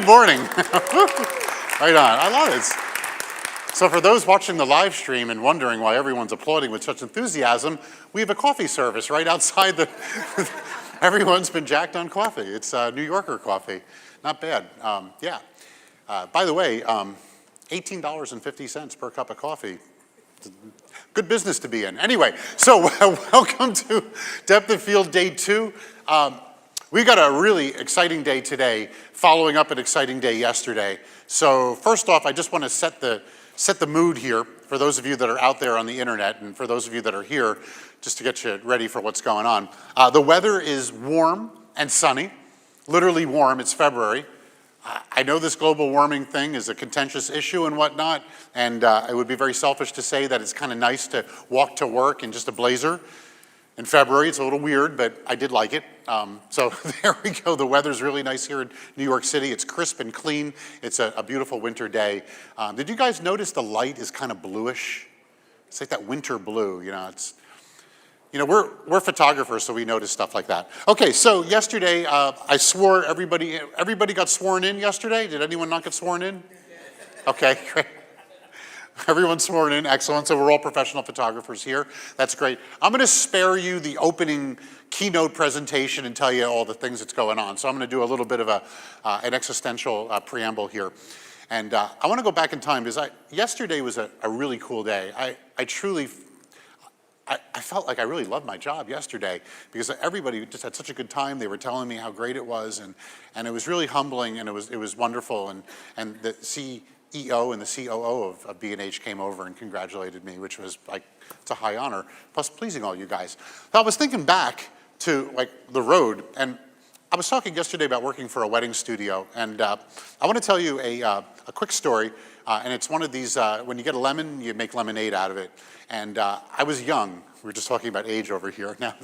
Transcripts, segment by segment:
Good morning. Right on. I love it. So for those watching the live stream and wondering why everyone's applauding with such enthusiasm, we have a coffee service right outside the... Everyone's been jacked on coffee. It's New Yorker coffee. Not bad. Yeah. By the way, $18.50 per cup of coffee. Good business to be in. Anyway, so welcome to Depth of Field Day 2. We got a really exciting day today, following up an exciting day yesterday. So first off, I just want to set the mood here for those of you that are out there on the internet and for those of you that are here, just to get you ready for what's going on. The weather is warm and sunny, literally warm. It's February. I know this global warming thing is a contentious issue and whatnot, and it would be very selfish to say that it's kind of nice to walk to work in just a blazer. In February, it's a little weird, but I did like it. So there we go. The weather's really nice here in New York City. It's crisp and clean. It's a beautiful winter day. Did you guys notice the light is kind of bluish? It's like that winter blue, we're photographers, so we notice stuff like that. Okay, so yesterday, I swore everybody got sworn in yesterday. Did anyone not get sworn in? Okay, great. Everyone's sworn in, excellent. So we're all professional photographers here. That's great. I'm gonna spare you the opening keynote presentation and tell you all the things that's going on. So I'm gonna do a little bit of an existential preamble here. And I wanna go back in time because yesterday was a really cool day. I felt like I really loved my job yesterday because everybody just had such a good time. They were telling me how great it was, and it was really humbling, and it was wonderful. And the CEO and the COO of B&H came over and congratulated me, which was like, it's a high honor, plus pleasing all you guys. So I was thinking back to like the road, and I was talking yesterday about working for a wedding studio, and I want to tell you a quick story, and it's one of these, when you get a lemon, you make lemonade out of it. And I was young. We were just talking about age over here. Now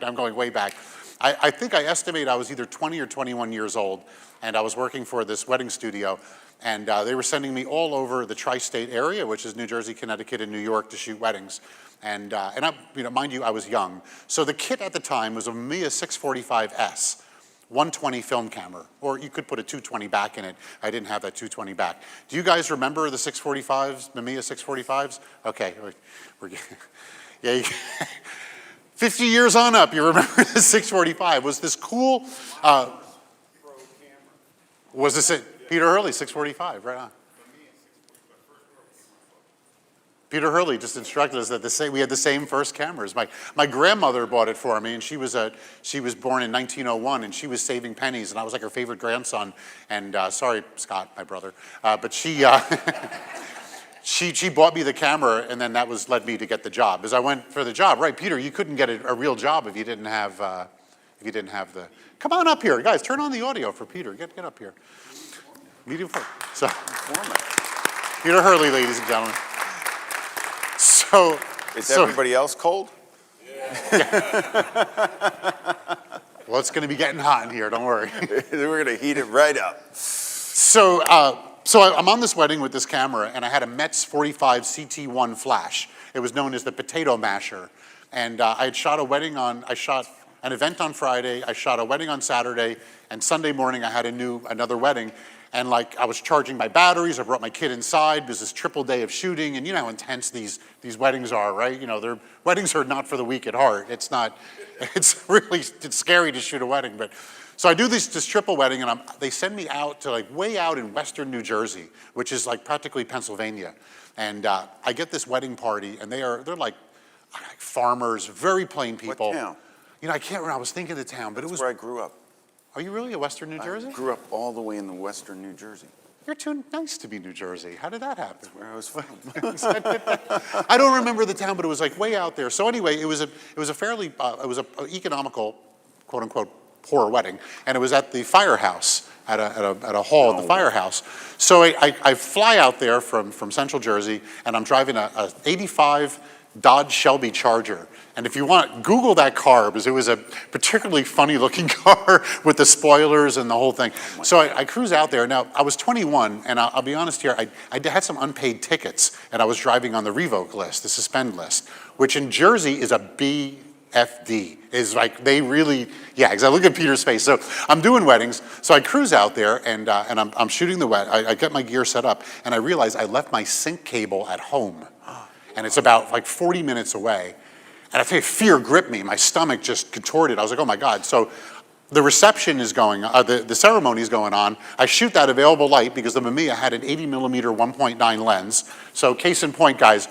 I'm going way back. I think I estimate I was either 20 or 21 years old, and I was working for this wedding studio, and they were sending me all over the tri-state area, which is New Jersey, Connecticut, and New York, to shoot weddings. And mind you, I was young. So the kit at the time was a Mania 645S. 120 film camera, or you could put a 220 back in it. I didn't have that 220 back. Do you guys remember the 645s, the Mania 645s? Okay, yeah, 50 years on up, you remember the 645. Was this cool? Was this it? Peter Hurley, 645, right on. Peter Hurley just instructed us that we had the same first cameras. My grandmother bought it for me, and she was born in 1901, and she was saving pennies, and I was like her favorite grandson. And sorry, Scott, my brother, but she she bought me the camera, and then that led me to get the job. As I went for the job, right, Peter, you couldn't get a real job if you didn't have the. Come on up here, guys. Turn on the audio for Peter. Get up here. Medium full. So, Peter Hurley, ladies and gentlemen. So, is everybody else cold? Yeah. Well, it's going to be getting hot in here. Don't worry. We're going to heat it right up. So I'm on this wedding with this camera, and I had a Metz 45 CT1 flash. It was known as the potato masher, and I had shot I shot an event on Friday. I shot a wedding on Saturday, and Sunday morning I had another wedding. And like I was charging my batteries, I brought my kid inside. There's this triple day of shooting, and you know how intense these weddings are, right? Their weddings are not for the weak at heart. It's scary to shoot a wedding. But so I do this triple wedding, and they send me out to like way out in western New Jersey, which is like practically Pennsylvania. And I get this wedding party, and they're like farmers, very plain people. What town? I can't remember. I was thinking the town, but it was where I grew up. Are you really a western New Jersey? I grew up all the way in the western New Jersey. You're too nice to be New Jersey. How did that happen? That's where I was from. I don't remember the town, but it was like way out there. So anyway, it was a fairly economical, quote unquote, poor wedding, and it was at the firehouse at a hall at the firehouse. So I fly out there from Central Jersey, and I'm driving a 85 Dodge Shelby Charger. And if you want, Google that car, because it was a particularly funny looking car with the spoilers and the whole thing. So I cruise out there. Now, I was 21, and I'll be honest here, I had some unpaid tickets, and I was driving on the revoke list, the suspend list, which in Jersey is a B FD is like, they really, yeah, exactly. Look at Peter's face. So I'm doing weddings. So I cruise out there and I'm shooting the I get my gear set up and I realize I left my sync cable at home and it's about like 40 minutes away. And I tell you, fear gripped me. My stomach just contorted. I was like, oh my God. So the reception is going on, the ceremony is going on. I shoot that available light because the Mania had an 80 millimeter 1.9 lens. So case in point, guys,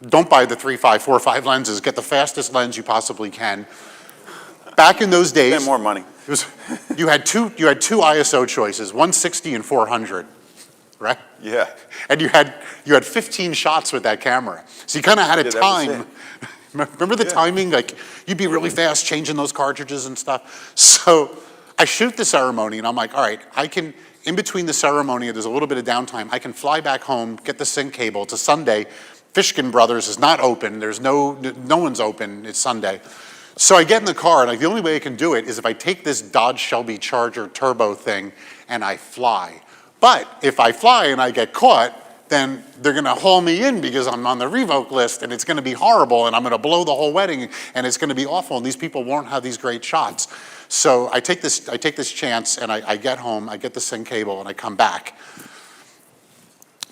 don't buy the 3.5, 4.5 lenses. Get the fastest lens you possibly can. Back in those days, Spend more money. you had two ISO choices, 160 and 400, right? Yeah. And you had 15 shots with that camera. So you kind of had a time. Remember the timing? Like, you'd be really fast changing those cartridges and stuff. So I shoot the ceremony, and I'm like, all right, I can, in between the ceremony, there's a little bit of downtime. I can fly back home, get the sync cable. It's a Sunday. Fishkin Brothers is not open. There's no one's open. It's Sunday. So I get in the car, and like, the only way I can do it is if I take this Dodge Shelby Charger turbo thing, and I fly. But if I fly and I get caught, then they're going to haul me in because I'm on the revoke list, and it's going to be horrible, and I'm going to blow the whole wedding, and it's going to be awful, and these people won't have these great shots. So I take this chance, and I get home, I get the sync cable, and I come back.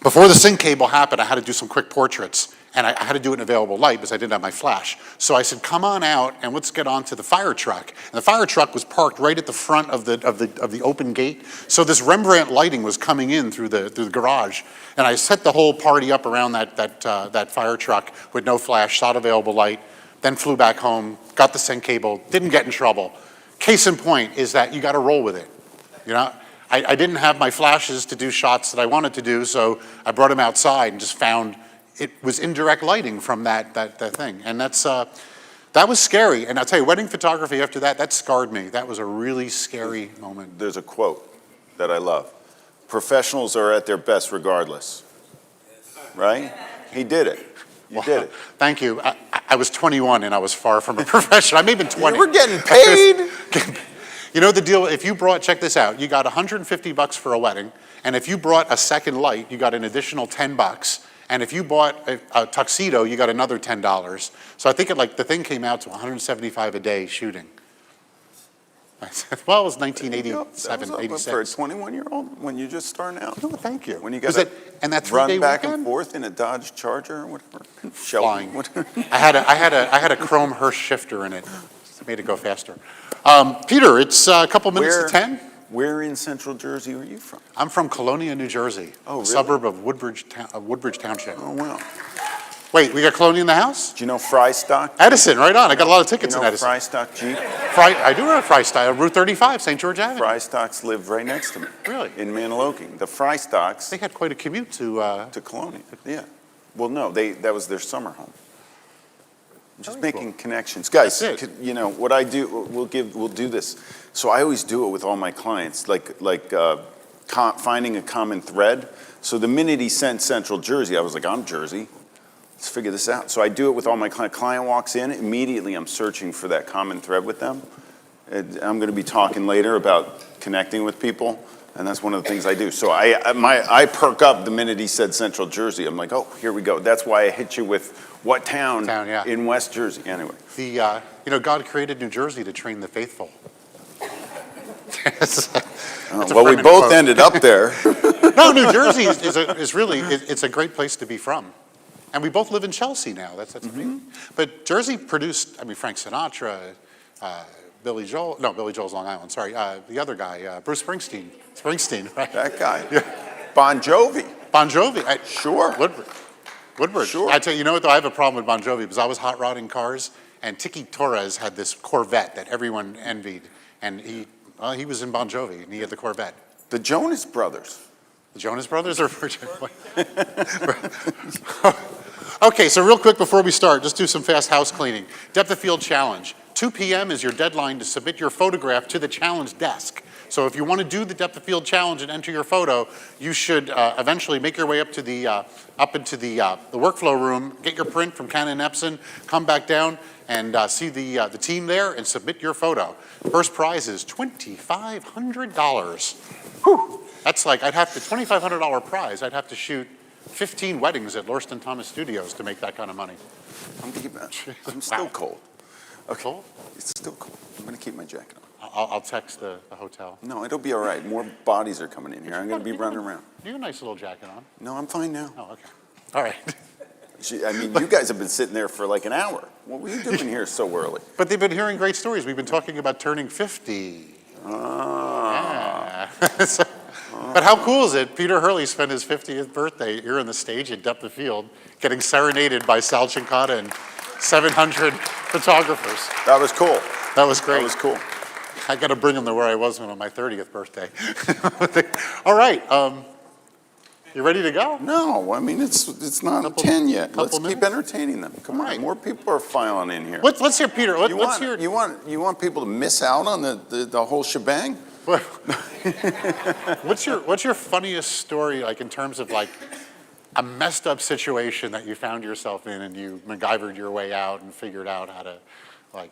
Before the sync cable happened, I had to do some quick portraits, and I had to do it in available light because I didn't have my flash. So I said, come on out, and let's get on to the fire truck. And the fire truck was parked right at the front of the open gate. So this Rembrandt lighting was coming in through the garage. And I set the whole party up around that fire truck with no flash, shot available light, then flew back home, got the sync cable, didn't get in trouble. Case in point is that you got to roll with it, you know? I didn't have my flashes to do shots that I wanted to do, so I brought them outside and just found it was indirect lighting from that thing. And that was scary. And I'll tell you, wedding photography after that scarred me. That was a really scary moment. There's a quote that I love. Professionals are at their best regardless. Right? He did it. You did it. Thank you. I was 21 and I was far from a professional. I may have been 20. We're getting paid. You know the deal, if you brought, check this out, you got $150 for a wedding, and if you brought a second light, you got an additional $10. And if you bought a tuxedo, you got another $10. So I think the thing came out to $175 a day shooting. I said, well, it was 1987, 86. For a 21-year-old when you're just starting out. No, thank you. When you got to run back and forth in a Dodge Charger or whatever. Flying. I had a chrome Hirsch shifter in it. It made it go faster. Peter, it's a couple minutes to 10. Where in Central Jersey are you from? I'm from Colonia, New Jersey, a suburb of Woodbridge Township. Oh, wow. Wait, we got Colonia in the house? Do you know Frystock? Edison, right on. I got a lot of tickets in Edison. Frystock Jeep? I do know Frystock, Route 35, St. George Avenue. Frystocks live right next to me. Really? In Maniloki. The Frystocks. They had quite a commute to Colonia. Yeah. Well, no, that was their summer home. Just making connections. Guys, you know, what I do, we'll do this. So I always do it with all my clients, finding a common thread. So the minute he sent Central Jersey, I was like, I'm Jersey. Let's figure this out. So I do it with all my clients. Client walks in, immediately I'm searching for that common thread with them. I'm going to be talking later about connecting with people, and that's one of the things I do. So I perk up the minute he said Central Jersey. I'm like, oh, here we go. That's why I hit you with what town in West Jersey. Anyway. God created New Jersey to train the faithful. Well, we both ended up there. No, New Jersey is really, it's a great place to be from. And we both live in Chelsea now. That's amazing. But Jersey produced, Frank Sinatra, Billy Joel. No, Billy Joel's Long Island. Sorry, the other guy, Bruce Springsteen. Springsteen, right? That guy. Yeah. Bon Jovi. Bon Jovi. Sure. Woodbridge. Sure. I tell you, you know what though? I have a problem with Bon Jovi because I was hot rodding cars, and Tiki Torres had this Corvette that everyone envied, and he was in Bon Jovi, and he had the Corvette. The Jonas Brothers. The Jonas Brothers are. Okay, so real quick before we start, just do some fast house cleaning. Depth of field challenge. 2 p.m. is your deadline to submit your photograph to the challenge desk. So if you want to do the depth of field challenge and enter your photo, you should eventually make your way up to the into the workflow room, get your print from Canon and Epson, come back down and see the team there and submit your photo. First prize is $2,500. Whew. That's like $2,500 prize. I'd have to shoot 15 weddings at Lorston Thomas Studios to make that kind of money. I'm still cold. Okay. Cool. It's still cold. I'm going to keep my jacket on. I'll text the hotel. No, it'll be all right. More bodies are coming in here. I'm going to be running around. You got a nice little jacket on. No, I'm fine now. Oh, okay. All right. I mean, you guys have been sitting there for like an hour. What were you doing here so early? But they've been hearing great stories. We've been talking about turning 50. Yeah. But how cool is it? Peter Hurley spent his 50th birthday here on the stage at Depth of Field, getting serenaded by Sal Cincata and 700 photographers. That was cool. That was great. That was cool. I got to bring him to where I was on my 30th birthday. All right. You ready to go? No, I mean, it's not 10 yet. Let's keep entertaining them. Come on, more people are filing in here. Let's hear Peter. Let's hear. You want people to miss out on the whole shebang? What's your funniest story, like in terms of like a messed up situation that you found yourself in and you MacGyvered your way out and figured out how to, like,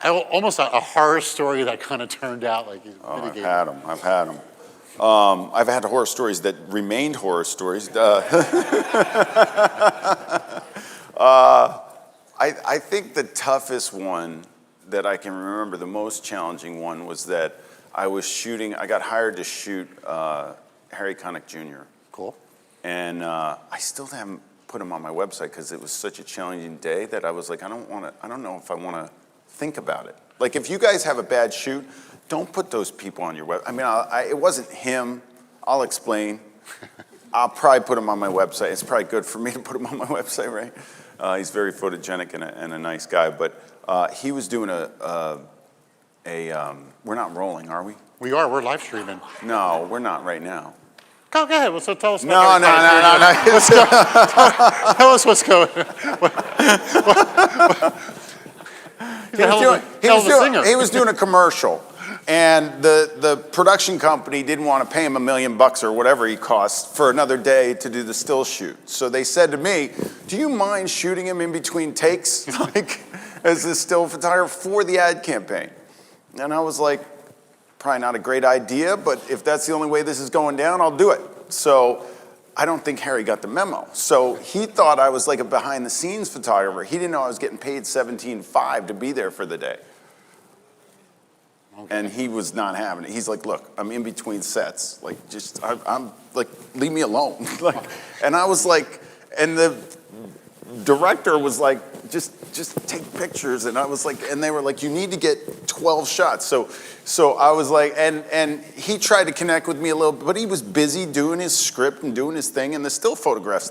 almost a horror story that kind of turned out like you mitigated. I've had them. I've had horror stories that remained horror stories. I think the toughest one that I can remember, the most challenging one, was that I got hired to shoot Harry Connick Jr. Cool. And I still haven't put him on my website because it was such a challenging day that I was like, I don't know if I want to think about it. Like, if you guys have a bad shoot, don't put those people on your web. I mean, it wasn't him. I'll explain. I'll probably put him on my website. It's probably good for me to put him on my website, right? He's very photogenic and a nice guy. But he was doing we're not rolling, are we? We are. We're live streaming. No, we're not right now. Go ahead. So tell us. No. Let's go. Tell us what's going on. He was doing a commercial. And the production company didn't want to pay him $1 million or whatever he cost for another day to do the still shoot. So they said to me, do you mind shooting him in between takes, like as a still photographer for the ad campaign? And I was like, probably not a great idea, but if that's the only way this is going down, I'll do it. So I don't think Harry got the memo. So he thought I was like a behind the scenes photographer. He didn't know I was getting paid $17,500 to be there for the day. Okay. And he was not having it. He's like, look, I'm in between sets. Like, I'm like, leave me alone. Like, and I was like, and the director was like, just take pictures. And I was like, and they were like, you need to get 12 shots. So I was like, and he tried to connect with me a little bit, but he was busy doing his script and doing his thing. And the still photographs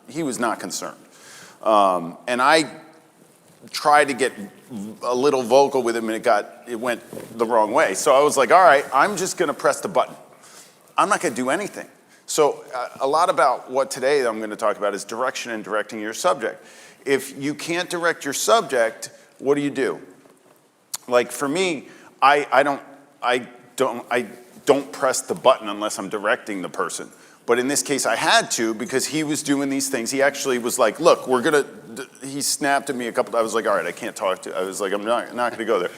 he was not concerned. And I tried to get a little vocal with him, and it went the wrong way. So I was like, all right, I'm just going to press the button. I'm not going to do anything. So a lot about what today I'm going to talk about is direction and directing your subject. If you can't direct your subject, what do? Like for me, I don't press the button unless I'm directing the person. But in this case, I had to because he was doing these things. He actually was like, look, he snapped at me a couple times. I was like, all right, I can't talk to you. I was like, I'm not going to go there.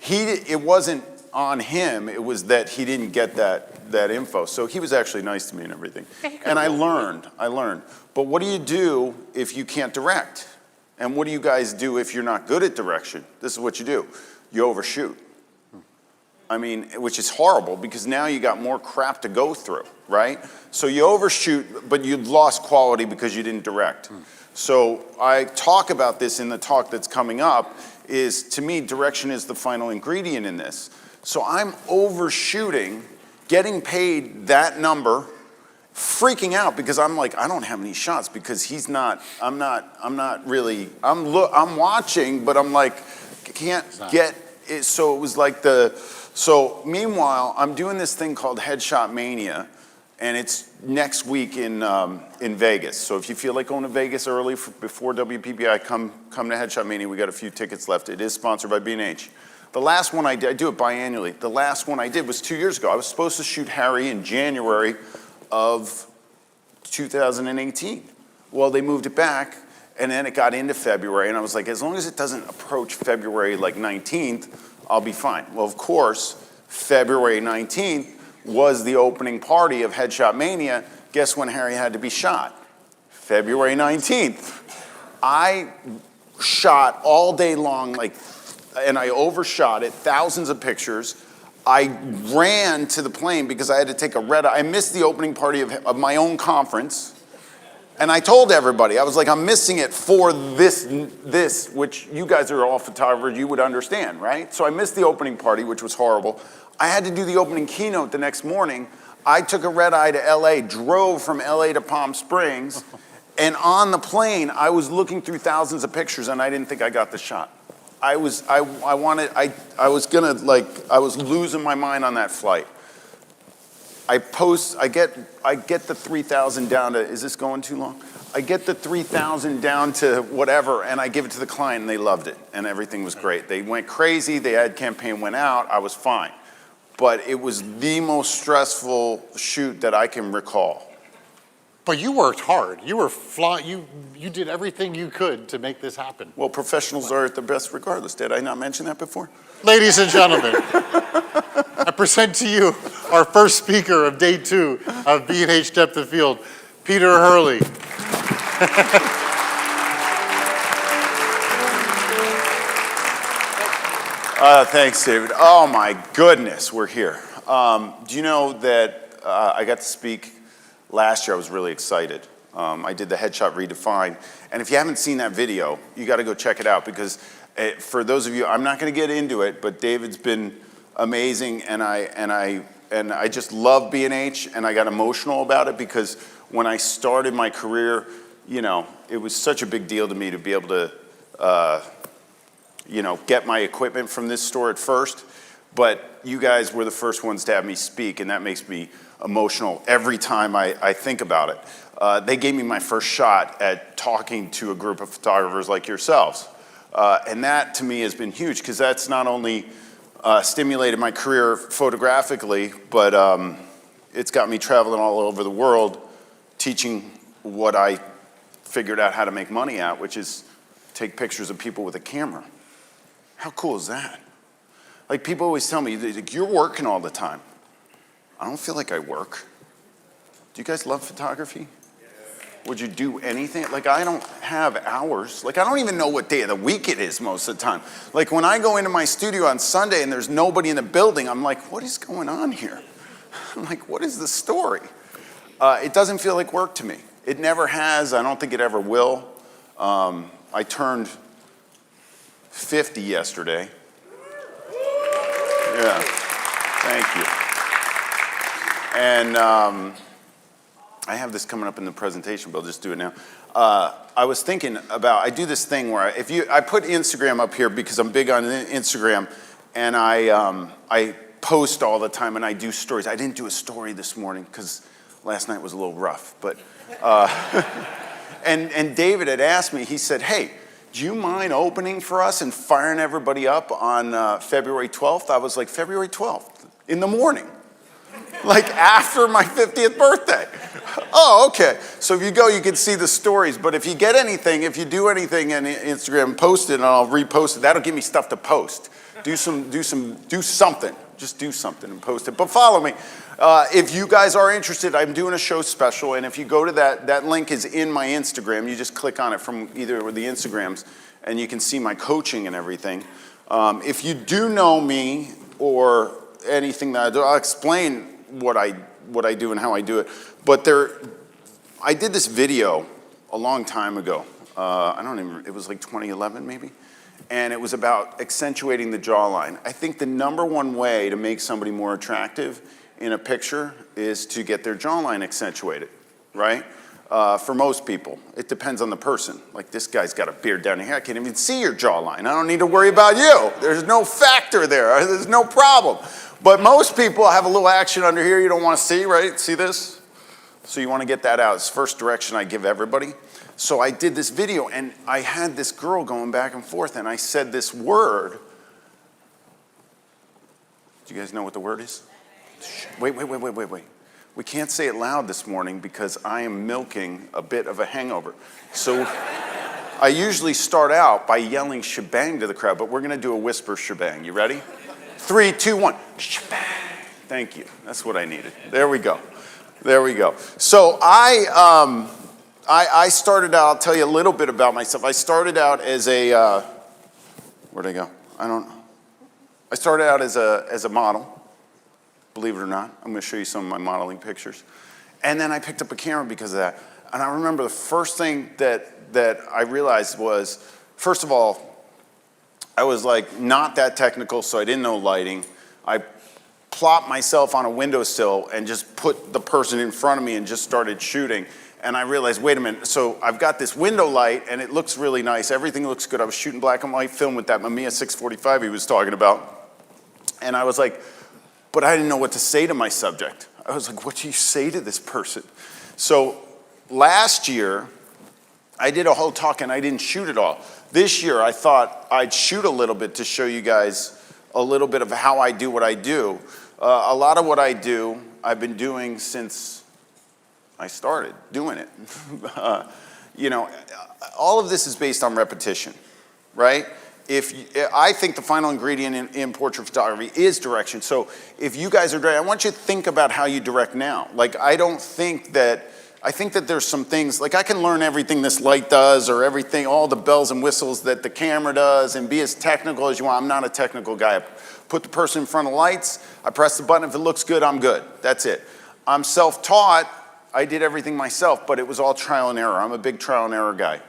It wasn't on him. It was that he didn't get that info. So he was actually nice to me and everything. And I learned. But what do you do if you can't direct? And what do you guys do if you're not good at direction? This is what you do. You overshoot. I mean, which is horrible because now you got more crap to go through, right? So you overshoot, but you've lost quality because you didn't direct. So I talk about this in the talk that's coming up, is to me, direction is the final ingredient in this. So I'm overshooting, getting paid that number, freaking out because I'm like, I don't have any shots because I'm watching, but I'm like, can't get it. So it was like so meanwhile, I'm doing this thing called Headshot Mania, and it's next week in Vegas. So if you feel like going to Vegas early before WPBI, come to Headshot Mania. We got a few tickets left. It is sponsored by B&H. The last one I did, I do it biannually. The last one I did was 2 years ago. I was supposed to shoot Harry in January of 2018. Well, they moved it back, and then it got into February, and I was like, as long as it doesn't approach February like 19th, I'll be fine. Well, of course, February 19th was the opening party of Headshot Mania. Guess when Harry had to be shot? February 19th. I shot all day long, and I overshot it, thousands of pictures. I ran to the plane because I had to take a red eye. I missed the opening party of my own conference. And I told everybody, I was like, I'm missing it for this, which you guys are all photographers, you would understand, right? So I missed the opening party, which was horrible. I had to do the opening keynote the next morning. I took a red eye to LA, drove from LA to Palm Springs, and on the plane, I was looking through thousands of pictures and I didn't think I got the shot. I was losing my mind on that flight. I get the 3,000 down to, is this going too long? I get the 3,000 down to whatever, and I give it to the client, and they loved it, and everything was great. They went crazy, the ad campaign went out, I was fine. But it was the most stressful shoot that I can recall. But you worked hard. You were you did everything you could to make this happen. Well, professionals are at their best regardless. Did I not mention that before? Ladies and gentlemen, I present to you our first speaker of day 2 of B&H Depth of Field, Peter Hurley. Thanks, David. Oh my goodness, we're here. Do you know that I got to speak last year? I was really excited. I did the Headshot Redefined, and if you haven't seen that video, you got to go check it out because for those of you, I'm not going to get into it, but David's been amazing, and I just love B&H, and I got emotional about it because when I started my career, you know, it was such a big deal to me to be able to, you know, get my equipment from this store at first, but you guys were the first ones to have me speak, and that makes me emotional every time I think about it. They gave me my first shot at talking to a group of photographers like yourselves. And that to me has been huge because that's not only stimulated my career photographically, but it's got me traveling all over the world teaching what I figured out how to make money at, which is take pictures of people with a camera. How cool is that? Like people always tell me, you're working all the time. I don't feel like I work. Do you guys love photography? Would you do anything? Like I don't have hours. Like I don't even know what day of the week it is most of the time. Like when I go into my studio on Sunday and there's nobody in the building, I'm like, what is going on here? I'm like, what is the story? It doesn't feel like work to me. It never has. I don't think it ever will. I turned 50 yesterday. Yeah, thank you. And I have this coming up in the presentation, but I'll just do it now. I was thinking about, I do this thing where I put Instagram up here because I'm big on Instagram, and I post all the time and I do stories. I didn't do a story this morning because last night was a little rough, but, and David had asked me, he said, hey, do you mind opening for us and firing everybody up on February 12th? I was like, February 12th, in the morning. Like after my 50th birthday. Oh, okay. So if you go, you can see the stories. But if you get anything, if you do anything on Instagram, post it and I'll repost it. That'll give me stuff to post. Do something. Just do something and post it. But follow me. If you guys are interested, I'm doing a show special. And if you go to that link is in my Instagram. You just click on it from either of the Instagrams and you can see my coaching and everything. If you do know me or anything that I do, I'll explain what I do and how I do it. But I did this video a long time ago. It was like 2011 maybe. And it was about accentuating the jawline. I think the number one way to make somebody more attractive in a picture is to get their jawline accentuated, right? For most people, it depends on the person. Like this guy's got a beard down here. I can't even see your jawline. I don't need to worry about you. There's no factor there. There's no problem. But most people have a little action under here you don't want to see, right? See this? So you want to get that out. It's the first direction I give everybody. So I did this video, and I had this girl going back and forth, and I said this word. Do you guys know what the word is? Wait. We can't say it loud this morning because I am milking a bit of a hangover. So I usually start out by yelling shebang to the crowd, but we're going to do a whisper shebang. You ready? 3, 2, 1. Shebang. Thank you. That's what I needed. There we go. So I I started out, I'll tell you a little bit about myself. I started out as a, where'd I go? I started out as a model, believe it or not. I'm gonna show you some of my modeling pictures. And then I picked up a camera because of that. And I remember the first thing that I realized was, first of all, I was like not that technical, so I didn't know lighting. I plopped myself on a windowsill and just put the person in front of me and just started shooting. And I realized, wait a minute, so I've got this window light and it looks really nice. Everything looks good. I was shooting black and white film with that Mania 645 he was talking about. And I was like, but I didn't know what to say to my subject. I was like, what do you say to this person? So last year, I did a whole talk and I didn't shoot it all. This year, I thought I'd shoot a little bit to show you guys a little bit of how I do what I do. A lot of what I do, I've been doing since I started doing it. You know, all of this is based on repetition, right? I think the final ingredient in portrait photography is direction. So if you guys are directing, I want you to think about how you direct now. Like, I think that there's some things, like I can learn everything this light does or everything, all the bells and whistles that the camera does and be as technical as you want. I'm not a technical guy. I put the person in front of lights, I press the button, if it looks good, I'm good. That's it. I'm self-taught, I did everything myself, but it was all trial and error. I'm a big trial and error guy,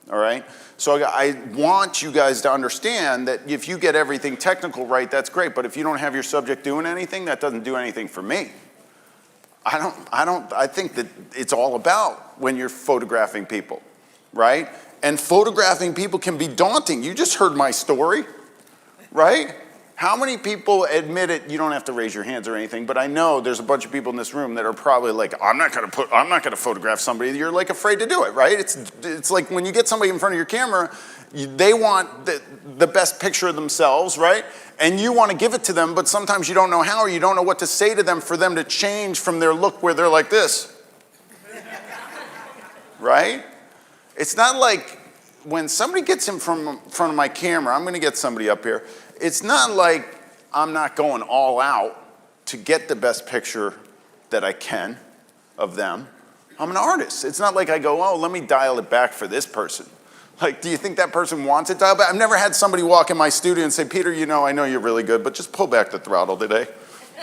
all right? So I want you guys to understand that if you get everything technical right, that's great, but if you don't have your subject doing anything, that doesn't do anything for me. I think that it's all about when you're photographing people, right? And photographing people can be daunting. You just heard my story, right? How many people admit it? You don't have to raise your hands or anything, but I know there's a bunch of people in this room that are probably like, I'm not gonna photograph somebody. You're like afraid to do it, right? It's like when you get somebody in front of your camera, they want the best picture of themselves, right? And you want to give it to them, but sometimes you don't know how, or you don't know what to say to them for them to change from their look where they're like this. Right? It's not like when somebody gets in front of my camera, I'm going to get somebody up here. It's not like I'm not going all out to get the best picture that I can of them. I'm an artist. It's not like I go, oh, let me dial it back for this person. Like, do you think that person wants it dialed back? I've never had somebody walk in my studio and say, Peter, you know, I know you're really good, but just pull back the throttle today.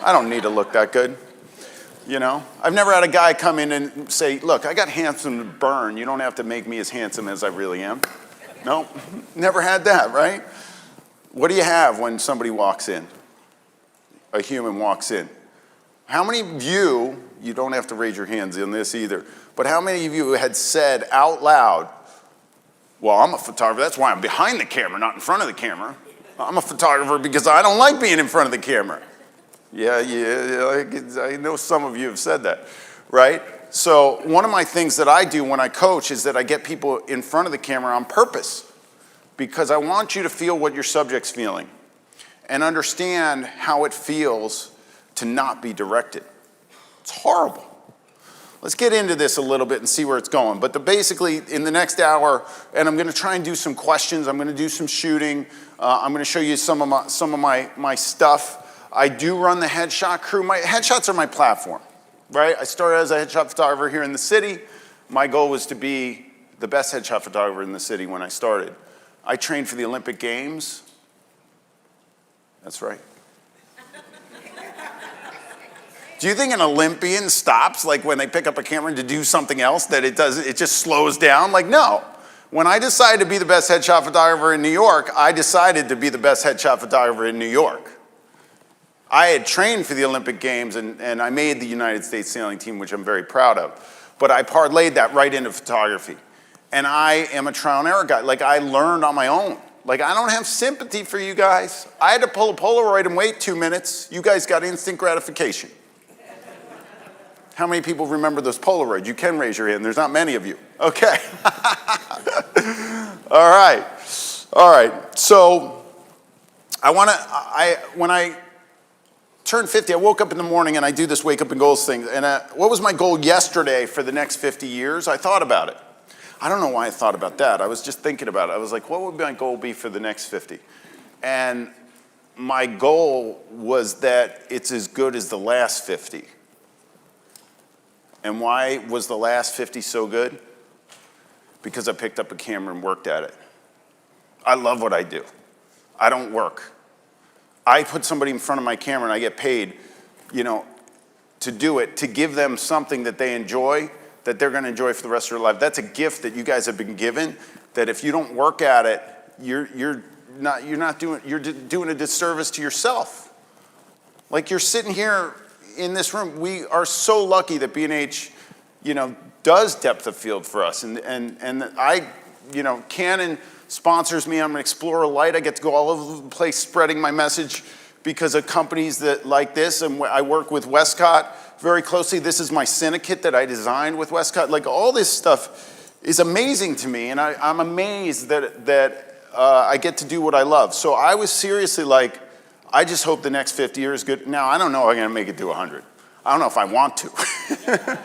I don't need to look that good. You know? I've never had a guy come in and say, look, I got handsome to burn. You don't have to make me as handsome as I really am. No, never had that, right? What do you have when somebody walks in? A human walks in. How many of you don't have to raise your hands in this either, but how many of you had said out loud, well, I'm a photographer, that's why I'm behind the camera, not in front of the camera. I'm a photographer because I don't like being in front of the camera. Yeah, I know some of you have said that, right? So one of my things that I do when I coach is that I get people in front of the camera on purpose because I want you to feel what your subject's feeling and understand how it feels to not be directed. It's horrible. Let's get into this a little bit and see where it's going. But basically, in the next hour, and I'm going to try and do some questions. I'm going to do some shooting. I'm going to show you some of my stuff. I do run the headshot crew. My headshots are my platform, right? I started as a headshot photographer here in the city. My goal was to be the best headshot photographer in the city when I started. I trained for the Olympic Games. That's right. Do you think an Olympian stops like when they pick up a camera to do something else that it just slows down? Like, no. When I decided to be the best headshot photographer in New York, I decided to be the best headshot photographer in New York. I had trained for the Olympic Games and I made the United States sailing team, which I'm very proud of. But I parlayed that right into photography. And I am a trial and error guy. Like, I learned on my own. Like, I don't have sympathy for you guys. I had to pull a Polaroid and wait 2 minutes. You guys got instant gratification. How many people remember those Polaroids? You can raise your hand. There's not many of you. Okay. All right. All right. So when I turned 50, I woke up in the morning and I do this wake up and goals thing. And what was my goal yesterday for the next 50 years? I thought about it. I don't know why I thought about that. I was just thinking about it. I was like, what would my goal be for the next 50? And my goal was that it's as good as the last 50. And why was the last 50 so good? because I picked up a camera and worked at it. I love what I do. I don't work. I put somebody in front of my camera and I get paid, to do it, to give them something that they enjoy, that they're gonna enjoy for the rest of their life. That's a gift that you guys have been given, that if you don't work at it, you're doing a disservice to yourself. Like, you're sitting here in this room. We are so lucky that B&H, does depth of field for us. And I, Canon sponsors me. I'm an Explorer Light. I get to go all over the place spreading my message because of companies that like this. And I work with Westcott very closely. This is my Cinekit that I designed with Westcott. Like, all this stuff is amazing to me. And I'm amazed that I get to do what I love. So I was seriously like, I just hope the next 50 years is good. Now, I don't know if I'm gonna make it to 100. I don't know if I want to.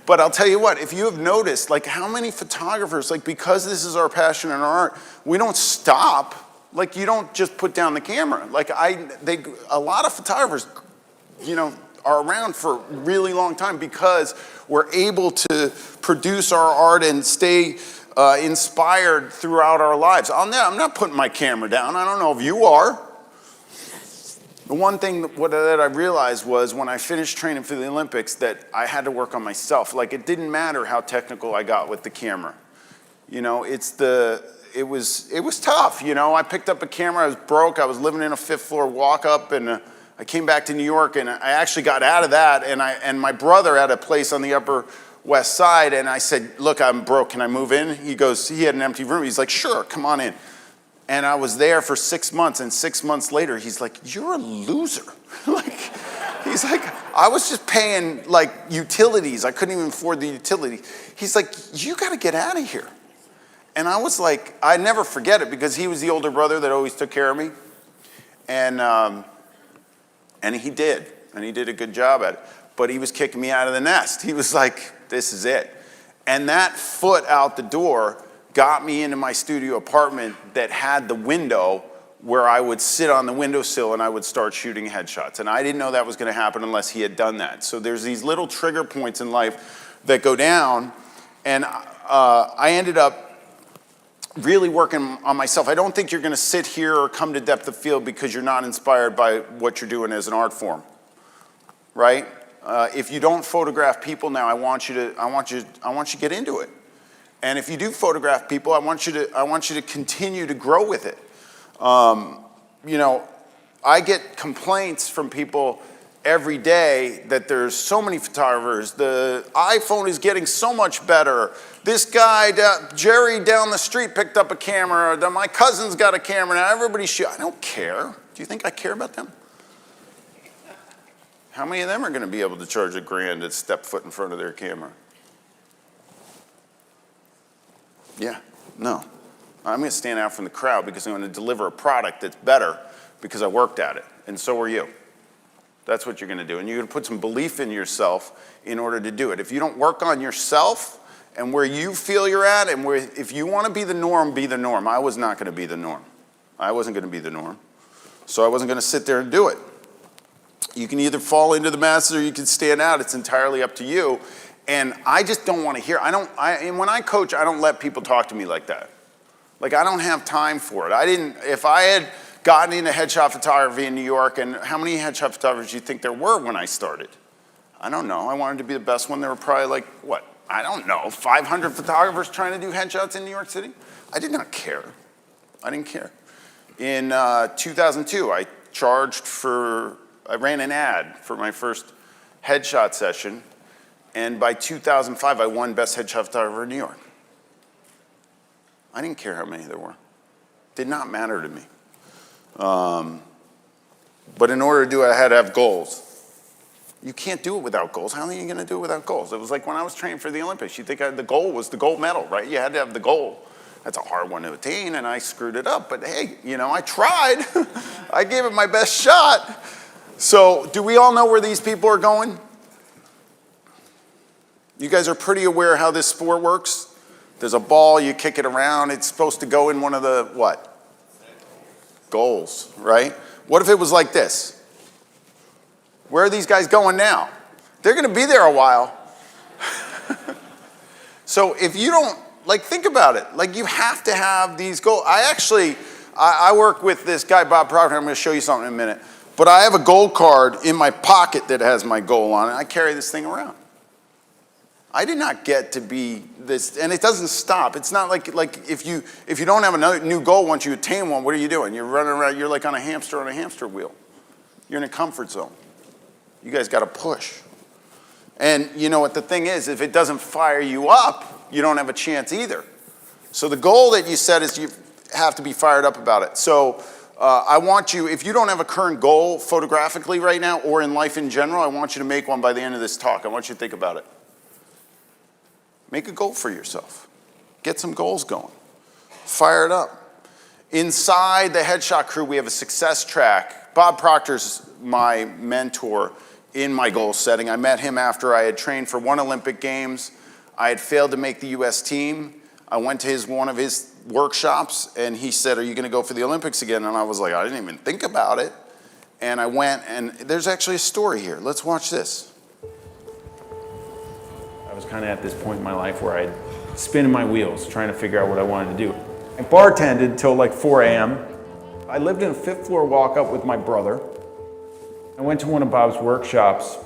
But I'll tell you what, if you have noticed, like, how many photographers, like, because this is our passion and our art, we don't stop. Like, you don't just put down the camera. Like, a lot of photographers, are around for a really long time because we're able to produce our art and stay inspired throughout our lives. I'm not putting my camera down. I don't know if you are. The one thing that I realized was when I finished training for the Olympics that I had to work on myself. Like, it didn't matter how technical I got with the camera. It was tough. I picked up a camera. I was broke. I was living in a 5th floor walk-up, and I came back to New York, and I actually got out of that. And my brother had a place on the Upper West Side, and I said, "Look, I'm broke. Can I move in?" He had an empty room. He's like, "Sure, come on in." And I was there for 6 months, and 6 months later, he's like, "You're a loser." He's like, I was just paying like utilities. I couldn't even afford the utility. He's like, "You got to get out of here." And I was like, I never forget it because he was the older brother that always took care of me. And he did a good job at it. But he was kicking me out of the nest. He was like, "This is it." And that foot out the door got me into my studio apartment that had the window where I would sit on the windowsill and I would start shooting headshots. And I didn't know that was gonna happen unless he had done that. So there's these little trigger points in life that go down, and I ended up really working on myself. I don't think you're gonna sit here or come to depth of field because you're not inspired by what you're doing as an art form, right? If you don't photograph people now, I want you to get into it. And if you do photograph people, I want you to continue to grow with it. I get complaints from people every day that there's so many photographers. The iPhone is getting so much better. This guy, Jerry down the street, picked up a camera. My cousin's got a camera now. Everybody's shooting. I don't care. Do you think I care about them? How many of them are going to be able to charge $1,000 to step foot in front of their camera? Yeah, no. I'm going to stand out from the crowd because I'm going to deliver a product that's better because I worked at it, and so are you. That's what you're going to do, and you're going to put some belief in yourself in order to do it. If you don't work on yourself and where you feel you're at, and if you want to be the norm, be the norm. I was not going to be the norm. I wasn't going to be the norm, so I wasn't going to sit there and do it. You can either fall into the masses or you can stand out. It's entirely up to you. And I just don't want to hear. And when I coach, I don't let people talk to me like that. Like, I don't have time for it. If I had gotten into headshot photography in New York, and how many headshot photographers do you think there were when I started? I don't know. I wanted to be the best one. There were probably like, what? I don't know, 500 photographers trying to do headshots in New York City? I did not care. I didn't care. In 2002, I ran an ad for my first headshot session. And by 2005, I won Best Headshot Photographer in New York. I didn't care how many there were. Did not matter to me. But in order to do it, I had to have goals. You can't do it without goals. How are you going to do it without goals? It was like when I was training for the Olympics. You think the goal was the gold medal, right? You had to have the goal. That's a hard one to attain, and I screwed it up. But hey, I tried. I gave it my best shot. So do we all know where these people are going? You guys are pretty aware how this sport works? There's a ball, you kick it around, it's supposed to go in one of the, what? Goals, right? What if it was like this? Where are these guys going now? They're going to be there a while. So if you don't like, think about it. Like, you have to have these goals. I work with this guy, Bob Proctor. I'm going to show you something in a minute. But I have a goal card in my pocket that has my goal on it. I carry this thing around. I did not get to be this, and it doesn't stop. It's not like if you don't have another new goal once you attain one, what are you doing? You're running around. You're like on a hamster wheel. You're in a comfort zone. You guys got to push. And you know what the thing is? If it doesn't fire you up, you don't have a chance either. So the goal that you set is you have to be fired up about it. So I want you, if you don't have a current goal photographically right now or in life in general, I want you to make one by the end of this talk. I want you to think about it. Make a goal for yourself. Get some goals going. Fire it up. Inside the Headshot crew, we have a success track. Bob Proctor's my mentor in my goal setting. I met him after I had trained for one Olympic Games. I had failed to make the U.S. team. I went to one of his workshops, and he said, "Are you going to go for the Olympics again?" And I was like, I didn't even think about it. And I went, and there's actually a story here. Let's watch this. I was kind of at this point in my life where I'd spinning my wheels, trying to figure out what I wanted to do. I bartended till like 4 a.m. I lived in a 5th floor walk-up with my brother. I went to one of Bob's workshops,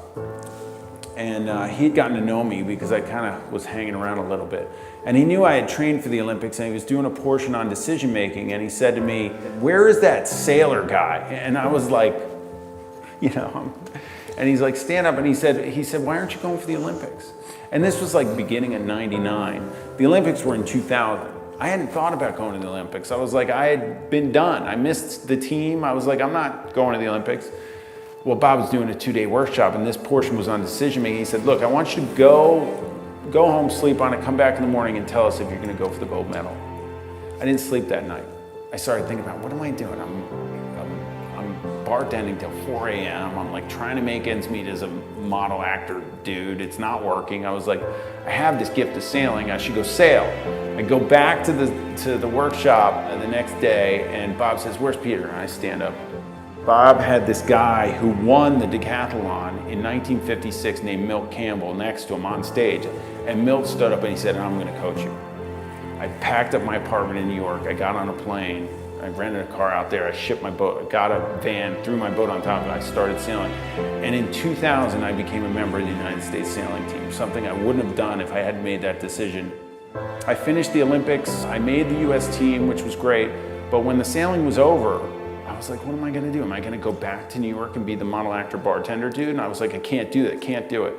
and he'd gotten to know me because I kind of was hanging around a little bit. And he knew I had trained for the Olympics, and he was doing a portion on decision making, and he said to me, "Where is that sailor guy?" And I was like, and he's like, "Stand up." And he said, "Why aren't you going for the Olympics?" And this was like beginning in '99. The Olympics were in 2000. I hadn't thought about going to the Olympics. I was like, I had been done. I missed the team. I was like, I'm not going to the Olympics. Well, Bob was doing a 2-day workshop, and this portion was on decision making. He said, "Look, I want you to go home, sleep on it, come back in the morning and tell us if you're going to go for the gold medal." I didn't sleep that night. I started thinking about, what am I doing? I'm bartending till 4 a.m. I'm like trying to make ends meet as a model actor dude. It's not working. I was like, I have this gift of sailing. I should go sail. I go back to the workshop the next day, and Bob says, "Where's Peter?" And I stand up. Bob had this guy who won the decathlon in 1956 named Mick Campbell next to him on stage. And Milt stood up and he said, "I'm going to coach you." I packed up my apartment in New York. I got on a plane. I rented a car out there. I shipped my boat, got a van, threw my boat on top of it. I started sailing. And in 2000, I became a member of the United States sailing team, something I wouldn't have done if I hadn't made that decision. I finished the Olympics. I made the U.S. team, which was great. But when the sailing was over, I was like, what am I going to do? Am I going to go back to New York and be the model actor bartender dude? And I was like, I can't do that, can't do it.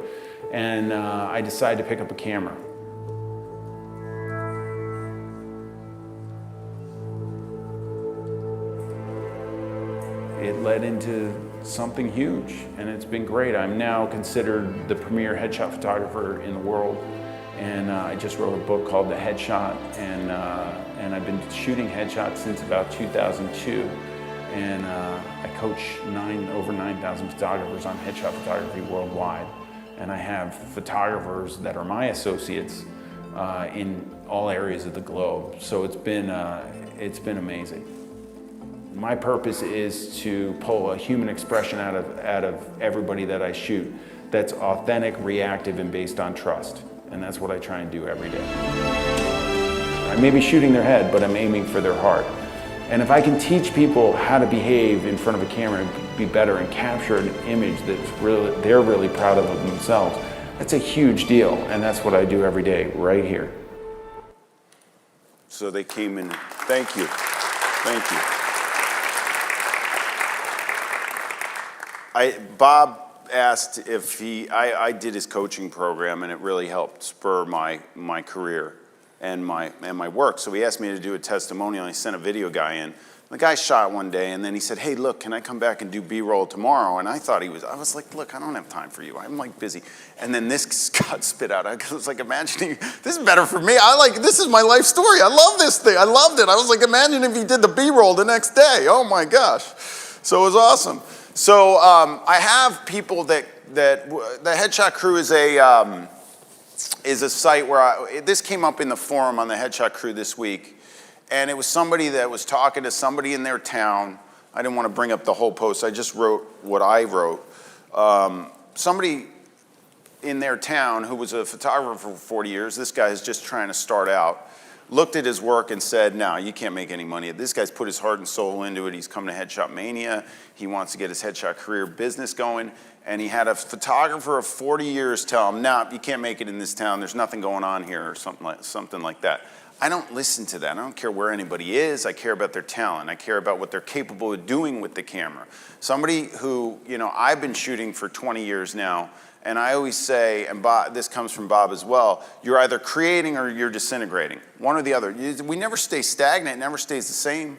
And I decided to pick up a camera. It led into something huge, and it's been great. I'm now considered the premier headshot photographer in the world, and I just wrote a book called The Headshot, and I've been shooting headshots since about 2002, and I coach over 9,000 photographers on headshot photography worldwide, and I have photographers that are my associates in all areas of the globe. So it's been amazing. My purpose is to pull a human expression out of everybody that I shoot that's authentic, reactive, and based on trust. And that's what I try and do every day. I may be shooting their head, but I'm aiming for their heart. And if I can teach people how to behave in front of a camera and be better and capture an image they're really proud of themselves, that's a huge deal. And that's what I do every day, right here. So they came in. Thank you. Thank you. Bob asked if I did his coaching program, and it really helped spur my career and my work. So he asked me to do a testimonial, and he sent a video guy in. The guy shot one day, and then he said, "Hey, look, can I come back and do B-roll tomorrow?" And I was like, "Look, I don't have time for you. I'm like busy." And then this got spit out. I was like imagining, this is better for me. This is my life story. I love this thing. I loved it. I was like, imagine if he did the B-roll the next day. Oh my gosh. So it was awesome. So I have people that the Headshot Crew is a site where this came up in the forum on the Headshot Crew this week, and it was somebody that was talking to somebody in their town. I didn't want to bring up the whole post. I just wrote what I wrote. Somebody in their town who was a photographer for 40 years. This guy is just trying to start out. Looked at his work and said, no, you can't make any money. This guy's put his heart and soul into it. He's come to Headshot Mania. He wants to get his headshot career business going. And he had a photographer of 40 years tell him, no, you can't make it in this town. There's nothing going on here, or something like that. I don't listen to that. I don't care where anybody is. I care about their talent. I care about what they're capable of doing with the camera. Somebody who, I've been shooting for 20 years now, and I always say, and Bob, this comes from Bob as well, you're either creating or you're disintegrating. One or the other. We never stay stagnant. It never stays the same.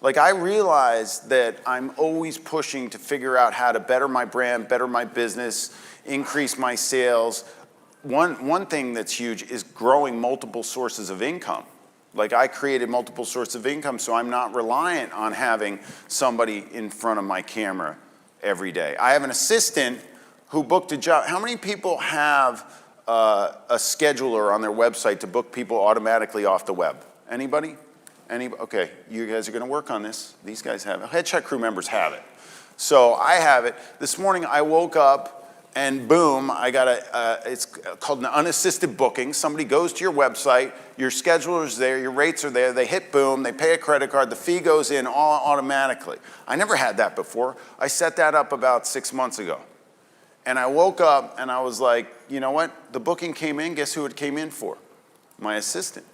Like, I realize that I'm always pushing to figure out how to better my brand, better my business, increase my sales. One thing that's huge is growing multiple sources of income. Like, I created multiple sources of income, so I'm not reliant on having somebody in front of my camera every day. I have an assistant who booked a job. How many people have a scheduler on their website to book people automatically off the web? Anybody? Okay, you guys are going to work on this. These guys have it. Headshot crew members have it. So I have it. This morning I woke up and boom, I got it's called an unassisted booking. Somebody goes to your website, your scheduler's there, your rates are there, they hit boom, they pay a credit card, the fee goes in all automatically. I never had that before. I set that up about 6 months ago. And I woke up and I was like, you know what? The booking came in, guess who it came in for? My assistant.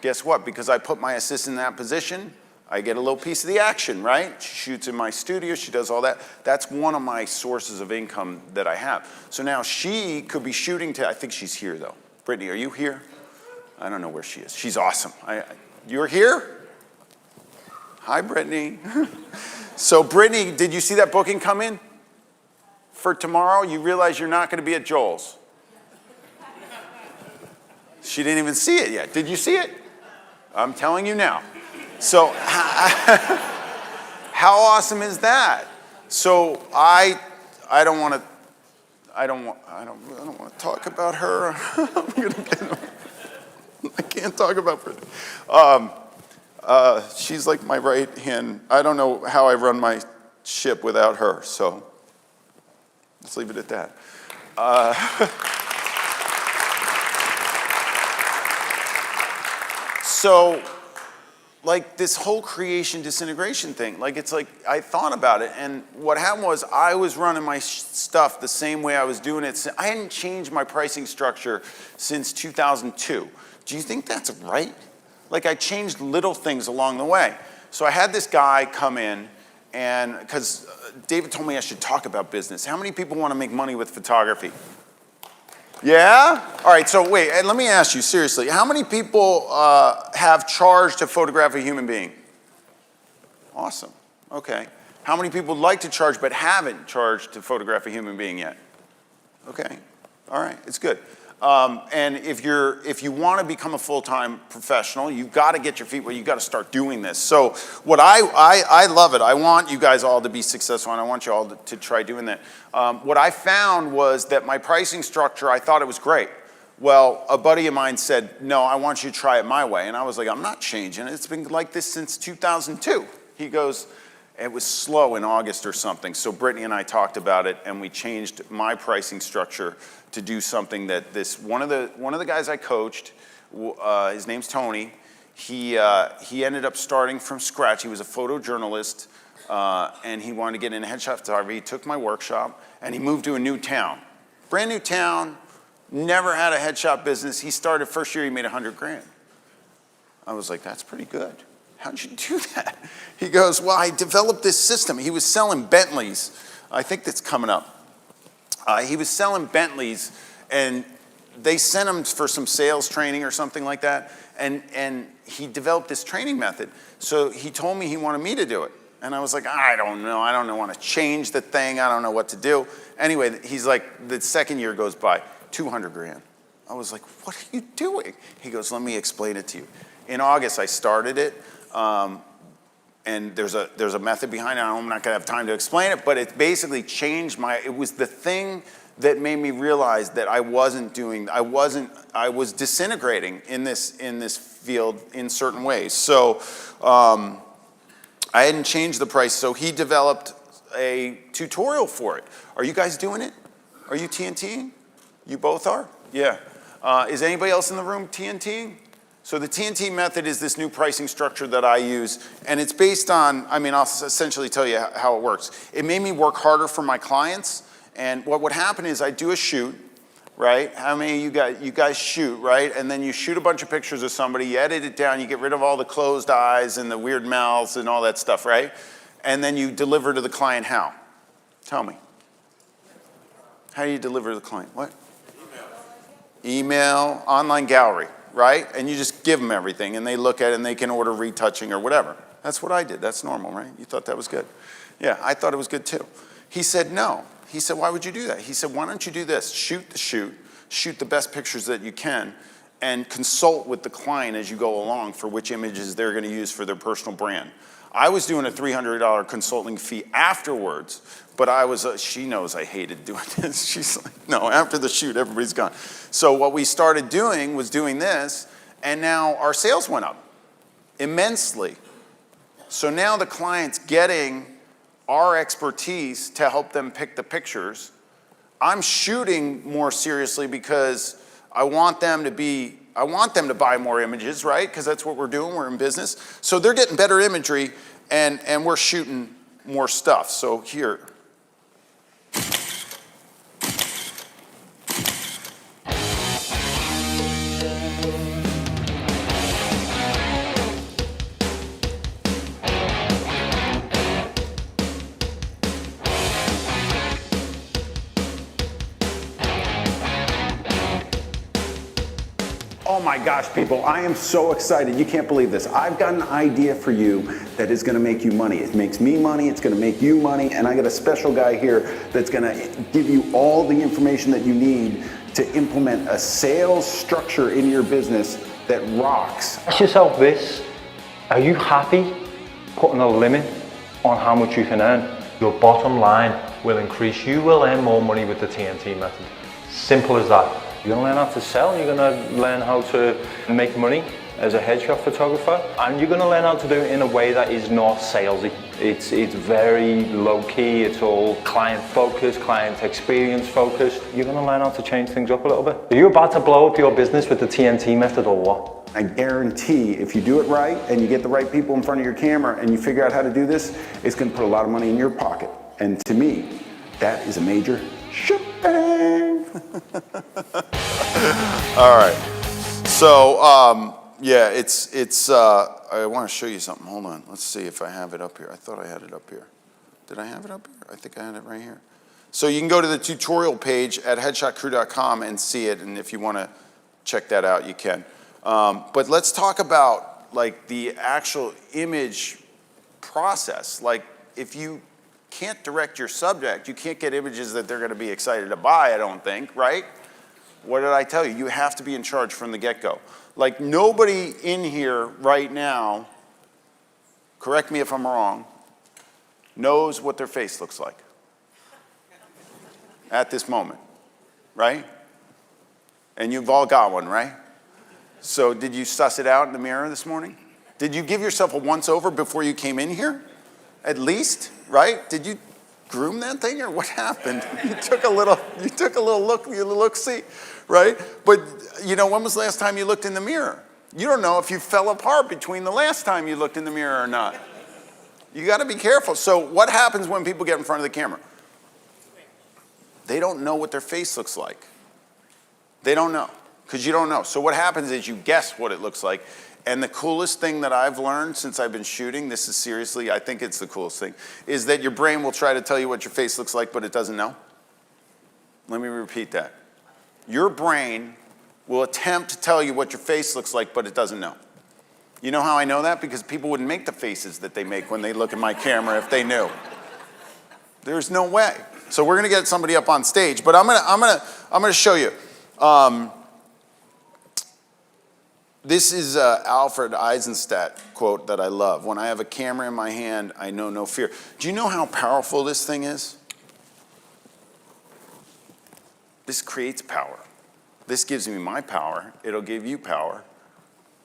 Guess what? Because I put my assistant in that position, I get a little piece of the action, right? She shoots in my studio, she does all that. That's one of my sources of income that I have. So now she could be shooting I think she's here though. Brittany, are you here? I don't know where she is. She's awesome. You're here? Hi, Brittany. So Brittany, did you see that booking come in? For tomorrow, you realize you're not gonna be at Joel's. She didn't even see it yet. Did you see it? I'm telling you now. So how awesome is that? So I don't want to talk about her. I can't talk about her. She's like my right hand. I don't know how I run my ship without her. So let's leave it at that. So, like, this whole creation disintegration thing, like, it's like I thought about it, and what happened was I was running my stuff the same way I was doing it. I hadn't changed my pricing structure since 2002. Do you think that's right? Like, I changed little things along the way. So I had this guy come in, and because David told me I should talk about business. How many people want to make money with photography? Yeah? All right, so wait, let me ask you seriously. How many people have charged to photograph a human being? Awesome, okay. How many people would like to charge but haven't charged to photograph a human being yet? Okay, all right, it's good. And if you want to become a full-time professional, you've got to get your feet wet. You've got to start doing this. So what I love it. I want you guys all to be successful, and I want you all to try doing that. What I found was that my pricing structure, I thought it was great. Well, a buddy of mine said, no, I want you to try it my way. And I was like, I'm not changing it. It's been like this since 2002. He goes, it was slow in August or something. So Brittany and I talked about it, and we changed my pricing structure to do something that one of the guys I coached, his name's Tony. He ended up starting from scratch. He was a photojournalist, and he wanted to get into headshot photography. He took my workshop, and he moved to a new town, brand new town. Never had a headshot business. He started first year. He made 100 grand. I was like, that's pretty good. How'd you do that? He goes, well, I developed this system. He was selling Bentleys. I think that's coming up. He was selling Bentleys, and they sent him for some sales training or something like that, and he developed this training method. So he told me he wanted me to do it. And I was like, I don't know. I don't want to change the thing. I don't know what to do. Anyway, he's like, the second year goes by, 200 grand. I was like, what are you doing? He goes, let me explain it to you. In August, I started it. And there's a method behind it. I'm not gonna have time to explain it, but it basically changed it was the thing that made me realize that I was disintegrating in this field in certain ways. So I hadn't changed the price, so he developed a tutorial for it. Are you guys doing it? Are you TNTing? You both are? Yeah. Is anybody else in the room TNTing? So the TNT method is this new pricing structure that I use, and it's based on, I mean, I'll essentially tell you how it works. It made me work harder for my clients, and what would happen is I do a shoot, right? How many of you guys shoot, right? And then you shoot a bunch of pictures of somebody, you edit it down, you get rid of all the closed eyes and the weird mouths and all that stuff, right? And then you deliver to the client how? Tell me. How do you deliver to the client? What? Email, online gallery, right? And you just give them everything and they look at it and they can order retouching or whatever. That's what I did. That's normal, right? You thought that was good. Yeah, I thought it was good too. He said no. He said, why would you do that? He said, why don't you do this? Shoot the shoot, shoot the best pictures that you can, and consult with the client as you go along for which images they're going to use for their personal brand. I was doing a $300 consulting fee afterwards, but she knows I hated doing this. She's like, no, after the shoot, everybody's gone. So what we started doing was doing this, and now our sales went up immensely. So now the client's getting our expertise to help them pick the pictures. I'm shooting more seriously because I want them to buy more images, right? Because that's what we're doing, we're in business. So they're getting better imagery and we're shooting more stuff. So here. Oh my gosh, people, I am so excited. You can't believe this. I've got an idea for you that is gonna make you money. It makes me money, it's gonna make you money, and I got a special guy here that's gonna give you all the information that you need to implement a sales structure in your business that rocks. Ask yourself this, are you happy putting a limit on how much you can earn? Your bottom line will increase. You will earn more money with the TNT method. Simple as that. You're gonna learn how to sell, you're gonna learn how to make money as a headshot photographer, and you're gonna learn how to do it in a way that is not salesy. It's very low key, it's all client focused, client experience focused. You're gonna learn how to change things up a little bit. Are you about to blow up your business with the TNT method or what? I guarantee if you do it right and you get the right people in front of your camera and you figure out how to do this, it's gonna put a lot of money in your pocket. And to me, that is a major shebang. All right. So, yeah, I want to show you something. Hold on. Let's see if I have it up here. I thought I had it up here. Did I have it up here? I think I had it right here. So you can go to the tutorial page at headshotcrew.com and see it. And if you want to check that out, you can. But let's talk about like the actual image process. Like if you can't direct your subject, you can't get images that they're going to be excited to buy, I don't think, right? What did I tell you? You have to be in charge from the get-go. Like nobody in here right now, correct me if I'm wrong, knows what their face looks like at this moment, right? And you've all got one, right? So did you suss it out in the mirror this morning? Did you give yourself a once-over before you came in here? At least, right? Did you groom that thing or what happened? You took a little look-see, right? But you know, when was the last time you looked in the mirror? You don't know if you fell apart between the last time you looked in the mirror or not. You got to be careful. So what happens when people get in front of the camera? They don't know what their face looks like. They don't know, because you don't know. So what happens is you guess what it looks like. And the coolest thing that I've learned since I've been shooting, this is seriously, I think it's the coolest thing, is that your brain will try to tell you what your face looks like, but it doesn't know. Let me repeat that. Your brain will attempt to tell you what your face looks like, but it doesn't know. You know how I know that? Because people wouldn't make the faces that they make when they look at my camera if they knew. There's no way. So we're gonna get somebody up on stage, but I'm gonna show you. This is Alfred Eisenstadt quote that I love. When I have a camera in my hand, I know no fear. Do you know how powerful this thing is? This creates power. This gives me my power. It'll give you power.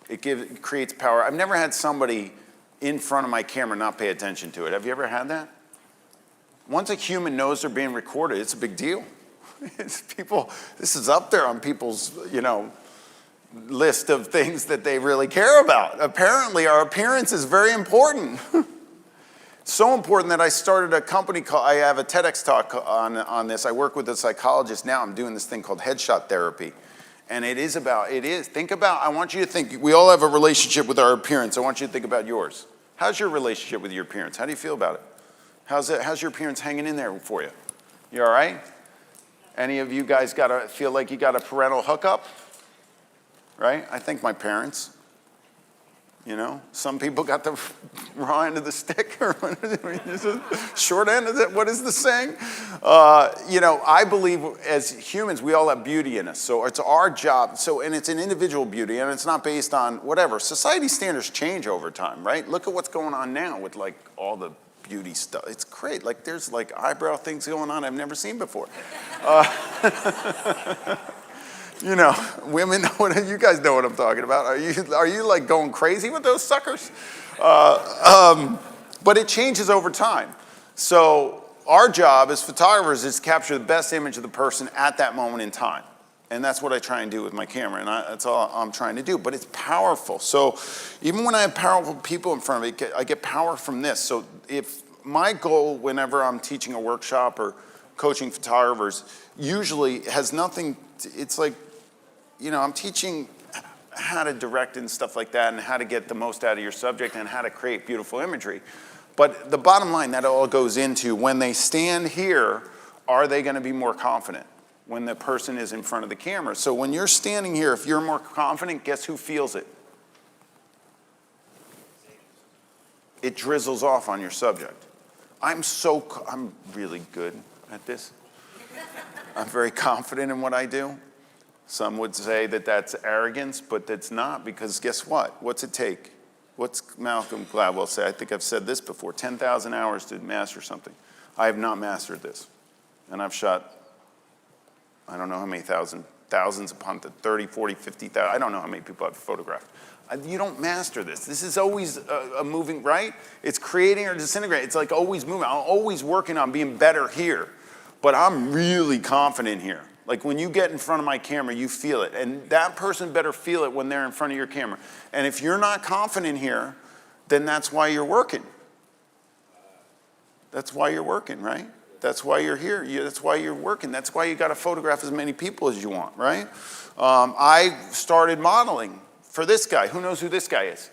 It creates power. I've never had somebody in front of my camera not pay attention to it. Have you ever had that? Once a human knows they're being recorded, it's a big deal. This is up there on people's, list of things that they really care about. Apparently, our appearance is very important. So important that I started a company I have a TEDx talk on this. I work with a psychologist now. I'm doing this thing called headshot therapy. And I want you to think, we all have a relationship with our appearance. I want you to think about yours. How's your relationship with your appearance? How do you feel about it? How's your appearance hanging in there for you? You all right? Any of you guys feel like you got a parental hookup? Right? I think my parents. Some people got the raw end of the stick, or short end of it. What is the saying? I believe as humans, we all have beauty in us. So it's our job. And it's an individual beauty, and it's not based on whatever. Society standards change over time, right? Look at what's going on now with all the beauty stuff. It's great. There's eyebrow things going on I've never seen before. Women, you guys know what I'm talking about. Are you going crazy with those suckers? But it changes over time. So our job as photographers is to capture the best image of the person at that moment in time. And that's what I try and do with my camera, and that's all I'm trying to do. But it's powerful. So even when I have powerful people in front of me, I get power from this. So if my goal whenever I'm teaching a workshop or coaching photographers usually has nothing, it's I'm teaching how to direct and stuff like that and how to get the most out of your subject and how to create beautiful imagery. But the bottom line, that all goes into when they stand here, are they going to be more confident when the person is in front of the camera? So when you're standing here, if you're more confident, guess who feels it? It drizzles off on your subject. I'm really good at this. I'm very confident in what I do. Some would say that that's arrogance, but that's not, because guess what? What's it take? What's Malcolm Gladwell say? I think I've said this before, 10,000 hours to master something. I have not mastered this. And I've shot, I don't know how many thousands upon the 30, 40, 50,000. I don't know how many people I've photographed. You don't master this. This is always a moving, right? It's creating or disintegrating. It's always moving. I'm always working on being better here. But I'm really confident here. When you get in front of my camera, you feel it. And that person better feel it when they're in front of your camera. And if you're not confident here, then that's why you're working. That's why you're working, right? That's why you're here. That's why you're working. That's why you got to photograph as many people as you want, right? I started modeling for this guy. Who knows who this guy is?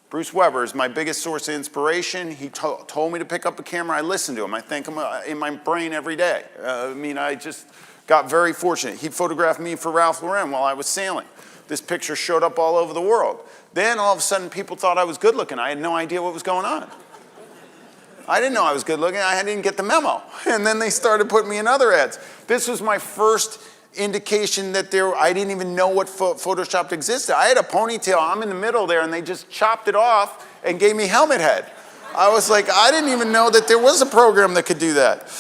Bruce Weber is my biggest source of inspiration. He told me to pick up a camera. I listened to him. I thank him in my brain every day. I just got very fortunate. He photographed me for Ralph Lauren while I was sailing. This picture showed up all over the world. Then all of a sudden people thought I was good looking. I had no idea what was going on. I didn't know I was good looking. I didn't get the memo. And then they started putting me in other ads. This was my first indication that I didn't even know what Photoshop existed. I had a ponytail. I'm in the middle there, and they just chopped it off and gave me helmet head. I was like, I didn't even know that there was a program that could do that.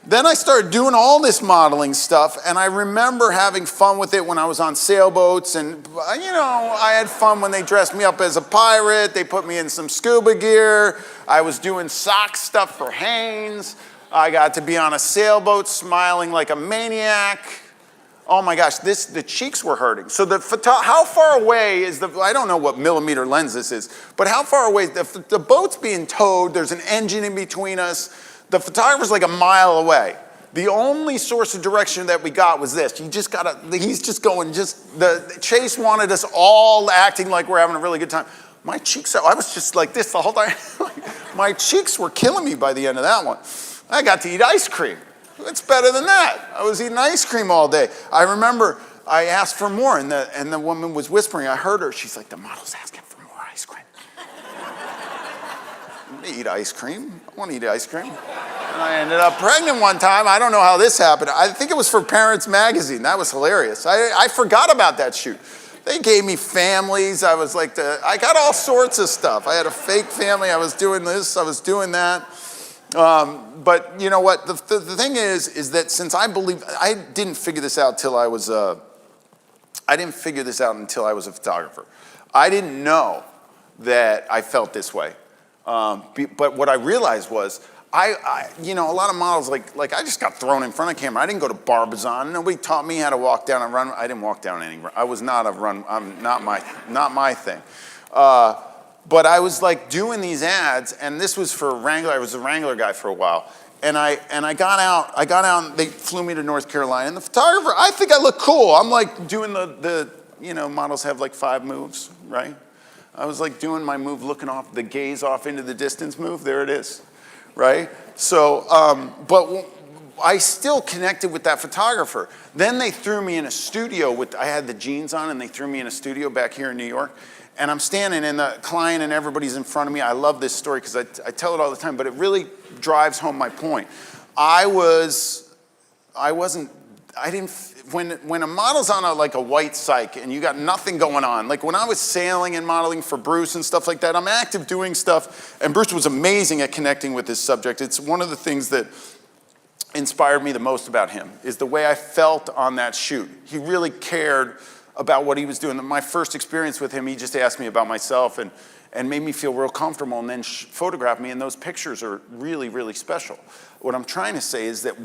Then I started doing all this modeling stuff, and I remember having fun with it when I was on sailboats, and I had fun when they dressed me up as a pirate. They put me in some scuba gear. I was doing sock stuff for Hanes. I got to be on a sailboat smiling like a maniac. Oh my gosh, the cheeks were hurting. So how far away is I don't know what millimeter lens this is, but how far away, the boat's being towed, there's an engine in between us. The photographer's a mile away. The only source of direction that we got was this. He's just going, the Chase wanted us all acting like we're having a really good time. My cheeks, I was just like this the whole time. My cheeks were killing me by the end of that one. I got to eat ice cream. It's better than that. I was eating ice cream all day. I remember I asked for more, and the woman was whispering. I heard her. She's like, the model's asking for more ice cream. I want to eat ice cream. I want to eat ice cream. And I ended up pregnant one time. I don't know how this happened. I think it was for Parents Magazine. That was hilarious. I forgot about that shoot. They gave me families. I was I got all sorts of stuff. I had a fake family. I was doing this. I was doing that. But you know what? The thing is that since I didn't figure this out until I was a photographer. I didn't know that I felt this way. But what I realized was you know, a lot of models, like I just got thrown in front of camera. I didn't go to Barbizon. Nobody taught me how to walk down a run. I didn't walk down any run. I was not a run. I'm not my thing. But I was like doing these ads, and this was for Wrangler. I was a Wrangler guy for a while. And I got out, and they flew me to North Carolina. And the photographer, I think I look cool. I'm like doing the you know, models have like 5 moves, right? I was like doing my move, looking off, the gaze off into the distance move. There it is, right? So, but I still connected with that photographer. Then they threw me in a studio I had the jeans on, and they threw me in a studio back here in New York. And I'm standing, and the client and everybody's in front of me. I love this story because I tell it all the time, but it really drives home my point. When a model's on like a white psych and you got nothing going on, like when I was sailing and modeling for Bruce and stuff like that, I'm active doing stuff, and Bruce was amazing at connecting with this subject. It's one of the things that inspired me the most about him, is the way I felt on that shoot. He really cared about what he was doing. My first experience with him, he just asked me about myself and made me feel real comfortable, and then photographed me, and those pictures are really, really special. What I'm trying to say is that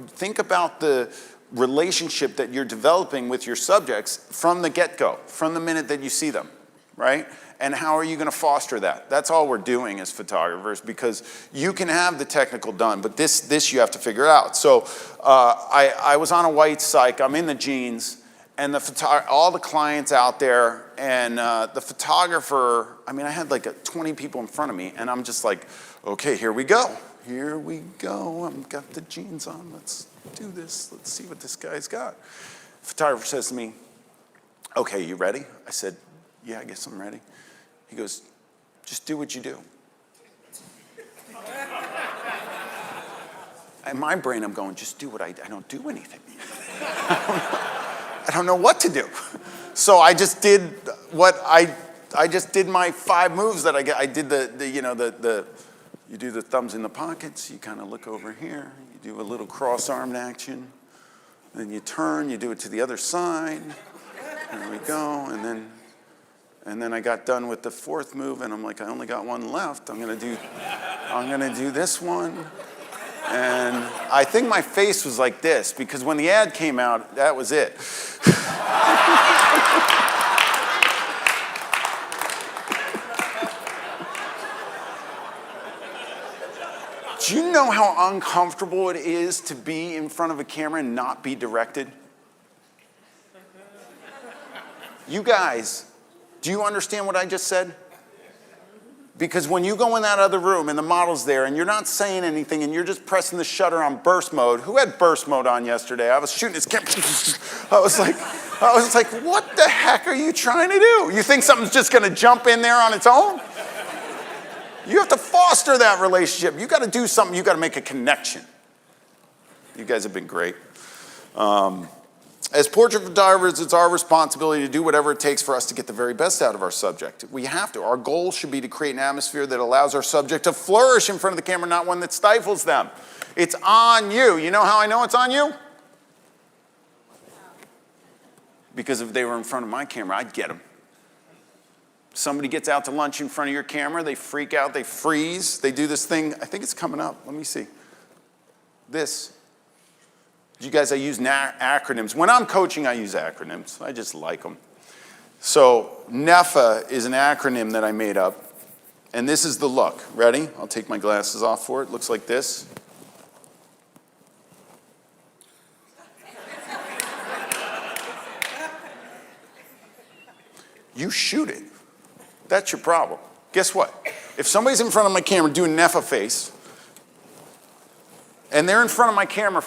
think about the relationship that you're developing with your subjects from the get-go, from the minute that you see them, right? And how are you going to foster that? That's all we're doing as photographers, because you can have the technical done, but this you have to figure out. So I was on a white psych, I'm in the jeans, and all the clients out there, and the photographer, I mean, I had like 20 people in front of me, and I'm just like, okay, here we go. Here we go. I've got the jeans on. Let's do this. Let's see what this guy's got. Photographer says to me, okay, you ready? I said, yeah, I guess I'm ready. He goes, just do what you do. In my brain, I'm going, just do what I don't do anything. I don't know what to do. So I just did what I just did my 5 moves that I did you do the thumbs in the pockets, you kind of look over here, you do a little cross-armed action, then you turn, you do it to the other side, there we go, and then I got done with the 4th move, and I'm like, I only got 1 left, I'm gonna do this one, and I think my face was like this, because when the ad came out, that was it. Do you know how uncomfortable it is to be in front of a camera and not be directed? You guys, do you understand what I just said? Because when you go in that other room and the model's there and you're not saying anything and you're just pressing the shutter on burst mode. Who had burst mode on yesterday? I was shooting this camera. I was like, what the heck are you trying to do? You think something's just gonna jump in there on its own? You have to foster that relationship. You got to do something. You got to make a connection. You guys have been great. As portrait photographers, it's our responsibility to do whatever it takes for us to get the very best out of our subject. We have to. Our goal should be to create an atmosphere that allows our subject to flourish in front of the camera, not one that stifles them. It's on you. You know how I know it's on you? Because if they were in front of my camera, I'd get them. Somebody gets out to lunch in front of your camera, they freak out, they freeze, they do this thing. I think it's coming up. Let me see. This. You guys, I use acronyms. When I'm coaching, I use acronyms. I just like them. So NEFA is an acronym that I made up. And this is the look. Ready? I'll take my glasses off for it. Looks like this. You shoot it. That's your problem. Guess what? If somebody's in front of my camera doing NEFA face, and they're in front of my camera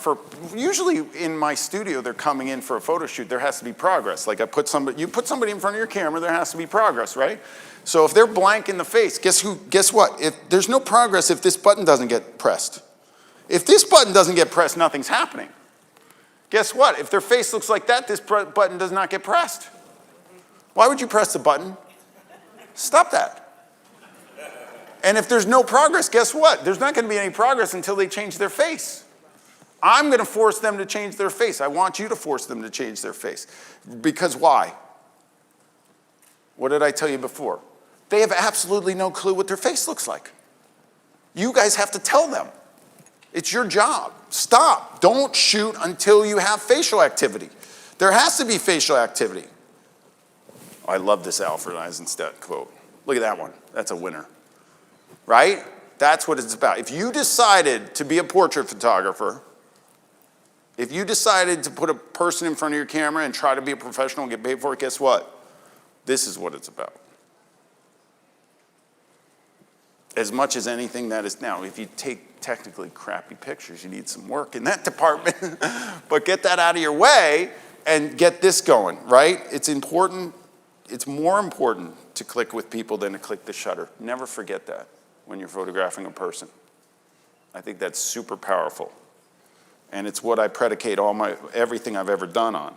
usually in my studio, they're coming in for a photo shoot, there has to be progress. Like you put somebody in front of your camera, there has to be progress, right? So if they're blank in the face, guess what? If there's no progress if this button doesn't get pressed. If this button doesn't get pressed, nothing's happening. Guess what? If their face looks like that, this button does not get pressed. Why would you press the button? Stop that. And if there's no progress, guess what? There's not going to be any progress until they change their face. I'm going to force them to change their face. I want you to force them to change their face. Because why? What did I tell you before? They have absolutely no clue what their face looks like. You guys have to tell them. It's your job. Stop. Don't shoot until you have facial activity. There has to be facial activity. I love this Alfred Eisenstadt quote. Look at that one. That's a winner. Right? That's what it's about. If you decided to be a portrait photographer, if you decided to put a person in front of your camera and try to be a professional and get paid for it, guess what? This is what it's about. As much as anything that is now, if you take technically crappy pictures, you need some work in that department. But get that out of your way and get this going, right? It's important. It's more important to click with people than to click the shutter. Never forget that when you're photographing a person. I think that's super powerful. And it's what I predicate everything I've ever done on.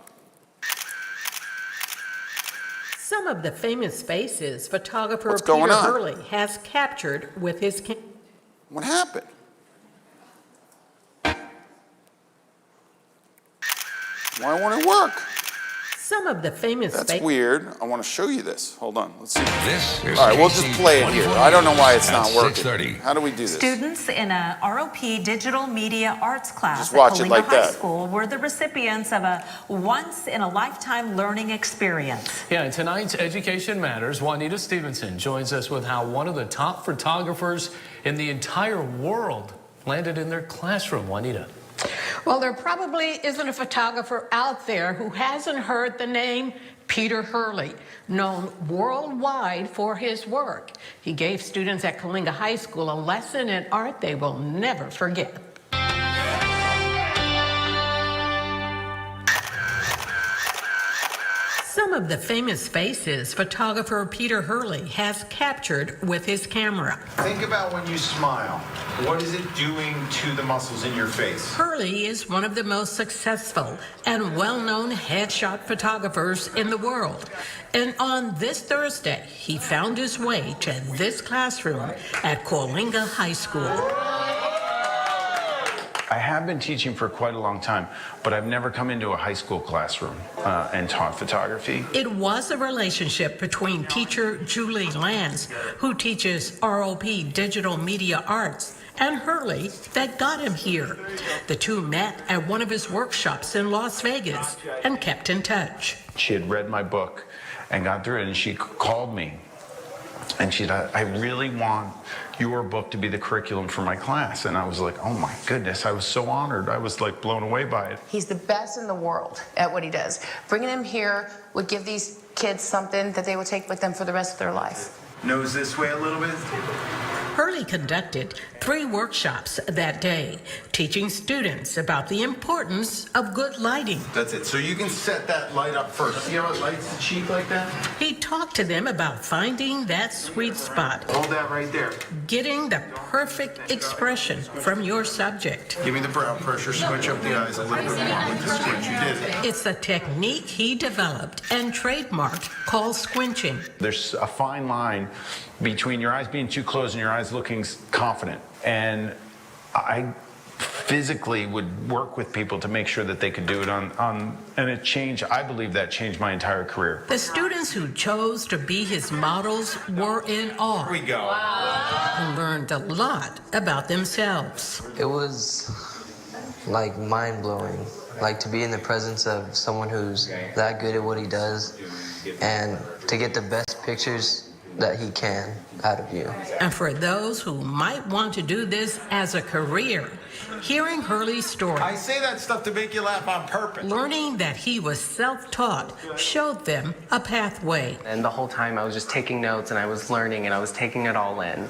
Some of the famous faces photographer What's going Peter on? Hurley has captured with his What happened? Why won't it work? Some of the famous That's fa- weird. I want to show you this. Hold on. Let's see. This is All right, we'll just play it here. I don't know why it's not working. 6:30. How do we do this? Students in a ROP Digital Media Arts class Just watch at it Coalinga like High that. School were the recipients of a once-in-a-lifetime learning experience. Yeah, in tonight's Education Matters, Juanita Stevenson joins us with how one of the top photographers in the entire world landed in their classroom. Juanita. Well, there probably isn't a photographer out there who hasn't heard the name Peter Hurley, known worldwide for his work. He gave students at Coalinga High School a lesson in art they will never forget. Some of the famous faces photographer Peter Hurley has captured with his camera. Think about when you smile. What is it doing to the muscles in your face? Hurley is one of the most successful and well-known headshot photographers in the world. And on this Thursday, he found his way to this classroom at Coalinga High School. I have been teaching for quite a long time, but I've never come into a high school classroom and taught photography. It was a relationship between teacher Julie Lance, who teaches ROP Digital Media Arts, and Hurley that got him here. The two met at one of his workshops in Las Vegas and kept in touch. She had read my book and got through it, and she called me. And she said, I really want your book to be the curriculum for my class. And I was like, oh my goodness, I was so honored. I was like blown away by it. He's the best in the world at what he does. Bringing him here would give these kids something that they would take with them for the rest of their life. Nose this way a little bit. Hurley conducted 3 workshops that day, teaching students about the importance of good lighting. That's it. So you can set that light up first. See how it lights the cheek like that? He talked to them about finding that sweet spot, Hold that right there. getting the perfect expression from your subject. Give me the brow pressure. Squinch up the eyes a little bit more with the squinch. You did it. It's a technique he developed and trademarked called squinching. There's a fine line between your eyes being too closed and your eyes looking confident. And I physically would work with people to make sure that they could do it and it changed. I believe that changed my entire career. The students who chose to be his models were in awe. Here we go. And learned a lot about themselves. It was like mind-blowing, like to be in the presence of someone who's that good at what he does and to get the best pictures that he can out of you. And for those who might want to do this as a career, hearing Hurley's story, I say that stuff to make you laugh on purpose. learning that he was self-taught, showed them a pathway. And the whole time I was just taking notes and I was learning and I was taking it all in.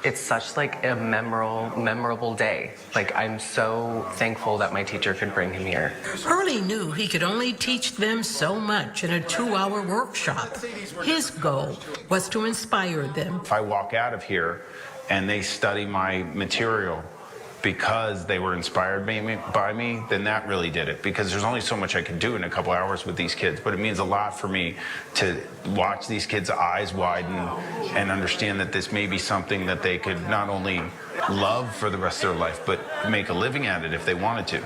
It's such like a memorable day. Like I'm so thankful that my teacher could bring him here. Hurley knew he could only teach them so much in a 2-hour workshop. His goal was to inspire them. If I walk out of here and they study my material because they were inspired by me, then that really did it. Because there's only so much I can do in a couple hours with these kids, but it means a lot for me to watch these kids' eyes widen and understand that this may be something that they could not only love for the rest of their life, but make a living at it if they wanted to.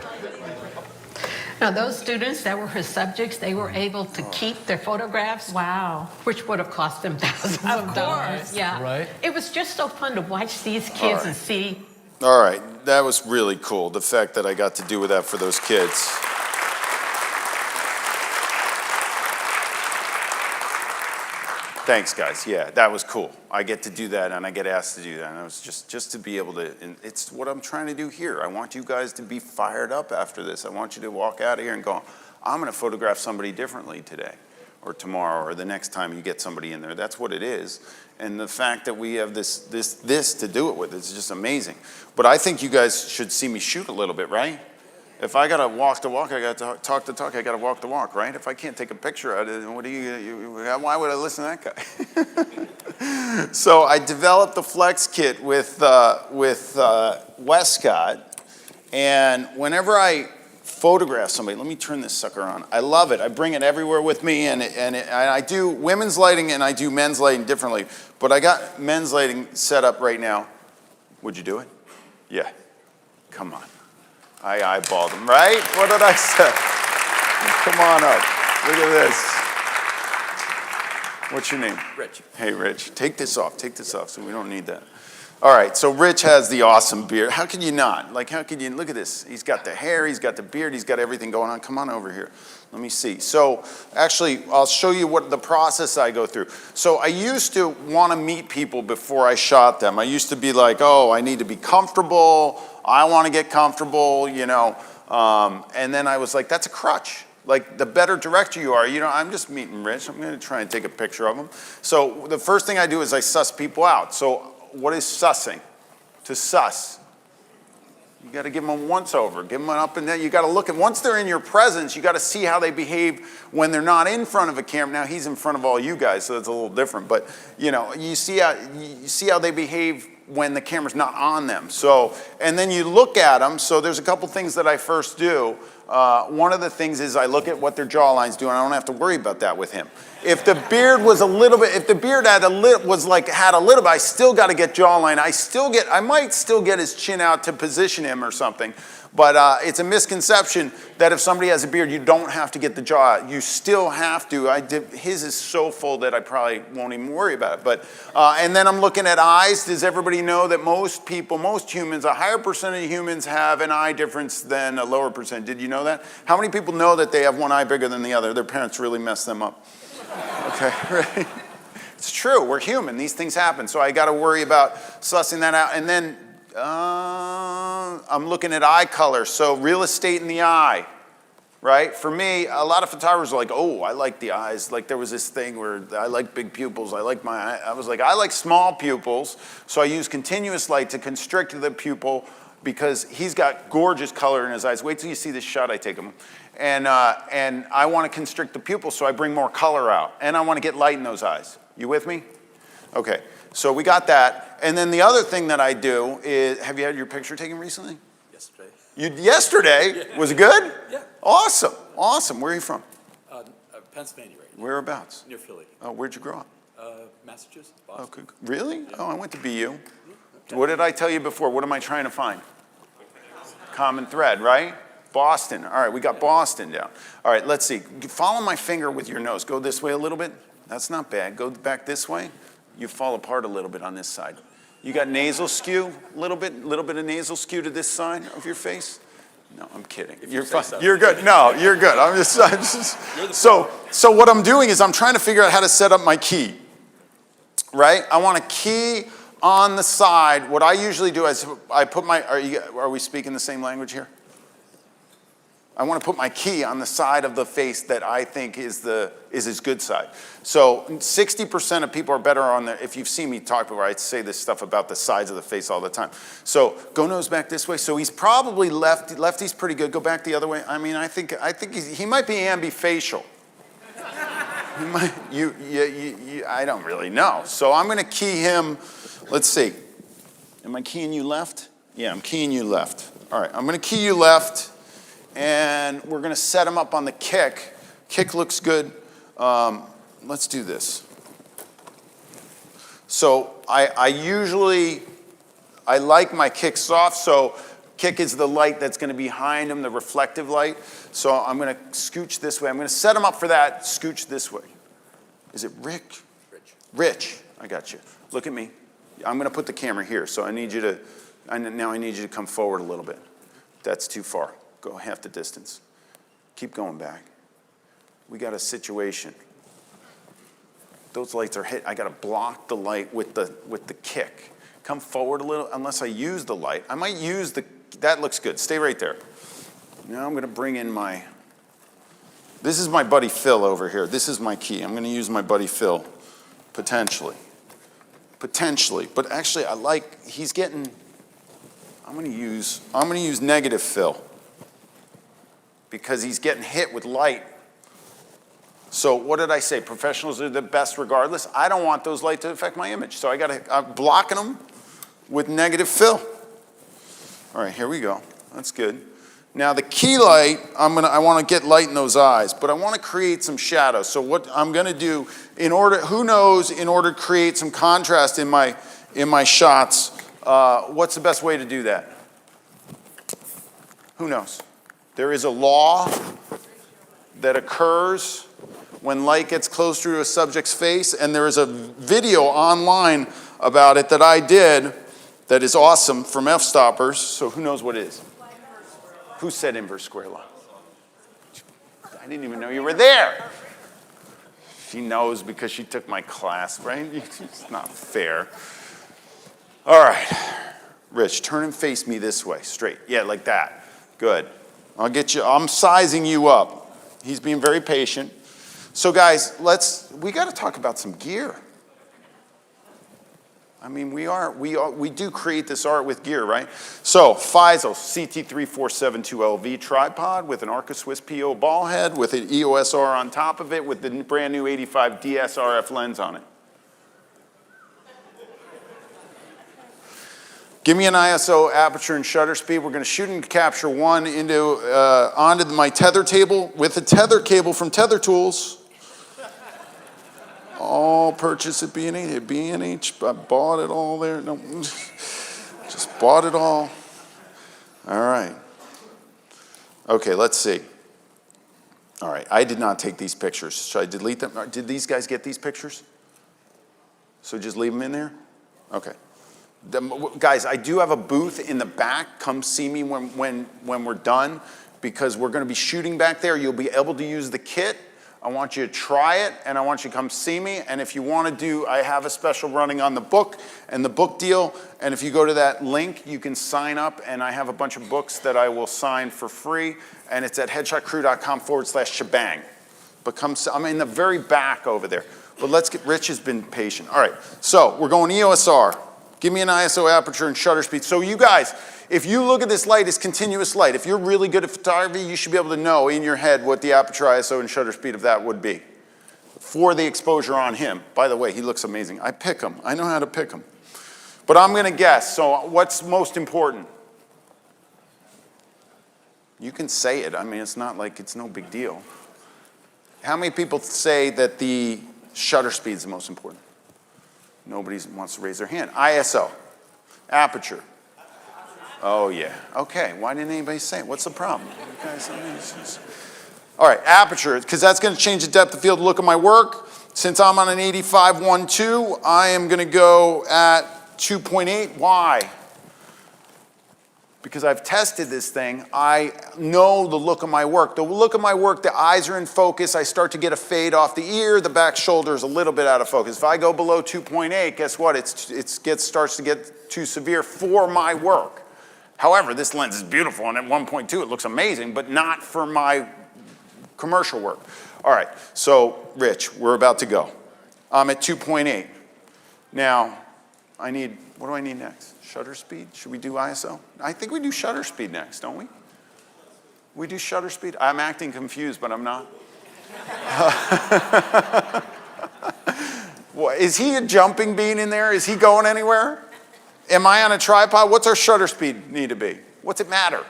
Now, those students that were his subjects, they were able to keep their photographs. Wow. Which would have cost them thousands of dollars. course. Yeah. Right. It was just so fun to watch these kids and see All right, that was really cool. The fact that I got to do that for those kids. Thanks, guys. Yeah, that was cool. I get to do that, and I get asked to do that. And it was just to be able to, and it's what I'm trying to do here. I want you guys to be fired up after this. I want you to walk out of here and go, I'm going to photograph somebody differently today or tomorrow or the next time you get somebody in there. That's what it is. And the fact that we have this to do it with, it's just amazing. But I think you guys should see me shoot a little bit, right? If I got to walk the walk, I got to talk the talk, I got to walk the walk, right? If I can't take a picture of it, why would I listen to that guy? So I developed the Flex Kit with Westcott, and whenever I photograph somebody, let me turn this sucker on. I love it. I bring it everywhere with me, and I do women's lighting and I do men's lighting differently. But I got men's lighting set up right now. Would you do it? Yeah. Come on. I eyeballed him, right? What did I say? Come on up. Look at this. What's your name? Rich. Hey, Rich. Take this off so we don't need that. All right, so Rich has the awesome beard. How can you not? Like, how can you, look at this. He's got the hair, he's got the beard, he's got everything going on. Come on over here. Let me see. So actually, I'll show you what the process I go through. So I used to want to meet people before I shot them. I used to be like, oh, I need to be comfortable. I want to get comfortable, you know. And then I was like, that's a crutch. Like, the better director you are, you know, I'm just meeting Rich. I'm going to try and take a picture of him. So the first thing I do is I suss people out. So what is sussing? To suss. You got to give them a once over, give them an up and down. You got to look at, once they're in your presence, you got to see how they behave when they're not in front of a camera. Now he's in front of all you guys, so it's a little different. But you know, you see how they behave when the camera's not on them. So, and then you look at them. So there's a couple things that I first do. One of the things is I look at what their jawline's doing. I don't have to worry about that with him. If the beard was a little bit, if the beard had a little bit, I still got to get jawline. I might still get his chin out to position him or something. But it's a misconception that if somebody has a beard, you don't have to get the jaw out. You still have to. His is so full that I probably won't even worry about it. But and then I'm looking at eyes. Does everybody know that most humans, a higher percentage of humans have an eye difference than a lower percent? Did you know that? How many people know that they have one eye bigger than the other? Their parents really messed them up. Okay, right? It's true. We're human. These things happen. So I got to worry about sussing that out. And then I'm looking at eye color, so real estate in the eye, right? For me, a lot of photographers are like, oh, I like the eyes. Like there was this thing where I like big pupils. I was like, I like small pupils, so I use continuous light to constrict the pupil because he's got gorgeous color in his eyes. Wait till you see this shot I take him. And I want to constrict the pupil, so I bring more color out. And I want to get light in those eyes. You with me? Okay. So we got that. And then the other thing that I do is, have you had your picture taken recently? Yesterday. Yesterday? Yeah. Was it good? Yeah. Awesome. Awesome. Where are you from? Pennsylvania right now. Whereabouts? Near Philly. Oh, where'd you grow up? Massachusetts, Boston. Okay. Really? Yeah. Oh, I went to BU. Okay. What did I tell you before? What am I trying to find? Common thread, right? Boston. All right, we got Boston down. All right, let's see. Follow my finger with your nose. Go this way a little bit. That's not bad. Go back this way. You fall apart a little bit on this side. You got nasal skew, a little bit of nasal skew to this side of your face. No, I'm kidding. You're fine. So. You're good. No, you're good. I'm just so what I'm doing is I'm trying to figure out how to set up my key. Right? I want a key on the side. What I usually do is I put my. Are we speaking the same language here? I want to put my key on the side of the face that I think is his good side. So 60% of people are better on the, if you've seen me talk before, I say this stuff about the sides of the face all the time. So go nose back this way. So he's probably lefty's pretty good. Go back the other way. I mean, I think he might be ambifacial. He might, I don't really know. So I'm going to key him, let's see. Am I keying you left? Yeah, I'm keying you left. All right, I'm going to key you left. And we're going to set him up on the kick. Kick looks good. Let's do this. So I like my kick soft. So kick is the light that's going to be behind him, the reflective light. So I'm going to scooch this way. I'm going to set him up for that. Scooch this way. Is it Rick? Rich. I got you. Look at me. I'm going to put the camera here. So I need you to And now I need you to come forward a little bit. That's too far. Go half the distance. Keep going back. We got a situation. Those lights are hit. I got to block the light with the kick. Come forward a little, unless I use the light. I might use that looks good. Stay right there. Now I'm going to bring in this is my buddy Phil over here. This is my key. I'm going to use my buddy Phil, potentially. Potentially. But actually, I'm going to use negative Phil because he's getting hit with light. So what did I say? Professionals are the best regardless. I don't want those lights to affect my image. So I'm blocking them with negative Phil. All right, here we go. That's good. Now the key light, I want to get light in those eyes, but I want to create some shadows. So what I'm going to do in order to create some contrast in my shots, what's the best way to do that? Who knows? There is a law that occurs when light gets close to a subject's face, and there is a video online about it that I did that is awesome from F-Stoppers, so who knows what it is? Who said inverse square law? I didn't even know you were there. She knows because she took my class, right? It's not fair. All right. Rich, turn and face me this way, straight. Yeah, like that. Good. I'm sizing you up. He's being very patient. So guys, we got to talk about some gear. I mean, we do create this art with gear, right? So, Faisal CT3472LV tripod with an Arca Swiss PO ball head with an EOS R on top of it with the brand new 85 DSRF lens on it. Give me an ISO, aperture, and shutter speed. We're going to shoot and capture one onto my tether table with a tether cable from Tether Tools. All purchase at B&H. At B&H, I bought it all there. No, just bought it all. All right. Okay, let's see. All right, I did not take these pictures. Should I delete them? Did these guys get these pictures? So just leave them in there? Okay. Guys, I do have a booth in the back. Come see me when we're done because we're going to be shooting back there. You'll be able to use the kit. I want you to try it, and I want you to come see me. And if you want to I have a special running on the book and the book deal. And if you go to that link, you can sign up, and I have a bunch of books that I will sign for free. And it's at headshotcrew.com/shebang. But I'm in the very back over there. But Rich has been patient. All right, so we're going EOS R. Give me an ISO, aperture, and shutter speed. So you guys, if you look at this light as continuous light, if you're really good at photography, you should be able to know in your head what the aperture, ISO, and shutter speed of that would be for the exposure on him. By the way, he looks amazing. I pick him. I know how to pick him. But I'm going to guess. So what's most important? You can say it. I mean, it's not like it's no big deal. How many people say that the shutter speed is the most important? Nobody wants to raise their hand. ISO, aperture. Oh, yeah. Okay, why didn't anybody say it? What's the problem? You guys, all right, aperture, because that's going to change the depth of field look of my work. Since I'm on an 85-1.2, I am going to go at 2.8. Why? Because I've tested this thing. I know the look of my work. The look of my work, the eyes are in focus. I start to get a fade off the ear. The back shoulder is a little bit out of focus. If I go below 2.8, guess what? It starts to get too severe for my work. However, this lens is beautiful, and at 1.2 it looks amazing, but not for my commercial work. All right, so Rich, we're about to go. I'm at 2.8. Now, what do I need next? Shutter speed? Should we do ISO? I think we do shutter speed next, don't we? We do shutter speed? I'm acting confused, but I'm not. What, is he a jumping bean in there? Is he going anywhere? Am I on a tripod? What's our shutter speed need to be? What's it matter?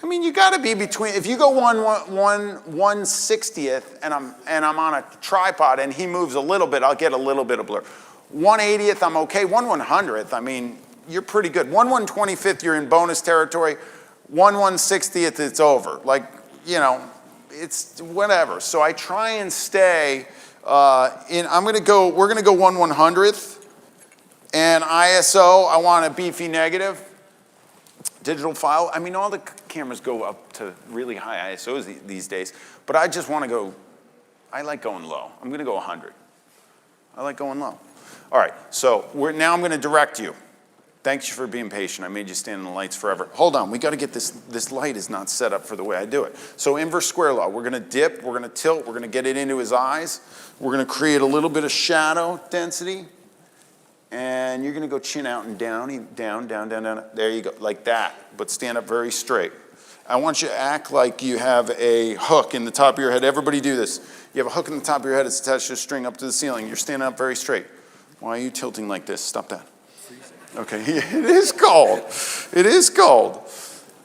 I mean, you got to be between. If you go 1/60th and I'm on a tripod and he moves a little bit, I'll get a little bit of blur. 1/80th, I'm okay. 1/100th, I mean, you're pretty good. 1/125th, you're in bonus territory. 1/160th, it's over. Like, you know, it's whatever. So I try and stay we're going to go 1/100th. And ISO, I want a beefy negative. Digital file, I mean, all the cameras go up to really high ISOs these days, but I just want to go, I like going low. I'm going to go 100. I like going low. All right, so now I'm going to direct you. Thanks for being patient. I made you stand in the lights forever. Hold on, we got to get this light is not set up for the way I do it. So inverse square law, we're going to dip, we're going to tilt, we're going to get it into his eyes. We're going to create a little bit of shadow density. And you're going to go chin out and down, down, down, down, down. There you go, like that, but stand up very straight. I want you to act like you have a hook in the top of your head. Everybody do this. You have a hook in the top of your head. It's attached to a string up to the ceiling. You're standing up very straight. Why are you tilting like this? Stop that. Okay, it is cold. It is cold.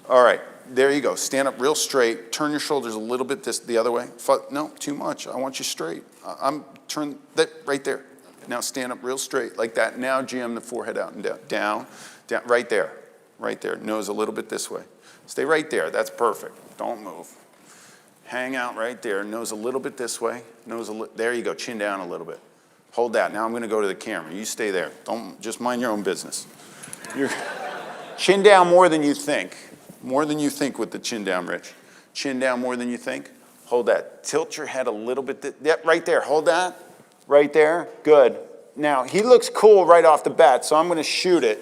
All right, there you go. Stand up real straight. Turn your shoulders a little bit the other way. No, too much. I want you straight. Turn that right there. Now stand up real straight like that. Now jam the forehead out and down. Down, down, right there. Right there. Nose a little bit this way. Stay right there. That's perfect. Don't move. Hang out right there. Nose a little bit this way. There you go. Chin down a little bit. Hold that. Now I'm going to go to the camera. You stay there. Don't just mind your own business. Chin down more than you think. More than you think with the chin down, Rich. Chin down more than you think. Hold that. Tilt your head a little bit. Yep, right there. Hold that. Right there. Good. Now, he looks cool right off the bat, so I'm going to shoot it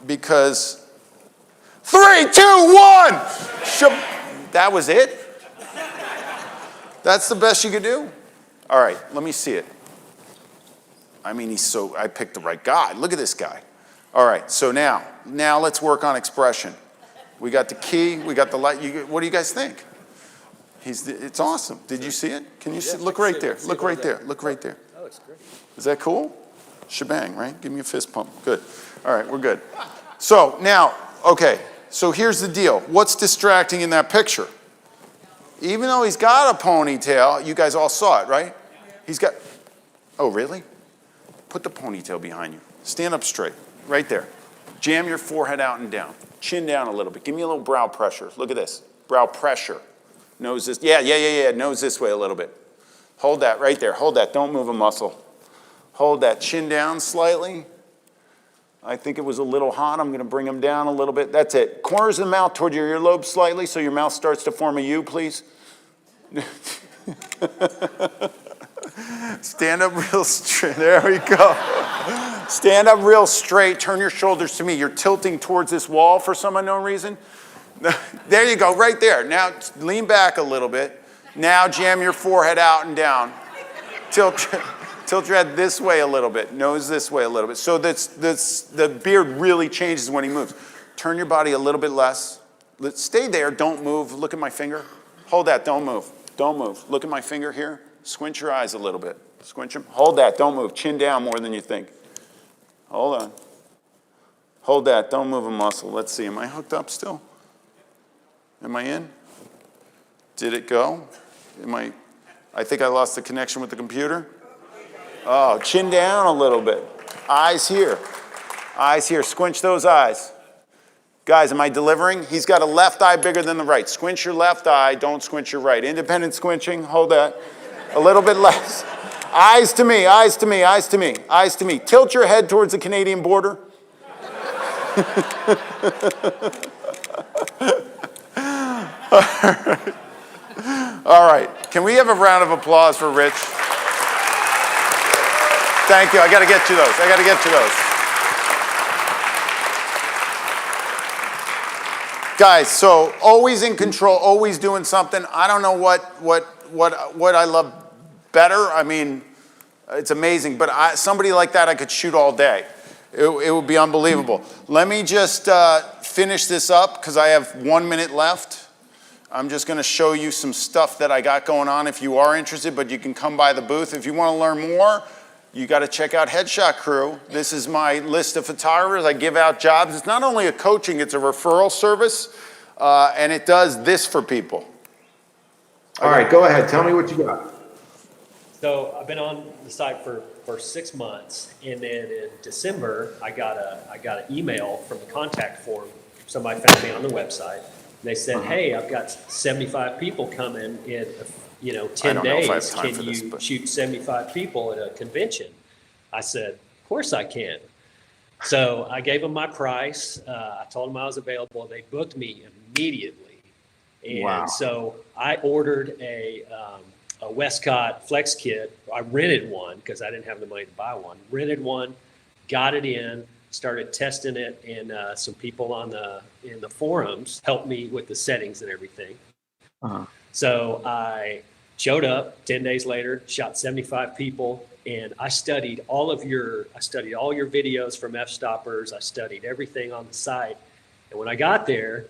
because 3, 2, 1. That was it? That's the best you could do? All right, let me see it. I mean, I picked the right guy. Look at this guy. All right, so now let's work on expression. We got the key, we got the light. What do you guys think? It's awesome. Did you see it? Can you see? Look right there. Look right there. Look right there. Oh, it's great. Is that cool? Shebang, right? Give me a fist pump. Good. All right, we're good. So now, okay, so here's the deal. What's distracting in that picture? Even though he's got a ponytail, you guys all saw it, right? He's got, oh, really? Put the ponytail behind you. Stand up straight, right there. Jam your forehead out and down. Chin down a little bit. Give me a little brow pressure. Look at this. Brow pressure. Nose this, yeah. Nose this way a little bit. Hold that right there. Hold that. Don't move a muscle. Hold that. Chin down slightly. I think it was a little hot. I'm going to bring him down a little bit. That's it. Corners of the mouth toward your earlobe slightly so your mouth starts to form a U, please. Stand up real straight. There we go. Stand up real straight. Turn your shoulders to me. You're tilting towards this wall for some unknown reason. There you go, right there. Now lean back a little bit. Now jam your forehead out and down. Tilt your head this way a little bit. Nose this way a little bit. So the beard really changes when he moves. Turn your body a little bit less. Stay there. Don't move. Look at my finger. Hold that. Don't move. Don't move. Look at my finger here. Squint your eyes a little bit. Squint them. Hold that. Don't move. Chin down more than you think. Hold on. Hold that. Don't move a muscle. Let's see. Am I hooked up still? Am I in? Did it go? I think I lost the connection with the computer. Oh, chin down a little bit. Eyes here. Eyes here. Squinch those eyes. Guys, am I delivering? He's got a left eye bigger than the right. Squinch your left eye. Don't squinch your right. Independent squinching. Hold that. A little bit less. Eyes to me. Eyes to me. Eyes to me. Eyes to me. Tilt your head towards the Canadian border. All right. Can we have a round of applause for Rich? Thank you. I got to get you those. I got to get you those. Guys, so always in control, always doing something. I don't know what I love better. I mean, it's amazing. But somebody like that, I could shoot all day. It would be unbelievable. Let me just finish this up because I have 1 minute left. I'm just going to show you some stuff that I got going on if you are interested, but you can come by the booth. If you want to learn more, you got to check out Headshot Crew. This is my list of photographers. I give out jobs. It's not only a coaching, it's a referral service, and it does this for people. All right, go ahead. Tell me what you got. So I've been on the site for 6 months, and then in December, I got an email from the contact form. Somebody found me on the website. They said, hey, I've got 75 people coming in, 10 days. Can you shoot 75 people at a convention? I said, course I can. So I gave them my price. I told them I was available. They booked me immediately. And Wow. so I ordered a Westcott Flex kit. I rented one because I didn't have the money to buy one. Rented one, got it in, started testing it, and some people in the forums helped me with the settings and everything. Uh-huh. So I showed up 10 days later, shot 75 people, and I studied all your videos from F-stoppers. I studied everything on the site. And when I got there,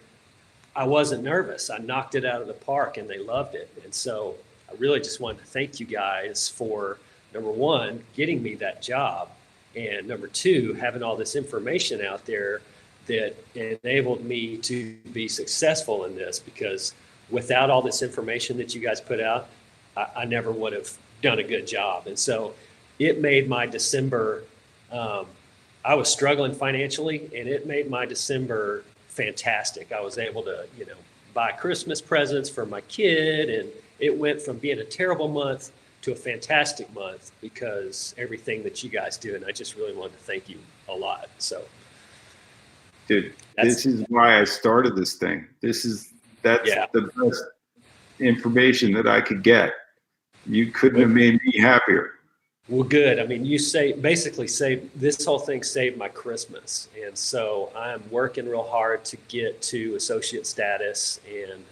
I wasn't nervous. I knocked it out of the park, and they loved it. And so I really just wanted to thank you guys for, number one, getting me that job, and number two, having all this information out there that enabled me to be successful in this, because without all this information that you guys put out, I never would have done a good job. And so it made my December, I was struggling financially, and it made my December fantastic. I was able to, buy Christmas presents for my kid, and it went from being a terrible month to a fantastic month because everything that you guys do, and I just really wanted to thank you a lot. So, Dude, this is why I started this thing. That's the best information that I could get. You couldn't have made me happier. Well, good. I mean, you basically saved, this whole thing saved my Christmas. And so I'm working real hard to get to associate status. And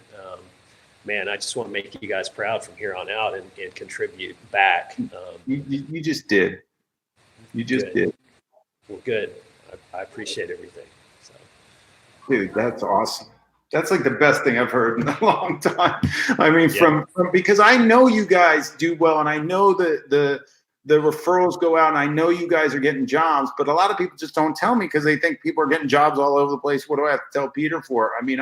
man, I just want to make you guys proud from here on out and contribute back. You just did. You just did. Well, good. I appreciate everything. So. Dude, that's awesome. That's like the best thing I've heard in a long time. I mean, from because I know you guys do well, and I know the referrals go out, and I know you guys are getting jobs, but a lot of people just don't tell me because they think people are getting jobs all over the place. What do I have to tell Peter for? I mean,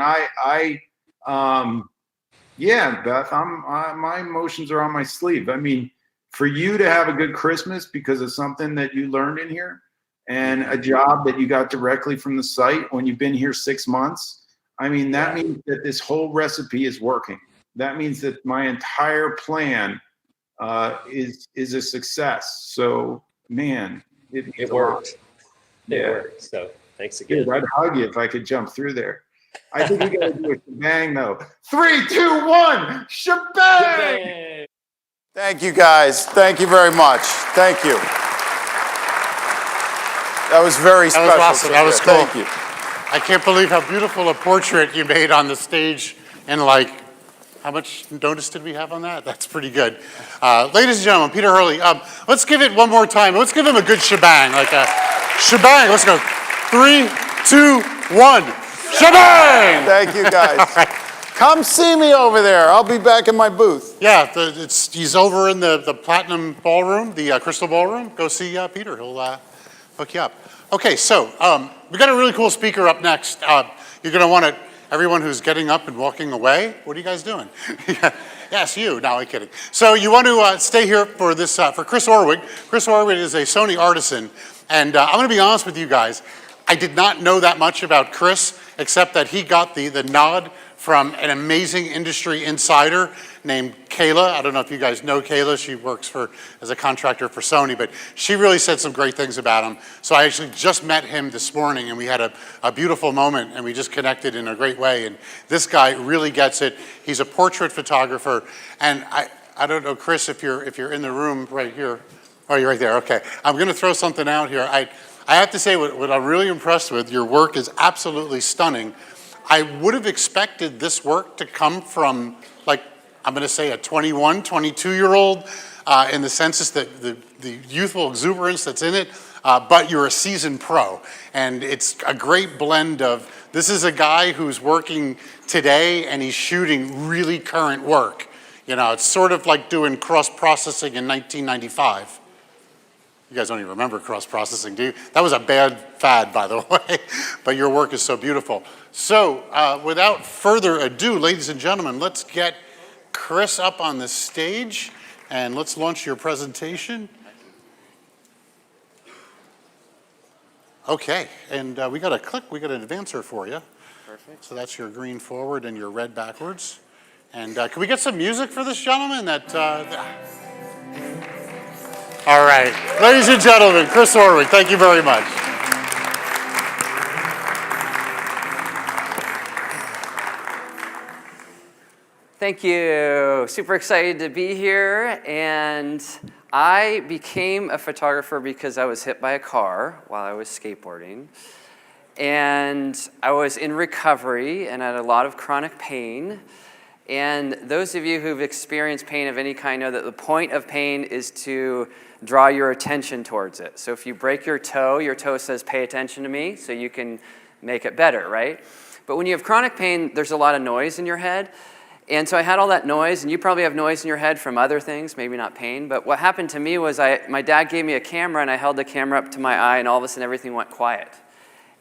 yeah, Beth, my emotions are on my sleeve. I mean, for you to have a good Christmas because of something that you learned in here and a job that you got directly from the site when you've been here 6 months, I mean, that means that this whole recipe is working. That means that my entire plan is a success. So, man, it worked. It worked. So, thanks again. Dude, I'd hug you if I could jump through there. I think we got to do a shebang, though. 3, 2, 1, shebang! Thank you, guys. Thank you very much. Thank you. That was very special. That was awesome. That was cool. Thank you. I can't believe how beautiful a portrait you made on the stage, and how much notice did we have on that? That's pretty good. Ladies and gentlemen, Peter Hurley, let's give it one more time. Let's give him a good shebang, like a shebang. Let's go. 3, 2, 1, shebang! Thank you, guys. Right. Come see me over there. I'll be back in my booth. Yeah, he's over in the Platinum Ballroom, the Crystal Ballroom. Go see Peter. He'll hook you up. Okay, so we got a really cool speaker up next. You're going to want everyone who's getting up and walking away. What are you guys doing? Yes, you. No, I'm kidding. So you want to stay here for this for Chris Orwig. Chris Orwig is a Sony artisan, and I'm going to be honest with you guys. I did not know that much about Chris, except that he got the nod from an amazing industry insider named Kayla. I don't know if you guys know Kayla. She works as a contractor for Sony, but she really said some great things about him. So I actually just met him this morning, and we had a beautiful moment, and we just connected in a great way. And this guy really gets it. He's a portrait photographer, and I don't know, Chris, if you're in the room right here. Oh, you're right there. Okay. I'm going to throw something out here. I have to say what I'm really impressed with. Your work is absolutely stunning. I would have expected this work to come from, I'm going to say a 21, 22-year-old in the sense that the youthful exuberance that's in it, but you're a seasoned pro. And it's a great blend of, this is a guy who's working today and he's shooting really current work. It's sort of like doing cross-processing in 1995. You guys don't even remember cross-processing, do you? That was a bad fad, by the way, but your work is so beautiful. So without further ado, ladies and gentlemen, let's get Chris up on the stage and let's launch your presentation. Okay, and we got an advancer for you. Perfect. So that's your green forward and your red backwards. And can we get some music for this gentleman? All right. Ladies and gentlemen, Chris Orwig, thank you very much. Thank you. Super excited to be here. And I became a photographer because I was hit by a car while I was skateboarding. And I was in recovery and had a lot of chronic pain. And those of you who've experienced pain of any kind know that the point of pain is to draw your attention towards it. So if you break your toe says, pay attention to me, so you can make it better, right? But when you have chronic pain, there's a lot of noise in your head. And so I had all that noise, and you probably have noise in your head from other things, maybe not pain. But what happened to me was my dad gave me a camera, and I held the camera up to my eye, and all of a sudden everything went quiet.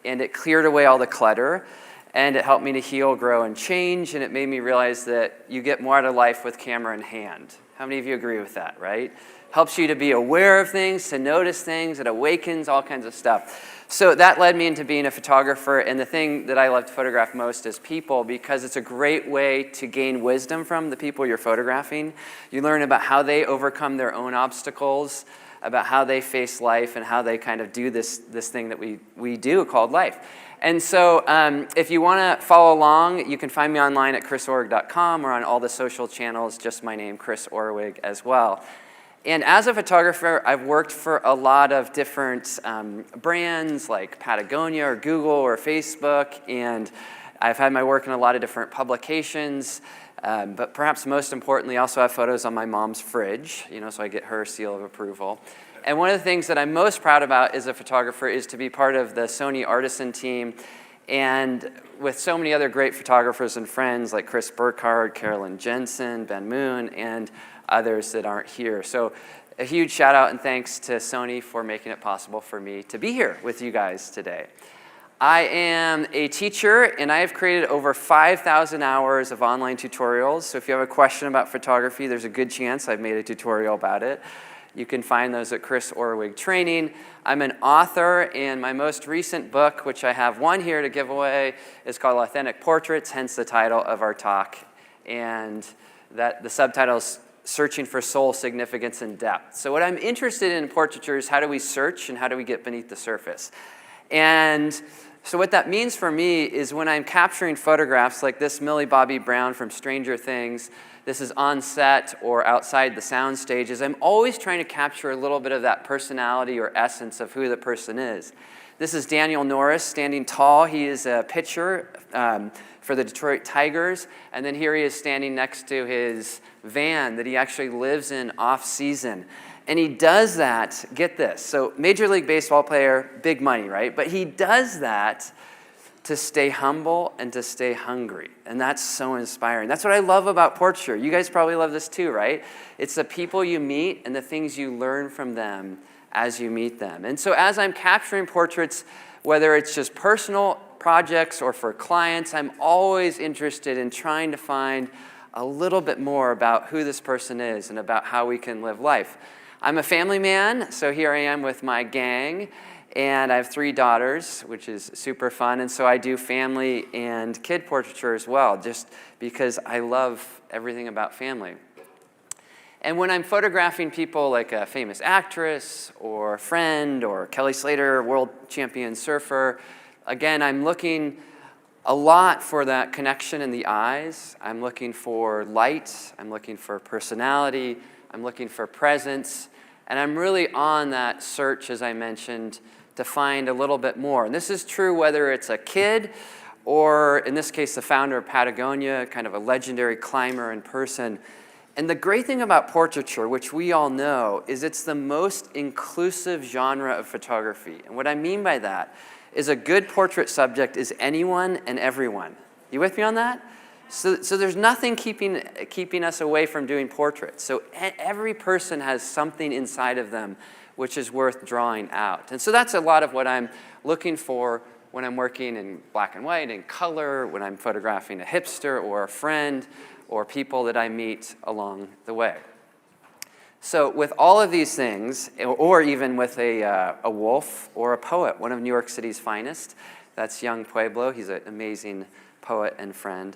And it cleared away all the clutter, and it helped me to heal, grow, and change, and it made me realize that you get more out of life with camera in hand. How many of you agree with that, right? Helps you to be aware of things, to notice things, it awakens all kinds of stuff. So that led me into being a photographer, and the thing that I love to photograph most is people, because it's a great way to gain wisdom from the people you're photographing. You learn about how they overcome their own obstacles, about how they face life, and how they kind of do this thing that we do called life. And so if you want to follow along, you can find me online at chrisorwig.com or on all the social channels, just my name, Chris Orwig, as well. And as a photographer, I've worked for a lot of different brands like Patagonia or Google or Facebook, and I've had my work in a lot of different publications. But perhaps most importantly, I also have photos on my mom's fridge, so I get her seal of approval. And one of the things that I'm most proud about as a photographer is to be part of the Sony Artisan team, and with so many other great photographers and friends like Chris Burkhardt, Carolyn Jensen, Ben Moon, and others that aren't here. So a huge shout out and thanks to Sony for making it possible for me to be here with you guys today. I am a teacher, and I have created over 5,000 hours of online tutorials. So if you have a question about photography, there's a good chance I've made a tutorial about it. You can find those at Chris Orwig Training. I'm an author, and my most recent book, which I have one here to give away, is called Authentic Portraits, hence the title of our talk. And that the subtitle is Searching for Soul, Significance, and Depth. So what I'm interested in portraiture is how do we search and how do we get beneath the surface? And so what that means for me is when I'm capturing photographs like this Millie Bobby Brown from Stranger Things, this is on set or outside the sound stages, I'm always trying to capture a little bit of that personality or essence of who the person is. This is Daniel Norris standing tall. He is a pitcher for the Detroit Tigers, and then here he is standing next to his van that he actually lives in off-season. And he does that, get this, so Major League Baseball player, big money, right? But he does that to stay humble and to stay hungry. And that's so inspiring. That's what I love about portraiture. You guys probably love this too, right? It's the people you meet and the things you learn from them as you meet them. And so as I'm capturing portraits, whether it's just personal projects or for clients, I'm always interested in trying to find a little bit more about who this person is and about how we can live life. I'm a family man, so here I am with my gang, and I have 3 daughters, which is super fun, and so I do family and kid portraiture as well, just because I love everything about family. And when I'm photographing people like a famous actress or a friend or Kelly Slater, world champion surfer, again, I'm looking a lot for that connection in the eyes. I'm looking for light. I'm looking for personality. I'm looking for presence. And I'm really on that search, as I mentioned, to find a little bit more. And this is true whether it's a kid or, in this case, the founder of Patagonia, kind of a legendary climber in person. And the great thing about portraiture, which we all know, is it's the most inclusive genre of photography. And what I mean by that is a good portrait subject is anyone and everyone. You with me on that? So there's nothing keeping us away from doing portraits. So every person has something inside of them which is worth drawing out. And so that's a lot of what I'm looking for when I'm working in black and white and color, when I'm photographing a hipster or a friend or people that I meet along the way. So with all of these things, or even with a wolf or a poet, one of New York City's finest, that's young Pueblo. He's an amazing poet and friend.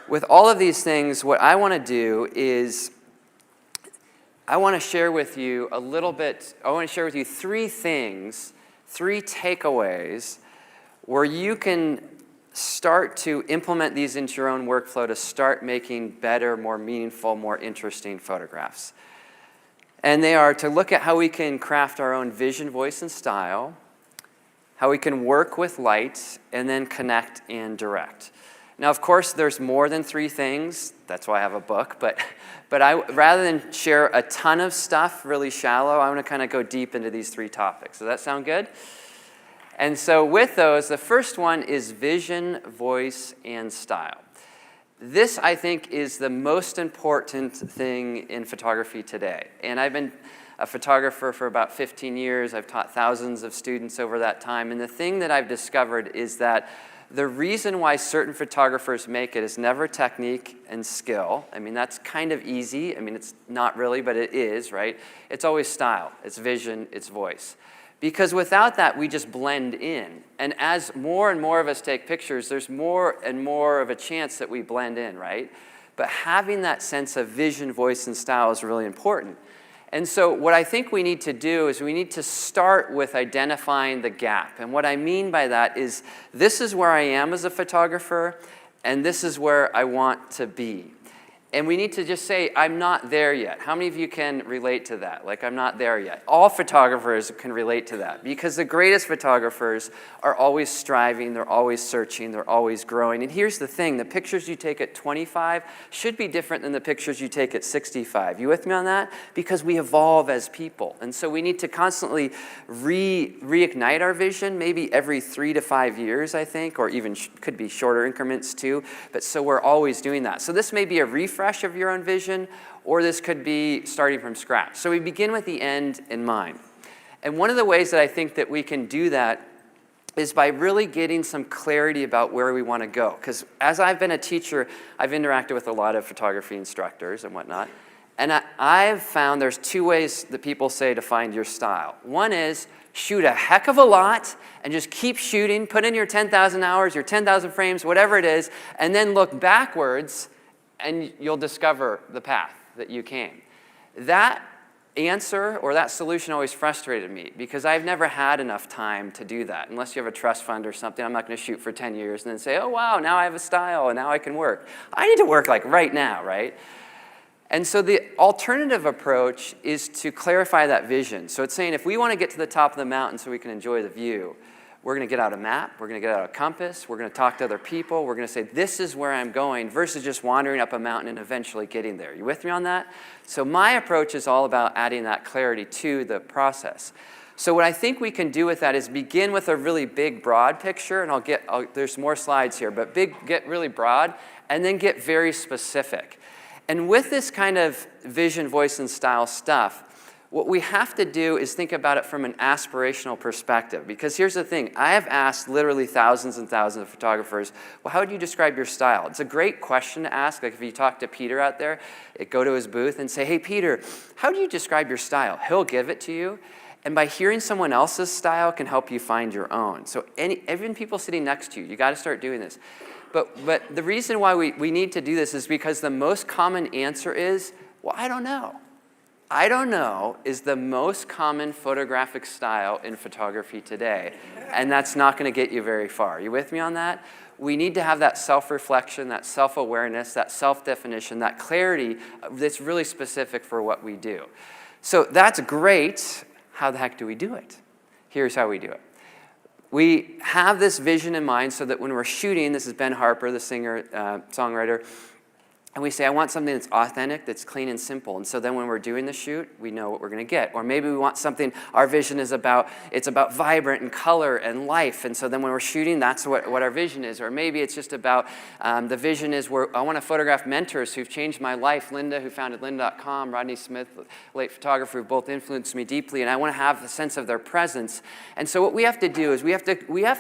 With all of these things, what I want to do is I want to share with you a little bit, I want to share with you 3 things, 3 takeaways where you can start to implement these into your own workflow to start making better, more meaningful, more interesting photographs. And they are to look at how we can craft our own vision, voice, and style, how we can work with light, and then connect and direct. Now, of course, there's more than 3 things. That's why I have a book. But rather than share a ton of stuff really shallow, I want to kind of go deep into these 3 topics. Does that sound good? And so with those, the first one is vision, voice, and style. This, I think, is the most important thing in photography today. And I've been a photographer for about 15 years. I've taught thousands of students over that time. And the thing that I've discovered is that the reason why certain photographers make it is never technique and skill. I mean, that's kind of easy. I mean, it's not really, but it is, right? It's always style. It's vision. It's voice. Because without that, we just blend in. And as more and more of us take pictures, there's more and more of a chance that we blend in, right? But having that sense of vision, voice, and style is really important. And so what I think we need to do is we need to start with identifying the gap. And what I mean by that is this is where I am as a photographer, and this is where I want to be. And we need to just say, I'm not there yet. How many of you can relate to that? Like, I'm not there yet. All photographers can relate to that because the greatest photographers are always striving, they're always searching, they're always growing. And here's the thing, the pictures you take at 25 should be different than the pictures you take at 65. You with me on that? Because we evolve as people. And so we need to constantly reignite our vision, maybe every 3 to 5 years, I think, or even could be shorter increments too. But so we're always doing that. So this may be a refresh of your own vision, or this could be starting from scratch. So we begin with the end in mind. And one of the ways that I think that we can do that is by really getting some clarity about where we want to go. Because as I've been a teacher, I've interacted with a lot of photography instructors and whatnot. And I've found there's 2 ways that people say to find your style. One is shoot a heck of a lot and just keep shooting, put in your 10,000 hours, your 10,000 frames, whatever it is, and then look backwards and you'll discover the path that you came. That answer or that solution always frustrated me because I've never had enough time to do that. Unless you have a trust fund or something, I'm not going to shoot for 10 years and then say, oh, wow, now I have a style and now I can work. I need to work like right now, right? And so the alternative approach is to clarify that vision. So it's saying if we want to get to the top of the mountain so we can enjoy the view, we're going to get out a map, we're going to get out a compass, we're going to talk to other people, we're going to say, this is where I'm going, versus just wandering up a mountain and eventually getting there. You with me on that? So my approach is all about adding that clarity to the process. So what I think we can do with that is begin with a really big, broad picture, and there's more slides here, but get really broad, and then get very specific. And with this kind of vision, voice, and style stuff, what we have to do is think about it from an aspirational perspective. Because here's the thing. I have asked literally thousands and thousands of photographers, well, how would you describe your style? It's a great question to ask. Like if you talk to Peter out there, go to his booth and say, hey, Peter, how do you describe your style? He'll give it to you. And by hearing someone else's style can help you find your own. So even people sitting next to you got to start doing this. But the reason why we need to do this is because the most common answer is, well, I don't know. I don't know is the most common photographic style in photography today, and that's not going to get you very far. You with me on that? We need to have that self-reflection, that self-awareness, that self-definition, that clarity that's really specific for what we do. So that's great. How the heck do we do it? Here's how we do it. We have this vision in mind so that when we're shooting, this is Ben Harper, the singer, songwriter, and we say, I want something that's authentic, that's clean and simple. And so then when we're doing the shoot, we know what we're going to get. Or maybe we want something, our vision is about vibrant and color and life. And so then when we're shooting, that's what our vision is. Or maybe it's just about, the vision is I want to photograph mentors who've changed my life. Linda, who founded lynda.com, Rodney Smith, late photographer, who both influenced me deeply. And I want to have the sense of their presence. And so what we have to do is we have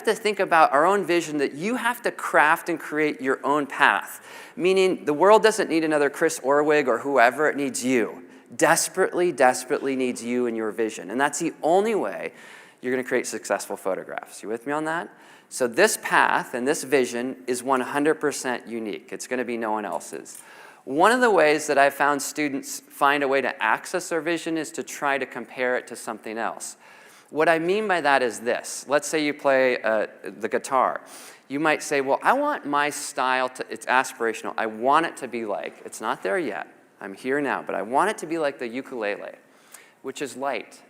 to think about our own vision, that you have to craft and create your own path. Meaning the world doesn't need another Chris Orwig or whoever, it needs you. Desperately, desperately needs you and your vision. And that's the only way you're going to create successful photographs. You with me on that? So this path and this vision is 100% unique. It's going to be no one else's. One of the ways that I've found students find a way to access their vision is to try to compare it to something else. What I mean by that is this. Let's say you play the guitar. You might say, well, I want my style to, it's aspirational. I want it to be like, it's not there yet. I'm here now, but I want it to be like the ukulele, which is light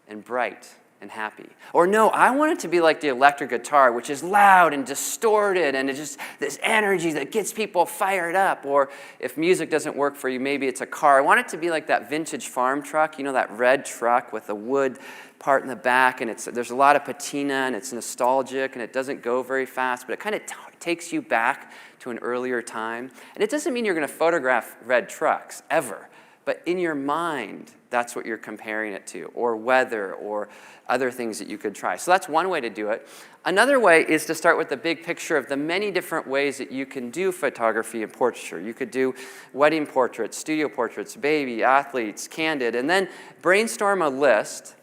and bright and happy. Or no, I want it to be like the electric guitar, which is loud and distorted and it's just this energy that gets people fired up. Or if music doesn't work for you, maybe it's a car. I want it to be like that vintage farm truck, you know, that red truck with the wood part in the back, and there's a lot of patina, and it's nostalgic, and it doesn't go very fast, but it kind of takes you back to an earlier time. And it doesn't mean you're going to photograph red trucks, ever. But in your mind, that's what you're comparing it to, or weather, or other things that you could try. So that's one way to do it. Another way is to start with the big picture of the many different ways that you can do photography and portraiture. You could do wedding portraits, studio portraits, baby, athletes, candid, and then brainstorm a list.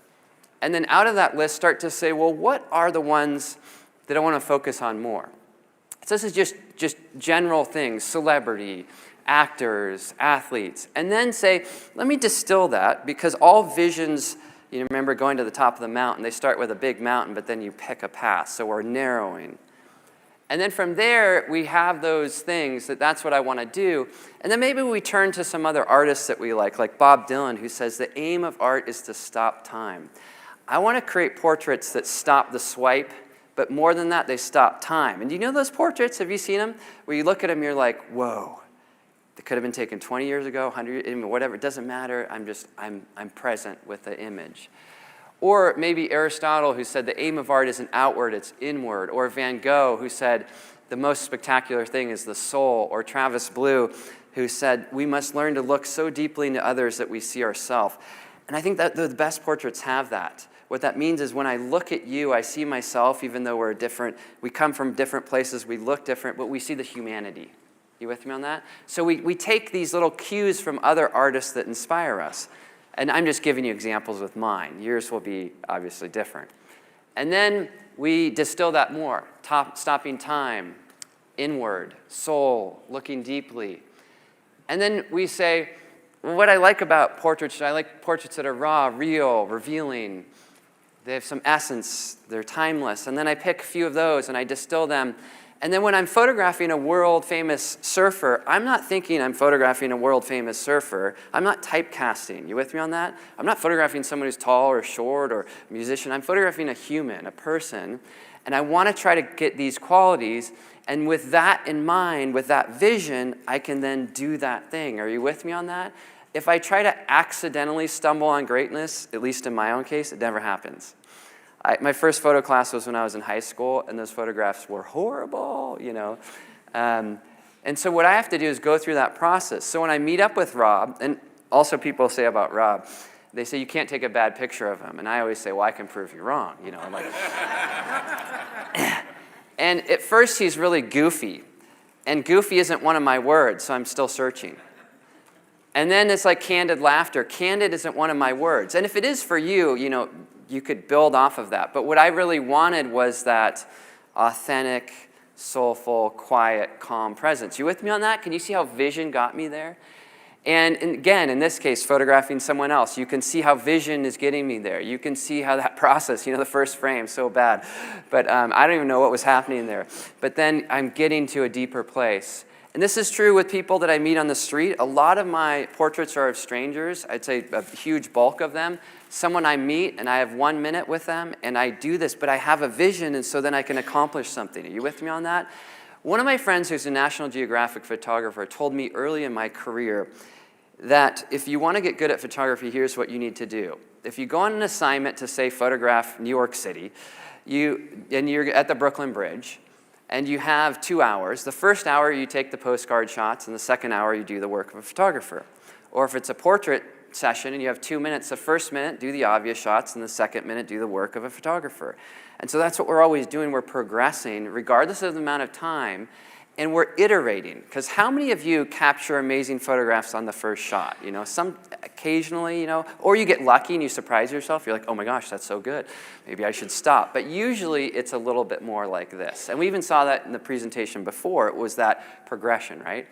And then out of that list, start to say, well, what are the ones that I want to focus on more? So this is just general things, celebrity, actors, athletes. And then say, let me distill that, because all visions, you remember going to the top of the mountain, they start with a big mountain, but then you pick a path. So we're narrowing. And then from there, we have those things that's what I want to do. And then maybe we turn to some other artists that we like Bob Dylan, who says the aim of art is to stop time. I want to create portraits that stop the swipe, but more than that, they stop time. And do you know those portraits? Have you seen them? Where you look at them, you're like, whoa, they could have been taken 20 years ago, 100 years, whatever. It doesn't matter. I'm present with the image. Or maybe Aristotle, who said the aim of art isn't outward, it's inward. Or Van Gogh, who said the most spectacular thing is the soul. Or Travis Blue, who said we must learn to look so deeply into others that we see ourselves. And I think that the best portraits have that. What that means is when I look at you, I see myself, even though we're different. We come from different places, we look different, but we see the humanity. You with me on that? So we take these little cues from other artists that inspire us. And I'm just giving you examples with mine. Yours will be obviously different. And then we distill that more. Stopping time, inward, soul, looking deeply. And then we say, well, what I like about portraits, I like portraits that are raw, real, revealing. They have some essence, they're timeless. And then I pick a few of those and I distill them. And then when I'm photographing a world-famous surfer, I'm not thinking I'm photographing a world-famous surfer. I'm not typecasting. You with me on that? I'm not photographing someone who's tall or short or a musician. I'm photographing a human, a person. And I want to try to get these qualities. And with that in mind, with that vision, I can then do that thing. Are you with me on that? If I try to accidentally stumble on greatness, at least in my own case, it never happens. My first photo class was when I was in high school, and those photographs were horrible, you know. And so what I have to do is go through that process. So when I meet up with Rob, and also people say about Rob, they say you can't take a bad picture of him. And I always say, well, I can prove you wrong, you know. Like, and at first he's really goofy. And goofy isn't one of my words, so I'm still searching. And then it's like candid laughter. Candid isn't one of my words. And if it is for you, you know, you could build off of that. But what I really wanted was that authentic, soulful, quiet, calm presence. You with me on that? Can you see how vision got me there? And again, in this case, photographing someone else, you can see how vision is getting me there. You can see how that process, you know, the first frame, so bad. But I don't even know what was happening there. But then I'm getting to a deeper place. And this is true with people that I meet on the street. A lot of my portraits are of strangers. I'd say a huge bulk of them. Someone I meet, and I have 1 minute with them, and I do this, but I have a vision, and so then I can accomplish something. Are you with me on that? One of my friends who's a National Geographic photographer told me early in my career that if you want to get good at photography, here's what you need to do. If you go on an assignment to, say, photograph New York City, and you're at the Brooklyn Bridge, and you have 2 hours. The first hour, you take the postcard shots, and the second hour, you do the work of a photographer. Or if it's a portrait session and you have 2 minutes, the first minute, do the obvious shots, and the second minute, do the work of a photographer. And so that's what we're always doing. We're progressing, regardless of the amount of time, and we're iterating. Because how many of you capture amazing photographs on the first shot? You know, some occasionally, you know, or you get lucky and you surprise yourself. You're like, oh my gosh, that's so good. Maybe I should stop. But usually it's a little bit more like this. And we even saw that in the presentation before. It was that progression, right?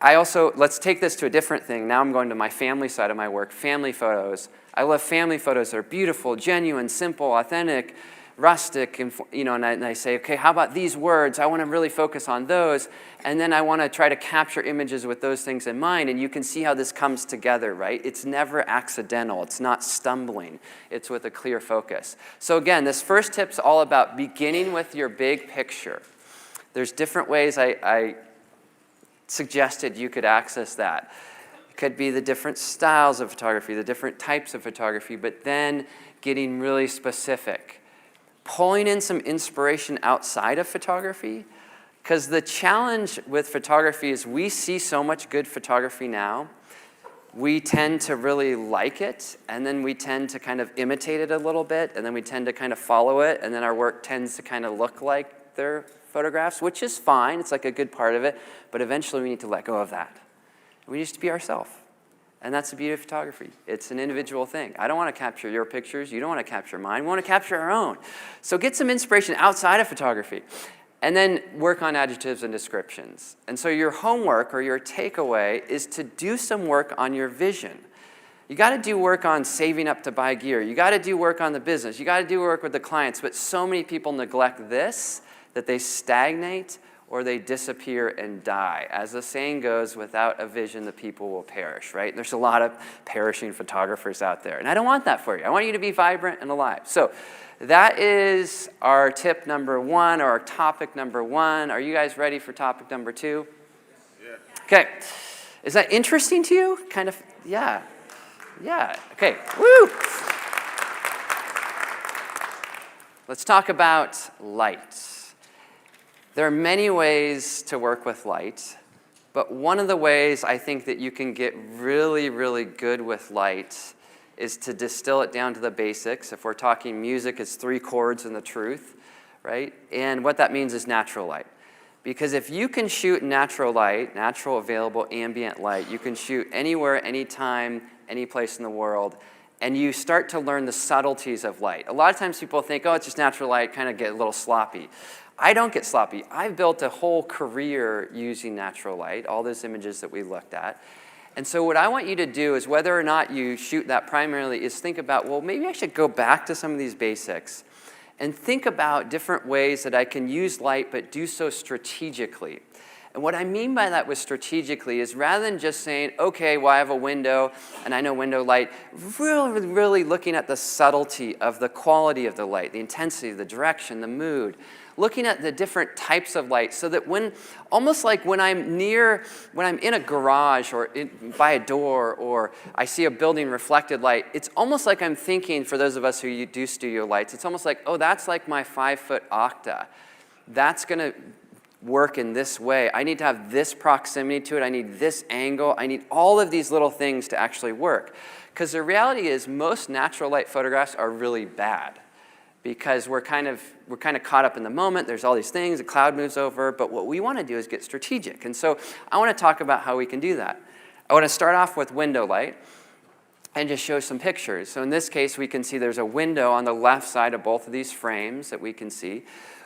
I also, let's take this to a different thing. Now I'm going to my family side of my work, family photos. I love family photos that are beautiful, genuine, simple, authentic, rustic, and I say, okay, how about these words? I want to really focus on those, and then I want to try to capture images with those things in mind, and you can see how this comes together, right? It's never accidental. It's not stumbling. It's with a clear focus. So again, this first tip's all about beginning with your big picture. There's different ways I suggested you could access that. It could be the different styles of photography, the different types of photography, but then getting really specific. Pulling in some inspiration outside of photography, because the challenge with photography is we see so much good photography now. We tend to really like it, and then we tend to kind of imitate it a little bit, and then we tend to kind of follow it, and then our work tends to kind of look like their photographs, which is fine. It's like a good part of it, but eventually we need to let go of that. We need to be ourselves. And that's the beauty of photography. It's an individual thing. I don't want to capture your pictures. You don't want to capture mine. We want to capture our own. So get some inspiration outside of photography. And then work on adjectives and descriptions. And so your homework or your takeaway is to do some work on your vision. You got to do work on saving up to buy gear. You got to do work on the business. You got to do work with the clients. But so many people neglect this that they stagnate or they disappear and die. As the saying goes, without a vision, the people will perish, right? There's a lot of perishing photographers out there. And I don't want that for you. I want you to be vibrant and alive. So that is our tip number 1, or our topic number 1. Are you guys ready for topic number 2? Yeah. Okay. Is that interesting to you? Kind of, yeah. Yeah. Okay. Woo! Let's talk about light. There are many ways to work with light, but one of the ways I think that you can get really, really good with light is to distill it down to the basics. If we're talking music, it's 3 chords and the truth, right? And what that means is natural light. Because if you can shoot natural light, natural available ambient light, you can shoot anywhere, anytime, any place in the world, and you start to learn the subtleties of light. A lot of times people think, oh, it's just natural light, kind of get a little sloppy. I don't get sloppy. I've built a whole career using natural light, all those images that we looked at. And so what I want you to do is, whether or not you shoot that primarily, is think about, well, maybe I should go back to some of these basics and think about different ways that I can use light but do so strategically. And what I mean by that with strategically is, rather than just saying, okay, well, I have a window and I know window light, really looking at the subtlety of the quality of the light, the intensity, the direction, the mood, looking at the different types of light, so that almost like when I'm in a garage or by a door, or I see a building reflected light, it's almost like I'm thinking, for those of us who do studio lights, it's almost like, oh, that's like my 5-foot octa. That's gonna work in this way. I need to have this proximity to it. I need this angle. I need all of these little things to actually work. Because the reality is, most natural light photographs are really bad, because we're kind of caught up in the moment. There's all these things, the cloud moves over, but what we want to do is get strategic. And so I want to talk about how we can do that. I want to start off with window light and just show some pictures. So in this case, we can see there's a window on the left side of both of these frames that we can see.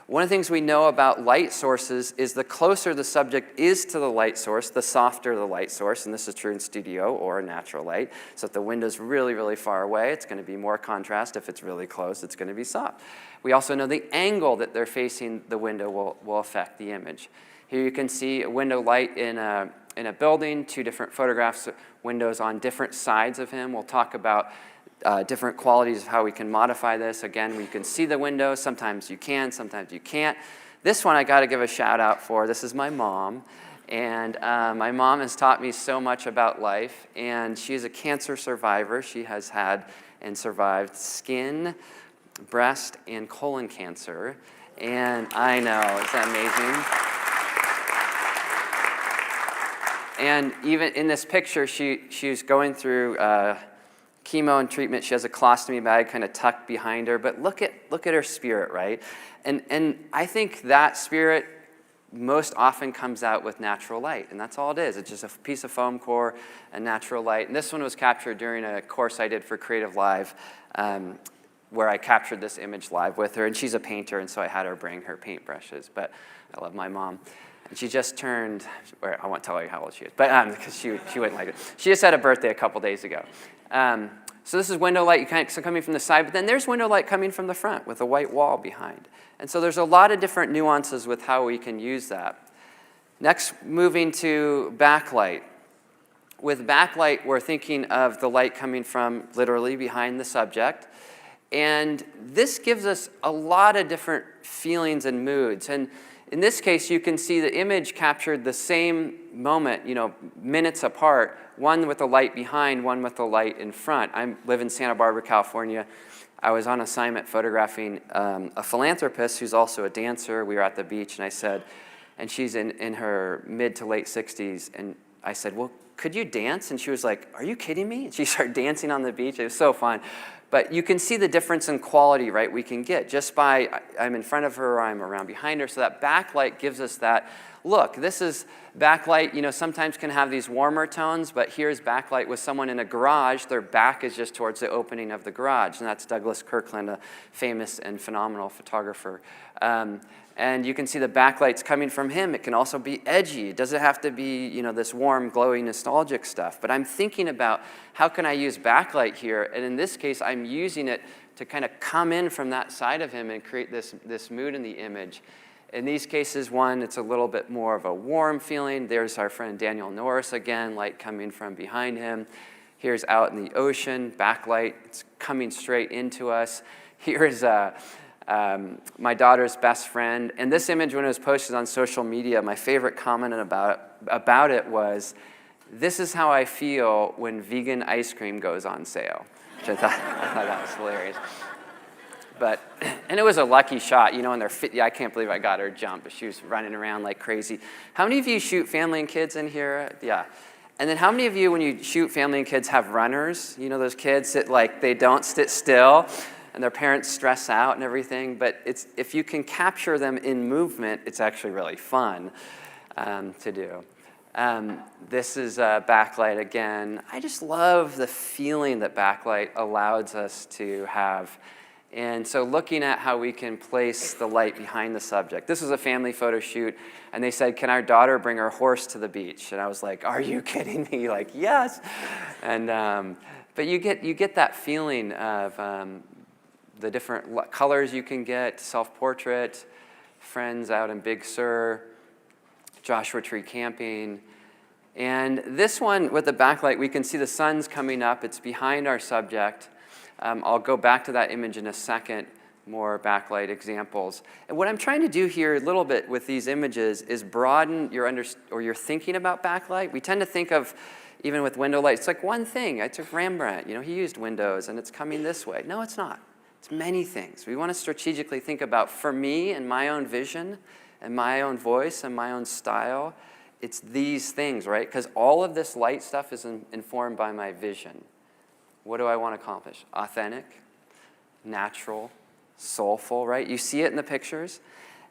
One of the things we know about light sources is the closer the subject is to the light source, the softer the light source, and this is true in studio or natural light. So if the window's really, really far away, it's going to be more contrast. If it's really close, it's going to be soft. We also know the angle that they're facing the window will affect the image. Here you can see a window light in a building, 2 different photographs, windows on different sides of him. We'll talk about different qualities of how we can modify this. Again, we can see the window. Sometimes you can, sometimes you can't. This one I got to give a shout out for. This is my mom. And my mom has taught me so much about life. And she is a cancer survivor. She has had and survived skin, breast, and colon cancer. And I know, it's amazing. And even in this picture, she's going through chemo and treatment. She has a colostomy bag kind of tucked behind her, but look at her spirit, right? And I think that spirit most often comes out with natural light, and that's all it is. It's just a piece of foam core and natural light. And this one was captured during a course I did for Creative Live, where I captured this image live with her, and she's a painter, and so I had her bring her paintbrushes, but I love my mom. And she just turned, or I won't tell you how old she is, but because she wouldn't like it. She just had a birthday a couple days ago. So this is window light coming from the side, but then there's window light coming from the front with a white wall behind. And so there's a lot of different nuances with how we can use that. Next, moving to backlight. With backlight, we're thinking of the light coming from literally behind the subject. And this gives us a lot of different feelings and moods. And in this case, you can see the image captured the same moment, minutes apart, one with the light behind, one with the light in front. I live in Santa Barbara, California. I was on assignment photographing a philanthropist who's also a dancer. We were at the beach, and I said, and she's in her mid to late 60s, and I said, well, could you dance? And she was like, are you kidding me? And she started dancing on the beach. It was so fun. But you can see the difference in quality, right, we can get just by I'm in front of her or I'm around behind her. So that backlight gives us that look. This is backlight, sometimes can have these warmer tones, but here's backlight with someone in a garage. Their back is just towards the opening of the garage. And that's Douglas Kirkland, a famous and phenomenal photographer. And you can see the backlight's coming from him. It can also be edgy. It doesn't have to be, this warm, glowy, nostalgic stuff. But I'm thinking about how can I use backlight here? And in this case, I'm using it to kind of come in from that side of him and create this mood in the image. In these cases, it's a little bit more of a warm feeling. There's our friend Daniel Norris again, light coming from behind him. Here's out in the ocean, backlight. It's coming straight into us. Here's my daughter's best friend. And this image, when it was posted on social media, my favorite comment about it was, this is how I feel when vegan ice cream goes on sale. Which I thought that was hilarious. And it was a lucky shot, and I can't believe I got her jump, but she was running around like crazy. How many of you shoot family and kids in here? Yeah. And then how many of you, when you shoot family and kids, have runners? Those kids that they don't sit still and their parents stress out and everything. But if you can capture them in movement, it's actually really fun to do. This is backlight again. I just love the feeling that backlight allows us to have. And so looking at how we can place the light behind the subject. This was a family photo shoot, and they said, can our daughter bring her horse to the beach? And I was like, are you kidding me? Yes. And but you get that feeling of the different colors you can get, self-portrait, friends out in Big Sur, Joshua Tree camping. And this one with the backlight, we can see the sun's coming up. It's behind our subject. I'll go back to that image in a second, more backlight examples. And what I'm trying to do here a little bit with these images is broaden your thinking about backlight. We tend to think of, even with window light, it's like one thing. I took Rembrandt, he used windows and it's coming this way. No, it's not. It's many things. We want to strategically think about, for me and my own vision and my own voice and my own style, it's these things, right? Because all of this light stuff is informed by my vision. What do I want to accomplish? Authentic, natural, soulful, right? You see it in the pictures.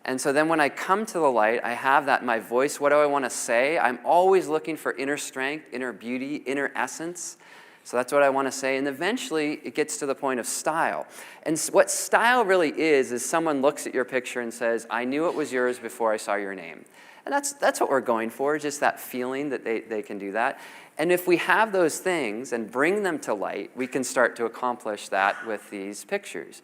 And so then when I come to the light, I have that in my voice. What do I want to say? I'm always looking for inner strength, inner beauty, inner essence. So that's what I want to say. And eventually, it gets to the point of style. And what style really is someone looks at your picture and says, I knew it was yours before I saw your name. And that's what we're going for, just that feeling that they can do that. And if we have those things and bring them to light, we can start to accomplish that with these pictures.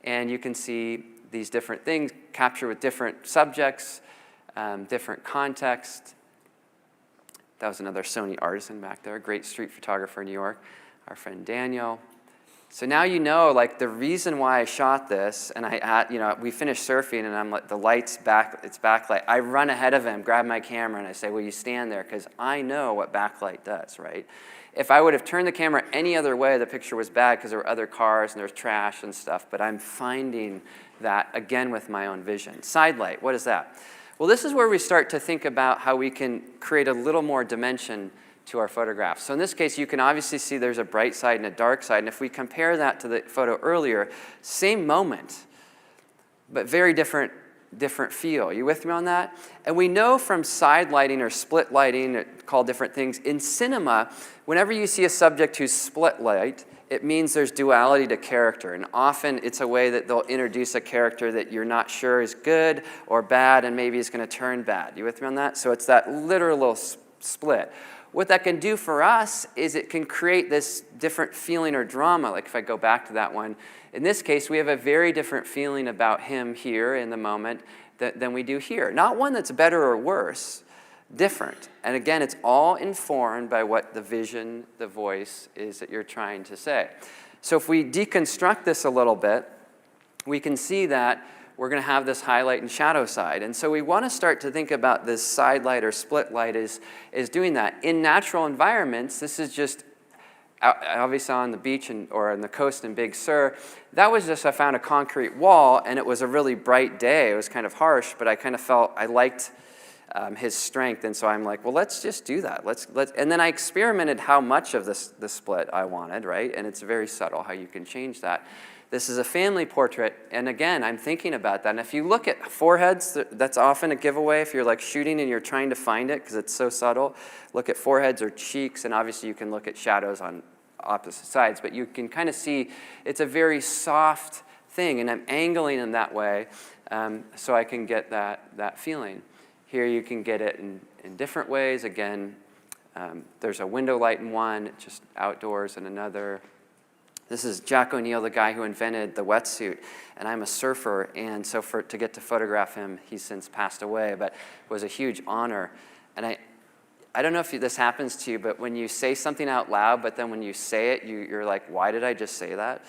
And you can see these different things captured with different subjects, different context. That was another Sony artisan back there, a great street photographer in New York, our friend Daniel. So now the reason why I shot this, and we finished surfing, and I'm like, the light's back, it's backlight. I run ahead of him, grab my camera, and I say, will you stand there? Because I know what backlight does, right? If I would have turned the camera any other way, the picture was bad because there were other cars and there was trash and stuff, but I'm finding that, again, with my own vision. Side light, what is that? Well, this is where we start to think about how we can create a little more dimension to our photographs. So in this case, you can obviously see there's a bright side and a dark side. And if we compare that to the photo earlier, same moment, but very different different feel. You with me on that? And we know from side lighting or split lighting, called different things, in cinema, whenever you see a subject who's split light, it means there's duality to character. And often it's a way that they'll introduce a character that you're not sure is good or bad and maybe is going to turn bad. You with me on that? So it's that literal split. What that can do for us is it can create this different feeling or drama. Like if I go back to that one, in this case, we have a very different feeling about him here in the moment than we do here. Not one that's better or worse, different. And again, it's all informed by what the vision, the voice is that you're trying to say. So if we deconstruct this a little bit, we can see that we're going to have this highlight and shadow side. And so we want to start to think about this side light or split light is doing that. In natural environments, this is just obviously on the beach or on the coast in Big Sur. That was just, I found a concrete wall, and it was a really bright day. It was kind of harsh, but I kind of felt I liked his strength, and so I'm like, well, let's just do that. Let's. And then I experimented how much of the split I wanted, right? And it's very subtle how you can change that. This is a family portrait, and again, I'm thinking about that. And if you look at foreheads, that's often a giveaway if you're like shooting and you're trying to find it because it's so subtle. Look at foreheads or cheeks, and obviously you can look at shadows on opposite sides, but you can kind of see it's a very soft thing, and I'm angling them that way so I can get that feeling. Here you can get it in different ways. Again, there's a window light in one, just outdoors in another. This is Jack O'Neill, the guy who invented the wetsuit, and I'm a surfer, and so to get to photograph him, he's since passed away, but it was a huge honor. And I don't know if this happens to you, but when you say something out loud, but then when you say it, you're like, why did I just say that?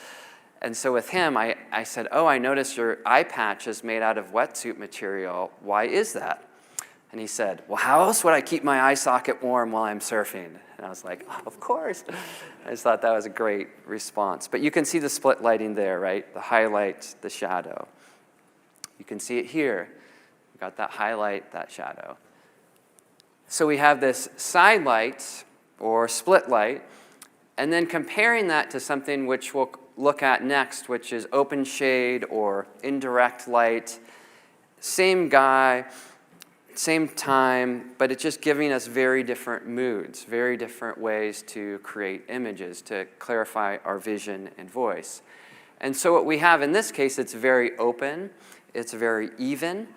And so with him, I said, oh, I noticed your eye patch is made out of wetsuit material. Why is that? And he said, well, how else would I keep my eye socket warm while I'm surfing? And I was like, oh, of course. I just thought that was a great response. But you can see the split lighting there, right? The highlight, the shadow. You can see it here. We got that highlight, that shadow. So we have this side light or split light, and then comparing that to something which we'll look at next, which is open shade or indirect light. Same guy, same time, but it's just giving us very different moods, very different ways to create images, to clarify our vision and voice. And so what we have in this case, it's very open, it's very even.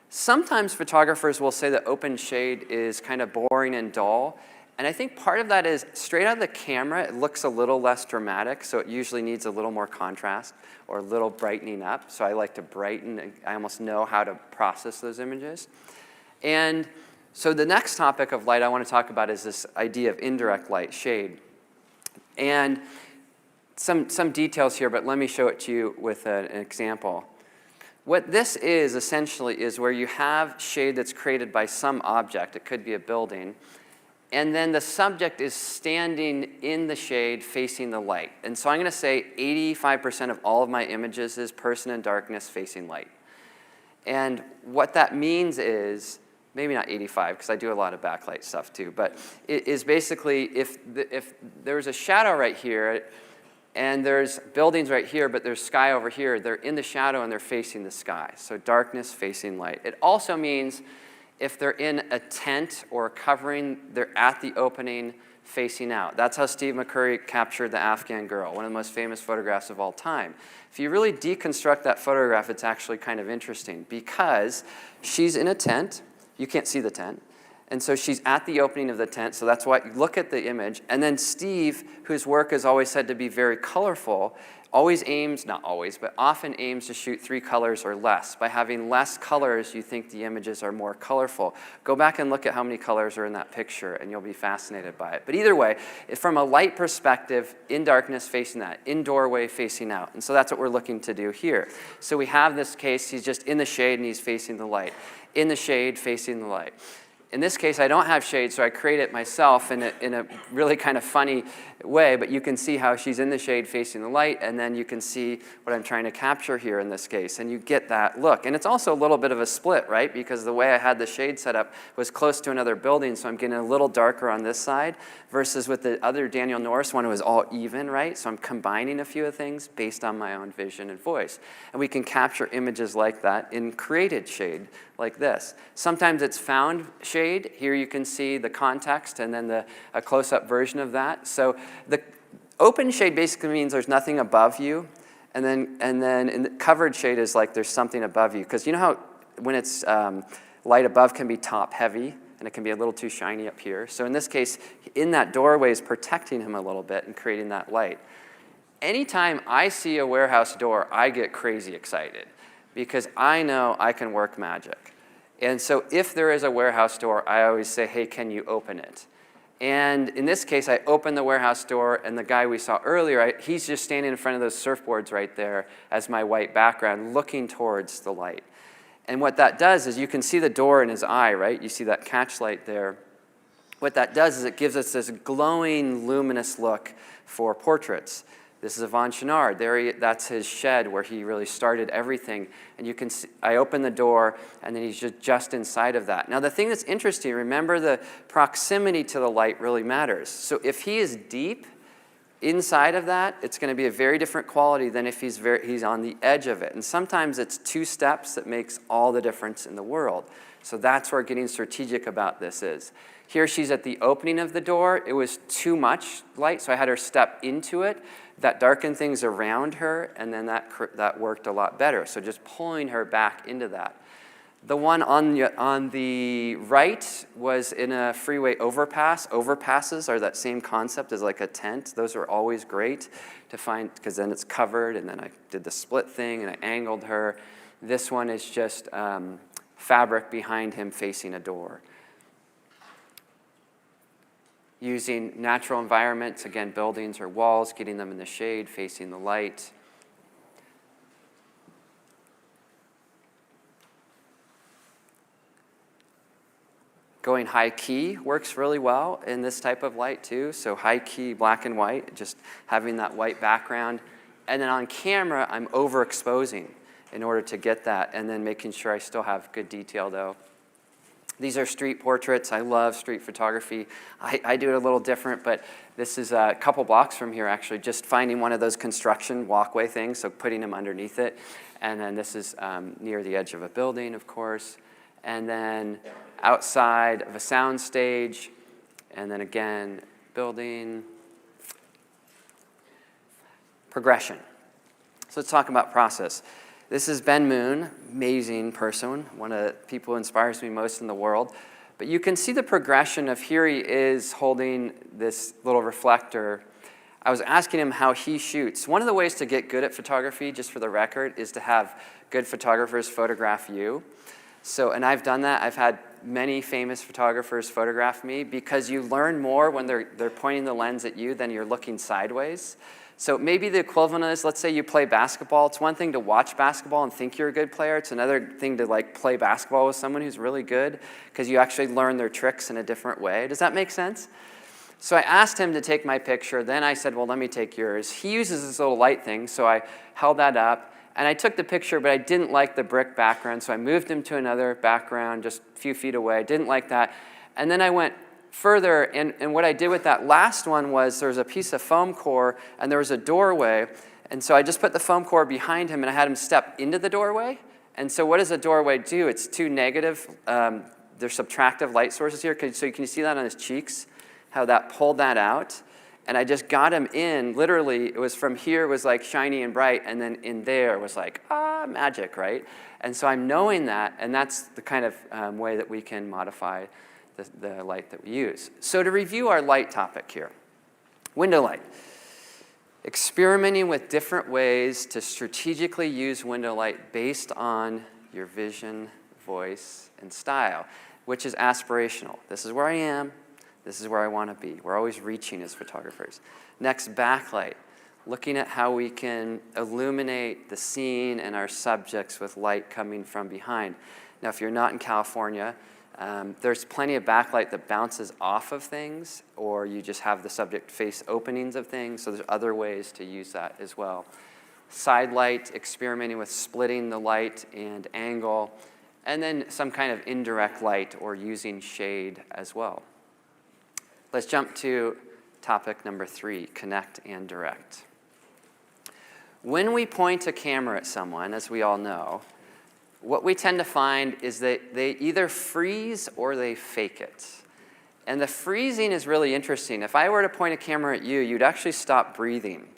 Sometimes photographers will say that open shade is kind of boring and dull, and I think part of that is straight out of the camera, it looks a little less dramatic, so it usually needs a little more contrast or a little brightening up. So I like to brighten, I almost know how to process those images. And so the next topic of light I want to talk about is this idea of indirect light, shade. And some details here, but let me show it to you with an example. What this is essentially is where you have shade that's created by some object. It could be a building. And then the subject is standing in the shade facing the light. And so I'm going to say 85% of all of my images is person in darkness facing light. And what that means is, maybe not 85, because I do a lot of backlight stuff too, but it is basically if there's a shadow right here, and there's buildings right here, but there's sky over here, they're in the shadow and they're facing the sky. So darkness facing light. It also means if they're in a tent or a covering, they're at the opening facing out. That's how Steve McCurry captured the Afghan girl, one of the most famous photographs of all time. If you really deconstruct that photograph, it's actually kind of interesting because she's in a tent. You can't see the tent. And so she's at the opening of the tent, so that's why you look at the image. And then Steve, whose work is always said to be very colorful, always aims, not always, but often aims to shoot 3 colors or less. By having less colors, you think the images are more colorful. Go back and look at how many colors are in that picture, and you'll be fascinated by it. But either way, from a light perspective, in darkness facing that, in doorway facing out. And so that's what we're looking to do here. So we have this case, he's just in the shade and he's facing the light. In the shade, facing the light. In this case, I don't have shade, so I create it myself in a really kind of funny way, but you can see how she's in the shade facing the light, and then you can see what I'm trying to capture here in this case, and you get that look. And it's also a little bit of a split, right? Because the way I had the shade set up was close to another building, so I'm getting a little darker on this side, versus with the other Daniel Norris one, it was all even, right? So I'm combining a few of things based on my own vision and voice. And we can capture images like that in created shade, like this. Sometimes it's found shade. Here you can see the context and then a close-up version of that. So the open shade basically means there's nothing above you, and then in the covered shade is like there's something above you. Because you know how when it's light above can be top heavy, and it can be a little too shiny up here. So in this case, in that doorway is protecting him a little bit and creating that light. Anytime I see a warehouse door, I get crazy excited because I know I can work magic. And so if there is a warehouse door, I always say, hey, can you open it? And in this case, I opened the warehouse door, and the guy we saw earlier, he's just standing in front of those surfboards right there as my white background, looking towards the light. And what that does is you can see the door in his eye, right? You see that catch light there. What that does is it gives us this glowing, luminous look for portraits. This is Yvon Chouinard. That's his shed where he really started everything. And you can see, I open the door, and then he's just inside of that. Now, the thing that's interesting, remember the proximity to the light really matters. So if he is deep inside of that, it's going to be a very different quality than if he's on the edge of it. And sometimes it's 2 steps that makes all the difference in the world. So that's where getting strategic about this is. Here she's at the opening of the door. It was too much light, so I had her step into it. That darkened things around her, and then that worked a lot better. So just pulling her back into that. The one on the right was in a freeway overpass. Overpasses are that same concept as like a tent. Those are always great to find because then it's covered, and then I did the split thing, and I angled her. This one is just fabric behind him facing a door. Using natural environments, again, buildings or walls, getting them in the shade, facing the light. Going high key works really well in this type of light too. So high key, black and white, just having that white background. And then on camera, I'm overexposing in order to get that, and then making sure I still have good detail though. These are street portraits. I love street photography. I do it a little different, but this is a couple blocks from here actually, just finding one of those construction walkway things, so putting them underneath it. And then this is near the edge of a building, of course. And then outside of a sound stage, and then again, building. Progression. So let's talk about process. This is Ben Moon, amazing person, one of the people who inspires me most in the world. But you can see the progression of here he is holding this little reflector. I was asking him how he shoots. One of the ways to get good at photography, just for the record, is to have good photographers photograph you. So, and I've done that. I've had many famous photographers photograph me because you learn more when they're pointing the lens at you than you're looking sideways. So maybe the equivalent is, let's say you play basketball. It's one thing to watch basketball and think you're a good player. It's another thing to like play basketball with someone who's really good because you actually learn their tricks in a different way. Does that make sense? So I asked him to take my picture. Then I said, well, let me take yours. He uses this little light thing, so I held that up. And I took the picture, but I didn't like the brick background, so I moved him to another background just a few feet away. I didn't like that. And then I went further, and what I did with that last one was there was a piece of foam core, and there was a doorway. And so I just put the foam core behind him, and I had him step into the doorway. And so what does a doorway do? It's 2 negative, there's subtractive light sources here. So can you see that on his cheeks, how that pulled that out? And I just got him in, literally, it was from here was like shiny and bright, and then in there was like, magic, right? And so I'm knowing that, and that's the kind of way that we can modify the light that we use. So to review our light topic here, window light. Experimenting with different ways to strategically use window light based on your vision, voice, and style, which is aspirational. This is where I am. This is where I want to be. We're always reaching as photographers. Next, backlight. Looking at how we can illuminate the scene and our subjects with light coming from behind. Now, if you're not in California, There's plenty of backlight that bounces off of things, or you just have the subject face openings of things, so there's other ways to use that as well. Side light, experimenting with splitting the light and angle, and then some kind of indirect light or using shade as well. Let's jump to topic number 3, connect and direct. When we point a camera at someone, as we all know, what we tend to find is that they either freeze or they fake it. And the freezing is really interesting. If I were to point a camera at you, you'd actually stop breathing.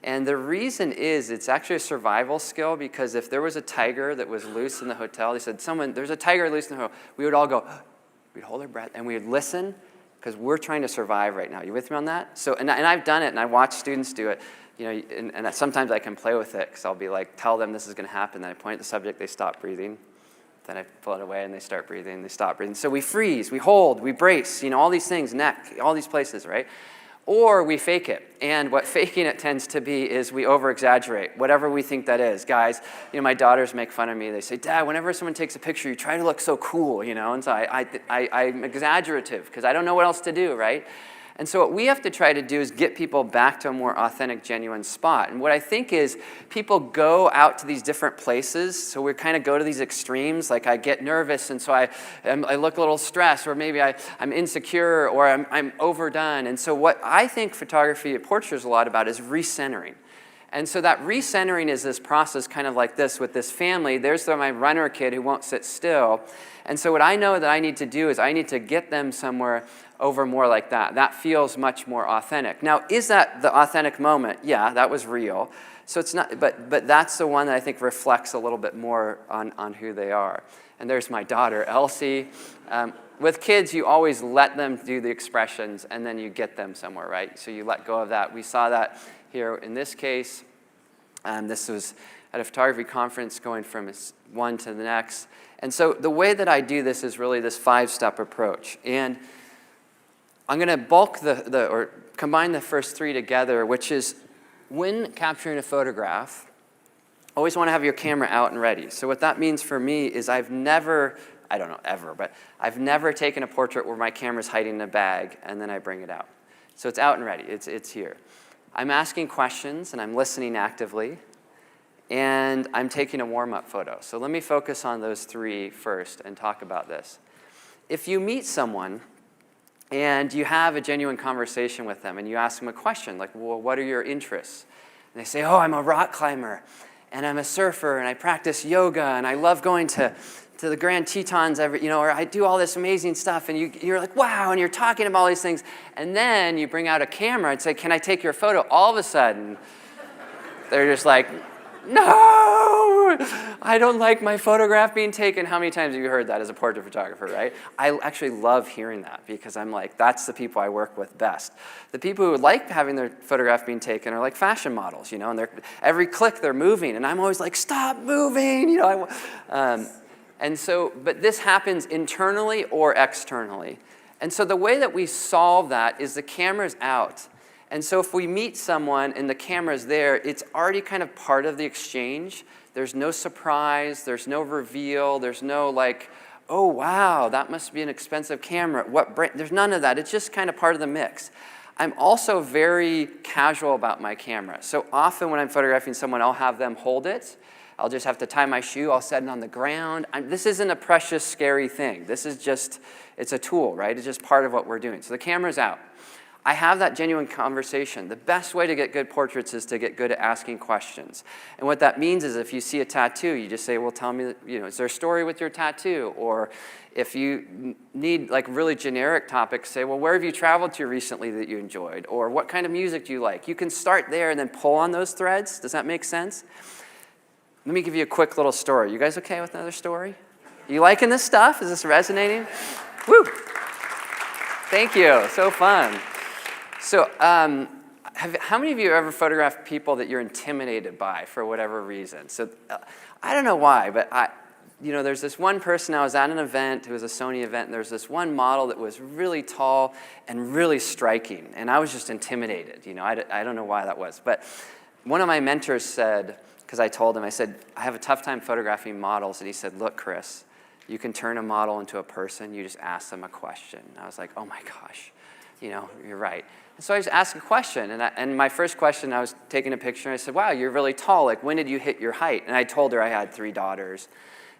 And the reason is it's actually a survival skill, because if there was a tiger that was loose in the hotel, they said, there's a tiger loose in the hotel, we would all go, we'd hold our breath, and we would listen, because we're trying to survive right now. You with me on that? So, and I've done it, and I watch students do it. You know, and sometimes I can play with it, because I'll be like, tell them this is going to happen. Then I point at the subject, they stop breathing. Then I pull it away, and they start breathing, they stop breathing. So we freeze, we hold, we brace, you know, all these things, neck, all these places, right? Or we fake it. And what faking it tends to be is we over-exaggerate, whatever we think that is. Guys, you know, my daughters make fun of me. They say, Dad, whenever someone takes a picture, you try to look so cool, you know? And so I'm exaggerative, because I don't know what else to do, right? And so what we have to try to do is get people back to a more authentic, genuine spot. And what I think is people go out to these different places, so we kind of go to these extremes, like I get nervous, and so I look a little stressed, or maybe I'm insecure, or I'm overdone. And so what I think photography at portraiture is a lot about is recentering. And so that recentering is this process kind of like this with this family. There's my runner kid who won't sit still. And so what I know that I need to do is I need to get them somewhere over more like that. That feels much more authentic. Now, is that the authentic moment? Yeah, that was real. So it's not, but that's the one that I think reflects a little bit more on who they are. And there's my daughter, Elsie. With kids, you always let them do the expressions, and then you get them somewhere, right? So you let go of that. We saw that here in this case. This was at a photography conference going from one to the next. And so the way that I do this is really this 5-step approach. And I'm going to bulk or combine the first 3 together, which is when capturing a photograph, always want to have your camera out and ready. So what that means for me is I've never taken a portrait where my camera's hiding in a bag and then I bring it out. So it's out and ready. It's here. I'm asking questions and I'm listening actively, and I'm taking a warm-up photo. So let me focus on those 3 first and talk about this. If you meet someone and you have a genuine conversation with them and you ask them a question like, well, what are your interests? And they say, oh, I'm a rock climber and I'm a surfer and I practice yoga and I love going to the Grand Tetons or I do all this amazing stuff, and you're like, wow, and you're talking about all these things, and then you bring out a camera and say, can I take your photo? All of a sudden, they're just like, no, I don't like my photograph being taken. How many times have you heard that as a portrait photographer, right? I actually love hearing that, because I'm like, that's the people I work with best. The people who like having their photograph being taken are like fashion models, and every click they're moving, and I'm always like, stop moving, but this happens internally or externally. And so the way that we solve that is the camera's out. And so if we meet someone and the camera's there, it's already kind of part of the exchange. There's no surprise, there's no reveal, there's no like, oh wow, that must be an expensive camera. What brand? There's none of that. It's just kind of part of the mix. I'm also very casual about my camera. So often when I'm photographing someone, I'll have them hold it. I'll just have to tie my shoe, I'll set it on the ground. This isn't a precious, scary thing. This is just, it's a tool, right? It's just part of what we're doing. So the camera's out. I have that genuine conversation. The best way to get good portraits is to get good at asking questions. And what that means is if you see a tattoo, you just say, well, tell me, is there a story with your tattoo? Or if you need like really generic topics, say, well, where have you traveled to recently that you enjoyed? Or what kind of music do you like? You can start there and then pull on those threads. Does that make sense? Let me give you a quick little story. You guys okay with another story? You liking this stuff? Is this resonating? Woo! Thank you. So fun. So how many of you ever photographed people that you're intimidated by for whatever reason? So I don't know why, but there's this one person, I was at an event, it was a Sony event, and there's this one model that was really tall and really striking, and I was just intimidated. I don't know why that was. But one of my mentors said, because I told him, I said, I have a tough time photographing models, and he said, look, Chris, You can turn a model into a person. You just ask them a question. I was like, oh my gosh, you're right. And so I just asked a question. And my first question, I was taking a picture, and I said, wow, you're really tall. Like, when did you hit your height? And I told her I had 3 daughters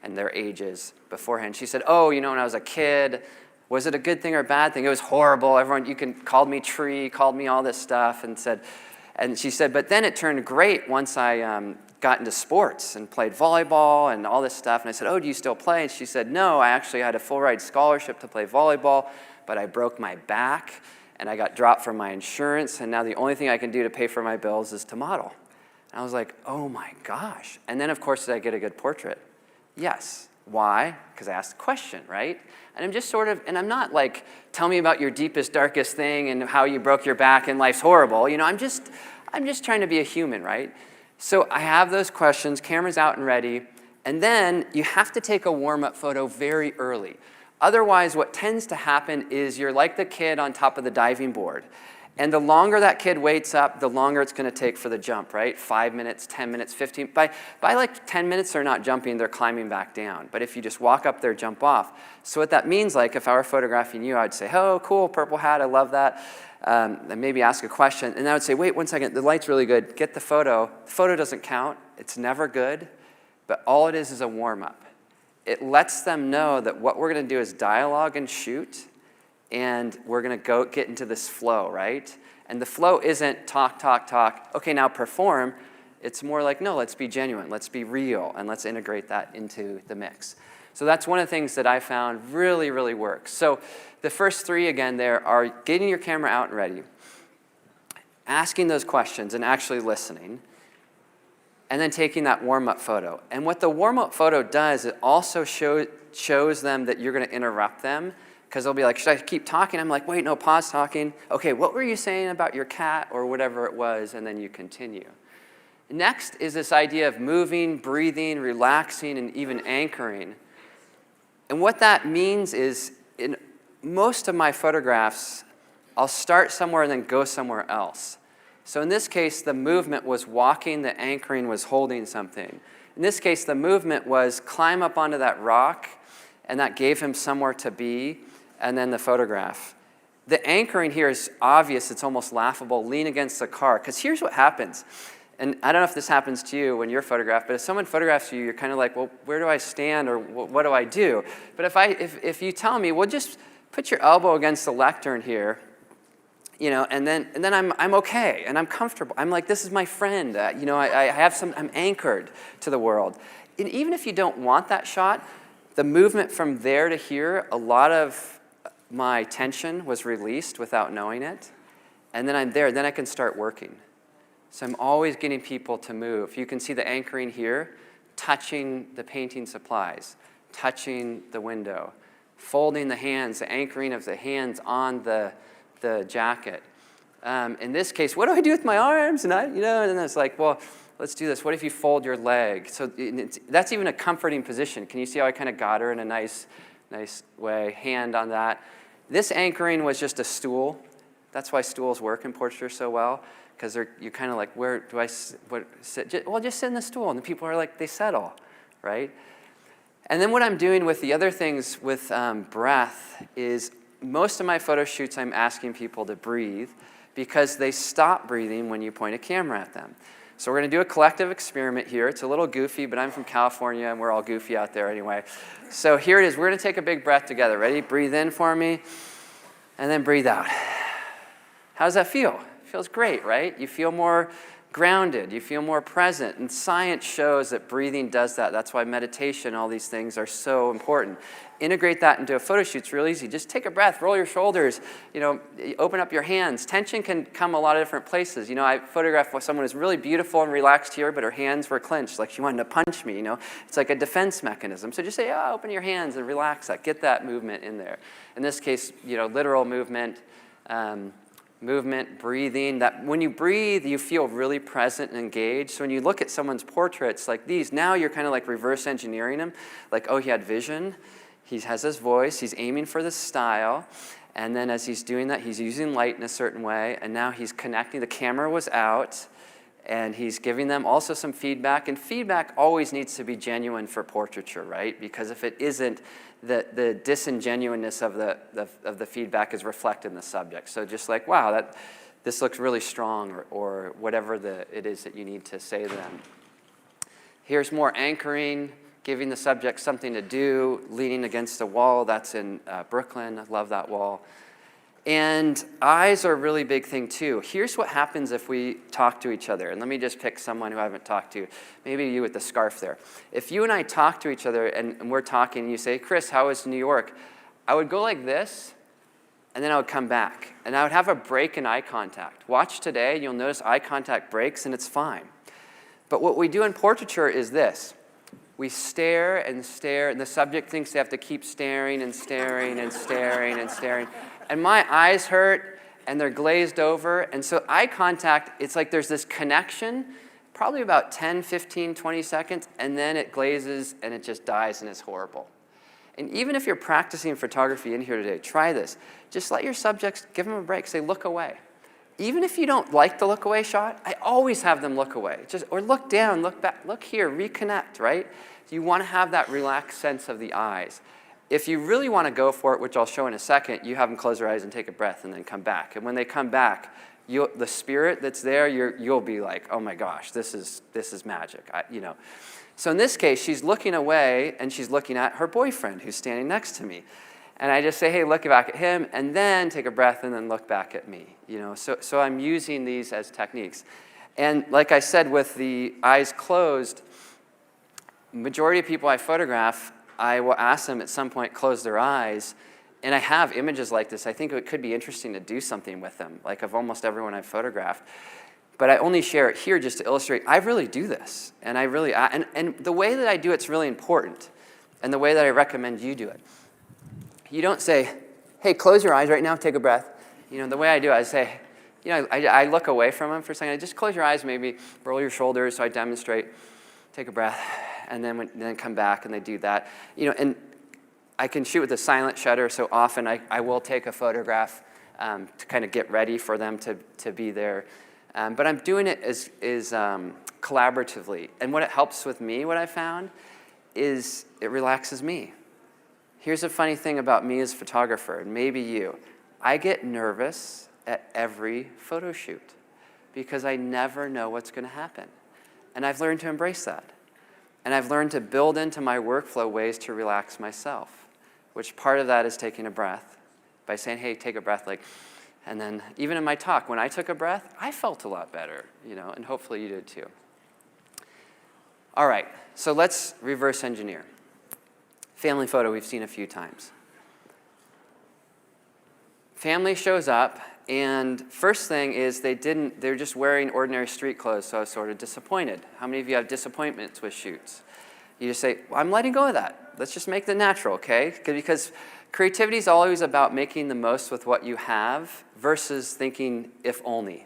and their ages beforehand. She said, oh, when I was a kid, was it a good thing or a bad thing? It was horrible. Everyone, called me tree, called me all this stuff, and she said, but then it turned great once I got into sports and played volleyball and all this stuff. And I said, oh, do you still play? And she said, no, I actually had a full ride scholarship to play volleyball, but I broke my back and I got dropped from my insurance. And now the only thing I can do to pay for my bills is to model. And I was like, oh my gosh. And then of course, did I get a good portrait? Yes. Why? Because I asked a question, right? And I'm just and I'm not like, tell me about your deepest, darkest thing and how you broke your back and life's horrible. I'm just trying to be a human, right? So I have those questions, camera's out and ready, and then you have to take a warm-up photo very early. Otherwise, what tends to happen is you're like the kid on top of the diving board. And the longer that kid waits up, the longer it's going to take for the jump, right? 5 minutes, 10 minutes, 15. By like 10 minutes, they're not jumping, they're climbing back down. But if you just walk up there, jump off. So what that means, like if I were photographing you, I'd say, oh, cool, purple hat, I love that. And maybe ask a question. And I would say, wait 1 second, the light's really good. Get the photo. The photo doesn't count. It's never good. But all it is a warm-up. It lets them know that what we're going to do is dialogue and shoot. And we're going to get into this flow, right? And the flow isn't talk, talk, talk. Okay, now perform. It's more like, no, let's be genuine. Let's be real. And let's integrate that into the mix. So that's one of the things that I found really, really works. So the first 3, again, there are getting your camera out and ready, asking those questions and actually listening, and then taking that warm-up photo. And what the warm-up photo does, it also shows them that you're going to interrupt them, because they'll be like, should I keep talking? I'm like, wait, no, pause talking. Okay, what were you saying about your cat or whatever it was? And then you continue. Next is this idea of moving, breathing, relaxing, and even anchoring. And what that means is, in most of my photographs, I'll start somewhere and then go somewhere else. So in this case, the movement was walking, the anchoring was holding something. In this case, the movement was climb up onto that rock, and that gave him somewhere to be, and then the photograph. The anchoring here is obvious, it's almost laughable, lean against the car, because here's what happens. And I don't know if this happens to you when you're photographed, but if someone photographs you, you're kind of like, well, where do I stand, or what do I do? But if you tell me, well, just put your elbow against the lectern here, and then I'm okay, and I'm comfortable. I'm like, this is my friend. I'm anchored to the world. And even if you don't want that shot, the movement from there to here, a lot of my tension was released without knowing it. And then I'm there, then I can start working. So I'm always getting people to move. You can see the anchoring here, touching the painting supplies, touching the window, folding the hands, the anchoring of the hands on the jacket. In this case, what do I do with my arms? And then it's like, well, let's do this. What if you fold your leg? So that's even a comforting position. Can you see how I kind of got her in a nice way? Hand on that. This anchoring was just a stool. That's why stools work in portraiture so well, because you're kind of like, where do I sit? Well, just sit in the stool. And the people are like, they settle, right? And then what I'm doing with the other things with breath is most of my photo shoots, I'm asking people to breathe because they stop breathing when you point a camera at them. So we're going to do a collective experiment here. It's a little goofy, but I'm from California, and we're all goofy out there anyway. So here it is. We're going to take a big breath together. Ready? Breathe in for me, and then breathe out. How does that feel? It feels great, right? You feel more grounded. You feel more present. And science shows that breathing does that. That's why meditation, all these things are so important. Integrate that into a photo shoot. It's real easy. Just take a breath, roll your shoulders, open up your hands. Tension can come a lot of different places. I photographed someone who's really beautiful and relaxed here, but her hands were clenched, like she wanted to punch me, It's like a defense mechanism. So just say, open your hands and relax that. Get that movement in there. In this case, literal movement, breathing. That when you breathe, you feel really present and engaged. So when you look at someone's portraits like these, now you're kind of like reverse engineering them. Like, oh, he had vision. He has his voice. He's aiming for the style. And then as he's doing that, he's using light in a certain way. And now he's connecting. The camera was out. And he's giving them also some feedback, and feedback always needs to be genuine for portraiture, right? Because if it isn't, the disingenuousness of the feedback is reflected in the subject. So just like, wow, this looks really strong, or whatever it is that you need to say to them. Here's more anchoring, giving the subject something to do, leaning against a wall. That's in Brooklyn. I love that wall. And eyes are a really big thing too. Here's what happens if we talk to each other. And let me just pick someone who I haven't talked to. Maybe you with the scarf there. If you and I talk to each other and we're talking and you say, Chris, how was New York? I would go like this, and then I would come back. And I would have a break in eye contact. Watch today, and you'll notice eye contact breaks, and it's fine. But what we do in portraiture is this. We stare, and the subject thinks they have to keep staring and staring and staring and staring. And my eyes hurt, and they're glazed over. And so eye contact, it's like there's this connection, probably about 10, 15, 20 seconds, and then it glazes, and it just dies, and it's horrible. And even if you're practicing photography in here today, try this. Just let your subjects, give them a break, say, look away. Even if you don't like the look away shot, I always have them look away. Or look down, look back, look here, reconnect, right? You want to have that relaxed sense of the eyes. If you really want to go for it, which I'll show in a second, you have them close their eyes and take a breath and then come back. And when they come back, the spirit that's there, you'll be like, oh my gosh, this is magic, So in this case, she's looking away and she's looking at her boyfriend who's standing next to me. And I just say, hey, look back at him, and then take a breath and then look back at me. So I'm using these as techniques. And like I said, with the eyes closed, majority of people I photograph, I will ask them at some point close their eyes, and I have images like this. I think it could be interesting to do something with them, like of almost everyone I've photographed. But I only share it here just to illustrate, I really do this. And and the way that I do it's really important, and the way that I recommend you do it. You don't say, hey, close your eyes right now, take a breath. The way I do it, I say, I look away from them for a second. I just close your eyes, maybe roll your shoulders, so I demonstrate, take a breath. And then come back, and they do that. And I can shoot with a silent shutter, so often I will take a photograph to kind of get ready for them to be there. But I'm doing it is collaboratively. And what it helps with me, what I found, is it relaxes me. Here's a funny thing about me as a photographer, and maybe you. I get nervous at every photo shoot because I never know what's going to happen. And I've learned to embrace that. And I've learned to build into my workflow ways to relax myself, which part of that is taking a breath by saying, hey, take a breath, and then even in my talk, when I took a breath, I felt a lot better, and hopefully you did too. All right, so let's reverse engineer. Family photo we've seen a few times. Family shows up, and first thing is they're just wearing ordinary street clothes, so I was sort of disappointed. How many of you have disappointments with shoots? You just say, well, I'm letting go of that. Let's just make it natural, okay? Because creativity is always about making the most with what you have versus thinking, if only.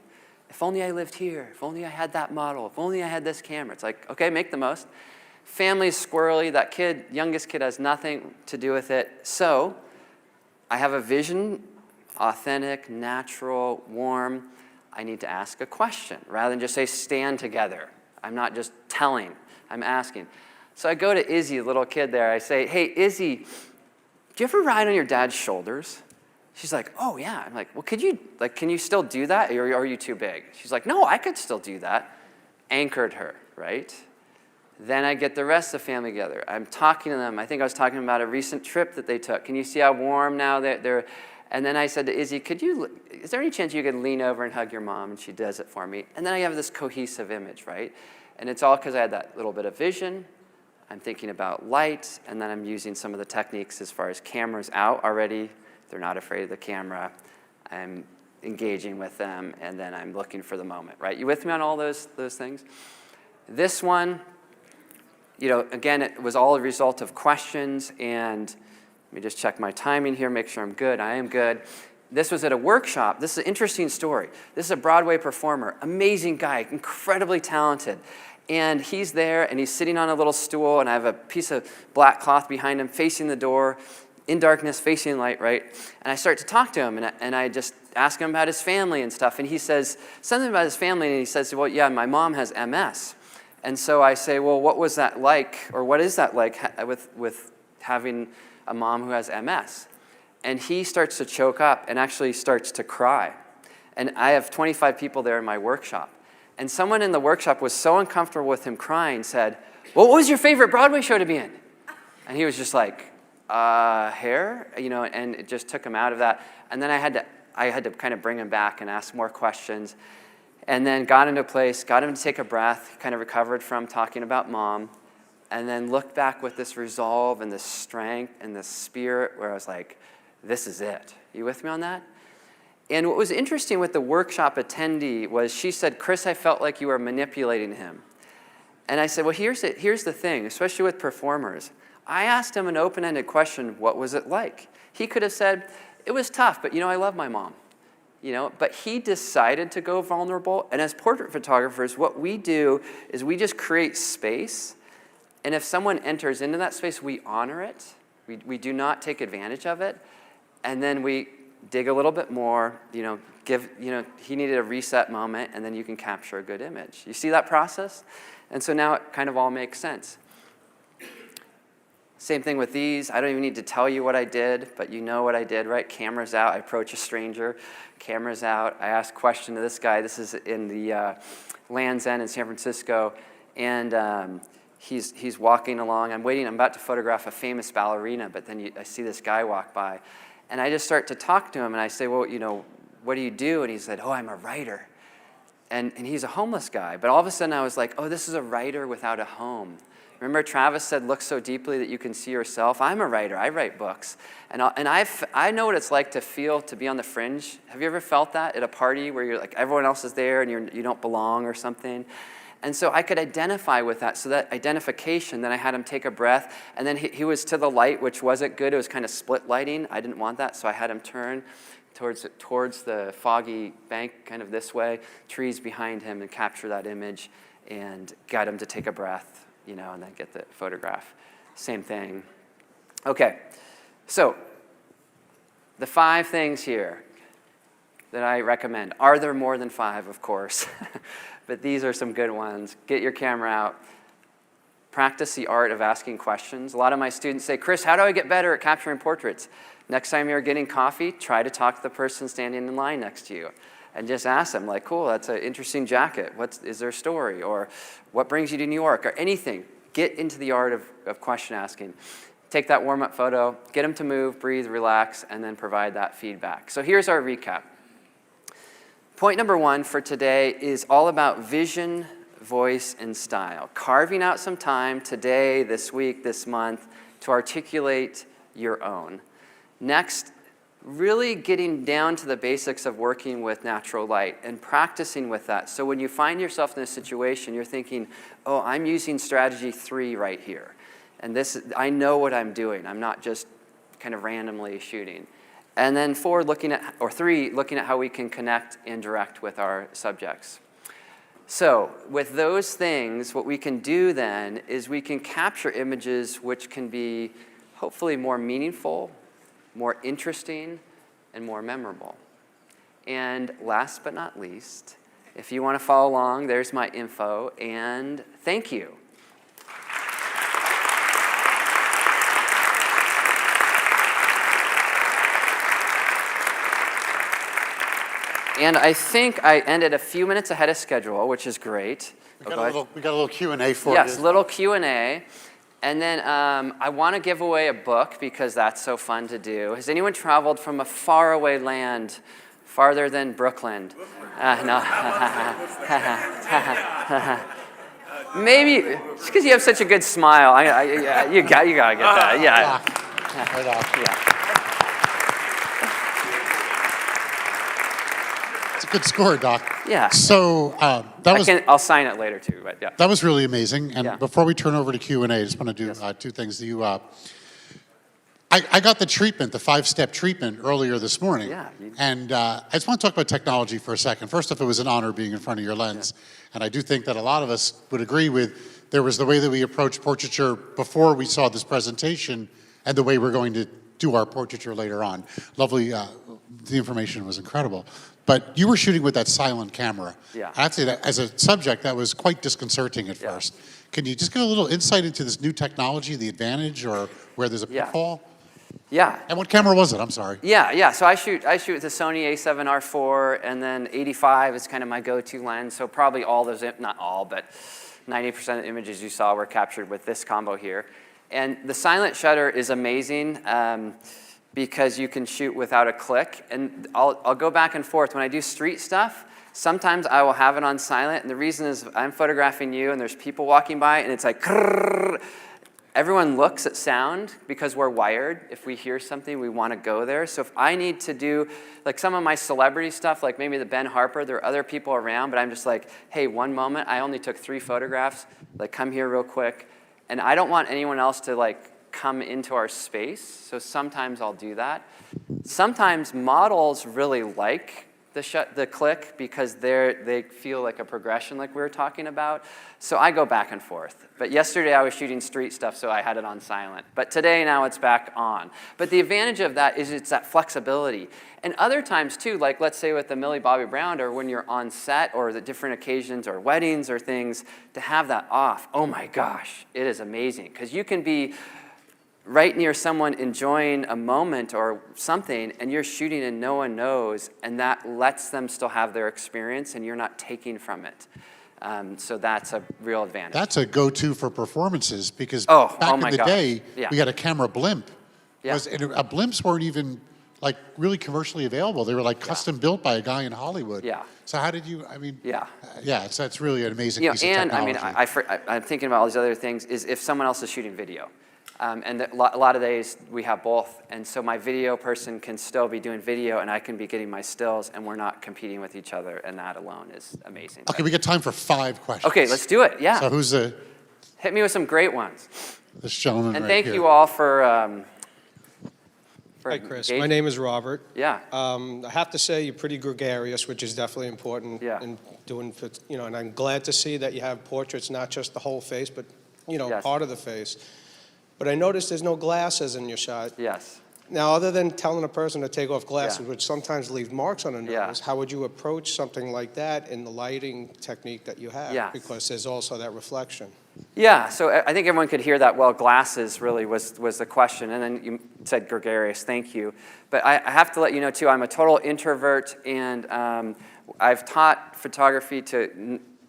If only I lived here. If only I had that model. If only I had this camera. It's like, okay, make the most. Family's squirrely. That kid, youngest kid, has nothing to do with it. So I have a vision, authentic, natural, warm. I need to ask a question rather than just say, stand together. I'm not just telling, I'm asking. So I go to Izzy, a little kid there. I say, hey, Izzy, do you ever ride on your dad's shoulders? She's like, oh, yeah. I'm like, well, can you still do that, or are you too big? She's like, no, I could still do that. Anchored her, right? Then I get the rest of the family together. I'm talking to them. I think I was talking about a recent trip that they took. Can you see how warm now they're And then I said to Izzy, is there any chance you could lean over and hug your mom? And she does it for me. And then I have this cohesive image, right? And it's all because I had that little bit of vision. I'm thinking about light, and then I'm using some of the techniques as far as cameras out already. They're not afraid of the camera. I'm engaging with them, and then I'm looking for the moment, right? You with me on all those things? This one, again, it was all a result of questions, and let me just check my timing here, make sure I'm good. I am good. This was at a workshop. This is an interesting story. This is a Broadway performer, amazing guy, incredibly talented. And he's there, and he's sitting on a little stool, and I have a piece of black cloth behind him facing the door. in darkness, facing light, right? And I start to talk to him, and I just ask him about his family and stuff. And he says something about his family, and he says, well, yeah, my mom has MS. And so I say, well, what was that like, or what is that like with having a mom who has MS? And he starts to choke up and actually starts to cry. And I have 25 people there in my workshop. And someone in the workshop was so uncomfortable with him crying, said, well, what was your favorite Broadway show to be in? And he was just like, Hair? You know, and it just took him out of that. And then I had to kind of bring him back and ask more questions. And then got into a place, got him to take a breath, kind of recovered from talking about mom, and then looked back with this resolve and this strength and this spirit where I was like, this is it. You with me on that? And what was interesting with the workshop attendee was she said, Chris, I felt like you were manipulating him. And I said, well, here's the thing, especially with performers. I asked him an open-ended question, what was it like? He could have said, it was tough, but I love my mom. But he decided to go vulnerable. And as portrait photographers, what we do is we just create space. And if someone enters into that space, we honor it. We do not take advantage of it. And then we dig a little bit more, he needed a reset moment, and then you can capture a good image. You see that process? And so now it kind of all makes sense. Same thing with these. I don't even need to tell you what I did, but you know what I did, right? Camera's out. I approach a stranger. Camera's out. I ask a question to this guy. This is in the Land's End in San Francisco. And he's walking along. I'm waiting. I'm about to photograph a famous ballerina, but then I see this guy walk by. And I just start to talk to him. And I say, well, what do you do? And he said, oh, I'm a writer. And he's a homeless guy. But all of a sudden I was like, oh, this is a writer without a home. Remember Travis said, look so deeply that you can see yourself? I'm a writer. I write books. And I know what it's like to feel to be on the fringe. Have you ever felt that at a party where you're like, everyone else is there and you don't belong or something? And so I could identify with that. So that identification, then I had him take a breath. And then he was to the light, which wasn't good. It was kind of split lighting. I didn't want that. So I had him turn towards the foggy bank, kind of this way, trees behind him, and capture that image and got him to take a breath. And then get the photograph. Same thing. Okay, so the 5 things here that I recommend. Are there more than 5? Of course, but these are some good ones. Get your camera out. Practice the art of asking questions. A lot of my students say, Chris, how do I get better at capturing portraits? Next time you're getting coffee, try to talk to the person standing in line next to you. And just ask them, like, cool, that's an interesting jacket. Is there a story? Or what brings you to New York? Or anything. Get into the art of question asking. Take that warm-up photo, get them to move, breathe, relax, and then provide that feedback. So here's our recap. Point number 1 for today is all about vision, voice, and style. Carving out some time today, this week, this month, to articulate your own. Next, really getting down to the basics of working with natural light and practicing with that. So when you find yourself in a situation, you're thinking, oh, I'm using strategy 3 right here. And I know what I'm doing. I'm not just kind of randomly shooting. And then 3, looking at how we can connect and direct with our subjects. So with those things, what we can do then is we can capture images which can be hopefully more meaningful, more interesting, and more memorable. And last but not least, if you want to follow along, there's my info, and thank you. And I think I ended a few minutes ahead of schedule, which is great. We got a little Q&A for you. Yes, little Q&A. And then I want to give away a book because that's so fun to do. Has anyone traveled from a faraway land, farther than Brooklyn? No. Maybe it's because you have such a good smile. You gotta get that. Yeah. It's a good score, Doc. Yeah. So I'll sign it later too. But yeah. That was really amazing. And Yeah. before we turn over to Q&A, I just want to do 2 things. I got the treatment, the 5-step treatment earlier this morning. Yeah. And I just want to talk about technology for a second. First off, it was an honor being in front of your lens. Yeah. And I do think that a lot of us would agree there was the way that we approached portraiture before we saw this presentation and the way we're going to do our portraiture later on. Lovely, the information was incredible. But you were shooting with that silent camera. Yeah. I have to say that as a subject, that was quite disconcerting at first. Can you just give a little insight into this new technology, the advantage, or where there's a pitfall? Yeah. And what camera was it? I'm sorry. Yeah. So I shoot with the Sony A7R4, and then 85 is kind of my go-to lens. So probably all those, not all, but 90% of the images you saw were captured with this combo here. And the silent shutter is amazing because you can shoot without a click. And I'll go back and forth. When I do street stuff, sometimes I will have it on silent. And the reason is I'm photographing you and there's people walking by and it's like, krrr. Everyone looks at sound because we're wired. If we hear something, we want to go there. So if I need to do, like some of my celebrity stuff, like maybe the Ben Harper, there are other people around, but I'm just like, hey, one moment, I only took 3 photographs, like come here real quick. And I don't want anyone else to like come into our space, so sometimes I'll do that. Sometimes models really like the click because they feel like a progression like we were talking about. So I go back and forth. But yesterday I was shooting street stuff, so I had it on silent. But today now it's back on. But the advantage of that is it's that flexibility. And other times too, like let's say with the Millie Bobby Brown or when you're on set or the different occasions or weddings or things, to have that off, oh my gosh, it is amazing. Because you can be right near someone enjoying a moment or something, and you're shooting and no one knows, and that lets them still have their experience, and you're not taking from it. So that's a real advantage. That's a go-to for performances because back in the day, we had a camera blimp. Yeah. Blimps weren't even like really commercially available. They were like custom built by a guy in Hollywood. Yeah. So how did you, yeah, that's really an amazing piece of and technology. I mean, I'm thinking about all these other things, is if someone else is shooting video. And a lot of days we have both, and so my video person can still be doing video and I can be getting my stills, and we're not competing with each other, and that alone is amazing. Okay, we got time for 5 questions. Okay, let's do it, yeah. So who's hit me with some great ones. This gentleman and right thank here. you all for Hi, Chris. My name is Robert. Yeah. I have to say you're pretty gregarious, which is definitely important in doing, and I'm glad to see that you have portraits, not just the whole face, but, part of the face. But I noticed there's no glasses in your shot. Yes. Now, other than telling a person to take off glasses, which sometimes leave marks on a nose, how would you approach something like that in the lighting technique that you have? Yes. Because there's also that reflection. Yeah, so I think everyone could hear that well. Glasses really was the question, and then you said gregarious, thank you. But I have to let you know, too, I'm a total introvert, and I've taught photography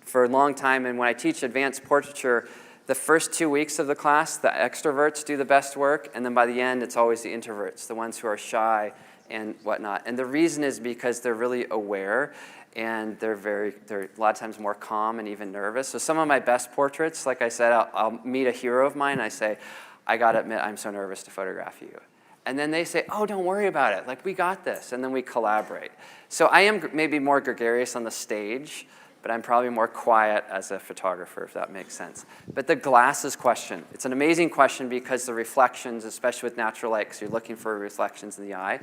for a long time, and when I teach advanced portraiture, the first 2 weeks of the class, the extroverts do the best work, and then by the end, it's always the introverts, the ones who are shy and whatnot. And the reason is because they're really aware, and they're a lot of times more calm and even nervous. So some of my best portraits, like I said, I'll meet a hero of mine, and I say, I gotta admit, I'm so nervous to photograph you. And then they say, oh, don't worry about it. Like, we got this. And then we collaborate. So I am maybe more gregarious on the stage, but I'm probably more quiet as a photographer, if that makes sense. But the glasses question, it's an amazing question because the reflections, especially with natural light, because you're looking for reflections in the eye.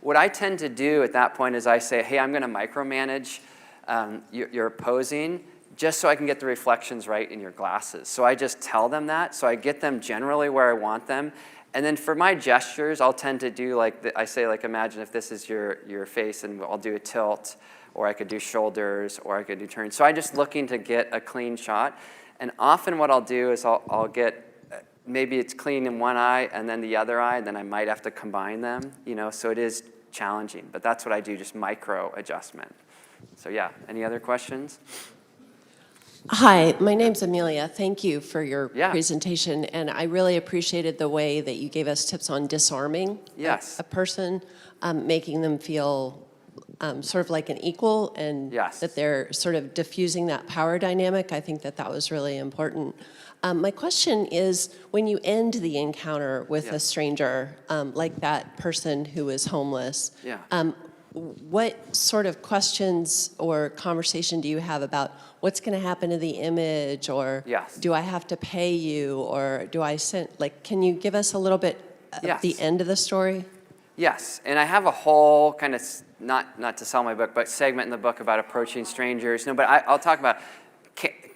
What I tend to do at that point is I say, hey, I'm gonna micromanage your posing just so I can get the reflections right in your glasses. So I just tell them that, so I get them generally where I want them. And then for my gestures, I'll tend to do I say, imagine if this is your face, and I'll do a tilt, or I could do shoulders, or I could do turns. So I'm just looking to get a clean shot. And often what I'll do is I'll get, maybe it's clean in one eye and then the other eye, and then I might have to combine them, so it is challenging. But that's what I do, just micro adjustment. So yeah, any other questions? Hi, my name's Amelia. Thank you for your presentation, and I really appreciated the way that you gave us tips on disarming a person, making them feel sort of like an equal, and that they're sort of diffusing that power dynamic. I think that was really important. My question is, when you end the encounter with a stranger, like that person who is homeless, what sort of questions or conversation do you have about what's going to happen to the image, or do I have to pay you, or do I send, can you give us a little bit of the end of the story? Yes, and I have a whole kind of, not to sell my book, but segment in the book about approaching strangers. No, but I'll talk about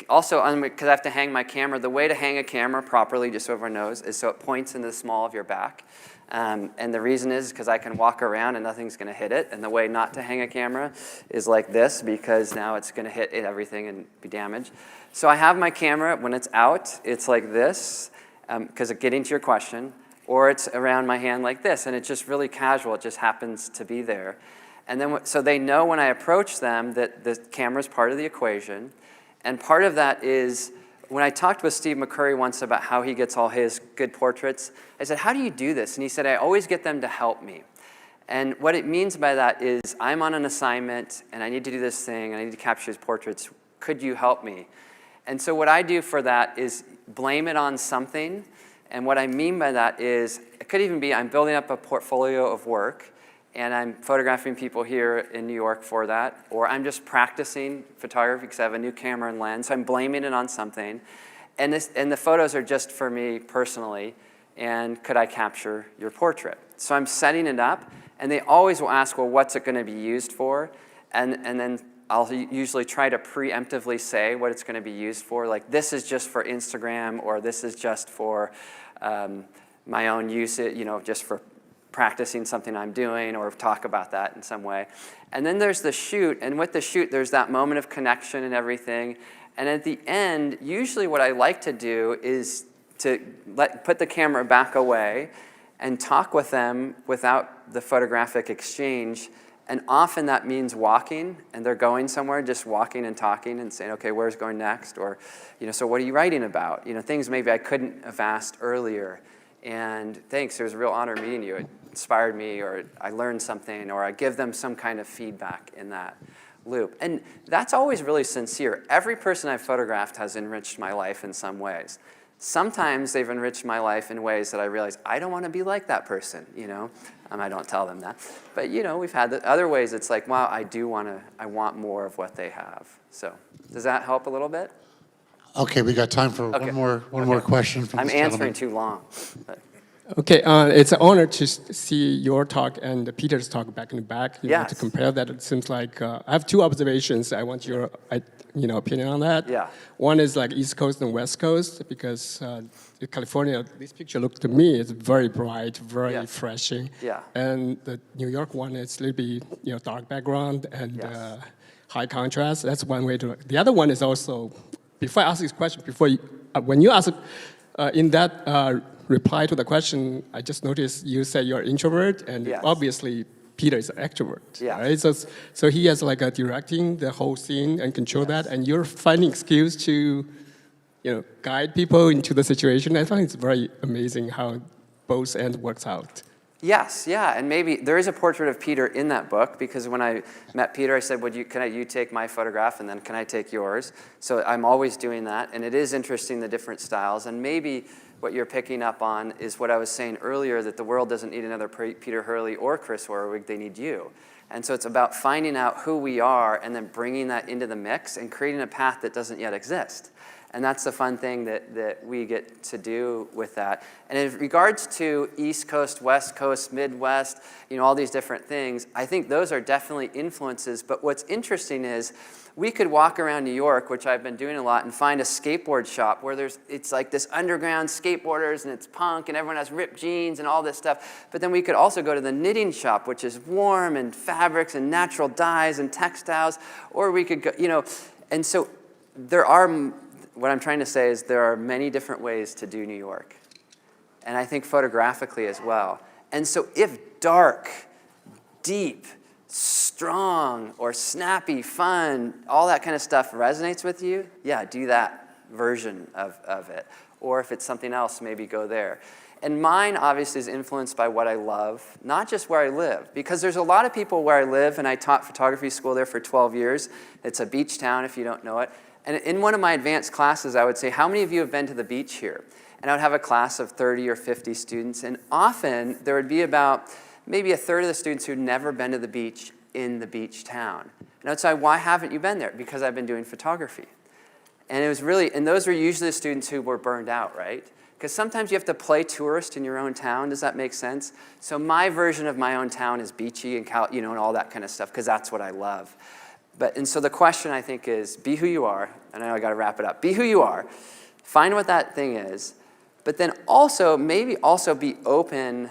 Also, because I have to hang my camera, the way to hang a camera properly, just so everyone knows, is so it points into the small of your back. And the reason is because I can walk around and nothing's going to hit it. And the way not to hang a camera is like this, because now it's going to hit everything and be damaged. So I have my camera, when it's out, it's like this, because getting to your question, or it's around my hand like this. And it's just really casual. It just happens to be there. And then, so they know when I approach them that the camera's part of the equation. And part of that is, when I talked with Steve McCurry once about how he gets all his good portraits, I said, how do you do this? And he said, I always get them to help me. And what it means by that is, I'm on an assignment, and I need to do this thing, and I need to capture his portraits. Could you help me? And so what I do for that is blame it on something. And what I mean by that is, it could even be I'm building up a portfolio of work, and I'm photographing people here in New York for that, or I'm just practicing photography because I have a new camera and lens, so I'm blaming it on something. And the photos are just for me personally, and could I capture your portrait? So I'm setting it up, and they always will ask, well, what's it going to be used for? And then I'll usually try to preemptively say what it's going to be used for, like this is just for Instagram, or this is just for my own use, just for practicing something I'm doing, or talk about that in some way. And then there's the shoot, and with the shoot, there's that moment of connection and everything. And at the end, usually what I like to do is to put the camera back away and talk with them without the photographic exchange. And often that means walking, and they're going somewhere, just walking and talking and saying, okay, where's going next? Or, so what are you writing about? Things maybe I couldn't have asked earlier. And thanks, it was a real honor meeting you. It inspired me, or I learned something, or I give them some kind of feedback in that loop. And that's always really sincere. Every person I've photographed has enriched my life in some ways. Sometimes they've enriched my life in ways that I realize I don't want to be like that person, I don't tell them that. But, we've had other ways it's like, wow, I want more of what they have. So does that help a little bit? Okay, we got time for one more question from I'm this answering gentleman. too long. But. Okay, it's an honor to see your talk and Peter's talk back in the back. Yes. To compare that, it seems like I have two observations. I want your opinion on that. Yeah. One is like East Coast and West Coast, because in California, this picture looked to me is very bright, very refreshing. Yeah. And the New York one is a little bit dark background and high contrast. That's one way to. The other one is also, before I ask this question, when you ask in that reply to the question, I just noticed you say you're introvert, and obviously Peter is an extrovert, right? So he has like a directing the whole scene and control that, and you're finding excuse to, guide people into the situation. I find it's very amazing how both ends works out. Yes, and maybe there is a portrait of Peter in that book, because when I met Peter, I said, can you take my photograph, and then can I take yours? So I'm always doing that, and it is interesting, the different styles, and maybe what you're picking up on is what I was saying earlier, that the world doesn't need another Peter Hurley or Chris Orwig, they need you. And so it's about finding out who we are and then bringing that into the mix and creating a path that doesn't yet exist. And that's the fun thing that we get to do with that. And in regards to East Coast, West Coast, Midwest, all these different things, I think those are definitely influences. But what's interesting is we could walk around New York, which I've been doing a lot, and find a skateboard shop where it's like this underground skateboarders, and it's punk, and everyone has ripped jeans and all this stuff. But then we could also go to the knitting shop, which is warm and fabrics and natural dyes and textiles. Or we could go, and so what I'm trying to say is there are many different ways to do New York. And I think photographically as well. And so if dark, deep, strong, or snappy, fun, all that kind of stuff resonates with you, do that version of it. Or if it's something else, maybe go there. And mine obviously is influenced by what I love, not just where I live. Because there's a lot of people where I live, and I taught photography school there for 12 years. It's a beach town if you don't know it. And in one of my advanced classes, I would say, how many of you have been to the beach here? And I would have a class of 30 or 50 students. And often, there would be about maybe a third of the students who'd never been to the beach in the beach town. And I would say, why haven't you been there? Because I've been doing photography. And it was really, and those were usually the students who were burned out, right? Because sometimes you have to play tourist in your own town. Does that make sense? So my version of my own town is beachy and all that kind of stuff, because that's what I love. And so the question, I think, is be who you are. And I know I got to wrap it up. Be who you are. Find what that thing is. But then also, maybe also be open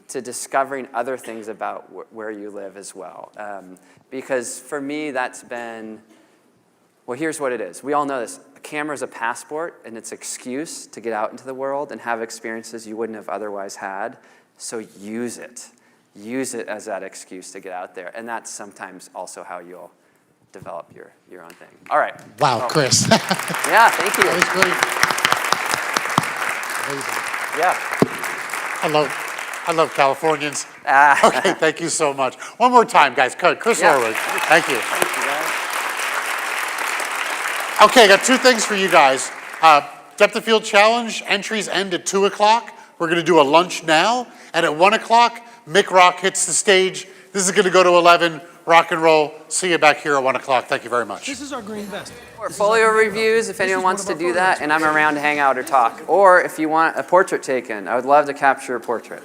to discovering other things about where you live as well. Because for me, that's been, well, here's what it is. We all know this. A camera is a passport, and it's an excuse to get out into the world and have experiences you wouldn't have otherwise had. So use it. Use it as that excuse to get out there. And that's sometimes also how you'll develop your own thing. All right. Wow, Chris. Yeah, thank you. That was great. Amazing. Yeah. I love Californians. Okay, thank you so much. One more time, guys. Chris Orwig. Thank you. Thank you, guys. Okay, I got two things for you guys. Depth of Field Challenge, entries end at 2 o'clock. We're going to do a lunch now. And at 1 o'clock, Mick Rock hits the stage. This is going to go to 11. Rock and roll. See you back here at 1 o'clock. Thank you very much. This is our green vest. Portfolio reviews, if anyone wants to do that, and I'm around to hang out or talk. Or if you want a portrait taken, I would love to capture a portrait.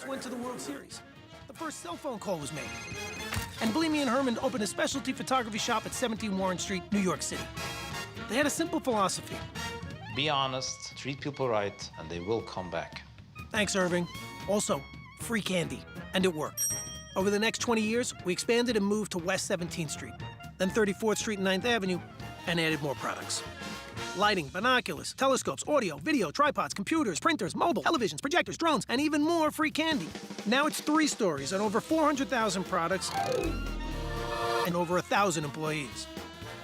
Went to the World Series. The first cell phone call was made. And Bellamy and Herman opened a specialty photography shop at 17 Warren Street, New York City. They had a simple philosophy. Be honest, treat people right, and they will come back. Thanks, Irving. Also, free candy. And it worked. Over the next 20 years, we expanded and moved to West 17th Street, then 34th Street and 9th Avenue, and added more products. Lighting, binoculars, telescopes, audio, video, tripods, computers, printers, mobile, televisions, projectors, drones, and even more free candy. Now it's 3 stories and over 400,000 products and over 1,000 employees.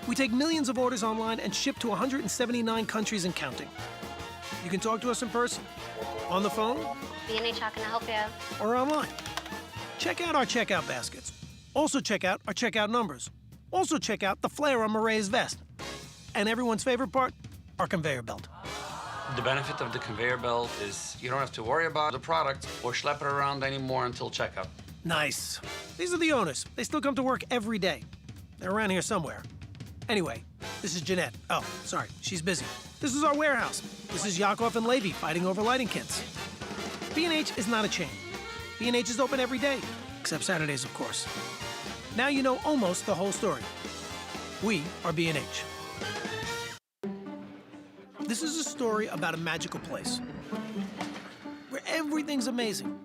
We take millions of orders online and ship to 179 countries and counting. You can talk to us in person, on the phone, B&H, how can I help you? or online. Check out our checkout baskets. Also check out our checkout numbers. Also check out the flare on Marae's vest. And everyone's favorite part, our conveyor belt. The benefit of the conveyor belt is you don't have to worry about the product or schlep it around anymore until checkout. Nice. These are the owners. They still come to work every day. They're around here somewhere. Anyway, this is Jeanette. Oh, sorry, she's busy. This is our warehouse. This is Yakov and Levy fighting over lighting kits. B&H is not a chain. B&H is open every day, except Saturdays, of course. Now you know almost the whole story. We are B&H. This is a story about a magical place where everything's amazing,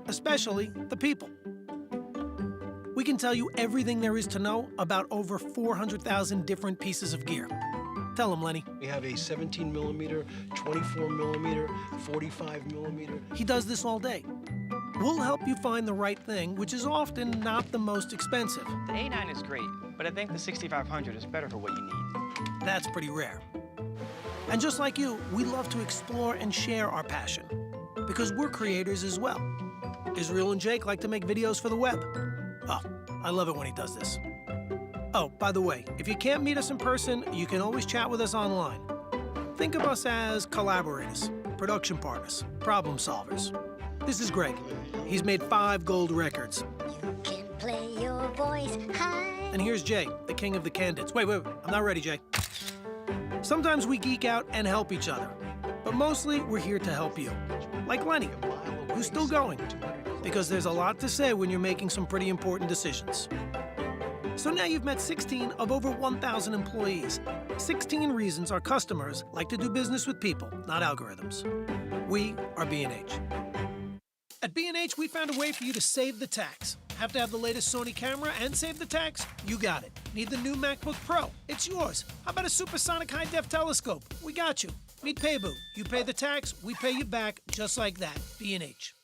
especially the people. We can tell you everything there is to know about over 400,000 different pieces of gear. Tell them, Lenny. We have a 17 millimeter, 24 millimeter, 45 millimeter. He does this all day. We'll help you find the right thing, which is often not the most expensive. The A9 is great, but I think the 6500 is better for what you need. That's pretty rare. And just like you, we love to explore and share our passion, because we're creators as well. Israel and Jake like to make videos for the web. Oh, I love it when he does this. Oh, by the way, if you can't meet us in person, you can always chat with us online. Think of us as collaborators, production partners, problem solvers. This is Greg. He's made 5 gold records. You can play your voice high. And here's Jay, the king of the candids. Wait, I'm not ready, Jay. Sometimes we geek out and help each other, but mostly we're here to help you. Like Lenny, who's still going, because there's a lot to say when you're making some pretty important decisions. So now you've met 16 of over 1,000 employees. 16 reasons our customers like to do business with people, not algorithms. We are B&H. At B&H, we found a way for you to save the tax. Have to have the latest Sony camera and save the tax? You got it. Need the new MacBook Pro? It's yours. How about a supersonic high-def telescope? We got you. Meet Paybu. You pay the tax, we pay you back, just like that. B&H.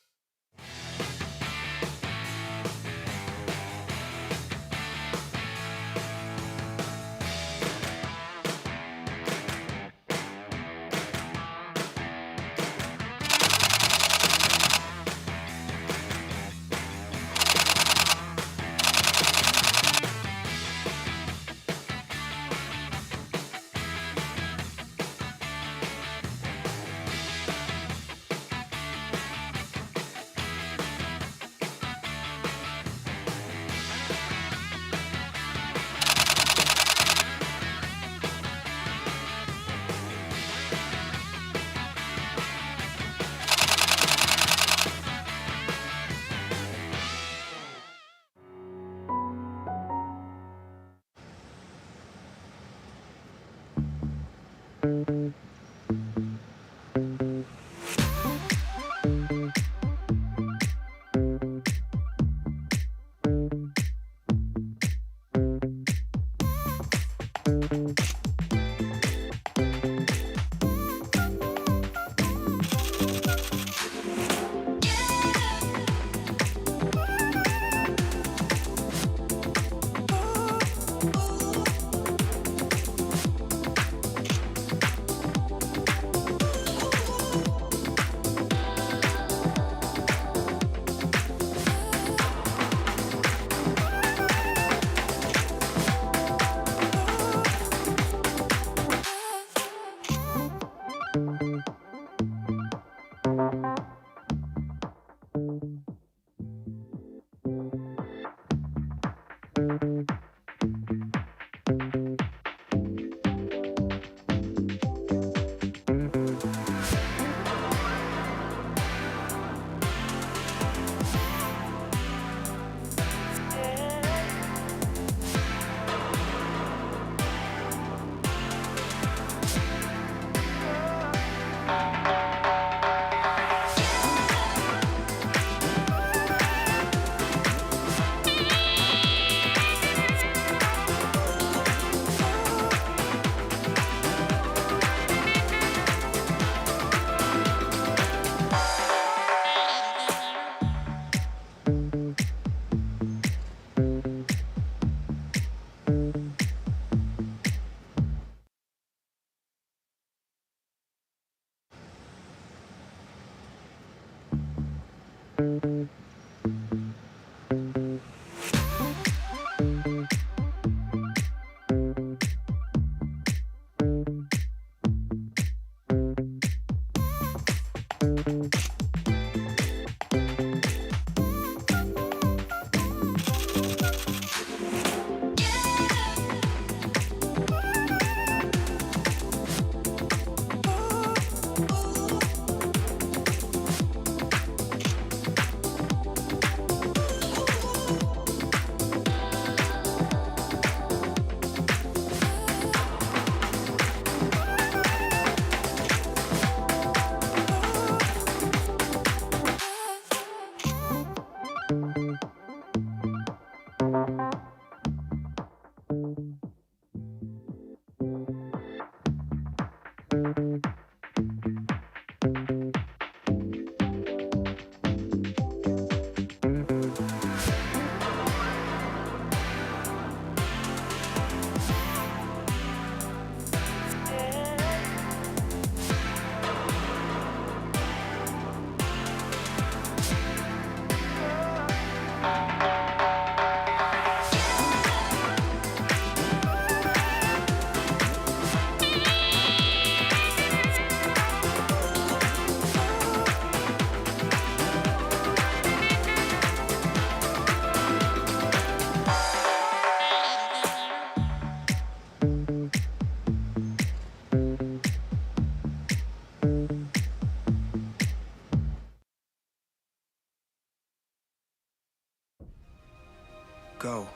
Go.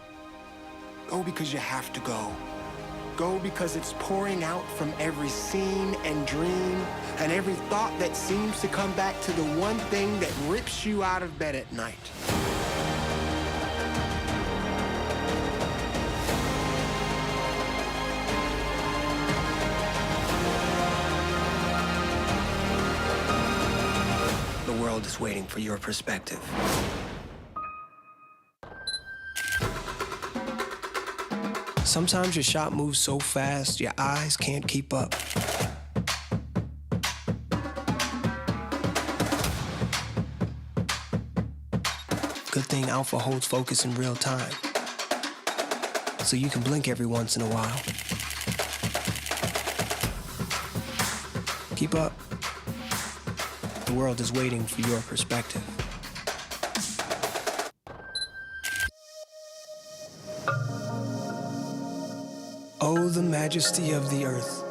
Go because you have to go. Go because it's pouring out from every scene and dream and every thought that seems to come back to the one thing that rips you out of bed at night. The world is waiting for your perspective. Sometimes your shot moves so fast, your eyes can't keep up. Good thing Alpha holds focus in real time, so you can blink every once in a while. Keep up. The world is waiting for your perspective. Oh, the majesty of the earth.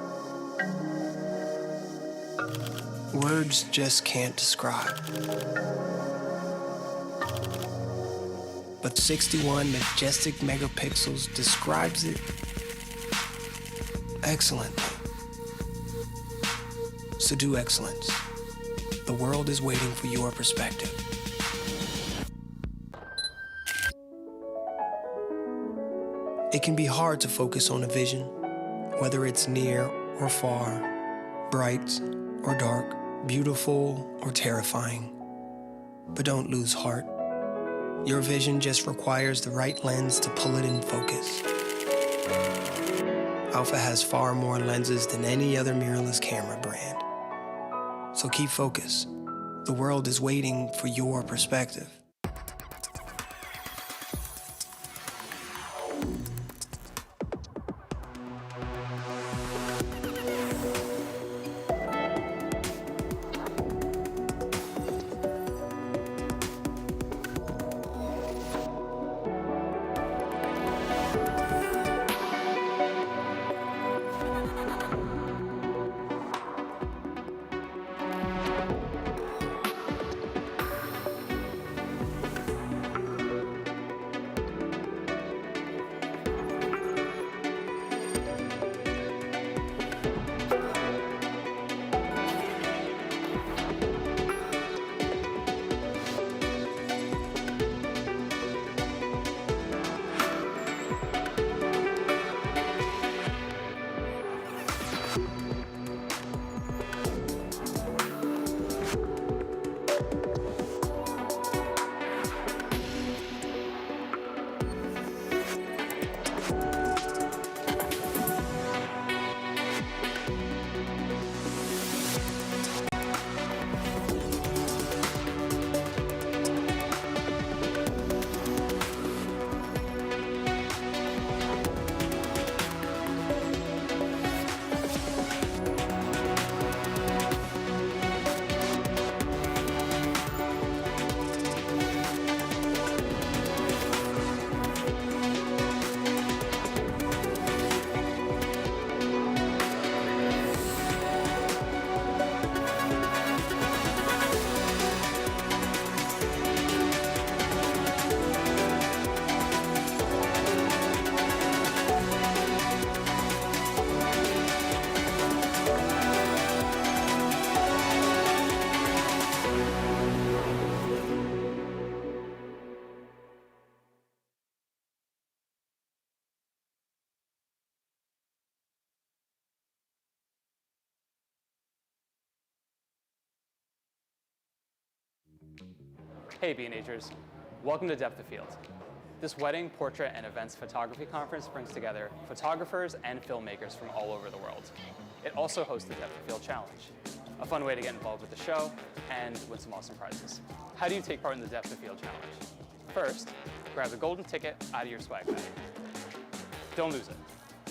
Words just can't describe. But 61 majestic megapixels describes it excellently. so do excellence. The world is waiting for your perspective. It can be hard to focus on a vision, whether it's near or far, bright or dark, beautiful or terrifying. But don't lose heart. Your vision just requires the right lens to pull it in focus. Alpha has far more lenses than any other mirrorless camera brand. So keep focus. The world is waiting for your perspective. Hey B&Hers, welcome to Depth of Field. This wedding, portrait, and events photography conference brings together photographers and filmmakers from all over the world. It also hosts the Depth of Field Challenge, a fun way to get involved with the show and win some awesome prizes. How do you take part in the Depth of Field Challenge? First, grab the golden ticket out of your swag bag. Don't lose it.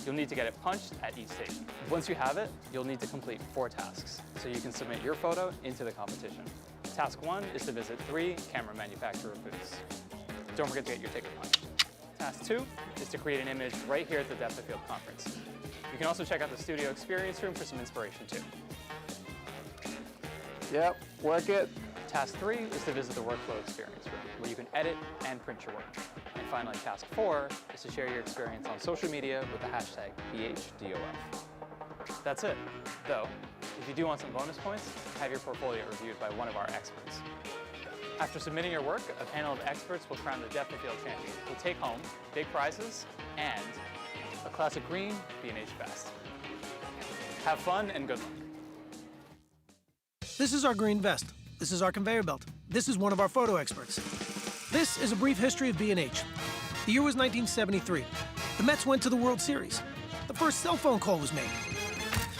You'll need to get it punched at each station. Once you have it, you'll need to complete 4 tasks so you can submit your photo into the competition. Task 1 is to visit 3 camera manufacturer booths. Don't forget to get your ticket punched. Task 2 is to create an image right here at the Depth of Field conference. You can also check out the studio experience room for some inspiration too. Yep, work it. Task 3 is to visit the workflow experience room, where you can edit and print your work. And finally, task 4 is to share your experience on social media with the hashtag BHDOF. That's it, though. If you do want some bonus points, have your portfolio reviewed by one of our experts. After submitting your work, a panel of experts will crown the Depth of Field champion, who'll take home big prizes and a classic green B&H vest. Have fun and good luck. This is our green vest. This is our conveyor belt. This is one of our photo experts. This is a brief history of B&H. The year was 1973. The Mets went to the World Series. The first cell phone call was made.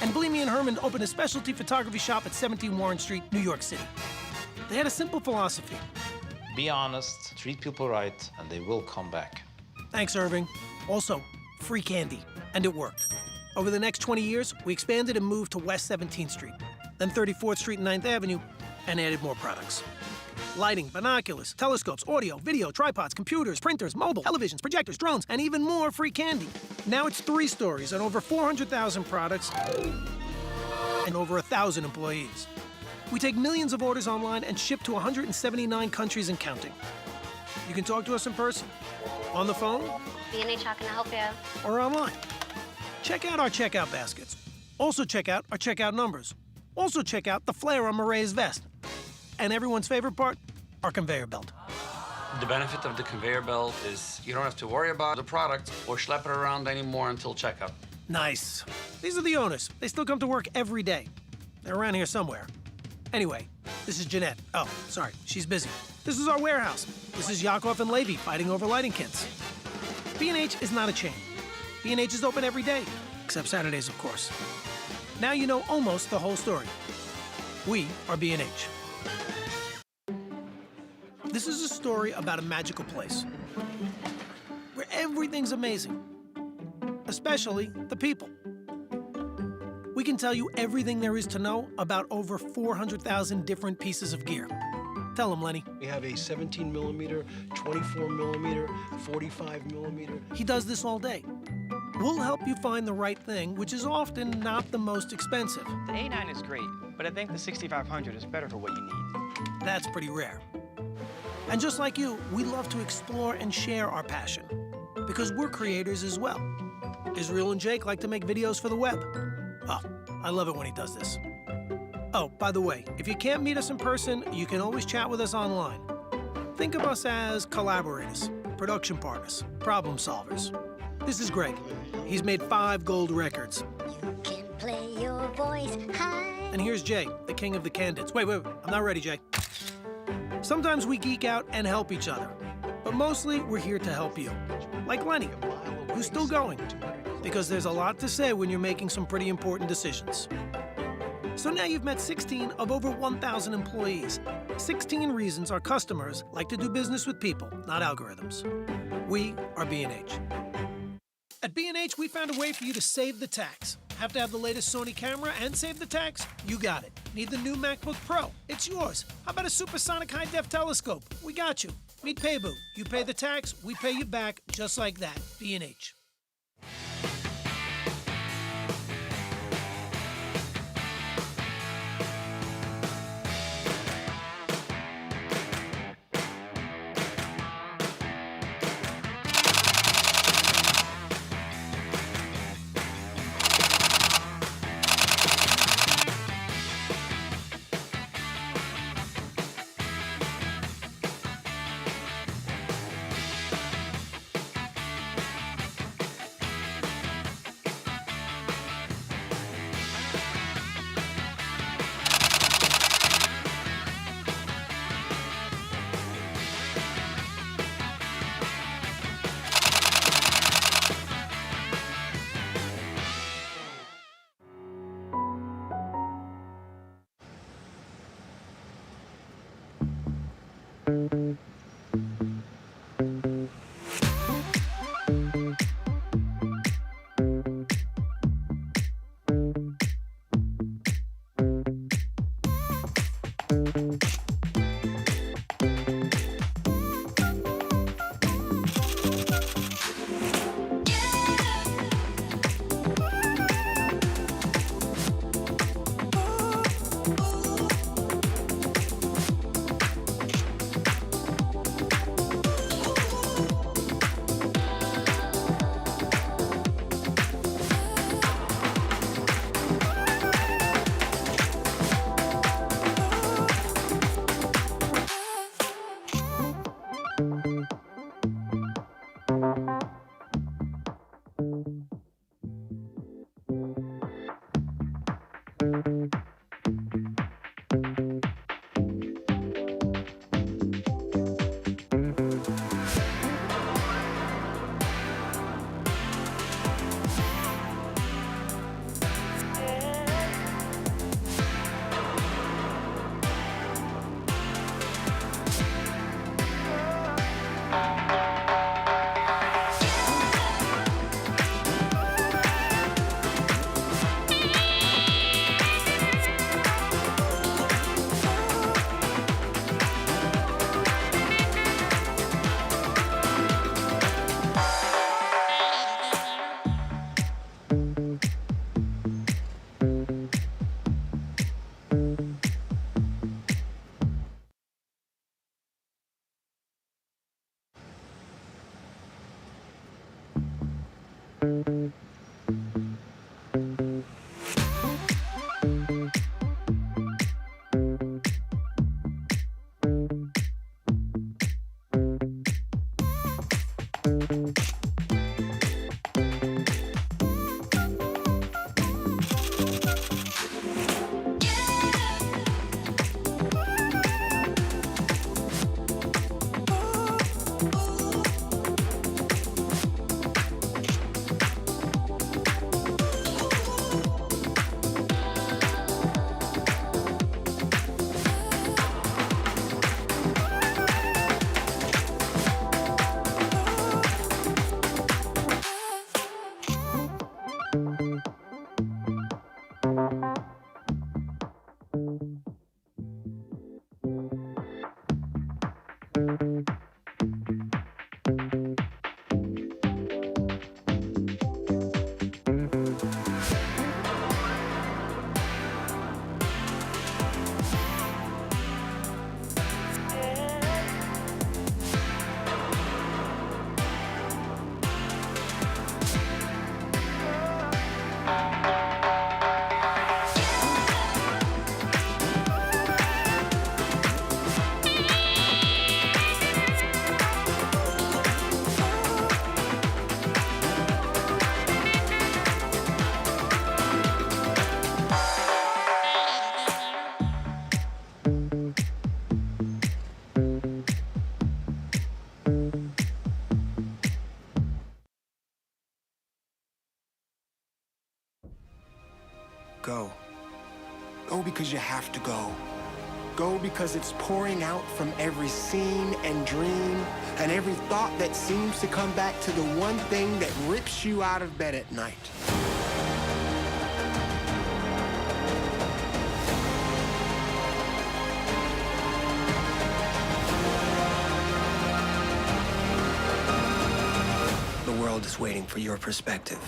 And Bleemy and Herman opened a specialty photography shop at 17 Warren Street, New York City. They had a simple philosophy. Be honest, treat people right, and they will come back. Thanks, Irving. Also, free candy. And it worked. Over the next 20 years, we expanded and moved to West 17th Street, then 34th Street and 9th Avenue, and added more products. Lighting, binoculars, telescopes, audio, video, tripods, computers, printers, mobile, televisions, projectors, drones, and even more free candy. Now it's 3 stories and over 400,000 products and over 1,000 employees. We take millions of orders online and ship to 179 countries and counting. You can talk to us in person, on the phone, B&H, how can I help you? or online. Check out our checkout baskets. Also check out our checkout numbers. Also check out the flare on Marae's vest. And everyone's favorite part, our conveyor belt. The benefit of the conveyor belt is you don't have to worry about the product or schlep it around anymore until checkout. Nice. These are the owners. They still come to work every day. They're around here somewhere. Anyway, this is Jeanette. Oh, sorry, she's busy. This is our warehouse. This is Yakov and Levy fighting over lighting kits. B&H is not a chain. B&H is open every day, except Saturdays, of course. Now you know almost the whole story. We are B&H. This is a story about a magical place where everything's amazing, especially the people. We can tell you everything there is to know about over 400,000 different pieces of gear. Tell them, Lenny. We have a 17 millimeter, 24 millimeter, 45 millimeter. He does this all day. We'll help you find the right thing, which is often not the most expensive. The A9 is great, but I think the 6500 is better for what you need. That's pretty rare. And just like you, we love to explore and share our passion, because we're creators as well. Israel and Jake like to make videos for the web. Oh, I love it when he does this. Oh, by the way, if you can't meet us in person, you can always chat with us online. Think of us as collaborators, production partners, problem solvers. This is Greg. He's made 5 gold records. You can play your voice high. And here's Jay, the king of the candids. Wait, I'm not ready, Jay. Sometimes we geek out and help each other, but mostly we're here to help you. Like Lenny, who's still going, because there's a lot to say when you're making some pretty important decisions. So now you've met 16 of over 1,000 employees. 16 reasons our customers like to do business with people, not algorithms. We are B&H. At B&H, we found a way for you to save the tax. Have to have the latest Sony camera and save the tax? You got it. Need the new MacBook Pro? It's yours. How about a supersonic high-def telescope? We got you. Meet Paybu. You pay the tax, we pay you back, just like that. B&H. Go because you have to go. Go because it's pouring out from every scene and dream and every thought that seems to come back to the one thing that rips you out of bed at night. The world is waiting for your perspective.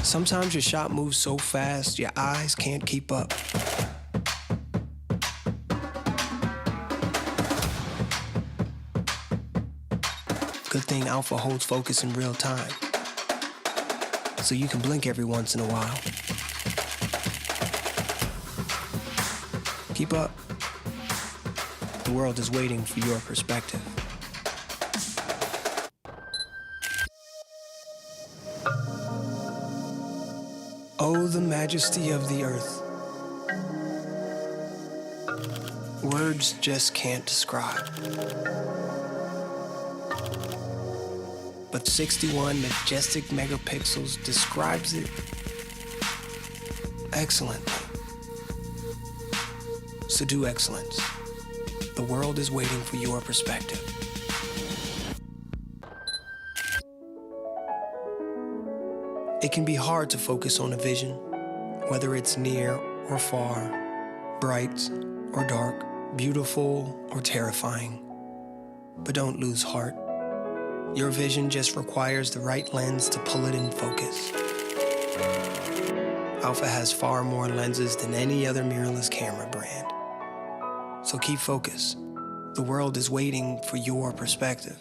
Sometimes your shot moves so fast, your eyes can't keep up. Good thing Alpha holds focus in real time, so you can blink every once in a while. Keep up. The world is waiting for your perspective. Oh, the majesty of the earth. Words just can't describe. But 61 majestic megapixels describes it excellently. So do excellence. The world is waiting for your perspective. It can be hard to focus on a vision, whether it's near or far, bright or dark, beautiful or terrifying. But don't lose heart. Your vision just requires the right lens to pull it in focus. Alpha has far more lenses than any other mirrorless camera brand. So keep focus. The world is waiting for your perspective.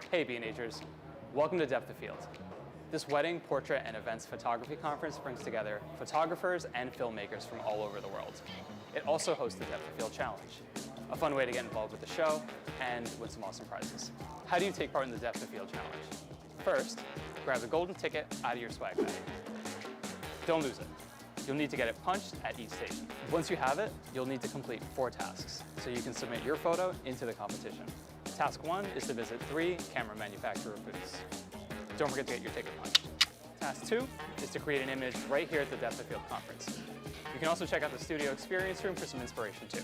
Hey B&Hers, welcome to Depth of Field. This wedding, portrait, and events photography conference brings together photographers and filmmakers from all over the world. It also hosts the Depth of Field Challenge, a fun way to get involved with the show and win some awesome prizes. How do you take part in the Depth of Field Challenge? First, grab the golden ticket out of your swag bag. Don't lose it. You'll need to get it punched at each station. Once you have it, you'll need to complete 4 tasks so you can submit your photo into the competition. Task 1 is to visit 3 camera manufacturer booths. Don't forget to get your ticket punched. Task 2 is to create an image right here at the Depth of Field conference. You can also check out the studio experience room for some inspiration too.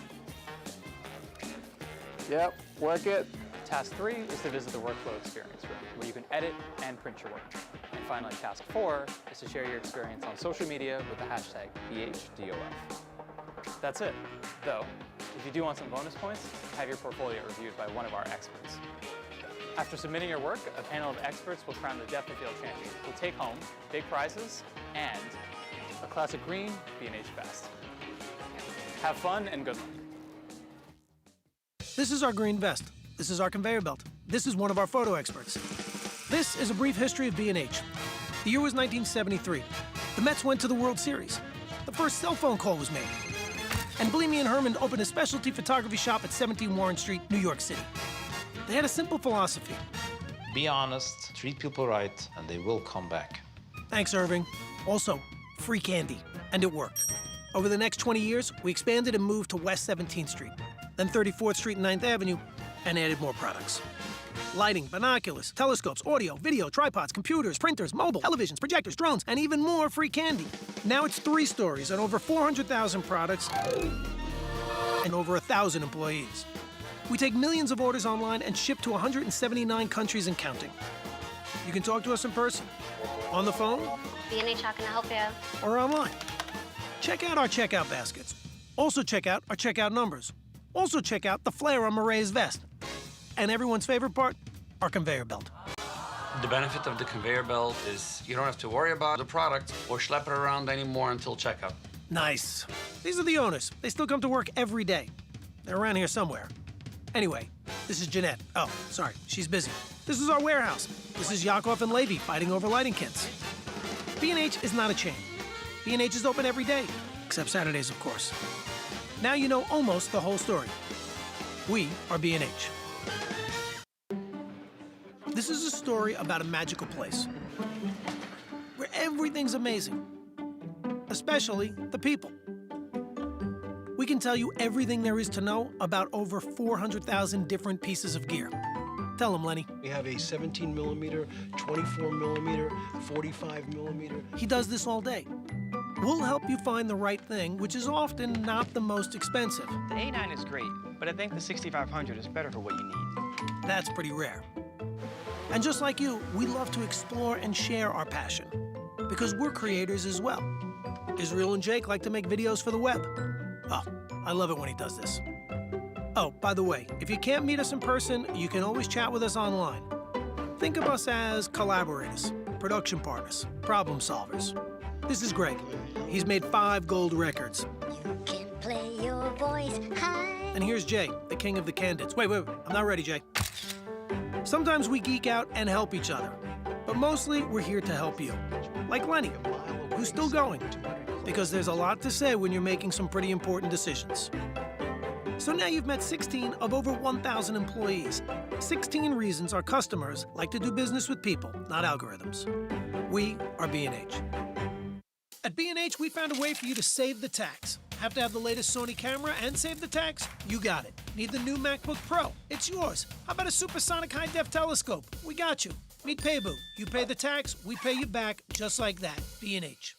Yep, work it. Task 3 is to visit the workflow experience room, where you can edit and print your work. And And finally, task 4 is to share your experience on social media with the hashtag BHDOF. That's it, though. If you do want some bonus points, have your portfolio reviewed by one of our experts. After submitting your work, a panel of experts will crown the Depth of Field champion, who'll take home big prizes and a classic green B&H vest. Have fun and good luck. This is our green vest. This is our conveyor belt. This is one of our photo experts. This is a brief history of B&H. The year was 1973. The Mets went to the World Series. The first cell phone call was made. And Bleamy and Herman opened a specialty photography shop at 17 Warren Street, New York City. They had a simple philosophy. Be honest, treat people right, and they will come back. Thanks, Irving. Also, free candy. And it worked. Over the next 20 years, we expanded and moved to West 17th Street, then 34th Street and 9th Avenue, and added more products. Lighting, binoculars, telescopes, audio, video, tripods, computers, printers, mobile, televisions, projectors, drones, and even more free candy. Now it's 3 stories and over 400,000 products and over 1,000 employees. We take millions of orders online and ship to 179 countries and counting. You can talk to us in person, on the phone, B&H, how can I help you? or online. Check out our checkout baskets. Also check out our checkout numbers. Also check out the flare on Marae's vest. And everyone's favorite part, our conveyor belt. The benefit of the conveyor belt is you don't have to worry about the product or schlep it around anymore until checkout. Nice. These are the owners. They still come to work every day. They're around here somewhere. Anyway, this is Jeanette. Oh, sorry, she's busy. This is our warehouse. This is Yakov and Levy fighting over lighting kits. B&H is not a chain. B&H is open every day, except Saturdays, of course. Now you know almost the whole story. We are B&H. This is a story about a magical place where everything's amazing, especially the people. We can tell you everything there is to know about over 400,000 different pieces of gear. Tell them, Lenny. We have a 17 millimeter, 24 millimeter, 45 millimeter. He does this all day. We'll help you find the right thing, which is often not the most expensive. The A9 is great, but I think the 6500 is better for what you need. That's pretty rare. And just like you, we love to explore and share our passion, because we're creators as well. Israel and Jake like to make videos for the web. Oh, I love it when he does this. Oh, by the way, if you can't meet us in person, you can always chat with us online. Think of us as collaborators, production partners, problem solvers. This is Greg. He's made 5 gold records. You can play your voice high. And here's Jay, the king of the candids. Wait, I'm not ready, Jay. Sometimes we geek out and help each other, but mostly we're here to help you. Like Lenny, who's still going, because there's a lot to say when you're making some pretty important decisions. So now you've met 16 of over 1,000 employees. 16 reasons our customers like to do business with people, not algorithms. We are B&H. At B&H, we found a way for you to save the tax. Have to have the latest Sony camera and save the tax? You got it. Need the new MacBook Pro? It's yours. How about a supersonic high-def telescope? We got you. Meet Paybu. You pay the tax, we pay you back, just like that. B&H.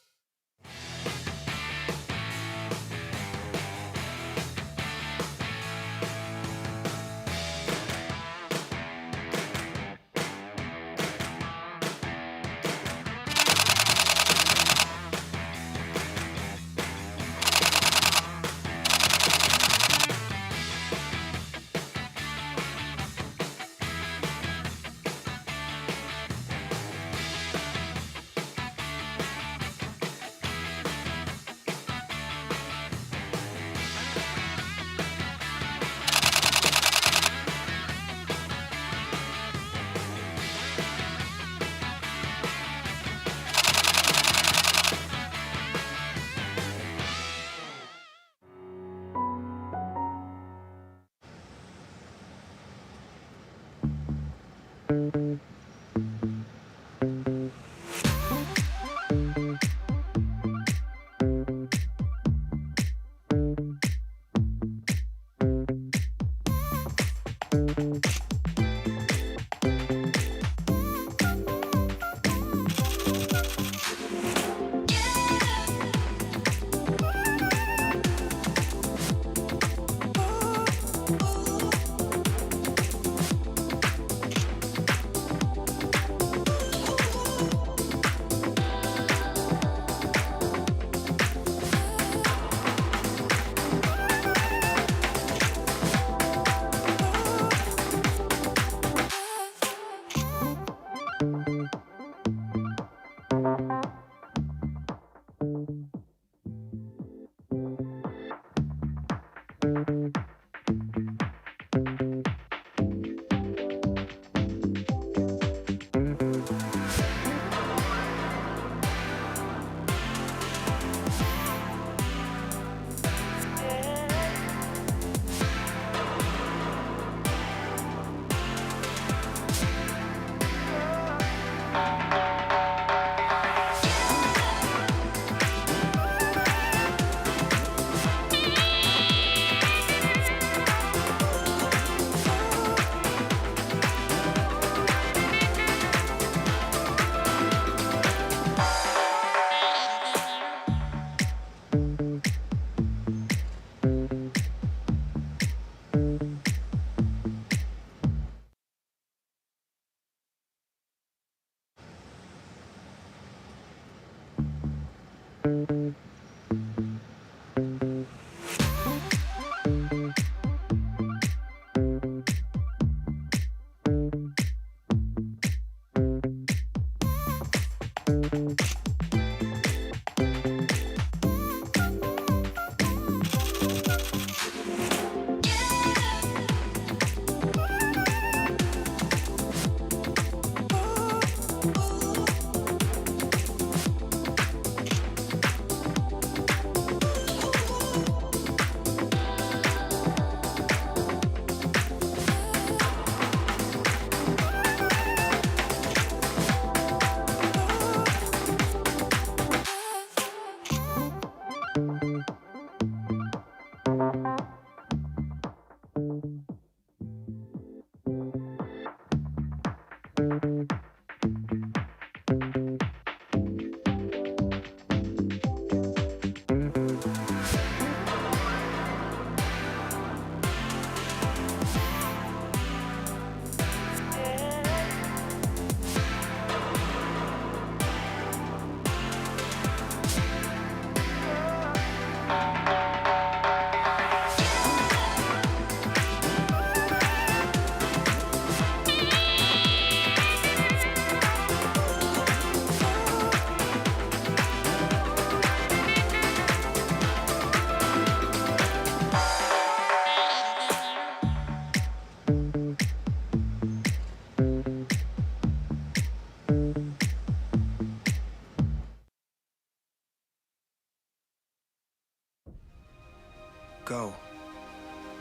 Go.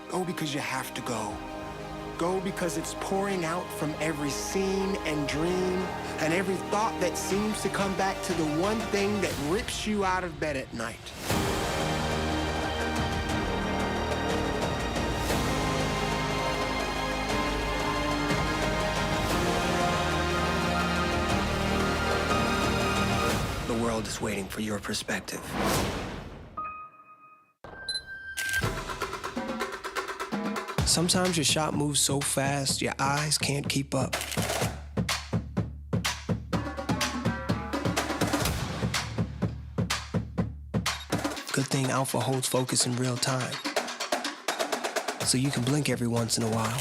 Go because you have to go. Go because it's pouring out from every scene and dream and every thought that seems to come back to the one thing that rips you out of bed at night. The world is waiting for your perspective. Sometimes your shot moves so fast, your eyes can't keep up. Good thing Alpha holds focus in real time, so you can blink every once in a while.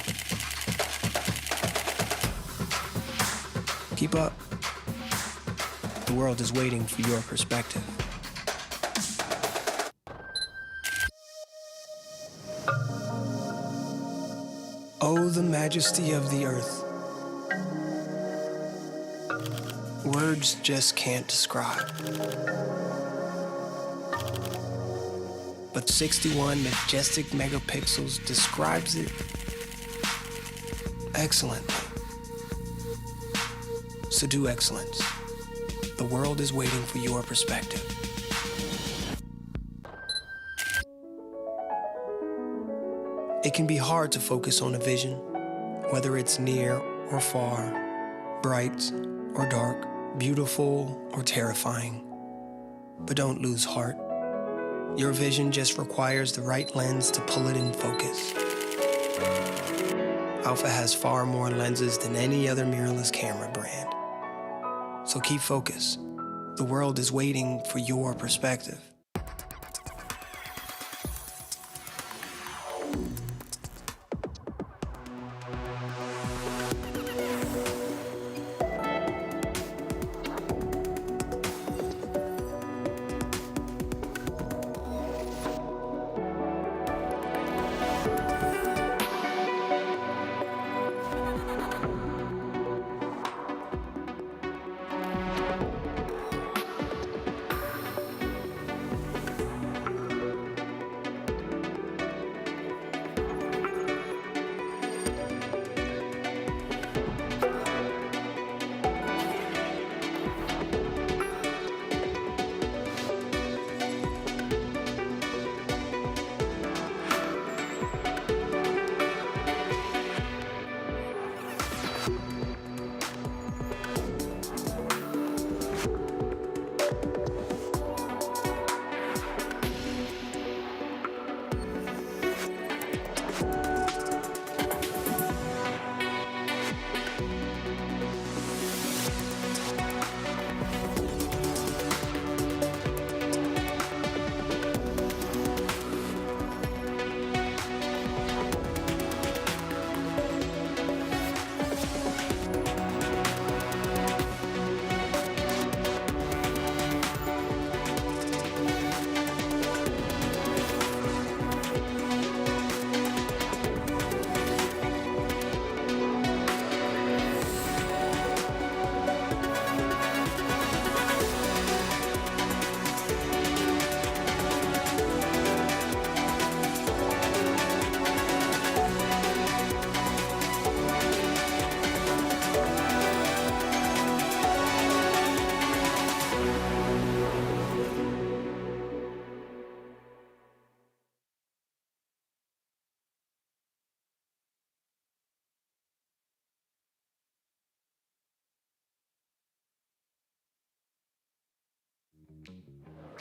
Keep up. The world is waiting for your perspective. Oh, the majesty of the earth. Words just can't describe. But 61 majestic megapixels describes it excellently. So do excellence. The world is waiting for your perspective. It can be hard to focus on a vision, whether it's near or far, bright or dark, beautiful or terrifying. But don't lose heart. Your vision just requires the right lens to pull it in focus. Alpha has far more lenses than any other mirrorless camera brand. So keep focus. The world is waiting for your perspective.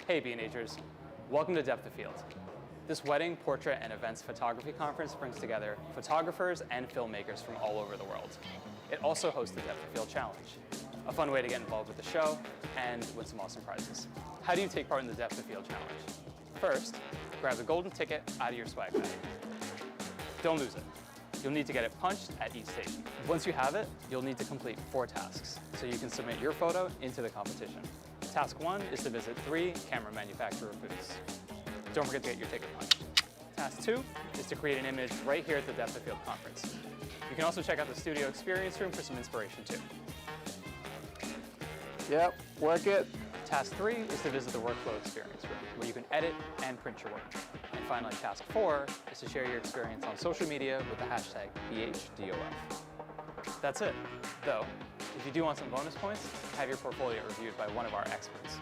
Hey B&Hers, welcome to Depth of Field. This wedding, portrait, and events photography conference brings together photographers and filmmakers from all over the world. It also hosts the Depth of Field Challenge, a fun way to get involved with the show and win some awesome prizes. How do you take part in the Depth of Field Challenge? First, grab the golden ticket out of your swag bag. Don't lose it. You'll need to get it punched at each station. Once you have it, you'll need to complete 4 tasks so you can submit your photo into the competition. Task 1 is to visit 3 camera manufacturer booths. Don't forget to get your ticket punched. Task 2 is to create an image right here at the Depth of Field conference. You can also check out the studio experience room for some inspiration too. Yep, work it. Task 3 is to visit the workflow experience room, where you can edit and print your work. And finally, task 4 is to share your experience on social media with the hashtag BHDOF. That's it, though. If you do want some bonus points, have your portfolio reviewed by one of our experts.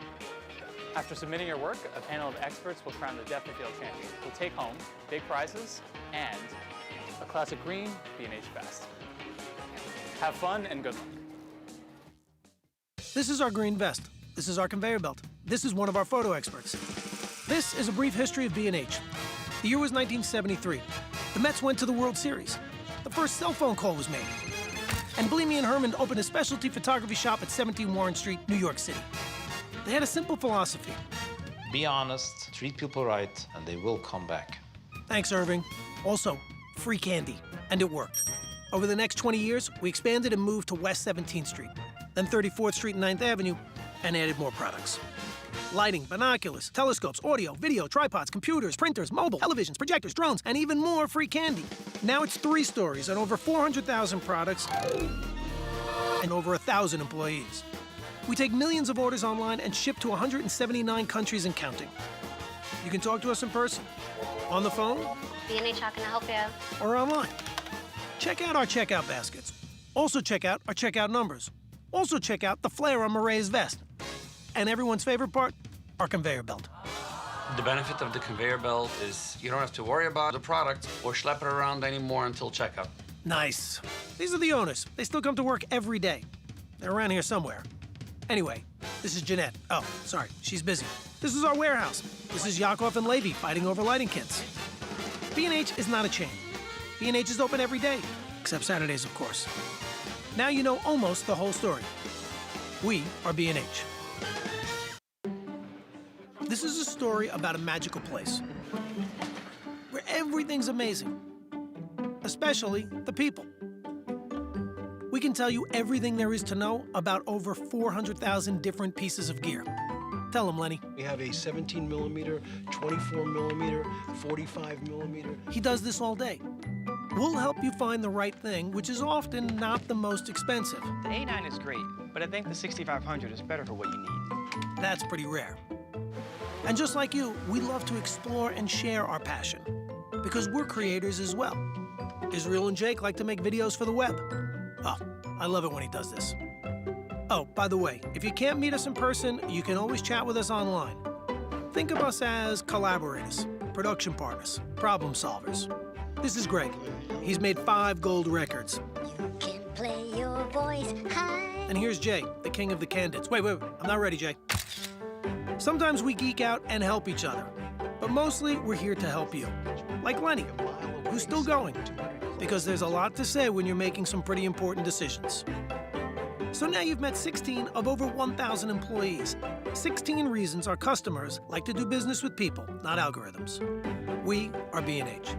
After submitting your work, a panel of experts will crown the Depth of Field champion, who'll take home big prizes and a classic green B&H vest. Have fun and good luck. This is our green vest. This is our conveyor belt. This is one of our photo experts. This is a brief history of B&H. The year was 1973. The Mets went to the World Series. The first cell phone call was made. And Bleamy and Herman opened a specialty photography shop at 17 Warren Street, New York City. They had a simple philosophy. Be honest, treat people right, and they will come back. Thanks, Irving. Also, free candy. And it worked. Over the next 20 years, we expanded and moved to West 17th Street, then 34th Street and 9th Avenue, and added more products. Lighting, binoculars, telescopes, audio, video, tripods, computers, printers, mobile, televisions, projectors, drones, and even more free candy. Now it's 3 stories and over 400,000 products and over 1,000 employees. We take millions of orders online and ship to 179 countries and counting. You can talk to us in person, on the phone, B&H, how can I help you? or online. Check out our checkout baskets. Also check out our checkout numbers. Also check out the flare on Marae's vest. And everyone's favorite part, our conveyor belt. The benefit of the conveyor belt is you don't have to worry about the product or schlep it around anymore until checkout. Nice. These are the owners. They still come to work every day. They're around here somewhere. Anyway, this is Jeanette. Oh, sorry, she's busy. This is our warehouse. This is Yakov and Levy fighting over lighting kits. B&H is not a chain. B&H is open every day, except Saturdays, of course. Now you know almost the whole story. We are B&H. This is a story about a magical place where everything's amazing, especially the people. We can tell you everything there is to know about over 400,000 different pieces of gear. Tell them, Lenny. We have a 17 millimeter, 24 millimeter, 45 millimeter. He does this all day. We'll help you find the right thing, which is often not the most expensive. The A9 is great, but I think the 6500 is better for what you need. That's pretty rare. And just like you, we love to explore and share our passion, because we're creators as well. Israel and Jake like to make videos for the web. Oh, I love it when he does this. Oh, by the way, if you can't meet us in person, you can always chat with us online. Think of us as collaborators, production partners, problem solvers. This is Greg. He's made 5 gold records. You can play your voice high. And here's Jay, the king of the candids. Wait, I'm not ready, Jay. Sometimes we geek out and help each other, but mostly we're here to help you. Like Lenny, who's still going, because there's a lot to say when you're making some pretty important decisions. So now you've met 16 of over 1,000 employees. 16 reasons our customers like to do business with people, not algorithms. We are B&H.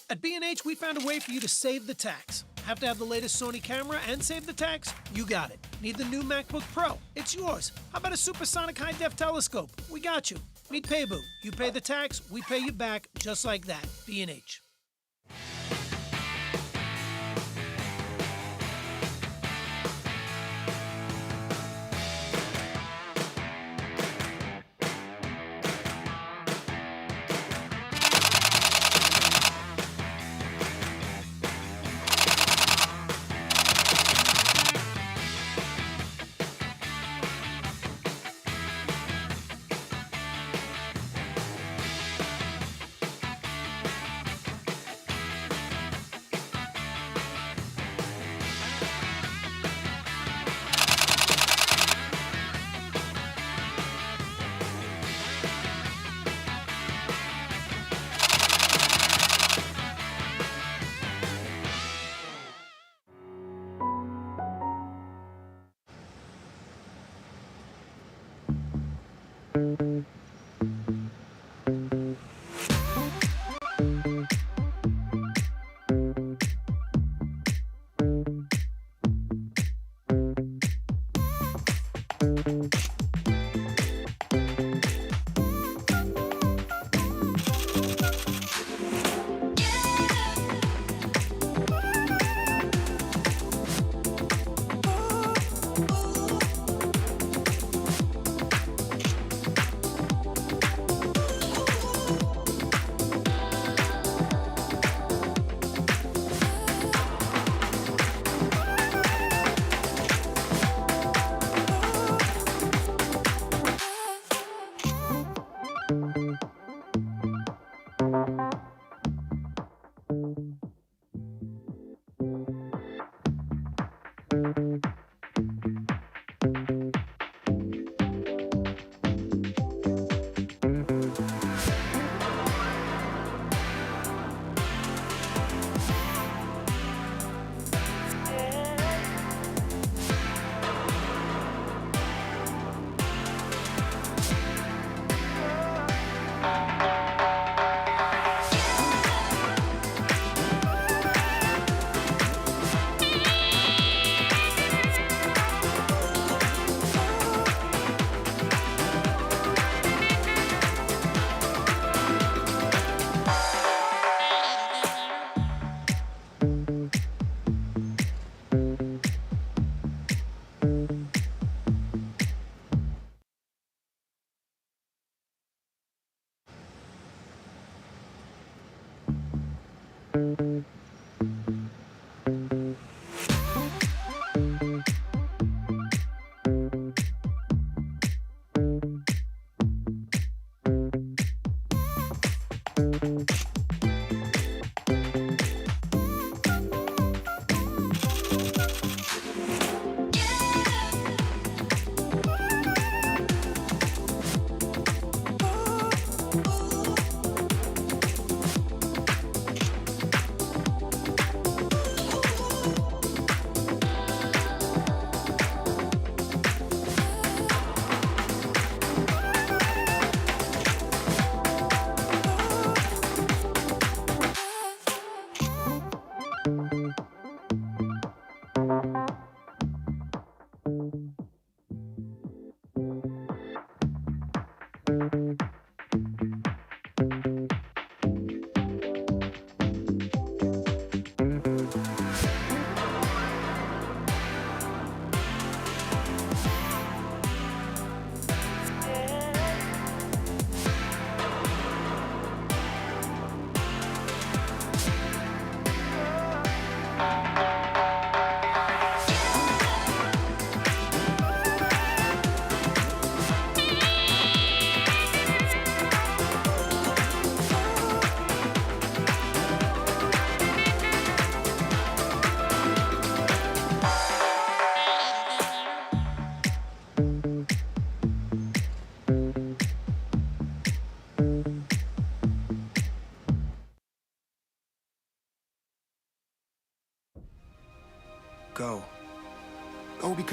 At B&H, we found a way for you to save the tax. Have to have the latest Sony camera and save the tax? You got it. Need the new MacBook Pro? It's yours. How about a supersonic high-def telescope? We got you. Meet Paybu. You pay the tax, we pay you back, just like that. B&H.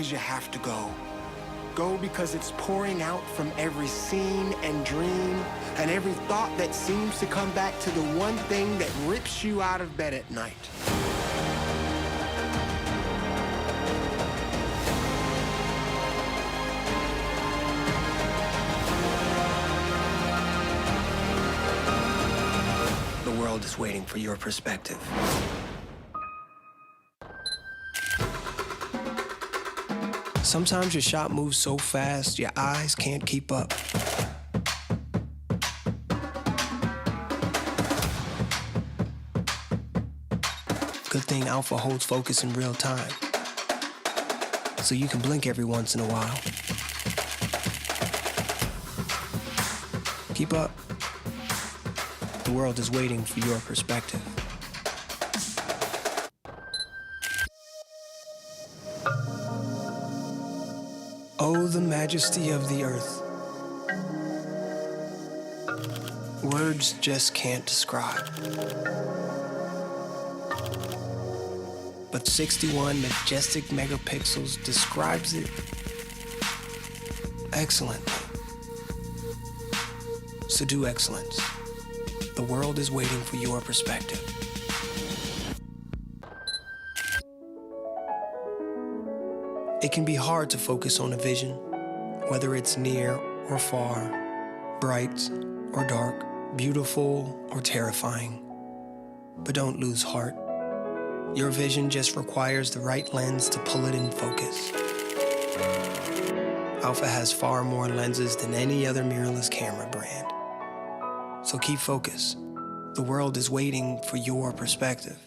because you have to go. Go because it's pouring out from every scene and dream and every thought that seems to come back to the one thing that rips you out of bed at night. The world is waiting for your perspective. Sometimes your shot moves so fast, your eyes can't keep up. Good thing Alpha holds focus in real time, so you can blink every once in a while. Keep up. The world is waiting for your perspective. Oh, the majesty of the earth. Words just can't describe. But 61 majestic megapixels describes it excellently. So do excellence. The world is waiting for your perspective. It can be hard to focus on a vision, whether it's near or far, bright or dark, beautiful or terrifying. But don't lose heart. Your vision just requires the right lens to pull it in focus. Alpha has far more lenses than any other mirrorless camera brand. So keep focus. The world is waiting for your perspective.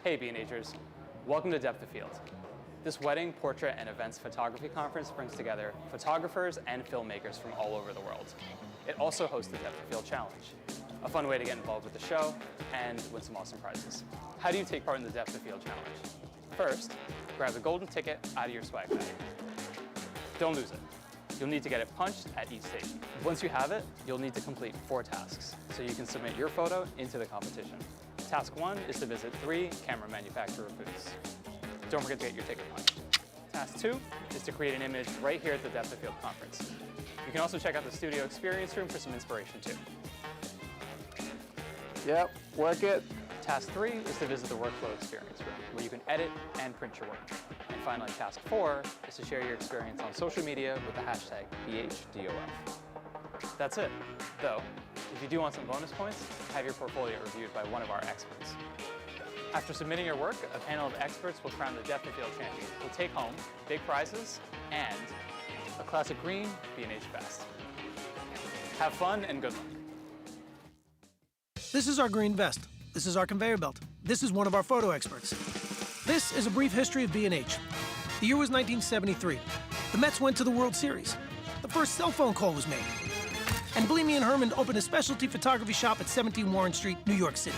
Hey B&Hers, welcome to Depth of Field. This wedding, portrait, and events photography conference brings together photographers and filmmakers from all over the world. It also hosts the Depth of Field Challenge, a fun way to get involved with the show and win some awesome prizes. How do you take part in the Depth of Field Challenge? First, grab the golden ticket out of your swag bag. Don't lose it. You'll need to get it punched at each station. Once you have it, you'll need to complete 4 tasks so you can submit your photo into the competition. Task 1 is to visit 3 camera manufacturer booths. Don't forget to get your ticket punched. Task 2 is to create an image right here at the Depth of Field conference. You can also check out the studio experience room for some inspiration too. Yep, work it. Task 3 is to visit the workflow experience room, where you can edit and print your work. And finally, Task 4 is to share your experience on social media with the hashtag BHDOF. That's it, though. If you do want some bonus points, have your portfolio reviewed by one of our experts. After submitting your work, a panel of experts will crown the Dflux champion, who will take home big prizes and a classic green B&H vest. Have fun and good luck. This is our green vest. This is our conveyor belt. This is one of our photo experts. This is a brief history of B&H. The year was 1973. The Mets went to the World Series. The first cell phone call was made. And Bleamy and Herman opened a specialty photography shop at 17 Warren Street, New York City.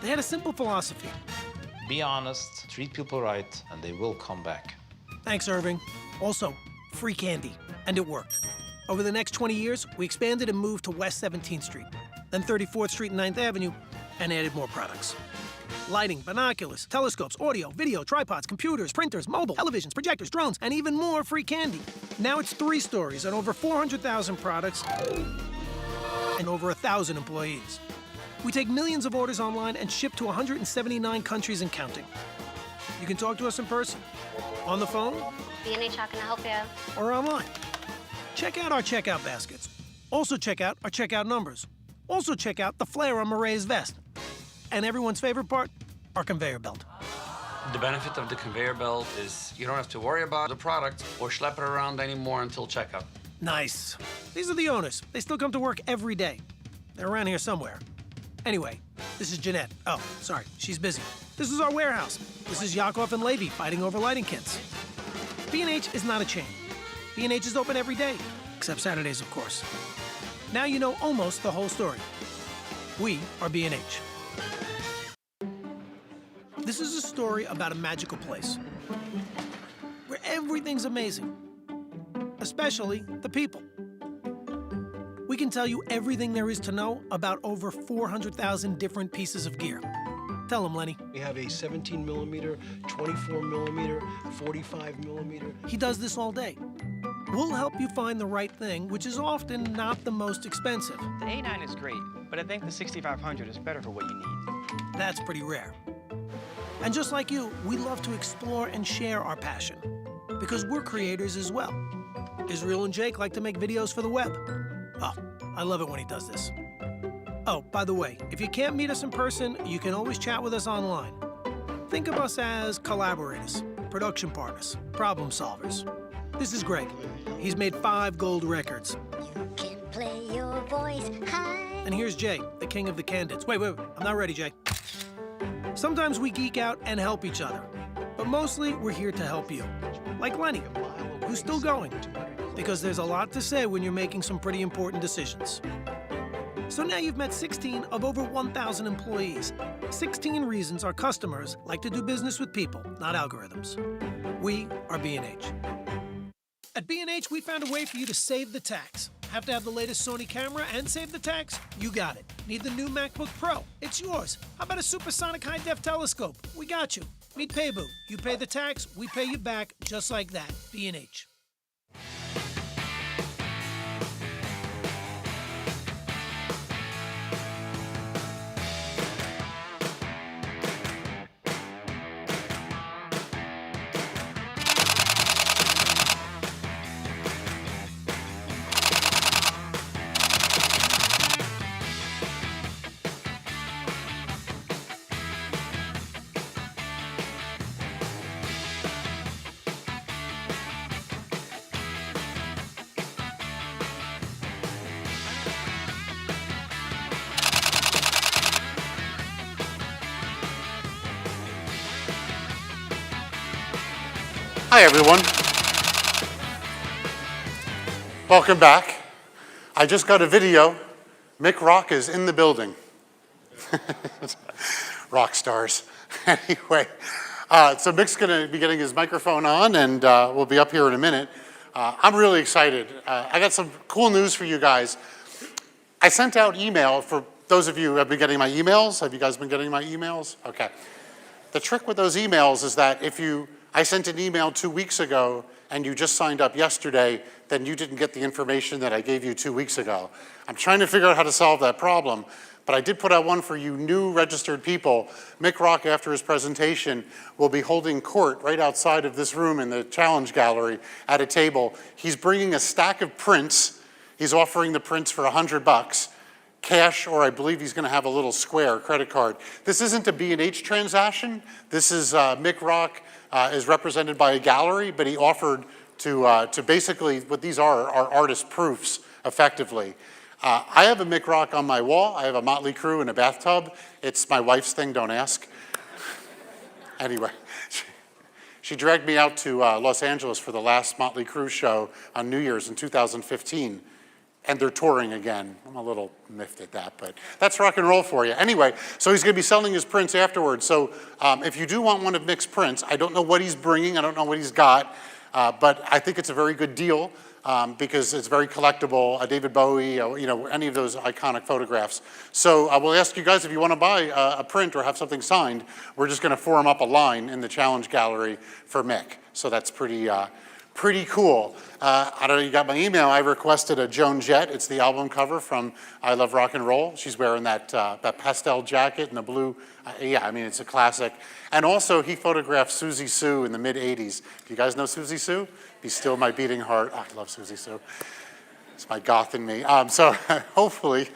They had a simple philosophy. Be honest, treat people right, and they will come back. Thanks, Irving. Also, free candy. And it worked. Over the next 20 years, we expanded and moved to West 17th Street, then 34th Street and 9th Avenue, and added more products. Lighting, binoculars, telescopes, audio, video, tripods, computers, printers, mobile, televisions, projectors, drones, and even more free candy. Now it's 3 stories and over 400,000 products and over 1,000 employees. We take millions of orders online and ship to 179 countries and counting. You can talk to us in person, on the phone, B&H, how can I help you? or online. Check out our checkout baskets. Also check out our checkout numbers. Also check out the flare on Marae's vest. And everyone's favorite part, our conveyor belt. The benefit of the conveyor belt is you don't have to worry about the product or schlep it around anymore until checkout. Nice. These are the owners. They still come to work every day. They're around here somewhere. Anyway, this is Jeanette. Oh, sorry, she's busy. This is our warehouse. This is Yakov and Levy fighting over lighting kits. B&H is not a chain. B&H is open every day, except Saturdays, of course. Now you know almost the whole story. We are B&H. This is a story about a magical place where everything's amazing, especially the people. We can tell you everything there is to know about over 400,000 different pieces of gear. Tell them, Lenny. We have a 17 millimeter, 24 millimeter, 45 millimeter. He does this all day. We'll help you find the right thing, which is often not the most expensive. The A9 is great, but I think the 6500 is better for what you need. That's pretty rare. And just like you, we love to explore and share our passion, because we're creators as well. Israel and Jake like to make videos for the web. Oh, I love it when he does this. Oh, by the way, if you can't meet us in person, you can always chat with us online. Think of us as collaborators, production partners, problem solvers. This is Greg. He's made 5 gold records. You can play your voice high. And here's Jay, the king of the candids. Wait, I'm not ready, Jay. Sometimes we geek out and help each other, but mostly we're here to help you. Like Lenny, who's still going, because there's a lot to say when you're making some pretty important decisions. So now you've met 16 of over 1,000 employees. 16 reasons our customers like to do business with people, not algorithms. We are B&H. At B&H, we found a way for you to save the tax. Have to have the latest Sony camera and save the tax? You got it. Need the new MacBook Pro? It's yours. How about a supersonic high-def telescope? We got you. Meet Paybu. You pay the tax, we pay you back, just like that. B&H. Hi, everyone. Welcome back. I just got a video. Mick Rock is in the building. Rock stars. Anyway, so Mick's going to be getting his microphone on, and we'll be up here in a minute. I'm really excited. I got some cool news for you guys. I sent out email for those of you who have been getting my emails. Have you guys been getting my emails? Okay. The trick with those emails is that if I sent an email 2 weeks ago and you just signed up yesterday, then you didn't get the information that I gave you 2 weeks ago. I'm trying to figure out how to solve that problem, but But I did put out one for you new registered people. Mick Rock, after his presentation, will be holding court right outside of this room in the Challenge Gallery at a table. He's bringing a stack of prints. He's offering the prints for $100. Cash, or I believe he's going to have a little Square credit card. This isn't a B&H transaction. This is Mick Rock is represented by a gallery, but he offered to basically, what these are artist proofs, effectively. I have a Mick Rock on my wall. I have a Motley Crue in a bathtub. It's my wife's thing, don't ask. Anyway, she dragged me out to Los Angeles for the last Motley Crue show on New Year's in 2015. And they're touring again. I'm a little miffed at that, but that's rock and roll for you. Anyway, so he's going to be selling his prints afterwards. So if you do want one of Mick's prints, I don't know what he's bringing. I don't know what he's got, but I think it's a very good deal because it's very collectible. David Bowie, you know, any of those iconic photographs. So I will ask you guys if you want to buy a print or have something signed. We're just going to form up a line in the Challenge Gallery for Mick. So that's pretty cool. I don't know, you got my email. I requested a Joan Jett. It's the album cover from I Love Rock and Roll. She's wearing that pastel jacket and the blue. Yeah, I mean, it's a classic. And also, he photographed Susie Sue in the mid-'80s. Do you guys know Susie Sue? Be Still My Beating Heart. Oh, I love Susie Sue. It's my goth in me. So hopefully,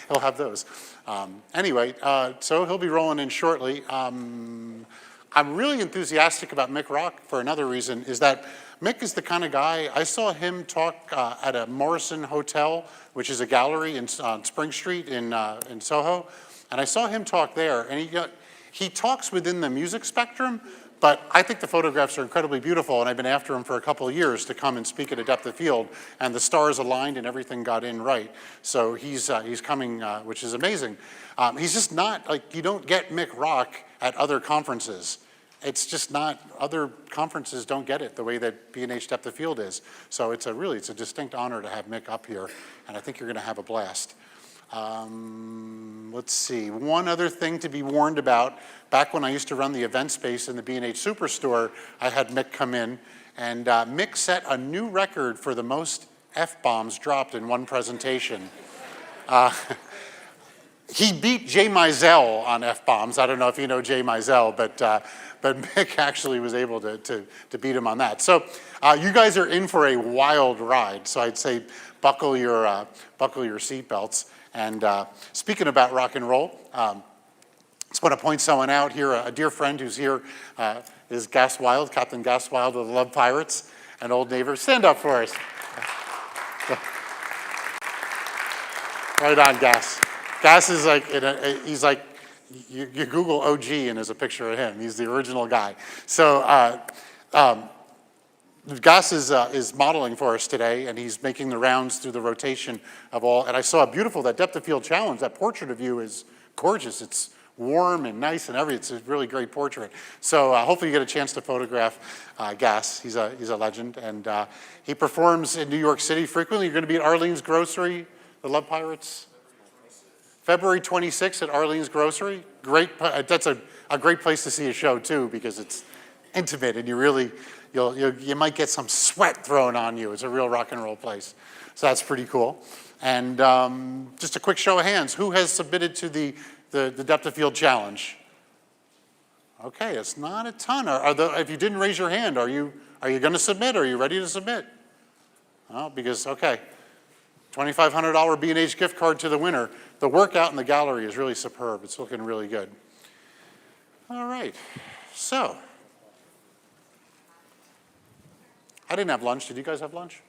he'll have those. Anyway, so he'll be rolling in shortly. I'm really enthusiastic about Mick Rock for another reason, is that Mick is the kind of guy, I saw him talk at a Morrison Hotel, which is a gallery on Spring Street in Soho, and I saw him talk there, and he talks within the music spectrum, but I think the photographs are incredibly beautiful, and I've been after him for a couple of years to come and speak at a Depth of Field, and the stars aligned and everything got in right. So he's coming, which is amazing. He's just not, like, you don't get Mick Rock at other conferences. It's just not, other conferences don't get it the way that B&H Depth of Field is. So it's a distinct honor to have Mick up here, and I think you're gonna have a blast. Let's see, one other thing to be warned about. Back when I used to run the event space in the B&H Superstore, I had Mick come in, and Mick set a new record for the most F-bombs dropped in one presentation. He beat Jay Mizell on F-bombs. I don't know if you know Jay Mizell, but Mick actually was able to beat him on that. So you guys are in for a wild ride. So I'd say buckle your seatbelts. And speaking about rock and roll, just want to point someone out here. A dear friend who's here is Gas Wild, Captain Gas Wild of the Love Pirates, an old neighbor. Stand up for us. Right on, Gas. Gas is like, he's like, you Google OG and there's a picture of him. He's the original guy. So Gas is modeling for us today, and he's making the rounds through the rotation of all. And I saw that Depth of Field challenge. That portrait of you is gorgeous. It's warm and nice and everything. It's a really great portrait. So hopefully you get a chance to photograph Gas. He's a legend, and he performs in New York City frequently. You're going to be at Arlene's Grocery, the Love Pirates. February 26th at Arlene's Grocery. Great. That's a great place to see a show too, because it's intimate and you might get some sweat thrown on you. It's a real rock and roll place. So that's pretty cool. And just a quick show of hands. Who has submitted to the Depth of Field Challenge? Okay, it's not a ton. If you didn't raise your hand, are you going to submit? Are you ready to submit? Oh, because, okay. $2,500 B&H gift card to the winner. The workout in the gallery is really superb. It's looking really good. All right, so. I didn't have lunch. Did you guys have lunch?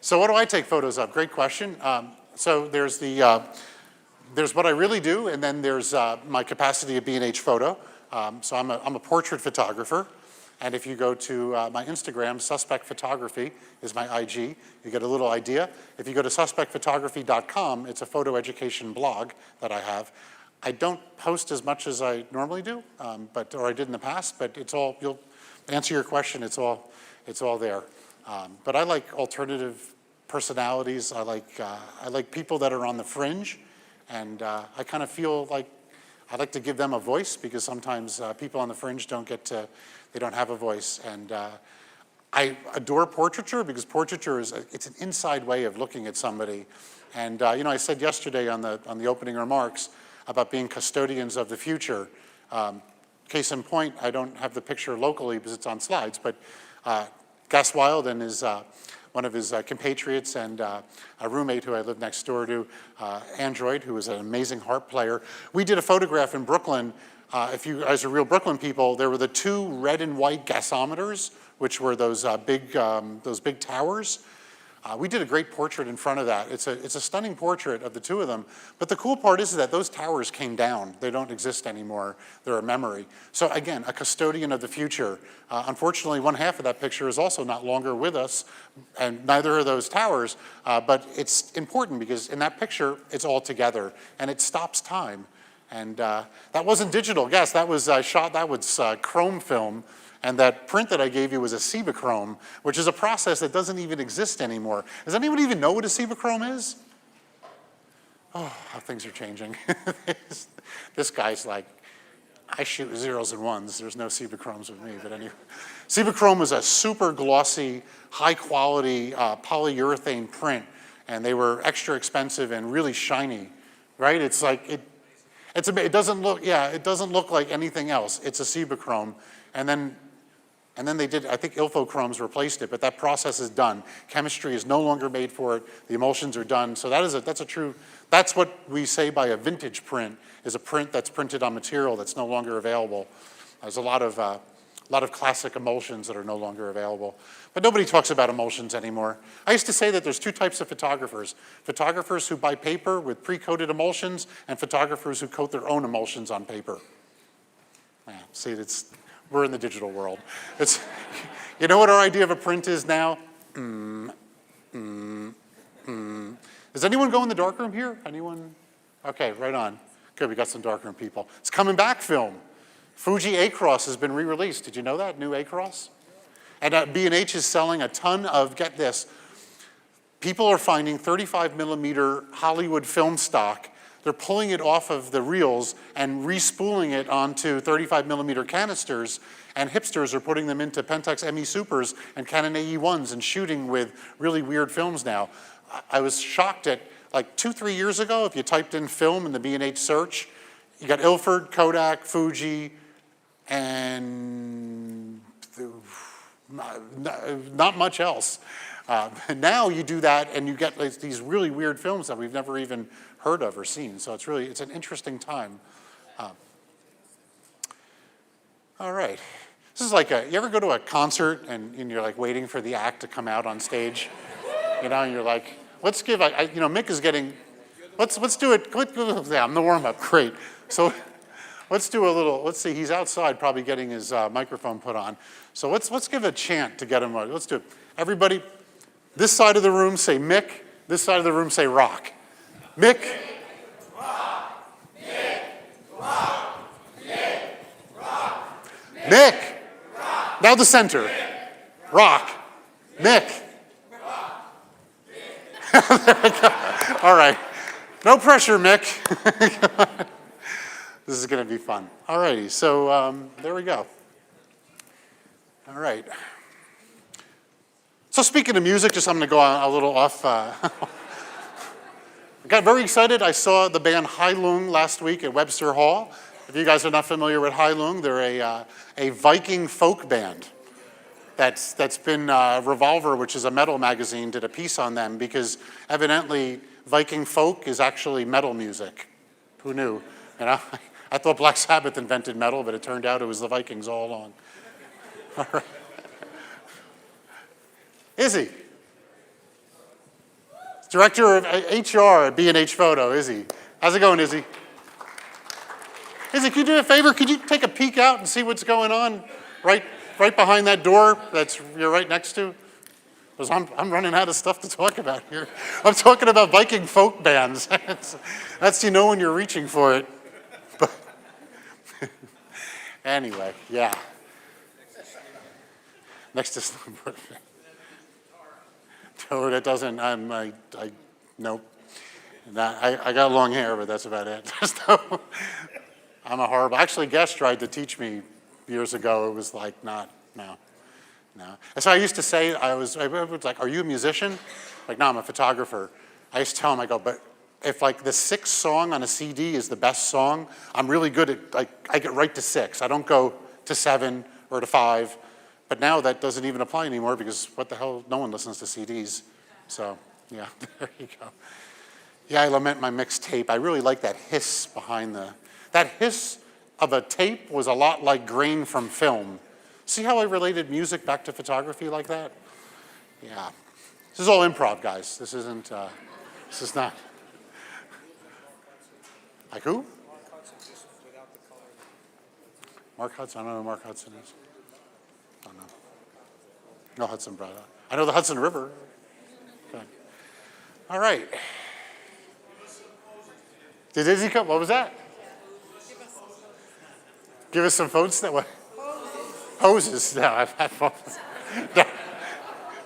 So what do I take photos of? Great question. So there's what I really do, and then there's my capacity of B&H photo. So I'm a portrait photographer. And if you go to my Instagram, Suspect Photography is my IG. You get a little idea. If you go to suspectphotography.com, it's a photo education blog that I have. I don't post as much as I normally do, or I did in the past, but it's all, you'll answer your question, it's all there. But I like alternative personalities. I like people that are on the fringe, and I kind of feel like I like to give them a voice, because sometimes people on the fringe don't have a voice. And I adore portraiture because portraiture it's an inside way of looking at somebody. And I said yesterday on the opening remarks about being custodians of the future. Case in point, I don't have the picture locally because it's on slides, but Gus Wild and one of his compatriots and a roommate who I live next door to, Android, who is an amazing harp player. We did a photograph in Brooklyn. If you guys are real Brooklyn people, there were the 2 red and white gasometers, which were those big towers. We did a great portrait in front of that. It's a stunning portrait of the 2 of them. But the cool part is that those towers came down. They don't exist anymore. They're a memory. So again, a custodian of the future. Unfortunately, one half of that picture is also not longer with us, and neither are those towers. But it's important because in that picture, it's all together, and it stops time. And that wasn't digital. Yes, that was shot. That was chrome film. And that print that I gave you was a Cibachrome, which is a process that doesn't even exist anymore. Does anyone even know what a Cibachrome is? Oh, how things are changing. This guy's like, I shoot zeros and ones. There's no Cibachromes with me, but anyway. Cibachrome was a super glossy, high quality polyurethane print, and they were extra expensive and really shiny, right? It's like, it doesn't look like anything else. It's a Cibachrome. And then they did, I think Ilfochromes replaced it, but that process is done. Chemistry is no longer made for it. The emulsions are done. So that's what we say by a vintage print, is a print that's printed on material that's no longer available. There's a lot of classic emulsions that are no longer available. But nobody talks about emulsions anymore. I used to say that there's 2 types of photographers. Photographers who buy paper with pre-coated emulsions, and photographers who coat their own emulsions on paper. Yeah, see, we're in the digital world. You know what our idea of a print is now? Does anyone go in the darkroom here? Anyone? Okay, right on. Good, we got some darkroom people. It's coming back film. Fuji A-Cross has been re-released. Did you know that? New A-Cross? And B&H is selling a ton of, get this, people are finding 35 millimeter Hollywood film stock. They're pulling it off of the reels and respooling it onto 35 millimeter canisters, and hipsters are putting them into Pentax ME Supers and Canon AE1s and shooting with really weird films now. I was shocked at, like 2-3 years ago, if you typed in film in the B&H search, you got Ilford, Kodak, Fuji, and not much else. Now you do that and you get these really weird films that we've never even heard of or seen. So it's an interesting time. All right. This is like you ever go to a concert and you're like waiting for the act to come out on stage? And you're like, let's give, Mick is getting, let's do it. Yeah, I'm the warm-up, great. So let's do a little, let's see, he's outside probably getting his microphone put on. So let's give a chant to get him, let's do it. Everybody, this side of the room say Mick, this side of the room say rock. Mick. Rock. Mick. Rock. Mick. Rock. Mick. Rock. Now the center. Mick. Rock. Mick. Rock. There we go. All right. No pressure, Mick. This is going to be fun. All righty. So there we go. All right. So speaking of music, I'm going to go a little off. I got very excited. I saw the band Heilung last week at Webster Hall. If you guys are not familiar with Heilung, they're a Viking folk band. That's been Revolver, which is a metal magazine, did a piece on them because evidently Viking folk is actually metal music. Who knew? I thought Black Sabbath invented metal, but it turned out it was the Vikings all along. All right. Izzy. Director of HR at B&H Photo, Izzy. How's it going, Izzy? Izzy, can you do me a favor? Could you take a peek out and see what's going on right behind that door you're right next to? Because I'm running out of stuff to talk about here. I'm talking about Viking folk bands. That's when you're reaching for it. But anyway, yeah. Next to snowboard. No, that doesn't. Nope. I got long hair, but that's about it. So, I'm a horrible. Actually, Guest tried to teach me years ago. It was like no. You know? And so I used to say, I was like, are you a musician? Like, no, I'm a photographer. I used to tell him, I go, but if like the 6th song on a CD is the best song, I'm really good at, like, I get right to 6. I don't go to 7 or to 5. But now that doesn't even apply anymore because what the hell, no one listens to CDs. So, yeah, there you go. Yeah, I lament my mixed tape. I really like that hiss behind that hiss of a tape was a lot like grain from film. See how I related music back to photography like that? Yeah. This is all improv, guys. This isn't, this is not. Like who? Mark Hudson, I don't know who Mark Hudson is. I don't know. No Hudson brought up. I know the Hudson River. Okay. All right. Did Izzy come? What was that? Give us some phone stuff. What? Hoses. No, I've had phones.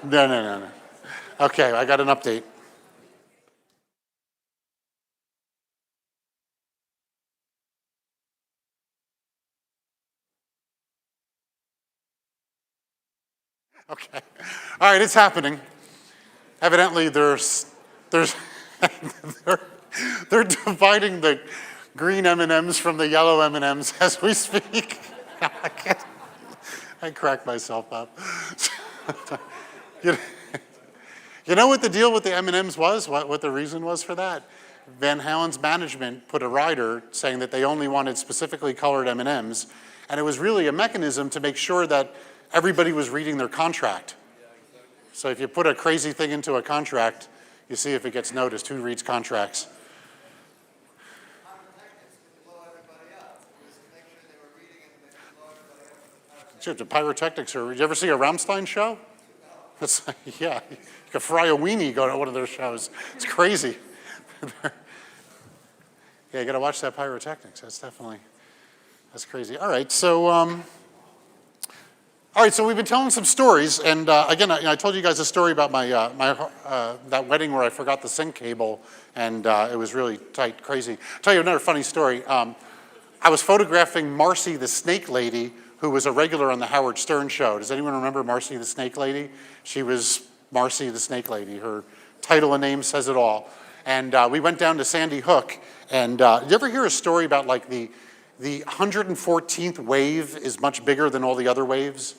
No. Okay, I got an update. Okay. All right, it's happening. Evidently, they're dividing the green M&Ms from the yellow M&Ms as we speak. I crack myself up. You know what the deal with the M&Ms was? What the reason was for that? Van Halen's management put a rider saying that they only wanted specifically colored M&Ms, and it was really a mechanism to make sure that everybody was reading their contract. So if you put a crazy thing into a contract, you see if it gets noticed. Who reads contracts? Sure, the pyrotechnics are. Did you ever see a Rammstein show? It's like, yeah, you could fry a weenie, go to one of their shows. It's crazy. Yeah, you got to watch that pyrotechnics. That's crazy. All right, so we've been telling some stories, and again, I told you guys a story about my that wedding where I forgot the sync cable, and it was really tight, crazy. I'll tell you another funny story. I was photographing Marcy the Snake Lady, who was a regular on the Howard Stern show. Does anyone remember Marcy the Snake Lady? She was Marcy the Snake Lady. Her title and name says it all. And we went down to Sandy Hook, and you ever hear a story about like the 114th wave is much bigger than all the other waves?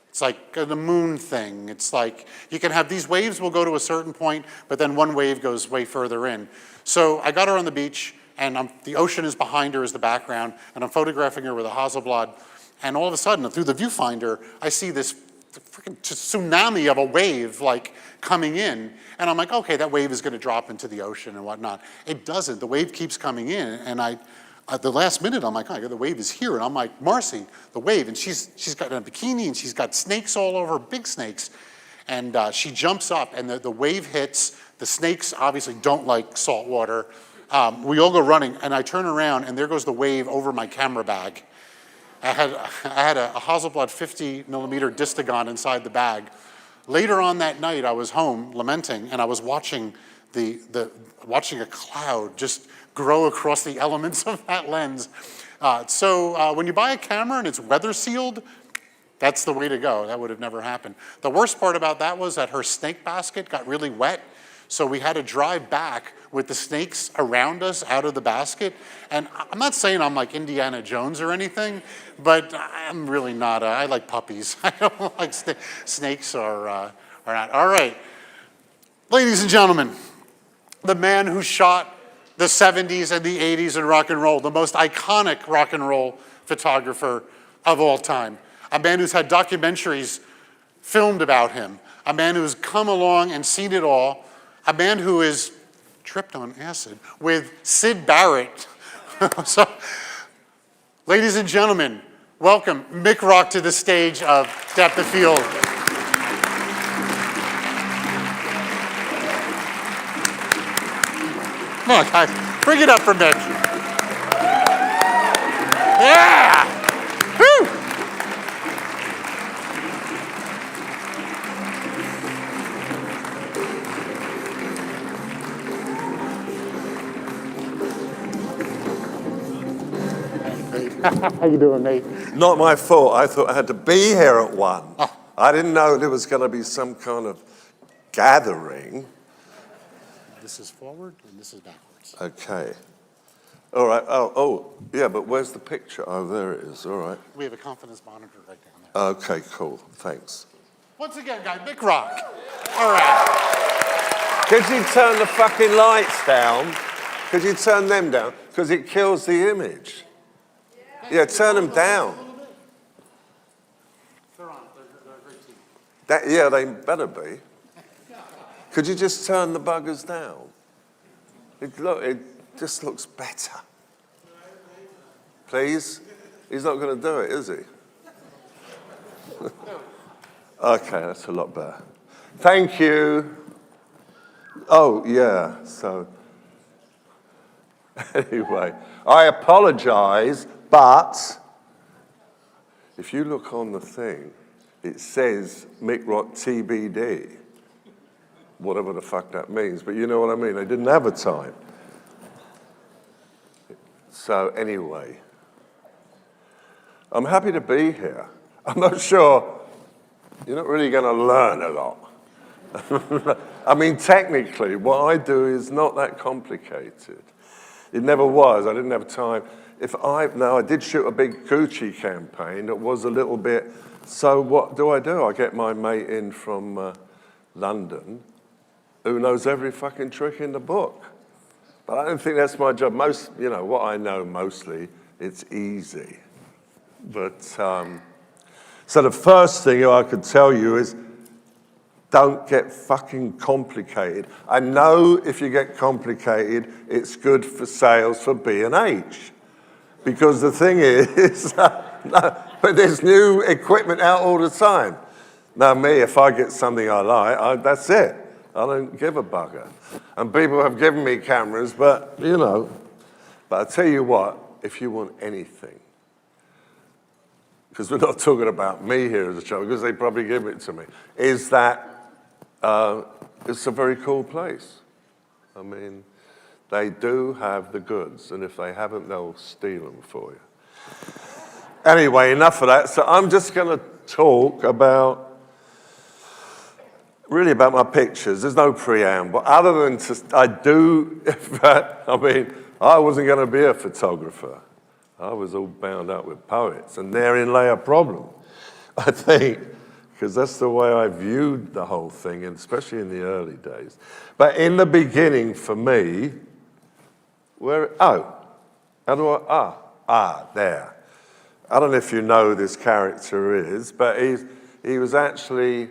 It's like the moon thing. It's like you can have these waves will go to a certain point, but then one wave goes way further in. So I got her on the beach, and the ocean is behind her as the background, and I'm photographing her with a Hasselblad. And all of a sudden, through the viewfinder, I see this freaking tsunami of a wave like coming in. And I'm like, okay, that wave is going to drop into the ocean and whatnot. It doesn't. The wave keeps coming in. And at the last minute, I'm like, oh, the wave is here. And I'm like, Marcy, the wave. And she's got a bikini, and she's got snakes all over, big snakes. And she jumps up, and the wave hits. The snakes obviously don't like salt water. We all go running, and I turn around, and there goes the wave over my camera bag. I had a Hasselblad 50 millimeter Distagon inside the bag. Later on that night, I was home lamenting, and I was watching watching a cloud just grow across the elements of that lens. So when you buy a camera and it's weather sealed, that's the way to go. That would have never happened. The worst part about that was that her snake basket got really wet, so we had to drive back with the snakes around us out of the basket. And I'm not saying I'm like Indiana Jones or anything, but I'm really not. I like puppies. I don't like snakes or not. All right. Ladies and gentlemen, the man who shot the 70s and the 80s in rock and roll, the most iconic rock and roll photographer of all time, a man who's had documentaries filmed about him, a man who's come along and seen it all, a man who is tripped on acid with Syd Barrett. So, ladies and gentlemen, welcome Mick Rock to the stage of Depth of Field. Come on, guys, bring it up for Mick. Yeah! Woo! How you doing, mate? Not my fault. I thought I had to be here at 1. Oh, I didn't know there was going to be some kind of gathering. This is forward and this is backwards. Okay. All right. Oh, yeah, but where's the picture? Oh, there it is. All right. We have a confidence monitor right down there. Okay, cool. Thanks. Once again, guys, Mick Rock. All right. Could you turn the fucking lights down? Could you turn them down? Because it kills the image. Yeah, turn them down. They're on. They're a great team. Yeah, they better be. Could you just turn the buggers down? It just looks better. Please? He's not going to do it, is he? Okay, that's a lot better. Thank you. Oh, yeah, so anyway, I apologize, but if you look on the thing, it says Mick Rock TBD, whatever the fuck that means, but you know what I mean. They didn't have a time. So anyway, I'm happy to be here. I'm not sure, you're not really going to learn a lot. I mean, technically, what I do is not that complicated. It never was. I didn't have time. I did shoot a big Gucci campaign that was a little bit, so what do? I get my mate in from London who knows every fucking trick in the book. But I don't think that's my job. What I know mostly, it's easy. But, so the first thing I could tell you is, don't get fucking complicated. I know if you get complicated, it's good for sales for B&H. Because the thing is, but there's new equipment out all the time. Now me, if I get something I like, that's it. I don't give a bugger. And people have given me cameras, but I tell you what, if you want anything, because we're not talking about me here as a show, because they probably give it to me, is that it's a very cool place. I mean, they do have the goods, and if they haven't, they'll steal them for you. Anyway, enough of that. So I'm just going to talk really about my pictures. There's no preamble, other than I wasn't going to be a photographer. I was all bound up with poets, and therein lay a problem, I think, because that's the way I viewed the whole thing, and especially in the early days. But in the beginning, for me, there. I don't know if you know who this character is, but he was actually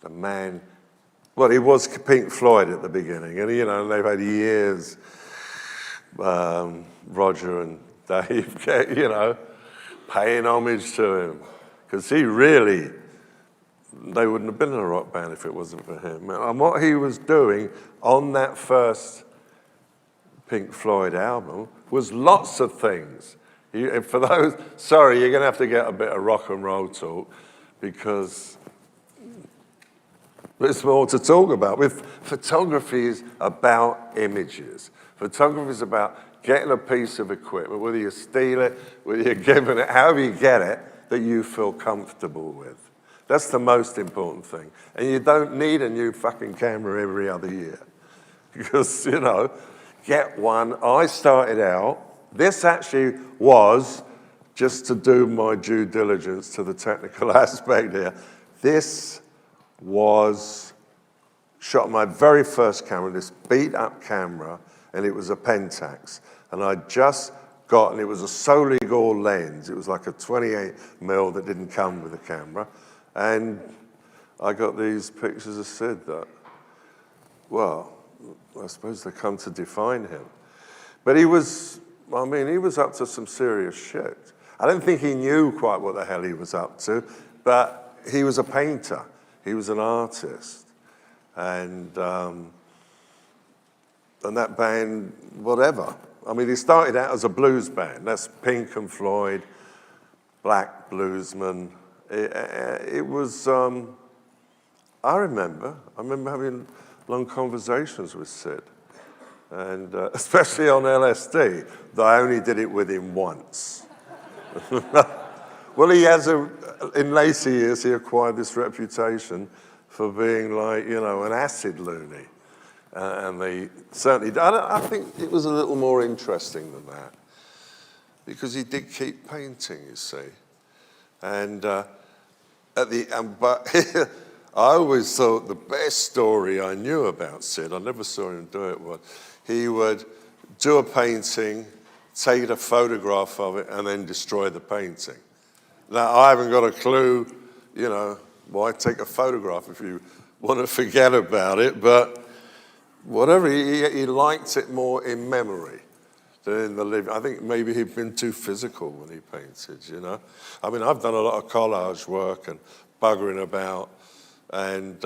the man. Well, he was Pink Floyd at the beginning, and they've had years, Roger and Dave, paying homage to him, because he really. They wouldn't have been in a rock band if it wasn't for him. And what he was doing on that first Pink Floyd album was lots of things. For those, sorry, you're going to have to get a bit of rock and roll talk, because there's more to talk about. Photography is about images. Photography is about getting a piece of equipment, whether you steal it, whether you're given it, however you get it, that you feel comfortable with. That's the most important thing. And you don't need a new fucking camera every other year. Because, get one. I started out, this actually was, just to do my due diligence to the technical aspect here, this was shot my very first camera, this beat up camera, and it was a Pentax. And I just got, and it was a Soligor lens. It was like a 28mm that didn't come with the camera. And I got these pictures of Sid that, well, I suppose they come to define him. But he was up to some serious shit. I don't think he knew quite what the hell he was up to, but he was a painter. He was an artist. And that band, whatever. He started out as a blues band. That's Pink and Floyd, black bluesmen. It was, I remember having long conversations with Sid, and especially on LSD, though I only did it with him once. Well, he has in later years, he acquired this reputation for being like, you know, an acid loony. And they certainly, I think it was a little more interesting than that. Because he did keep painting, you see. And but I always thought the best story I knew about Sid, I never saw him do it, was he would do a painting, take a photograph of it, and then destroy the painting. Now, I haven't got a clue, you know, why take a photograph if you want to forget about it, but whatever, he liked it more in memory than in the living. I think maybe he'd been too physical when he painted, you know. I mean, I've done a lot of collage work and buggering about, and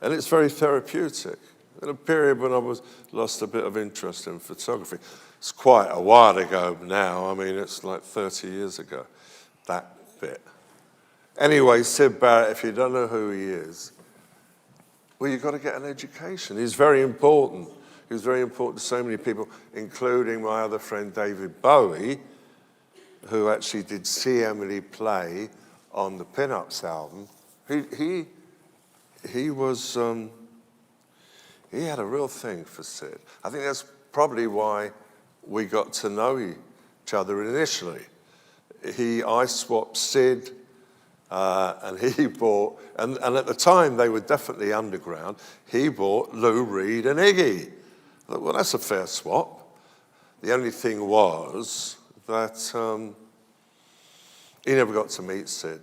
it's very therapeutic. In a period when I lost a bit of interest in photography. It's quite a while ago now. I mean, it's like 30 years ago, that bit. Anyway, Sid Barrett, if you don't know who he is, well, you've got to get an education. He's very important. He was very important to so many people, including my other friend David Bowie, who actually did See Emily Play on the Pin-Ups album. He was, he had a real thing for Sid. I think that's probably why we got to know each other initially. I swapped Sid, and he bought, and at the time they were definitely underground, he bought Lou Reed and Iggy. I thought, well, that's a fair swap. The only thing was that he never got to meet Sid.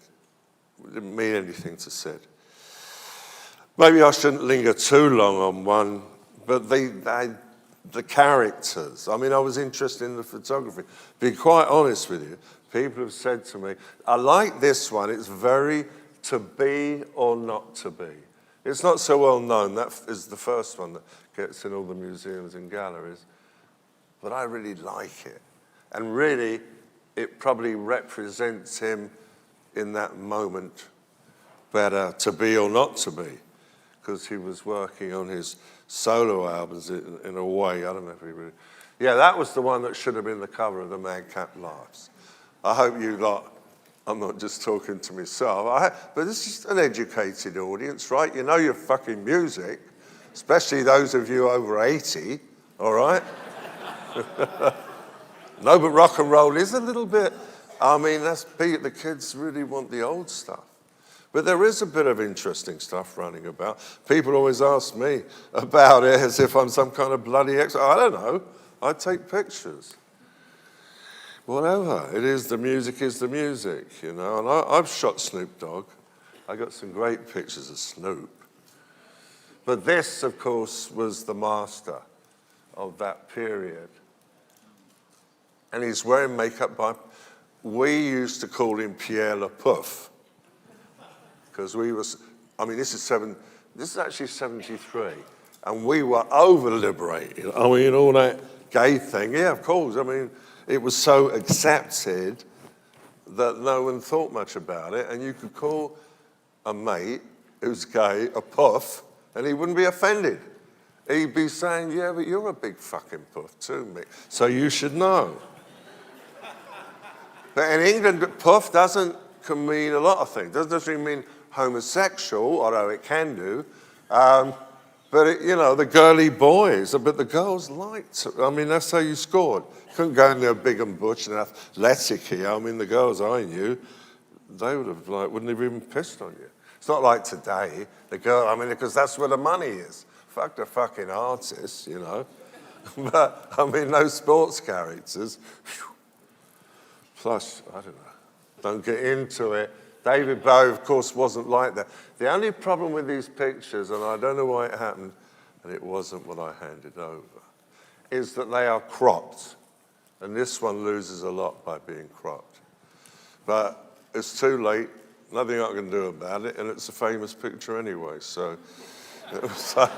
It didn't mean anything to Sid. Maybe I shouldn't linger too long on one, but the characters. I mean, I was interested in the photography. To be quite honest with you, people have said to me, I like this one. It's very to be or not to be. It's not so well known. That is the first one that gets in all the museums and galleries. But I really like it. And really, it probably represents him in that moment better, to be or not to be, because he was working on his solo albums in a way. I don't know if he really... Yeah, that was the one that should have been the cover of the Madcap Lives. I hope you lot, I'm not just talking to myself, but this is an educated audience, right? You know your fucking music, especially those of you over 80, all right? No, but rock and roll is a little bit, I mean, the kids really want the old stuff. But there is a bit of interesting stuff running about. People always ask me about it as if I'm some kind of bloody expert. I don't know. I take pictures. Whatever. It is the music, you know. And I've shot Snoop Dogg. I got some great pictures of Snoop. But this, of course, was the master of that period. And he's wearing makeup we used to call him Pierre Le Pouf. Because this is actually 73, and we were over-liberated. I mean, all that gay thing, yeah, of course. I mean, it was so accepted that no one thought much about it, and you could call a mate who's gay a puff, and he wouldn't be offended. He'd be saying, yeah, but you're a big fucking puff too, Mick, so you should know. But in England, puff can mean a lot of things. It doesn't necessarily mean homosexual, although it can do. But, you know, the girly boys, but the girls liked it. I mean, that's how you scored. You couldn't go in there big and butch and athletic here. I mean, the girls I knew, they would have, wouldn't have even pissed on you. It's not like today. The girl, I mean, because that's where the money is. Fuck the fucking artists, you know. But, I mean, no sports characters. Plus, I don't know. Don't get into it. David Bowie, of course, wasn't like that. The only problem with these pictures, and I don't know why it happened, and it wasn't what I handed over, is that they are cropped. And this one loses a lot by being cropped. But it's too late, nothing I can do about it, and it's a famous picture anyway. So it was like,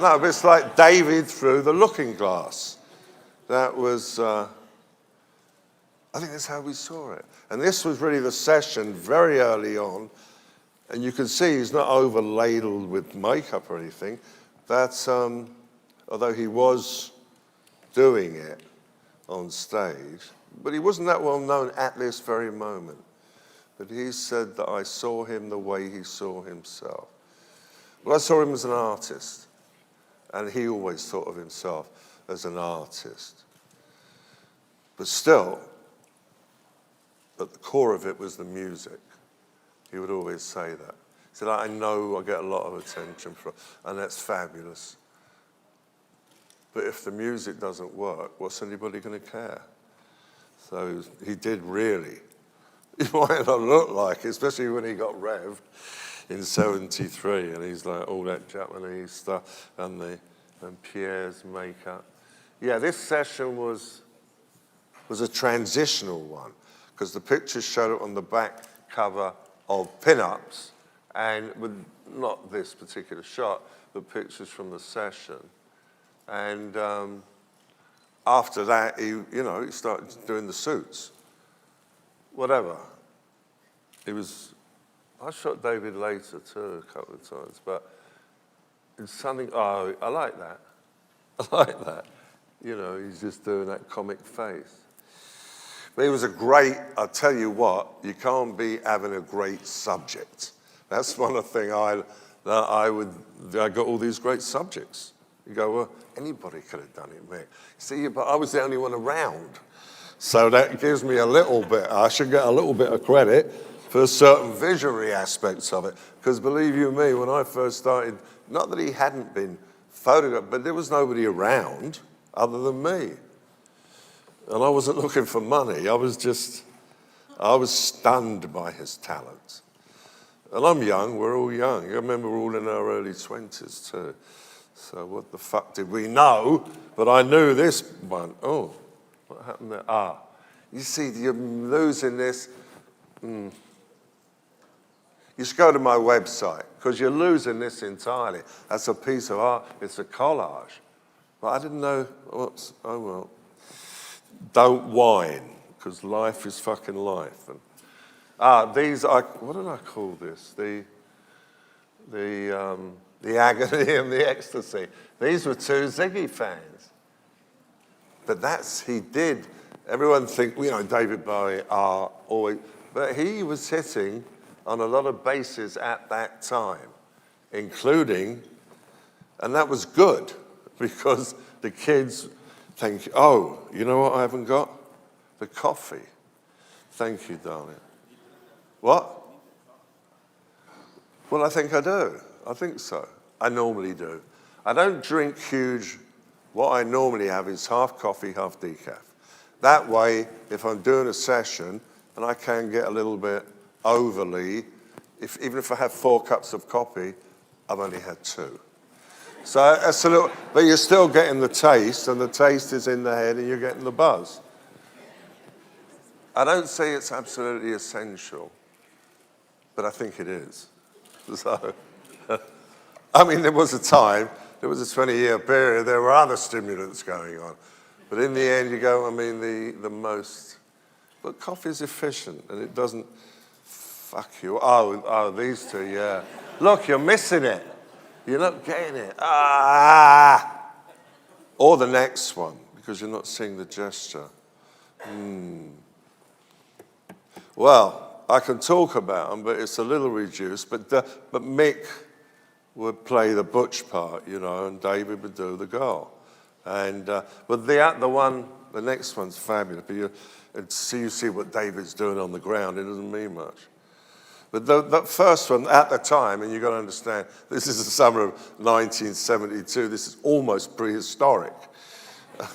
no, but it's like David through the looking glass. That was... I think that's how we saw it. And this was really the session very early on. And you can see he's not over-ladled with makeup or anything. That's, although he was doing it on stage, but he wasn't that well known at this very moment. But he said that I saw him the way he saw himself. Well, I saw him as an artist, and he always thought of himself as an artist. But still, at the core of it was the music. He would always say that. He said, I know I get a lot of attention from, and that's fabulous. But if the music doesn't work, what's anybody going to care? So he did really. He might not look like it, especially when he got revved in '73, and he's like all that Japanese stuff and Pierre's makeup. Yeah, this session was a transitional one, because the pictures showed it on the back cover of Pin-Ups, and with not this particular shot, but pictures from the session. And after that, he started doing the suits. Whatever. I shot David later too, a couple of times, but it's something, I like that. I like that. He's just doing that comic face. But he was I'll tell you what, you can't be having a great subject. That's one of the things I got all these great subjects. You go, well, anybody could have done it, Mick. See, but I was the only one around. So that gives me a little bit, I should get a little bit of credit for certain visionary aspects of it. Because believe you me, when I first started, not that he hadn't been photographed, but there was nobody around other than me. And I wasn't looking for money. I was stunned by his talent. And I'm young, we're all young. I remember we're all in our early 20s too. So what the fuck did we know? But I knew this one. Oh, what happened there? You see, you're losing this. You should go to my website, because you're losing this entirely. That's a piece of art. It's a collage. But I didn't know. Oh, well. Don't whine, because life is fucking life. And these are, what did I call this? The agony and the ecstasy. These were two Ziggy fans. But he did. Everyone think, David Bowie, always, but he was hitting on a lot of bases at that time, including, and that was good, because the kids think, oh, you know what I haven't got? The coffee. Thank you, darling. What? Well, I think I do. I think so. I normally do. I don't drink huge. What I normally have is half coffee, half decaf. That way, if I'm doing a session and I can get a little bit overly, even if I have 4 cups of coffee, I've only had 2. So that's a little, but you're still getting the taste, and the taste is in the head, and you're getting the buzz. I don't say it's absolutely essential, but I think it is. So, I mean, there was a 20-year period, there were other stimulants going on. But in the end, you go, the most, but coffee's efficient, and it doesn't fuck you. Oh, these two, yeah. Look, you're missing it. You're not getting it. Or the next one, because you're not seeing the gesture. Well, I can talk about them, but it's a little reduced. But Mick would play the butch part, and David would do the girl. And but the next one's fabulous. But you see what David's doing on the ground. It doesn't mean much. But that first one, at the time, and you've got to understand, this is the summer of 1972. This is almost prehistoric.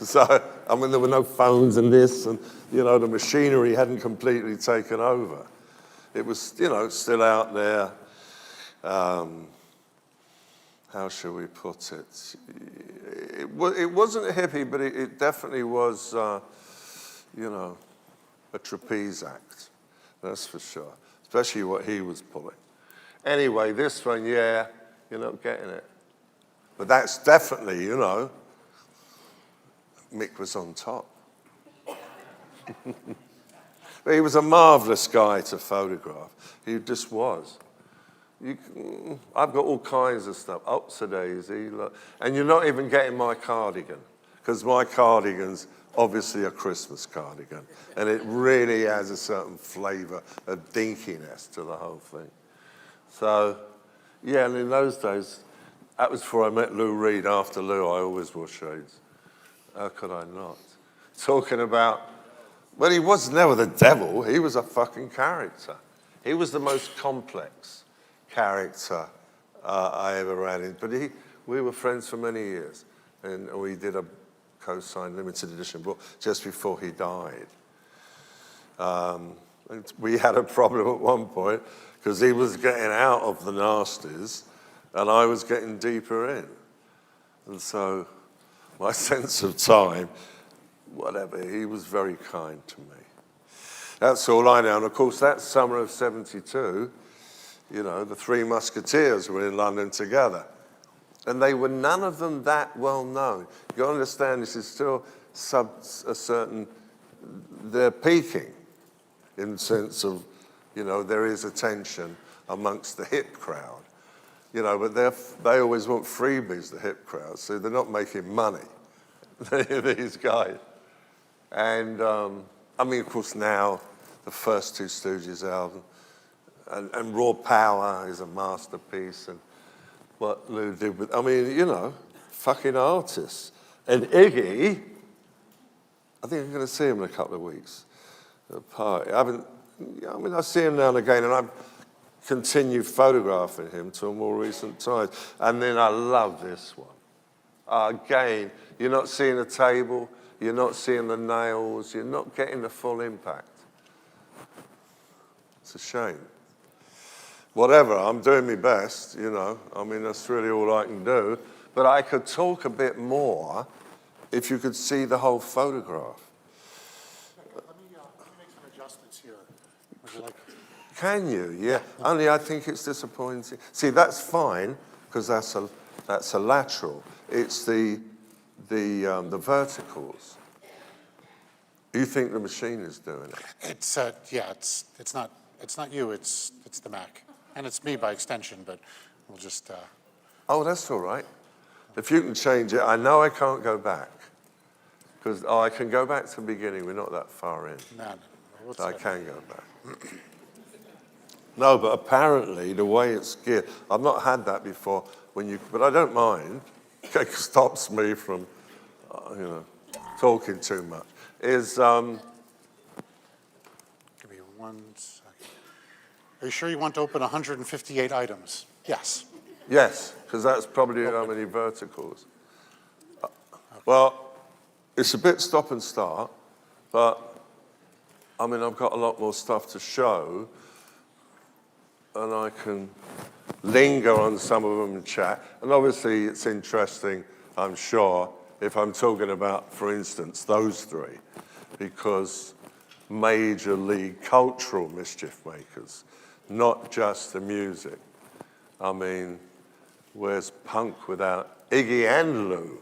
So, there were no phones and this, and, the machinery hadn't completely taken over. It was, still out there. How shall we put it? It wasn't a hippie, but it definitely was, a trapeze act. That's for sure. Especially what he was pulling. Anyway, this one, yeah, you're not getting it. But that's definitely, Mick was on top. But he was a marvelous guy to photograph. He just was. I've got all kinds of stuff, Upsy Daisy, and you're not even getting my cardigan, because my cardigan's obviously a Christmas cardigan, and it really has a certain flavor of dinkiness to the whole thing. So, yeah, and in those days, that was before I met Lou Reed. After Lou, I always wore shades. How could I not? Talking about, well, he was never the devil. He was a fucking character. He was the most complex character I ever ran in. But we were friends for many years, and we did a co-signed limited edition book just before he died. And we had a problem at one point because he was getting out of the nasties and I was getting deeper in. And so my sense of time, whatever, he was very kind to me. That's all I know. And of course, that summer of '72, you know, the Three Musketeers were in London together. And they were none of them that well known. You understand, this is still a certain, they're peaking in the sense of, you know, there is attention amongst the hip crowd. You know, but they always want freebies, the hip crowd, so they're not making money, these guys. And, I mean, of course, now, the first two Stooges album, and Raw Power is a masterpiece, and what Lou did with, I mean, you know, fucking artists. And Iggy, I think I'm going to see him in a couple of weeks at a party. I see him now and again, and I've continued photographing him till more recent times. And then I love this one. Again, you're not seeing the table, you're not seeing the nails, you're not getting the full impact. It's a shame. Whatever, I'm doing my best, you know. I mean, that's really all I can do. But I could talk a bit more if you could see the whole photograph. Let me make some adjustments here. Would you like? Can you? Yeah. Only I think it's disappointing. See, that's fine because that's a lateral. It's the verticals. You think the machine is doing it? It's yeah. It's not you. It's the Mac. And it's me by extension, but we'll just... Oh, that's all right. If you can change it, I know I can't go back. Because I can go back to the beginning. We're not that far in. No. So I can go back. No, but apparently the way it's geared, I've not had that before, but I don't mind. It stops me from, you know, talking too much. Is... Give me 1 second. Are you sure you want to open 158 items? Yes. Yes, because that's probably how many verticals. Well, it's a bit stop and start, but I mean, I've got a lot more stuff to show, and I can linger on some of them and chat. And obviously, it's interesting, I'm sure, if I'm talking about, for instance, those three, because major league cultural mischief makers, not just the music. I mean, where's punk without Iggy and Lou?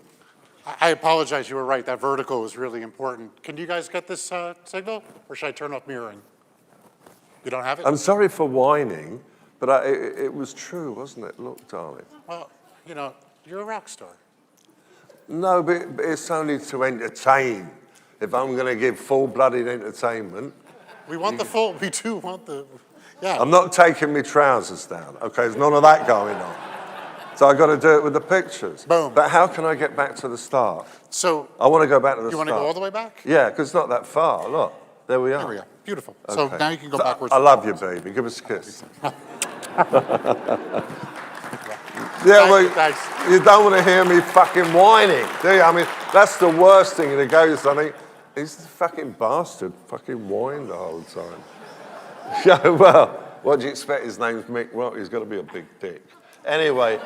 I apologize, you were right. That vertical was really important. Can you guys get this signal, or should I turn off mirroring? You don't have it? I'm sorry for whining, but it was true, wasn't it? Look, darling. Well, you know, you're a rock star. No, but it's only to entertain. If I'm going to give full-blooded entertainment... We do want the... Yeah. I'm not taking my trousers down, okay? There's none of that going on. So I've got to do it with the pictures. Boom. But how can I get back to the start? So... I want to go back to the start. You want to go all the way back? Yeah, because it's not that far. Look, there we are. There we are. Beautiful. Okay. So now you can go backwards. I love you, baby. Give us a kiss. Yeah, well, you don't want to hear me fucking whining, do you? I mean, that's the worst thing. And it goes, I think, he's the fucking bastard, fucking whined the whole time. Yeah, well, what do you expect? His name's Mick. Well, he's got to be a big dick. Anyway,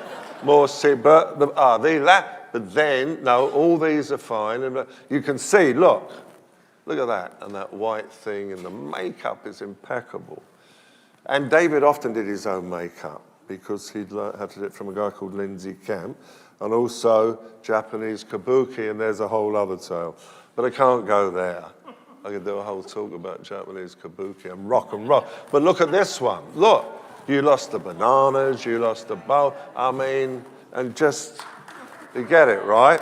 more see, but then, no, all these are fine. And you can see, look at that. And that white thing, and the makeup is impeccable. And David often did his own makeup because he'd had to do it from a guy called Lindsay Kemp, and also Japanese kabuki, and there's a whole other tale. But I can't go there. I could do a whole talk about Japanese kabuki and rock and roll. But look at this one. Look, you lost the bananas, you lost the bow. I mean, and just, you get it, right?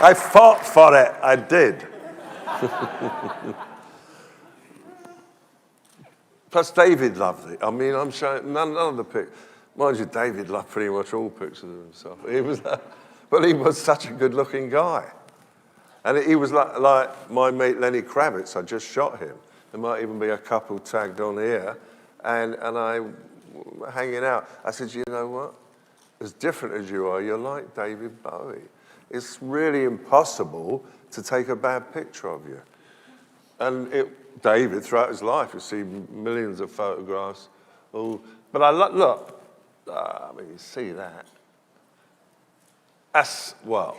I fought for it, I did. Plus, David loved it. I mean, I'm showing none of the pictures. Mind you, David loved pretty much all pictures of himself. But he was such a good-looking guy. And he was like my mate Lenny Kravitz. I just shot him. There might even be a couple tagged on here. And I hanging out. I said, you know what? As different as you are, you're like David Bowie. It's really impossible to take a bad picture of you. And David, throughout his life, you see millions of photographs. But look, I mean, you see that. That's, well,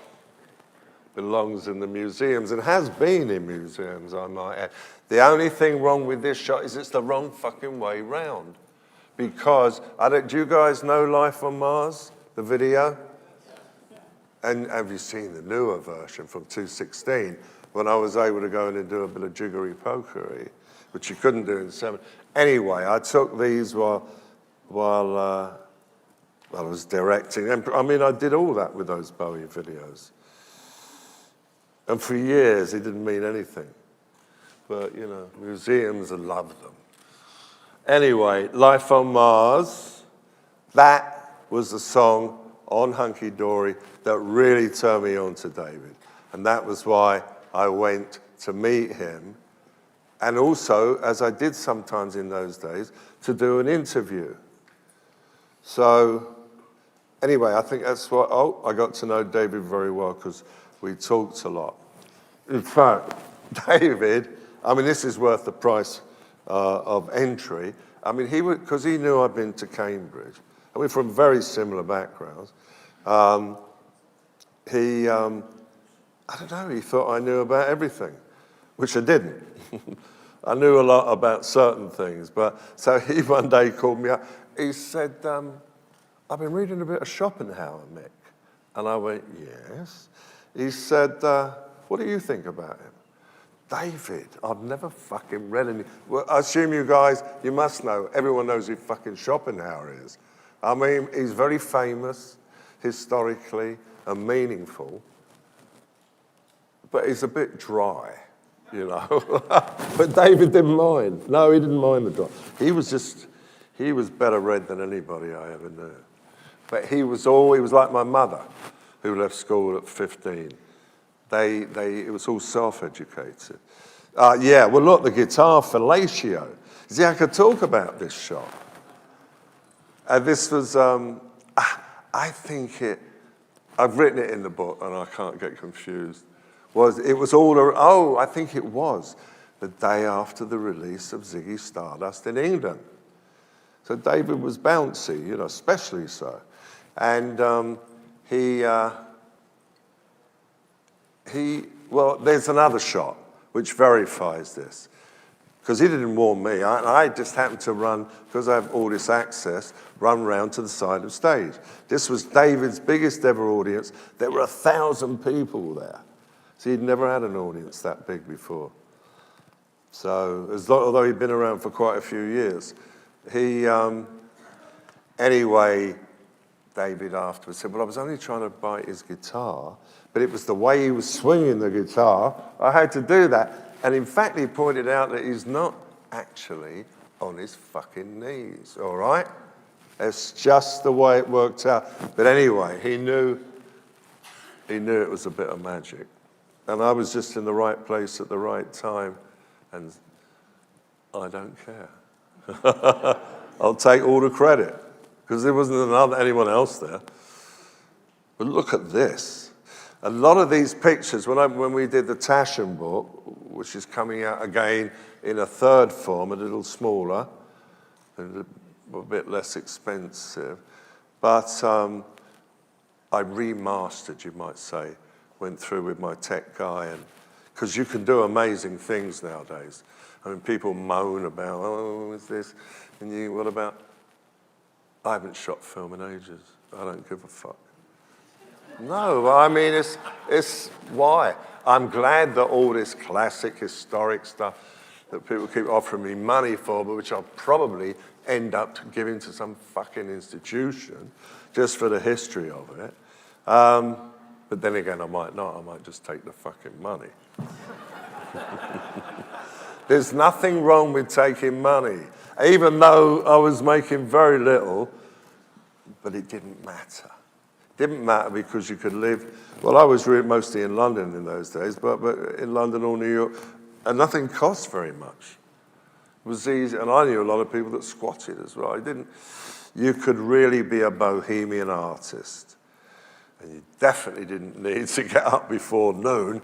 belongs in the museums and has been in museums, I might add. The only thing wrong with this shot is it's the wrong fucking way round. Because, do you guys know Life on Mars, the video? And have you seen the newer version from 2016? When I was able to go in and do a bit of jiggery-pokery, which you couldn't do in 7. Anyway, I took these while I was directing. And I mean, I did all that with those Bowie videos. And for years, it didn't mean anything. But, you know, museums love them. Anyway, Life on Mars, that was the song on Hunky Dory that really turned me on to David. And that was why I went to meet him. And also, as I did sometimes in those days, to do an interview. So, anyway, I think that's what, I got to know David very well because we talked a lot. In fact, David, I mean, this is worth the price of entry. I mean, because he knew I'd been to Cambridge, and we're from very similar backgrounds. I don't know, he thought I knew about everything, which I didn't. I knew a lot about certain things, but so he one day called me up. He said, I've been reading a bit of Schopenhauer, Mick. And I went, yes. He said, what do you think about him? David, I've never fucking read any. Well, I assume you guys, you must know, everyone knows who fucking Schopenhauer is. I mean, he's very famous, historically, and meaningful. But he's a bit dry, you know. But David didn't mind. No, he didn't mind the dry. He was better read than anybody I ever knew. But he was like my mother, who left school at 15. It was all self-educated. Yeah, well, look, the guitar fellatio. See, I could talk about this shot. This was, I think I've written it in the book, and I can't get confused. I think it was the day after the release of Ziggy Stardust in England. So David was bouncy, you know, especially so. And well, there's another shot which verifies this. Because he didn't warn me. I just happened to run, because I have all this access, run round to the side of stage. This was David's biggest ever audience. There were 1,000 people there. So he'd never had an audience that big before. So, although he'd been around for quite a few years, anyway, David afterwards said, well, I was only trying to bite his guitar, but it was the way he was swinging the guitar, I had to do that. And in fact, he pointed out that he's not actually on his fucking knees, all right? It's just the way it worked out. But anyway, he knew it was a bit of magic. And I was just in the right place at the right time, and I don't care. I'll take all the credit, because there wasn't anyone else there. But look at this. A lot of these pictures, when we did the Taschen book, which is coming out again in a third form, a little smaller, and a bit less expensive, but I remastered, you might say, went through with my tech guy, and because you can do amazing things nowadays. I mean, people moan about, oh, what's this? And what about? I haven't shot film in ages. I don't give a fuck. No, I mean, it's why. I'm glad that all this classic, historic stuff that people keep offering me money for, but which I'll probably end up giving to some fucking institution just for the history of it. But But then again, I might not. I might just take the fucking money. There's nothing wrong with taking money, even though I was making very little, but it didn't matter. It didn't matter because you could live, well, I was mostly in London in those days, but in London or New York, and nothing cost very much. It was easy, and I knew a lot of people that squatted as well. You could really be a bohemian artist, and you definitely didn't need to get up before noon.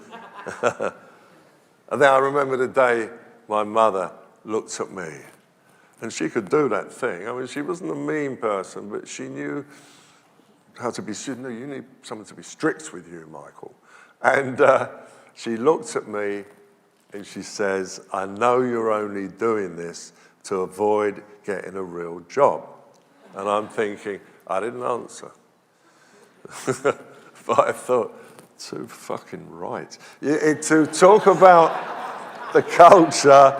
And then I remember the day my mother looked at me, and she could do that thing. I mean, she wasn't a mean person, but she knew how to be, you need someone to be strict with you, Michael. And she looked at me and she says, I know you're only doing this to avoid getting a real job. And I'm thinking, I didn't answer. But I thought, too fucking right. To talk about the culture,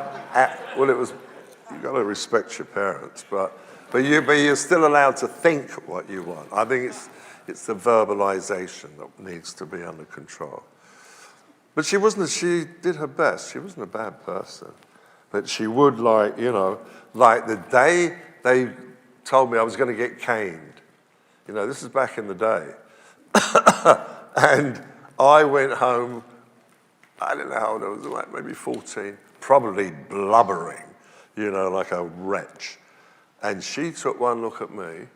well, it was, you've got to respect your parents, but you're still allowed to think what you want. I think it's the verbalization that needs to be under control. But she did her best. She wasn't a bad person. But she would like the day they told me I was going to get caned. This is back in the day. And I went home, I don't know how old I was, like maybe 14, probably blubbering, like a wretch. And she took one look at me,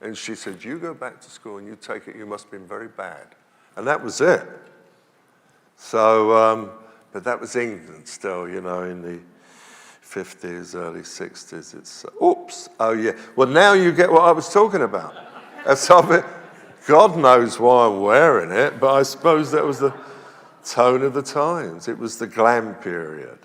and she said, you go back to school and you take it, you must have been very bad. And that was it. So, but that was England still, in the 50s, early 60s. It's, oops, oh yeah. Well, now you get what I was talking about. God knows why I'm wearing it, but I suppose that was the tone of the times. It was the glam period.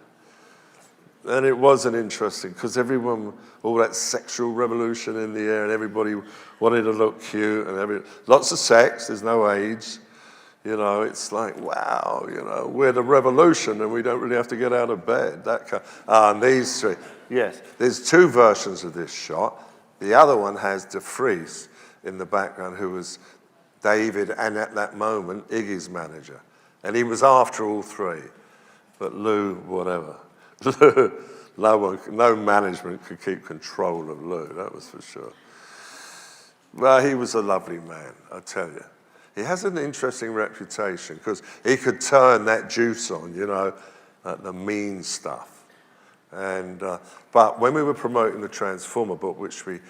And it wasn't interesting because everyone, all that sexual revolution in the air, and everybody wanted to look cute, and lots of sex, there's no age. It's like, wow, we're the revolution and we don't really have to get out of bed. And these three, yes, there's two versions of this shot. The other one has Dflux in the background, who was David, and at that moment, Iggy's manager. And he was after all three. But Lou, whatever. No management could keep control of Lou, that was for sure. Well, he was a lovely man, I tell you. He has an interesting reputation because he could turn that juice on, like the mean stuff. And but when we were promoting the Transformer book, which we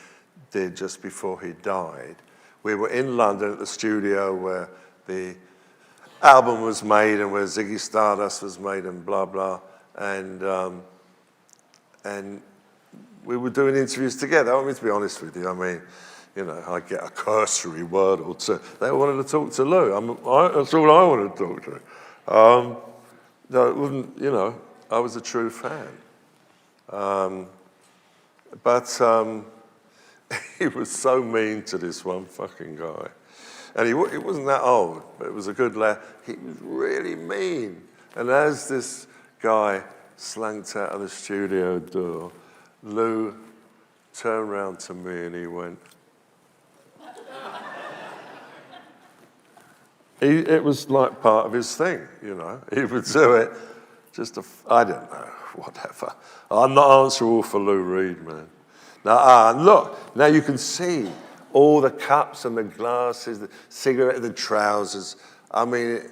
did just before he died, we were in London at the studio where the album was made and where Ziggy Stardust was made and blah, blah. And we were doing interviews together. I mean, to be honest with you, I mean, I get a cursory word or two. They wanted to talk to Lou. That's all I wanted to talk to. No, it wasn't, I was a true fan. But he was so mean to this one fucking guy. And he wasn't that old, but it was a good lad. He was really mean. And as this guy slunk out of the studio door, Lou turned around to me and he went, it was like part of his thing, He would do it I don't know, whatever. I'm not answerable for Lou Reed, man. Now, look, now you can see all the cups and the glasses, the cigarette, the trousers. I mean,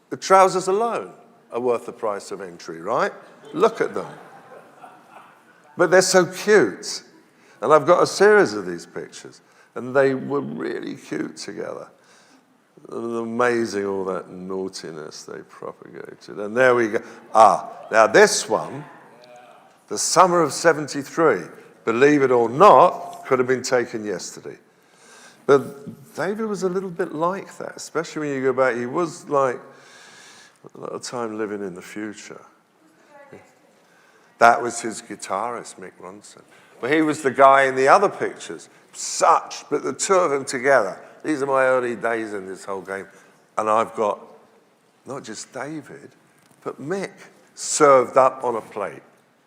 the trousers alone are worth the price of entry, right? Look at them. But they're so cute. And I've got a series of these pictures. And they were really cute together. And amazing, all that naughtiness they propagated. And there we go. Now this one, the summer of '73, believe it or not, could have been taken yesterday. But David was a little bit like that, especially when you go back. He was like a lot of time living in the future. That was his guitarist, Mick Ronson. But he was the guy in the other pictures. But the two of them together. These are my early days in this whole game. And I've got not just David, but Mick served up on a plate.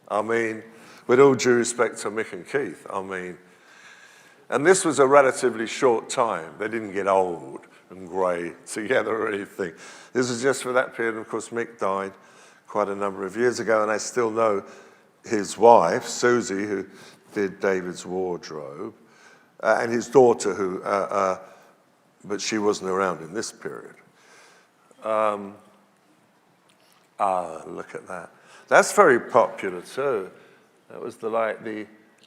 I mean, with all due respect to Mick and Keith, and this was a relatively short time. They didn't get old. and grey together or anything. This was just for that period. Of course, Mick died quite a number of years ago, and I still know his wife, Susie, who did David's wardrobe, and his daughter, who, but she wasn't around in this period. Look at that. That's very popular too. That was the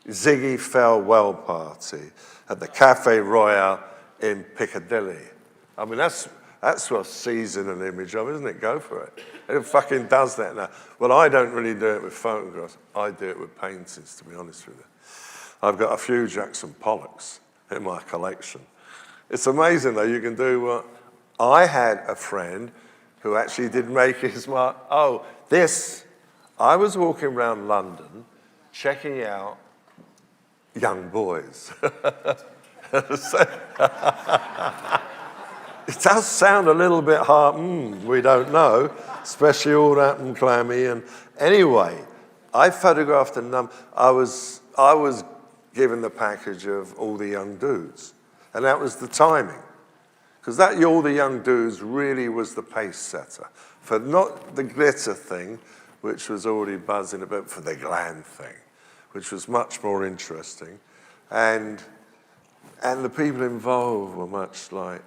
Ziggy farewell party at the Café Royal in Piccadilly. I mean, that's worth seizing an image of, isn't it? Go for it. It fucking does that now. Well, I don't really do it with photographs. I do it with paintings, to be honest with you. I've got a few Jackson Pollocks in my collection. It's amazing, though, you can do what... I had a friend who actually did make his mark. Oh, this... I was walking around London checking out young boys. It does sound a little bit hard, we don't know, especially all that and clammy. And anyway, I photographed a number. I was given the package of all the young dudes, and that was the timing. Because that all the young dudes really was the pace setter for not the glitter thing, which was already buzzing a bit, for the glam thing, which was much more interesting. And the people involved were much like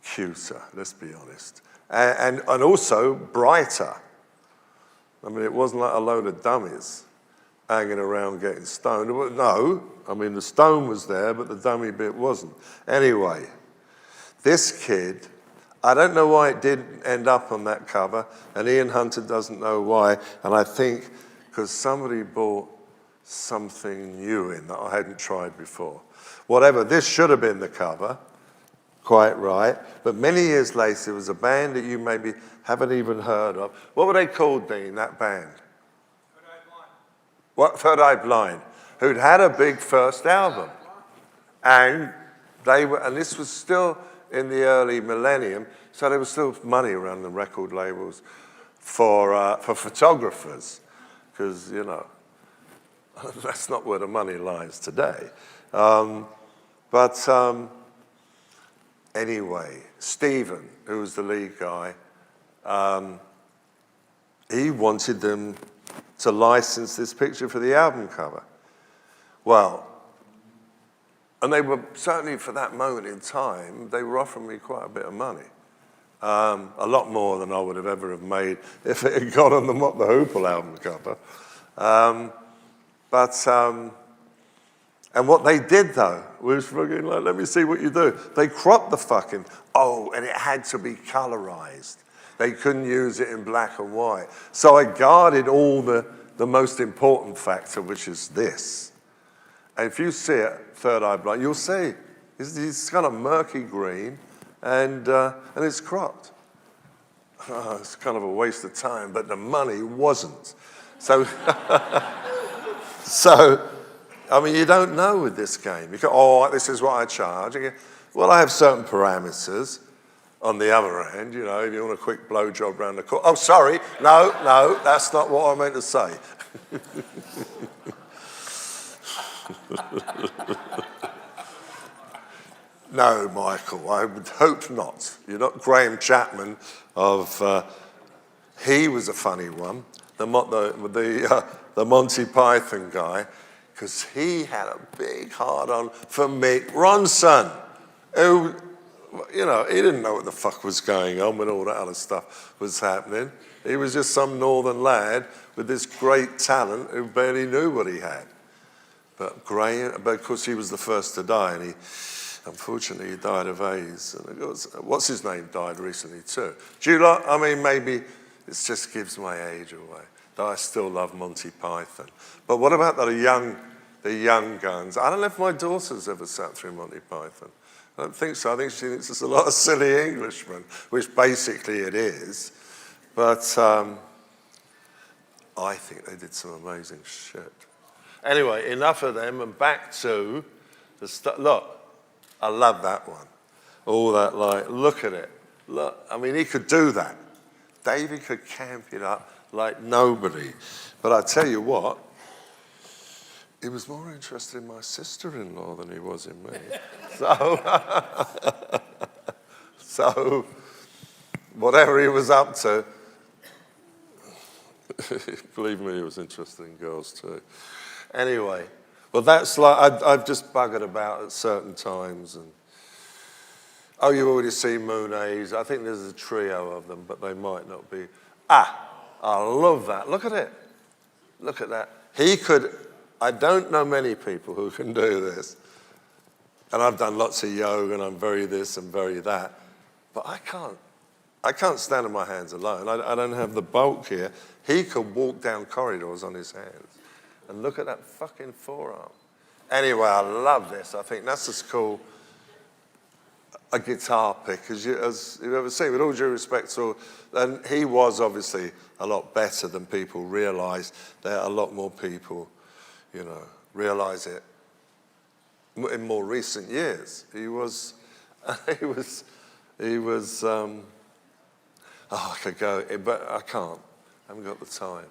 cuter, let's be honest. And also brighter. I mean, it wasn't like a load of dummies hanging around getting stoned. No, I mean, the stone was there, but the dummy bit wasn't. Anyway, this kid, I don't know why it didn't end up on that cover, and Ian Hunter doesn't know why, and I think because somebody bought something new in that I hadn't tried before. Whatever, this should have been the cover, quite right, but many years later, there was a band that you maybe haven't even heard of. What were they called, Dean, that band? Third Eye Blind. What, Third Eye Blind, who'd had a big first album. And this was still in the early millennium, so there was still money around the record labels for photographers, because, you know, that's not where the money lies today. Anyway, Stephen, who was the lead guy, he wanted them to license this picture for the album cover. Well, and they were, certainly for that moment in time, they were offering me quite a bit of money. A lot more than I would have ever have made if it had got on the Mott the Hoople album cover. And what they did, though, was fucking like, let me see what you do. They cropped the fucking, and it had to be colorized. They couldn't use it in black and white. So I guarded all the most important factor, which is this. And if you see it, Third Eye Blind, you'll see. It's kind of murky green, and it's cropped. Oh, it's kind of a waste of time, but the money wasn't. So, I mean, you don't know with this game. You go, this is what I charge. You go, well, I have certain parameters. On the other hand, you know, if you want a quick blowjob around the corner. Oh, sorry, no, that's not what I meant to say. No, Michael, I would hope not. You're not Graham Chapman of, he was a funny one, the Monty Python guy, because he had a big hard-on for Mick Ronson, who, you know, he didn't know what the fuck was going on when all that other stuff was happening. He was just some northern lad with this great talent who barely knew what he had. But Graham, of course, he was the first to die, and unfortunately, he died of AIDS. And what's his name died recently too. Do you like, I mean, maybe it just gives my age away. Though I still love Monty Python. But what about the young guns? I don't know if my daughter's ever sat through Monty Python. I don't think so. I think she thinks it's a lot of silly Englishmen, which basically it is. But I think they did some amazing shit. Anyway, enough of them, and back to the stuff. Look, I love that one. All that, like, look at it. Look, I mean, he could do that. David could camp it up like nobody. But I tell you what, he was more interested in my sister-in-law than he was in me. So, So whatever he was up to, believe me, he was interested in girls too. Anyway, well, that's like, I've just buggered about at certain times. And oh, you've already seen Monet's. I think there's a trio of them, but they might not be. Ah, I love that. Look at it. Look at that. He could, I don't know many people who can do this. And I've done lots of yoga, and I'm very this and very that. But I can't stand on my hands alone. I don't have the bulk here. He could walk down corridors on his hands. And look at that fucking forearm. Anyway, I love this. I think that's as cool a guitar pick as you've ever seen. With all due respect, so, and he was obviously a lot better than people realise. There are a lot more people, you know, realise it in more recent years. He was, oh, I could go, but I can't. I haven't got the time.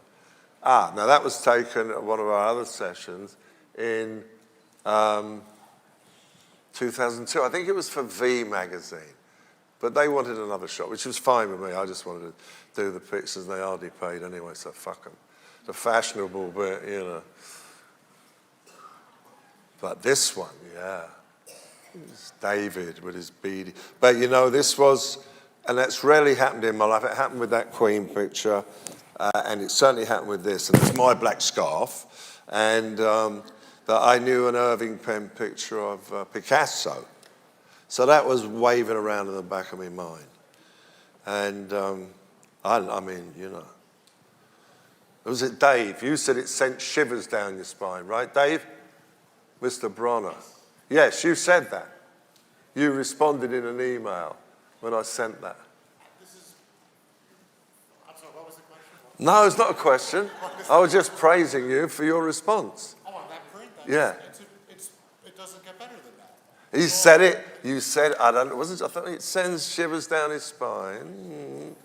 Ah, now that was taken at one of our other sessions in 2002. I think it was for V magazine, but they wanted another shot, which was fine with me. I just wanted to do the pictures, and they hardly paid anyway, so fuck them. The fashionable bit, you know. But this one, yeah. It's David with his beady. But you know, this was, and that's rarely happened in my life. It happened with that Queen picture, and it certainly happened with this. And it's my black scarf. And that I knew an Irving Penn picture of Picasso. So that was waving around in the back of my mind. And I mean, you know. Was it Dave? You said it sent shivers down your spine, right, Dave? Mr. Brommer. Yes, you said that. You responded in an email when I sent that. I'm sorry, what was the question? No, it's not a question. I was just praising you for your response. Oh, on that print? Yeah. It doesn't get better than that. He said it. You said, I thought it sends shivers down his spine.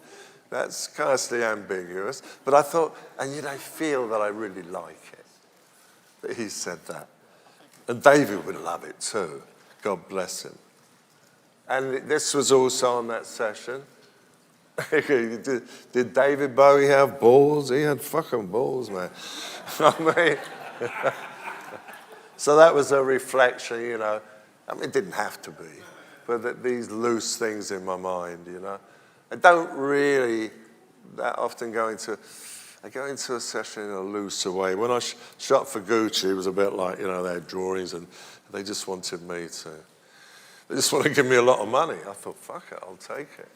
That's scarcely ambiguous. But I thought, and yet I feel that I really like it. That he said that. And David would love it too. God bless him. And this was also on that session. Did David Bowie have balls? He had fucking balls, man. I mean, so that was a reflection, you know. I mean, it didn't have to be, but these loose things in my mind, you know. I don't really that often I go into a session in a looser way. When I shot for Gucci, it was a bit like, you know, they had drawings and they just wanted me to, they just want to give me a lot of money. I thought, fuck it, I'll take it.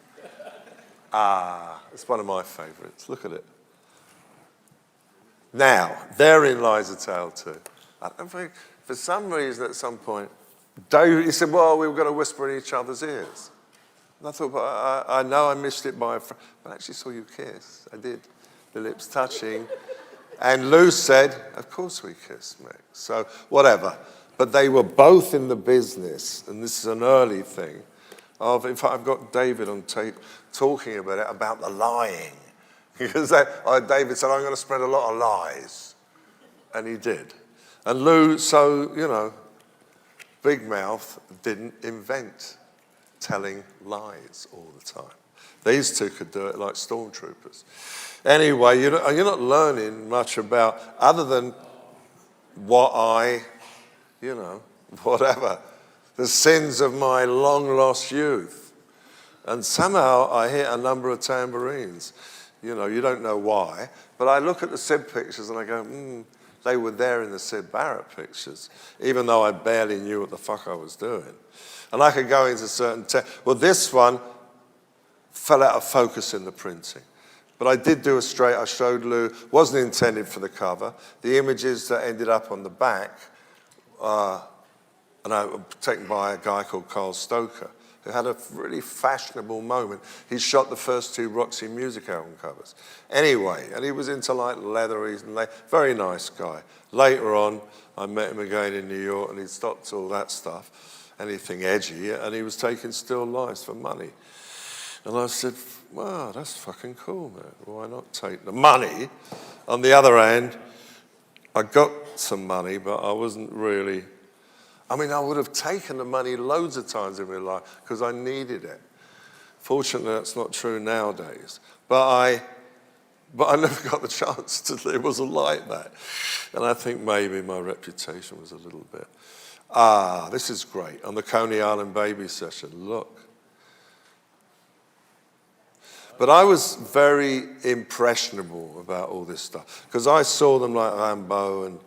It's one of my favorites. Look at it. Now, therein lies a tale too. I don't think, for some reason at some point, Dave, he said, well, we were going to whisper in each other's ears. And I thought, but I know I missed it by a friend, but I actually saw you kiss. I did. The lips touching. And Lou said, of course we kissed, Mick. So whatever. But they were both in the business, and this is an early thing, of, in fact, I've got David on tape talking about it, about the lying. Because David said, I'm going to spread a lot of lies. And he did. And Lou, so, you know, Big Mouth didn't invent telling lies all the time. These two could do it like stormtroopers. Anyway, you're not learning much about, other than what you know, whatever, the sins of my long-lost youth. And somehow I hit a number of tambourines. You know, you don't know why. But I look at the Sid pictures and I go, they were there in the Sid Barrett pictures, even though I barely knew what the fuck I was doing. And I could go into certain, well, this one fell out of focus in the printing. But I did do a straight, I showed Lou, wasn't intended for the cover. The images that ended up on the back, and I were taken by a guy called Carl Stoker, who had a really fashionable moment. He shot the first two Roxy Music album covers. Anyway, and he was into like leatheries and very nice guy. Later on, I met him again in New York and he stopped all that stuff, anything edgy, and he was taking still lifes for money. And I said, wow, that's fucking cool, man. Why not take the money? On the other hand, I got some money, but I wasn't really, I mean, I would have taken the money loads of times in my life because I needed it. Fortunately, that's not true nowadays. But I never got the chance to, it wasn't like that. And I think maybe my reputation was a little bit. This is great. On the Coney Island baby session, look. But I was very impressionable about all this stuff because I saw them like Rimbaud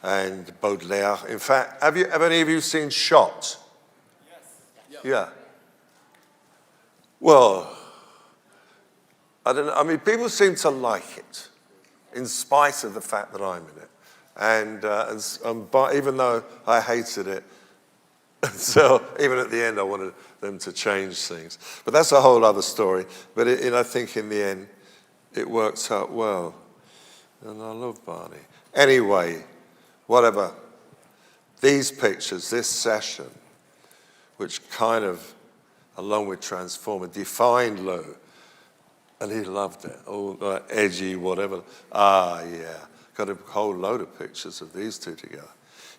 and Baudelaire. In fact, have any of you seen Shot? Yes. Yeah. Well, I don't know. I mean, people seem to like it, in spite of the fact that I'm in it, but even though I hated it, so even at the end, I wanted them to change things. But that's a whole other story. But I think in the end, it works out well. And I love Barney. Anyway, whatever. These pictures, this session, which kind of, along with Transformer, defined Lou. And he loved it. All edgy, whatever. Yeah. Got a whole load of pictures of these two together.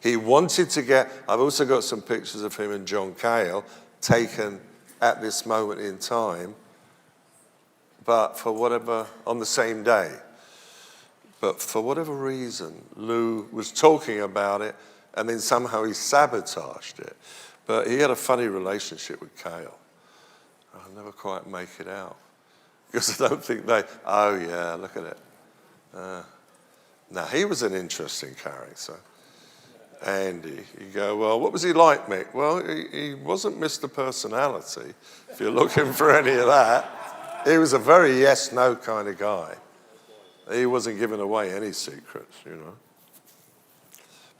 He wanted to get, I've also got some pictures of him and John Cale taken at this moment in time, but for whatever, on the same day. But for whatever reason, Lou was talking about it and then somehow he sabotaged it. But he had a funny relationship with Cale. I'll never quite make it out. Because I don't think oh yeah, look at it. Now, he was an interesting character. Andy, you go, well, what was he like, Mick? Well, he wasn't Mr. Personality, if you're looking for any of that. He was a very yes-no kind of guy. He wasn't giving away any secrets, you know.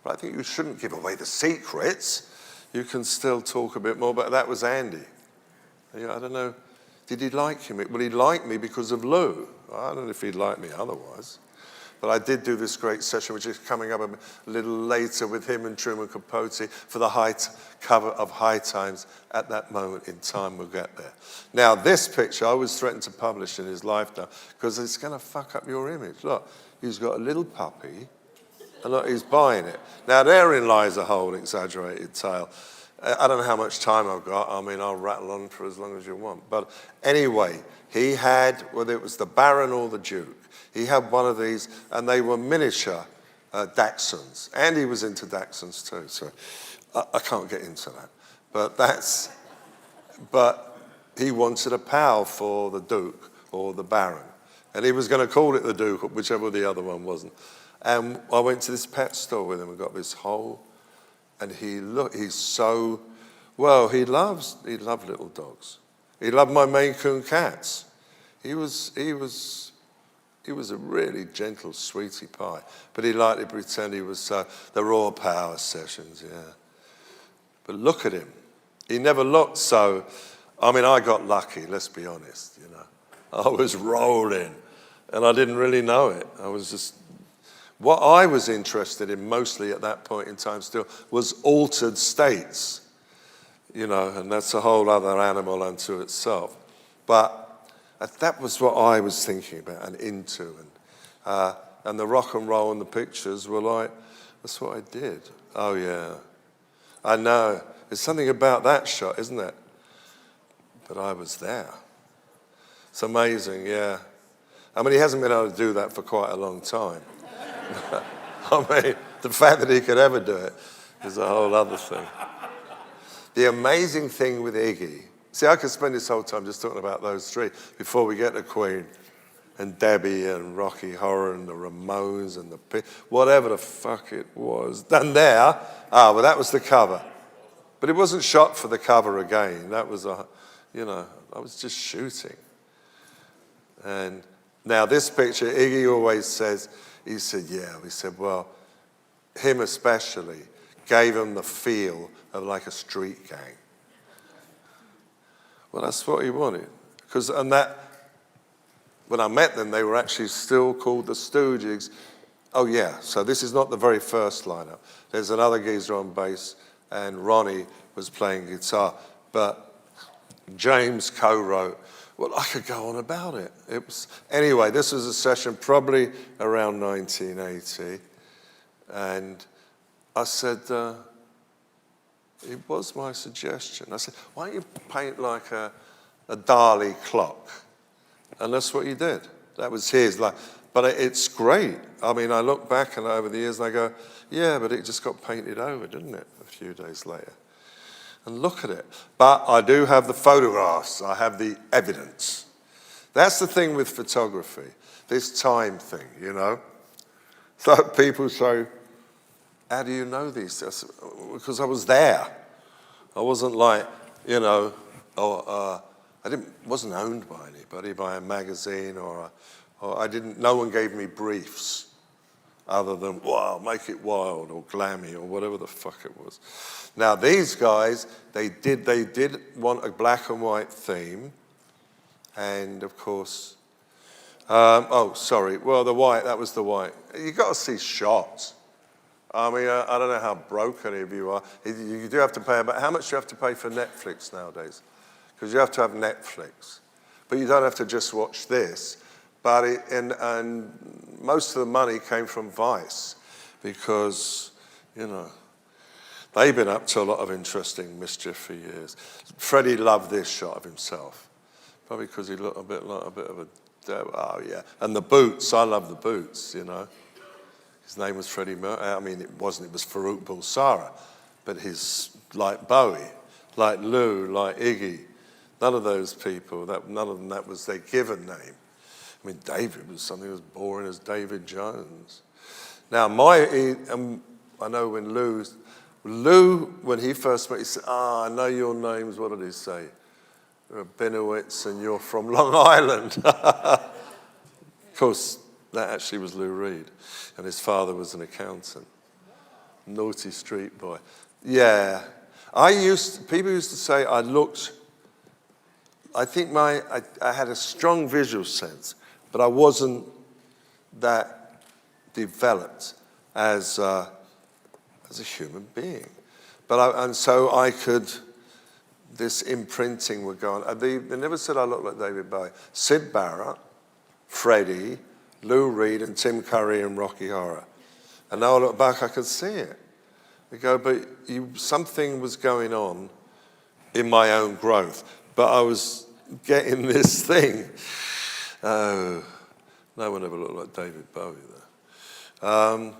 But I think you shouldn't give away the secrets. You can still talk a bit more, but that was Andy. I don't know, did he like him? Well, he liked me because of Lou. I don't know if he'd like me otherwise. But I did do this great session, which is coming up a little later with him and Truman Capote for the cover of High Times. At that moment in time, we'll get there. Now, this picture, I was threatened to publish in his lifetime because it's going to fuck up your image. Look, he's got a little puppy, and look, he's buying it. Now, therein lies a whole exaggerated tale. I don't know how much time I've got. I mean, I'll rattle on for as long as you want. But anyway, he had, whether it was the Baron or the Duke, he had one of these, and they were miniature Dachshunds. And he was into Dachshunds too, so I can't get into that. But he wanted a pal for the Duke or the Baron. And he was going to call it the Duke, whichever the other one wasn't. And I went to this pet store with him and got this whole, and he's so, well, he loved little dogs. He loved my Maine Coon cats. He was a really gentle sweetie pie, but he liked to pretend he was the raw power sessions, yeah. But look at him. He never looked so, I mean, I got lucky, let's be honest, you know. I was rolling, and I didn't really know it. I was just, what I was interested in mostly at that point in time still was altered states, you know, and that's a whole other animal unto itself. But that was what I was thinking about and into. And the rock and roll and the pictures were like, that's what I did. Oh, yeah. I know. There's something about that shot, isn't it? But I was there. It's amazing, yeah. I mean, he hasn't been able to do that for quite a long time. I mean, the fact that he could ever do it is a whole other thing. The amazing thing with Iggy, see, I could spend this whole time just talking about those three before we get to Queen and Debbie and Rocky Horror and the Ramones and whatever the fuck it was. Done there. Well, that was the cover. But it wasn't shot for the cover again. That was I was just shooting. And now this picture, Iggy always says, he said, well, him especially gave him the feel of like a street gang. Well, that's what he wanted. When I met them, they were actually still called the Stooges. Oh, yeah, so this is not the very first lineup. There's another geezer on bass, and Ronnie was playing guitar. But James co-wrote, well, I could go on about it. Anyway, this was a session probably around 1980. And I said, it was my suggestion. I said, why don't you paint like a a Dali clock. And that's what he did. That was his. But it's great. I mean, I look back and over the years and I go, yeah, but it just got painted over, didn't it, a few days later? And look at it. But I do have the photographs. I have the evidence. That's the thing with photography, this time thing, you know? So people say, how do you know these things? Because I was there. I wasn't like, you know, wasn't owned by anybody, by a magazine or no one gave me briefs other than, wow, make it wild or glammy or whatever the fuck it was. Now these guys, they did want a black and white theme. And of course, well, the white, that was the white. You got to see shots. I mean, I don't know how broke any of you are. You do have to pay how much do you have to pay for Netflix nowadays? Because you have to have Netflix. But you don't have to just watch this. But and most of the money came from Vice because, you know, they've been up to a lot of interesting mischief for years. Freddie loved this shot of himself. Probably because he looked a bit of a, oh yeah. And the boots, I love the boots, you know. His name was Freddie Mercury. I mean, it wasn't, it was Farouk Bulsara. But like Bowie, like Lou, like Iggy, none of those people, none of them, that was their given name. I mean, David was something as boring as David Jones. Now, I know when Lou, when he first met, he said, I know your names, what did he say? Benowitz and you're from Long Island. Of course, that actually was Lou Reed, and his father was an accountant. Naughty street boy. Yeah. People used to say I think I had a strong visual sense, but I wasn't that developed as a human being. And so I could, this imprinting would go on. They never said I looked like David Bowie. Syd Barrett, Freddie, Lou Reed, and Tim Curry and Rocky Horror. And now I look back, I could see it. I go, but something was going on in my own growth. But I was getting this thing. Oh, no one ever looked like David Bowie there.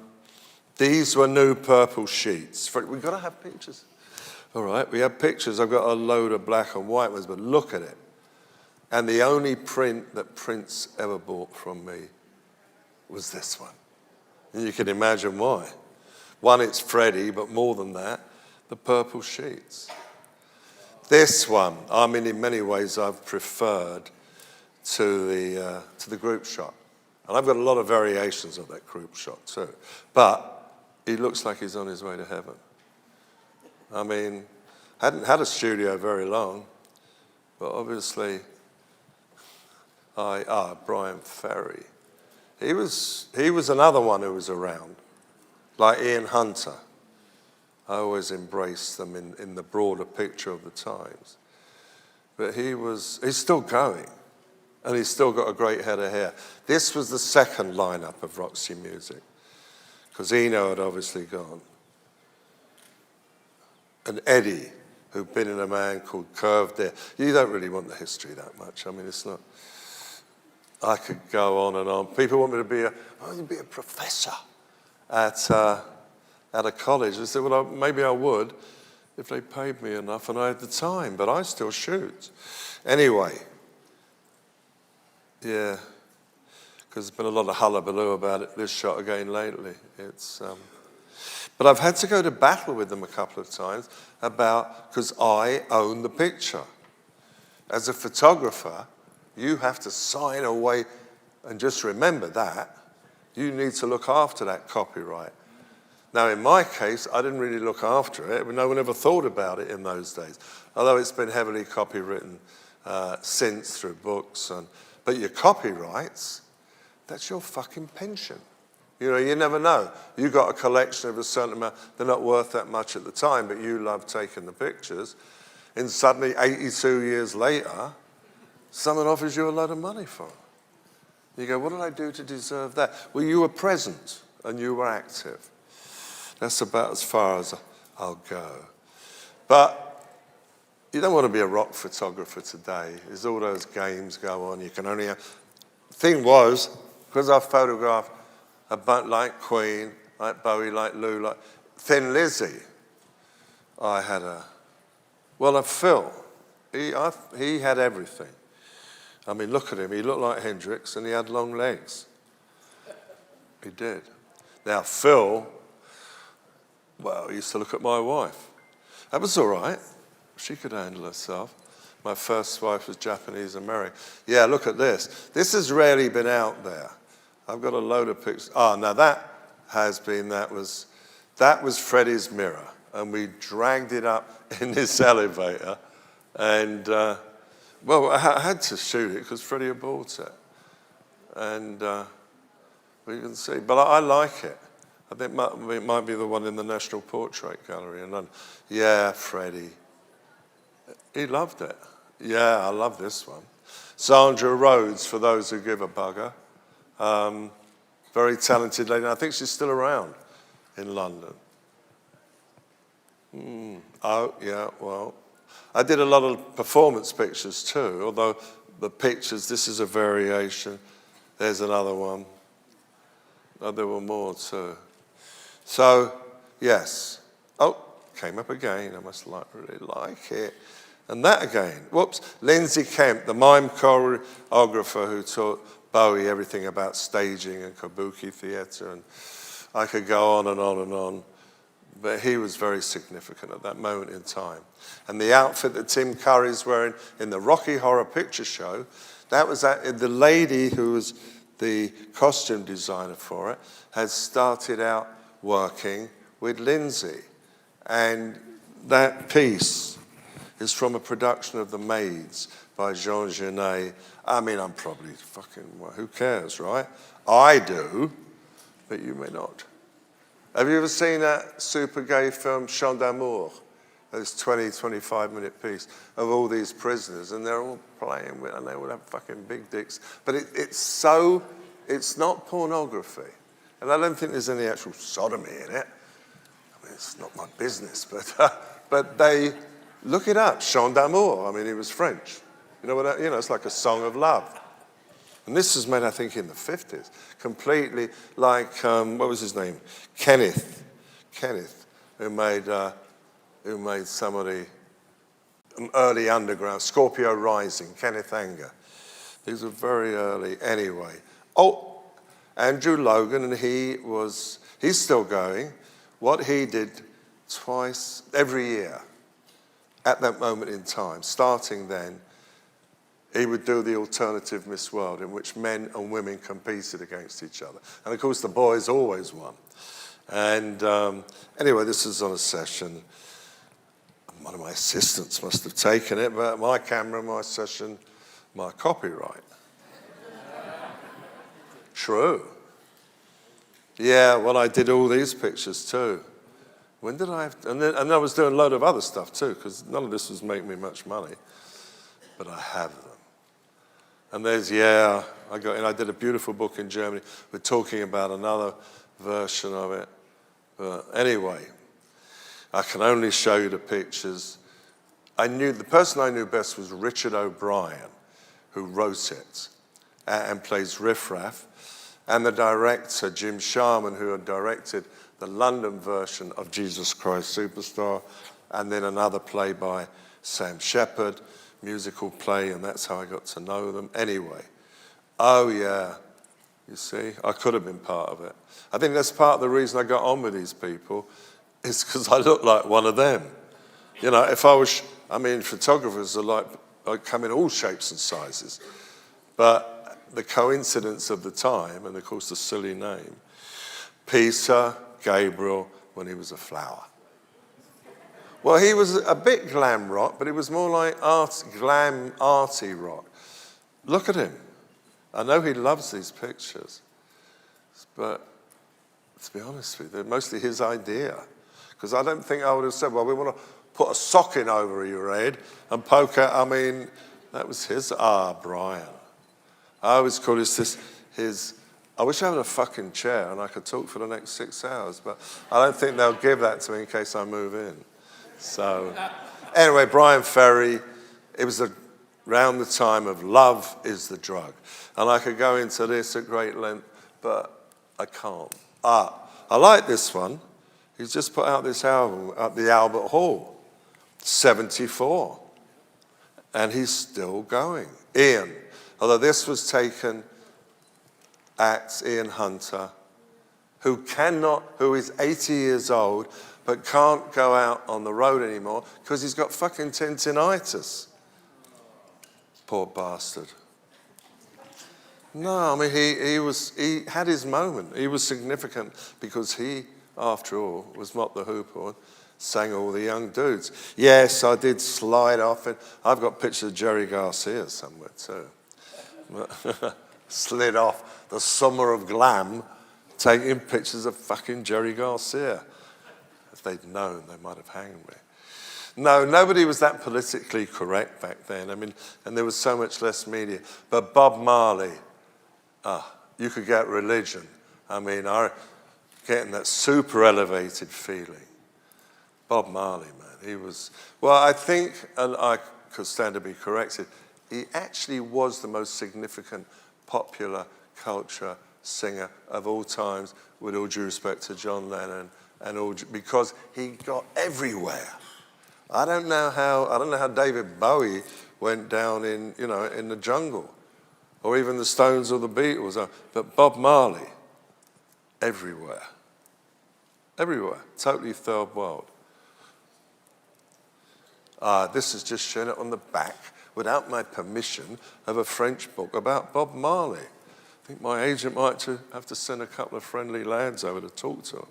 These were new purple sheets. We've got to have pictures. All right, we have pictures. I've got a load of black and white ones, but look at it. And the only print that Prince ever bought from me was this one. And you can imagine why. One, it's Freddie, but more than that, the purple sheets. This one, I mean, in many ways, I've preferred to the group shot. And I've got a lot of variations of that group shot too. But he looks like he's on his way to heaven. I mean, hadn't had a studio very long, but obviously, Brian Ferry. He was another one who was around, like Ian Hunter. I always embraced them in the broader picture of the times. But he's still going, and he's still got a great head of hair. This was the second lineup of Roxy Music, because Eno had obviously gone. And Eddie, who'd been in a man called Curved There. You don't really want the history that much. I mean, it's not. I could go on and on. People want me to be a professor at a college. I said, well, maybe I would if they paid me enough and I had the time, but I still shoot. Anyway, yeah, because there's been a lot of hullabaloo about this shot again lately. But I've had to go to battle with them a couple of times because I own the picture. As a photographer, you have to sign away, and just remember that. You need to look after that copyright. Now, in my case, I didn't really look after it. No one ever thought about it in those days, although it's been heavily copywritten since through books. But your copyrights, that's your fucking pension. You know, you never know. You got a collection of a certain amount. They're not worth that much at the time, but you love taking the pictures. And suddenly, 82 years later, someone offers you a lot of money for it. You go, what did I do to deserve that? Well, you were present and you were active. That's about as far as I'll go. But you don't want to be a rock photographer today. There's all those games go on. You can only have... Thing was, because I photographed a bunch like Queen, like Bowie, like Lou, like Thin Lizzy, I had a Phil. He had everything. I mean, look at him. He looked like Hendrix, and he had long legs. He did. Now, Phil, well, he used to look at my wife. That was all right. She could handle herself. My first wife was Japanese-American. Yeah, look at this. This has rarely been out there. I've got a load of pictures. Now that was Freddie's mirror. And we dragged it up in this elevator. And, well, I had to shoot it because Freddie had bought it. And we can see. But I like it. I think it might be the one in the National Portrait Gallery in London. Yeah, Freddie. He loved it. Yeah, I love this one. Sandra Rhodes, for those who give a bugger. Very talented lady. I think she's still around in London. Oh, yeah, well. I did a lot of performance pictures too, although the pictures, this is a variation. There's another one. Oh, there were more too. So, yes. Oh, came up again. I must really like it. And that again. Whoops. Lindsay Kemp, the mime choreographer who taught Bowie everything about staging and kabuki theatre. And I could go on and on and on. But he was very significant at that moment in time. And the outfit that Tim Curry's wearing in the Rocky Horror Picture Show, that was the lady who was the costume designer for it, had started out working with Lindsay. And that piece is from a production of The Maids by Jean Genet. I mean, I'm probably fucking, well, who cares, right? I do, but you may not. Have you ever seen that super gay film, Chant d'Amour? This 20, 25-minute piece of all these prisoners, and they're all playing with, and they all have fucking big dicks. But it's not pornography. And I don't think there's any actual sodomy in it. I mean, it's not my business, but they, look it up, Chant d'Amour. I mean, he was French. You know what? It's like a song of love. And this was made, I think, in the 50s. Completely like, what was his name? Kenneth, who made some of the early underground, Scorpio Rising, Kenneth Anger. These were very early anyway. Oh, Andrew Logan, and he's still going. What he did twice, every year, at that moment in time, starting then, he would do the alternative Miss World in which men and women competed against each other. And of course, the boys always won. And anyway, this is on a session. One of my assistants must have taken it, but my camera, my session, my copyright. True. Yeah, well, I did all these pictures too. When did I have, and I was doing a load of other stuff too, because none of this was making me much money, but I have them. And there's, I did a beautiful book in Germany. We're talking about another version of it. But anyway, I can only show you the pictures. The person I knew best was Richard O'Brien, who wrote it and plays Riff Raff, and the director, Jim Sharman, who had directed the London version of Jesus Christ Superstar, and then another play by Sam Shepard, musical play, and that's how I got to know them. Anyway, oh yeah, you see, I could have been part of it. I think that's part of the reason I got on with these people, is because I look like one of them. You know, if I was, photographers I come in all shapes and sizes, but the coincidence of the time, and of course the silly name, Peter Gabriel when he was a flower. Well, he was a bit glam rock, but it was more like glam arty rock. Look at him. I know he loves these pictures, but to be honest with you, they're mostly his idea. Because I don't think I would have said, well, we want to put a sock in over your head and poke out. I mean, that was his, Brian. I always call his, I wish I had a fucking chair and I could talk for the next 6 hours, but I don't think they'll give that to me in case I move in. So, Anyway, Brian Ferry, it was around the time of Love is the Drug. And I could go into this at great length, but I can't. I like this one. He's just put out this album at the Albert Hall, 74. And he's still going. Ian, although this was taken at Ian Hunter, who is 80 years old, but can't go out on the road anymore because he's got fucking tendinitis. Poor bastard. No, I mean, he had his moment. He was significant because he, after all, was Mott the Hooper, sang all the young dudes. Yes, I did slide off it. I've got pictures of Jerry Garcia somewhere too. Slid off the summer of glam, taking pictures of fucking Jerry Garcia. If they'd known, they might have hanged me. No, nobody was that politically correct back then. I mean, and there was so much less media. But Bob Marley, you could get religion. I mean, getting that super elevated feeling. Bob Marley, man, he was, well, I think, and I could stand to be corrected, he actually was the most significant popular culture singer of all times, with all due respect to John Lennon, because he got everywhere. I don't know how David Bowie went down in the jungle, or even the Stones or the Beatles, but Bob Marley, everywhere. Everywhere, totally third world. This is just showing it on the back, without my permission, of a French book about Bob Marley. I think my agent might have to send a couple of friendly lads over to talk to him.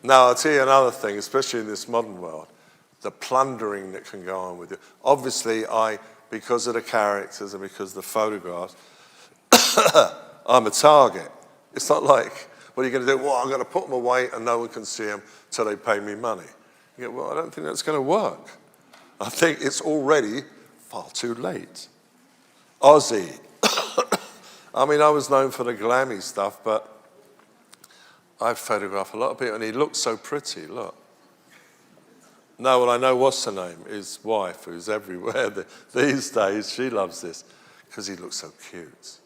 Now, I'll tell you another thing, especially in this modern world, the plundering that can go on with you. Obviously, because of the characters and because of the photographs, I'm a target. It's not like, what are you going to do? Well, I'm going to put them away and no one can see them till they pay me money. You go, well, I don't think that's going to work. I think it's already far too late. Ozzy. I mean, I was known for the glammy stuff, but I photographed a lot of people, and he looked so pretty, look. No, well, I know what's her name, his wife, who's everywhere these days. She loves this, because he looks so cute.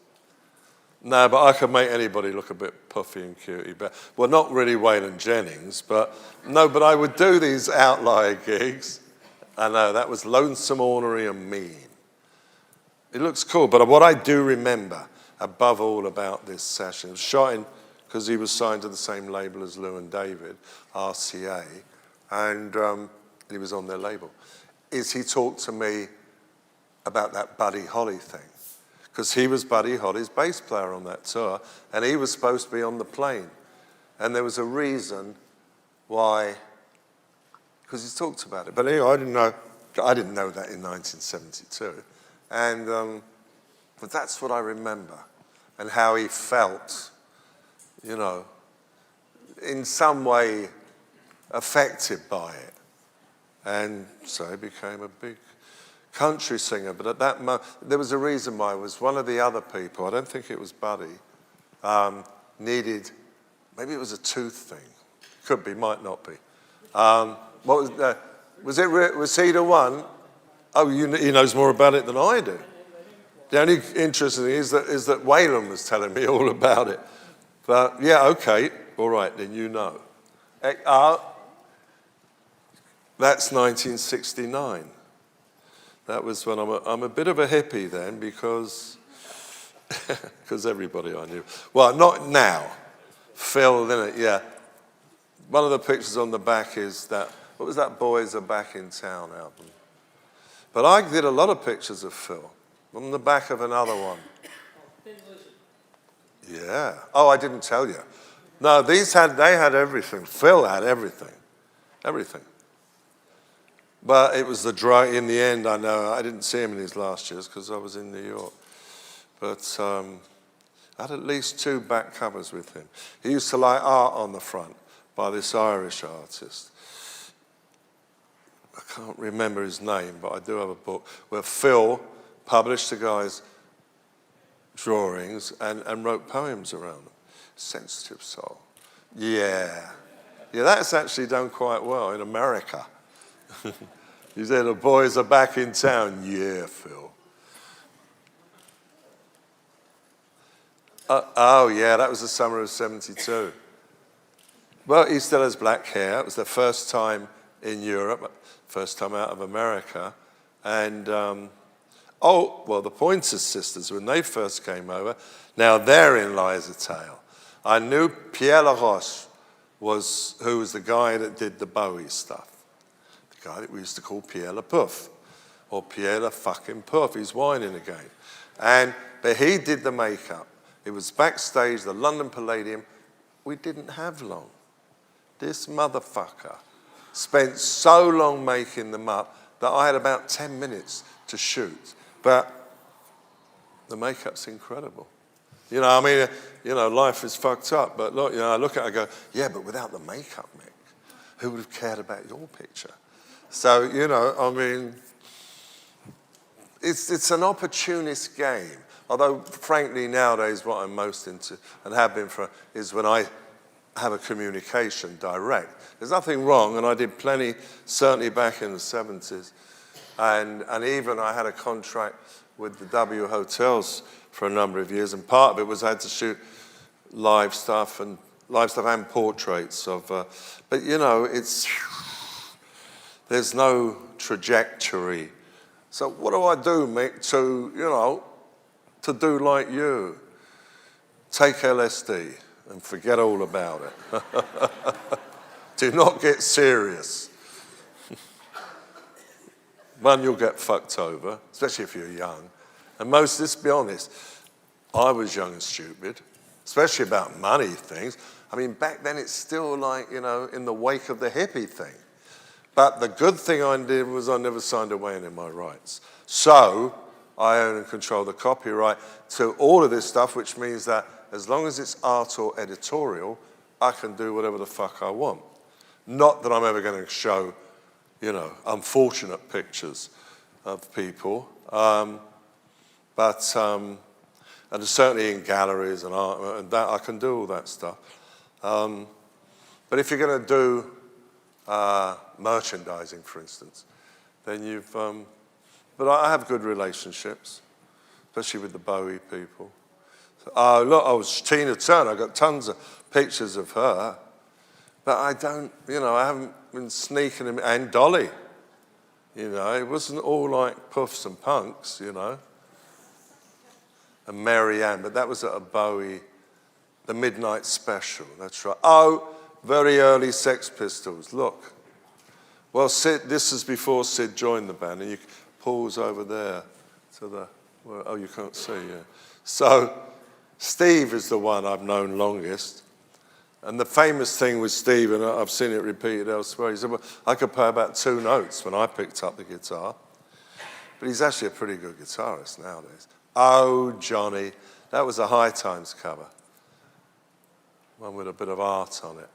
No, but I could make anybody look a bit puffy and cutie. Well, not really Waylon Jennings, but I would do these outlier gigs. I know, that was lonesome, ornery, and mean. It looks cool, but what I do remember, above all about this session, it was shot in, because he was signed to the same label as Lou and David, RCA, and he was on their label, is he talked to me about that Buddy Holly thing. Because he was Buddy Holly's bass player on that tour, and he was supposed to be on the plane. And there was a reason why, because he talked about it. But anyway, I didn't know that in 1972. And, but that's what I remember, and how he felt, in some way affected by it. And so he became a big country singer, but at that moment, there was a reason why. It was one of the other people, I don't think it was Buddy, needed, maybe it was a tooth thing. Could be, might not be. Was he the one? Oh, he knows more about it than I do. The only interesting thing is that Waylon was telling me all about it. But yeah, okay, all right, then you know. That's 1969. That was when I'm a bit of a hippie then, because everybody I knew. Well, not now. Phil, innit? Yeah. One of the pictures on the back is that, what was that Boys Are Back in Town album? But I did a lot of pictures of Phil on the back of another one. Yeah. Oh, I didn't tell you. No, they had everything. Phil had everything. Everything. But it was the drug, in the end, I know, I didn't see him in his last years because I was in New York. But I had at least 2 back covers with him. He used to like art on the front by this Irish artist. I can't remember his name, but I do have a book where Phil published the guy's drawings and wrote poems around them. Sensitive Soul. Yeah. Yeah, that's actually done quite well in America. You said the boys are back in town. Yeah, Phil. Oh, yeah, that was the summer of 72. Well, he still has black hair. It was the first time in Europe, first time out of America. And, the Pointer Sisters, when they first came over, now therein lies a tale. I knew Pierre Laroche who was the guy that did the Bowie stuff. The guy that we used to call Pierre Le Puff, or Pierre Le fucking Puff. He's whining again. But he did the makeup. It was backstage, the London Palladium. We didn't have long. This motherfucker spent so long making them up that I had about 10 minutes to shoot. But the makeup's incredible. Life is fucked up. But look, I look at it and go, yeah, but without the makeup, Mick, who would have cared about your picture? So, it's an opportunist game. Although, frankly, nowadays, what I'm most into, and have been for, is when I have a communication direct. There's nothing wrong, and I did plenty, certainly back in the 70s. And even I had a contract with the W Hotels for a number of years, and part of it was I had to shoot live stuff and portraits of, but there's no trajectory. So what do I do, Mick, to do like you? Take LSD and forget all about it. Do not get serious. One, you'll get fucked over, especially if you're young. And let's be honest, I was young and stupid, especially about money things. Back then it's still like, in the wake of the hippie thing. But the good thing I did was I never signed away any of my rights. So I own and control the copyright to all of this stuff, which means that as long as it's art or editorial, I can do whatever the fuck I want. Not that I'm ever going to show, unfortunate pictures of people. And certainly in galleries and art, and that I can do all that stuff. But if you're going to do merchandising, for instance, then but I have good relationships, especially with the Bowie people. Look, I was Tina Turner. I got tons of pictures of her, but I haven't been sneaking them. And Dolly, it wasn't all like puffs and punks, And Mary Ann, but that was at a Bowie, the Midnight Special. That's right. Oh, very early Sex Pistols. Look. Well, this is before Sid joined the band, and you pause over there to the. Well, you can't see. Yeah. So, Steve is the one I've known longest. And the famous thing with Steve, and I've seen it repeated elsewhere, he said, well, I could play about 2 notes when I picked up the guitar. But he's actually a pretty good guitarist nowadays. Oh, Johnny. That was a High Times cover. One with a bit of art on it.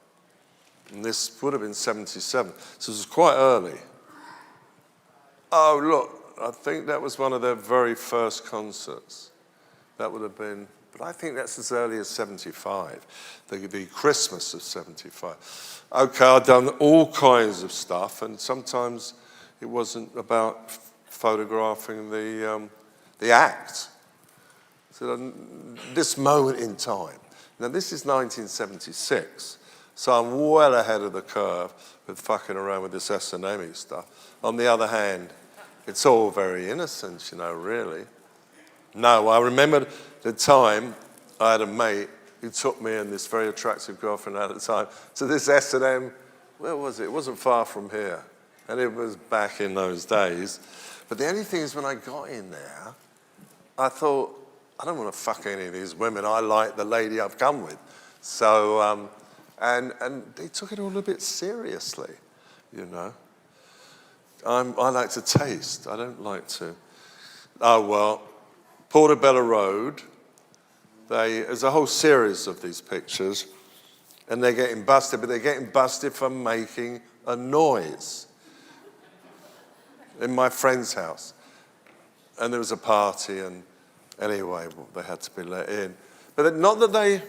And this would have been 77. So it was quite early. Oh, look. I think that was one of their very first concerts. That would have been... But I think that's as early as 75. The Christmas of 75. Okay, I've done all kinds of stuff, and sometimes it wasn't about photographing the act. So this moment in time. Now, this is 1976, so I'm well ahead of the curve with fucking around with this S&M stuff. On the other hand, it's all very innocent, really. No, I remember the time I had a mate who took me and this very attractive girlfriend at the time to this S&M, where was it? It wasn't far from here. And it was back in those days. But the only thing is when I got in there, I thought, I don't want to fuck any of these women. I like the lady I've come with. So, and they took it all a bit seriously, I like to taste. I don't like to. Oh, well. Portobello Road, there's a whole series of these pictures, and they're getting busted, but they're getting busted for making a noise in my friend's house. And there was a party, and anyway, they had to be let in. But not that they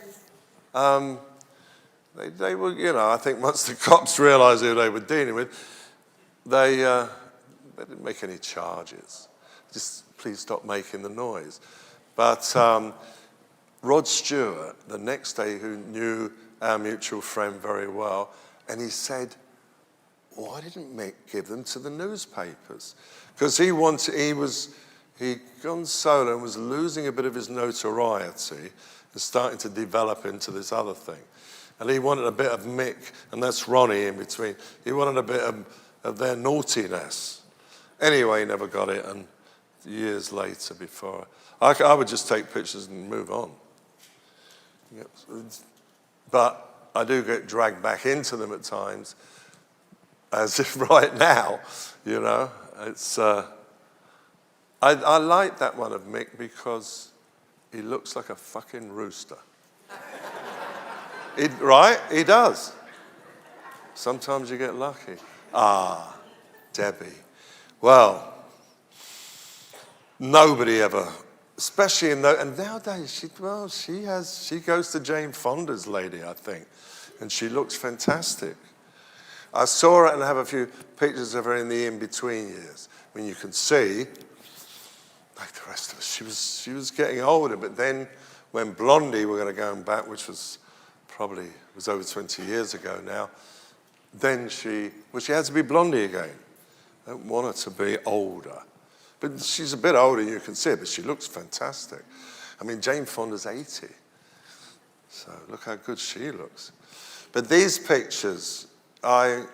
were, I think once the cops realised who they were dealing with, they they didn't make any charges. Just please stop making the noise. But Rod Stewart, the next day, who knew our mutual friend very well, and he said, why didn't Mick give them to the newspapers? Because he'd gone solo and was losing a bit of his notoriety and starting to develop into this other thing. And he wanted a bit of Mick, and that's Ronnie in between. He wanted a bit of their naughtiness. Anyway, he never got it, and years later before, I would just take pictures and move on. But I do get dragged back into them at times, as if right now, you know. It's I like that one of Mick because he looks like a fucking rooster. Right? He does. Sometimes you get lucky. Ah, Debbie. Well, nobody ever, especially and nowadays, she goes to Jane Fonda's lady, I think, and she looks fantastic. I saw her and I have a few pictures of her in the in-between years. I mean, you can see, like the rest of us, she was getting older, but then when Blondie, we're going to go back, which was over 20 years ago now, then she had to be Blondie again. I don't want her to be older. But she's a bit older, you can see it, but she looks fantastic. I mean, Jane Fonda's 80. So look how good she looks. But these pictures, I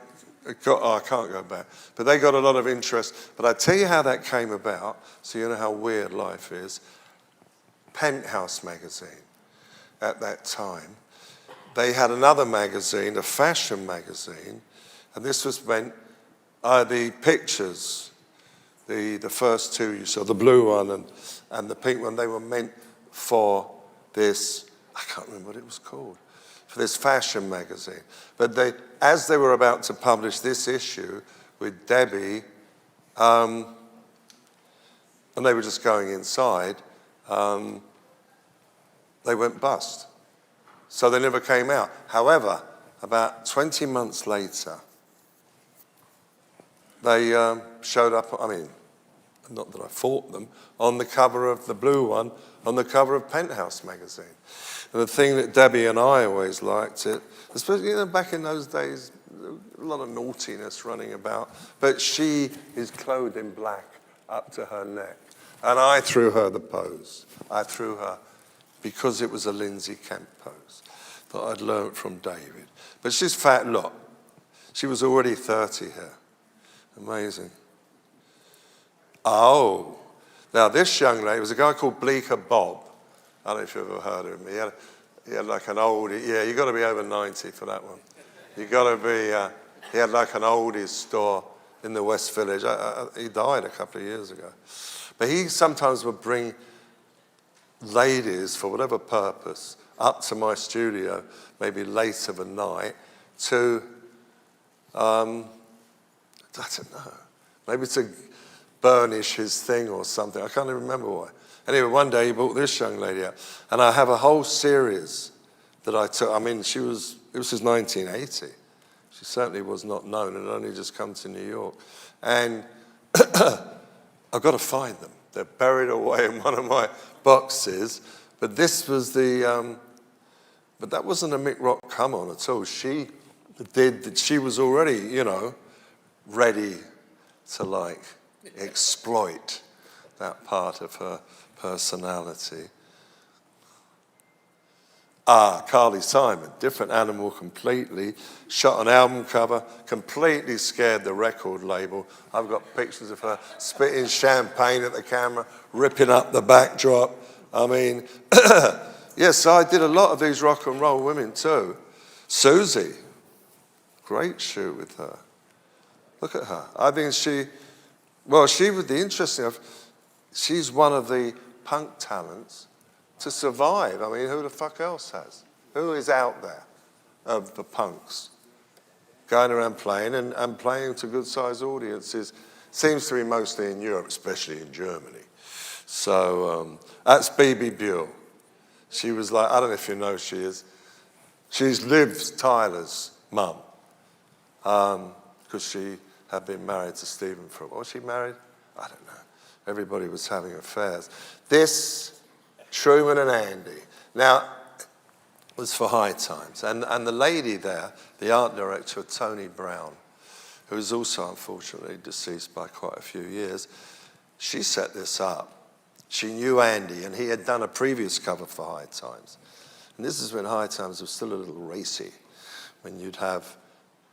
can't go back, but they got a lot of interest. But I tell you how that came about, so you know how weird life is. Penthouse magazine, at that time, they had another magazine, a fashion magazine, and this was meant, the pictures, the first two you saw, the blue one and the pink one, they were meant for this, I can't remember what it was called, for this fashion magazine. But as they were about to publish this issue with Debbie, and they were just going inside, they went bust. So they never came out. However, about 20 months later, they showed up, I mean, not that I fought them, on the cover of the blue one, on the cover of Penthouse magazine. And the thing that Debbie and I always liked it, especially back in those days, a lot of naughtiness running about, but she is clothed in black up to her neck. And I threw her the pose. I threw her because it was a Lindsay Kemp pose that I'd learned from David. But she's fat, look. She was already 30 here. Amazing. Oh, now this young lady was a guy called Bleecker Bob. I don't know if you've ever heard of him. He had like an oldie, yeah, you got to be over 90 for that one. You got to be, he had like an oldies store in the West Village. He died a couple of years ago. But he sometimes would bring ladies, for whatever purpose, up to my studio, maybe late of a night, to, I don't know, maybe to burnish his thing or something. I can't even remember why. Anyway, one day he brought this young lady out, and I have a whole series that I took. I mean, it was since 1980. She certainly was not known and had only just come to New York. And I've got to find them. They're buried away in one of my boxes. But this was but that wasn't a Mick Rock come on at all. She was already, you know, ready to like exploit that part of her personality. Carly Simon, different animal completely, shot an album cover, completely scared the record label. I've got pictures of her spitting champagne at the camera, ripping up the backdrop. I mean, yes, I did a lot of these rock and roll women too. Susie, great shoot with her. Look at her. I think she was the interesting of, she's one of the punk talents to survive. I mean, who the fuck else has? Who is out there of the punks going around playing and playing to good-sized audiences? Seems to be mostly in Europe, especially in Germany. So that's Bibi Buell. She was like, I don't know if you know who she is. She's Liv Tyler's mum, because she had been married to Stephen for, was she married? I don't know. Everybody was having affairs. This, Truman and Andy. Now, was for High Times. And the lady there, the art director, Tony Brown, who is also unfortunately deceased by quite a few years, she set this up. She knew Andy, and he had done a previous cover for High Times. And this is when High Times was still a little racy, when you'd have,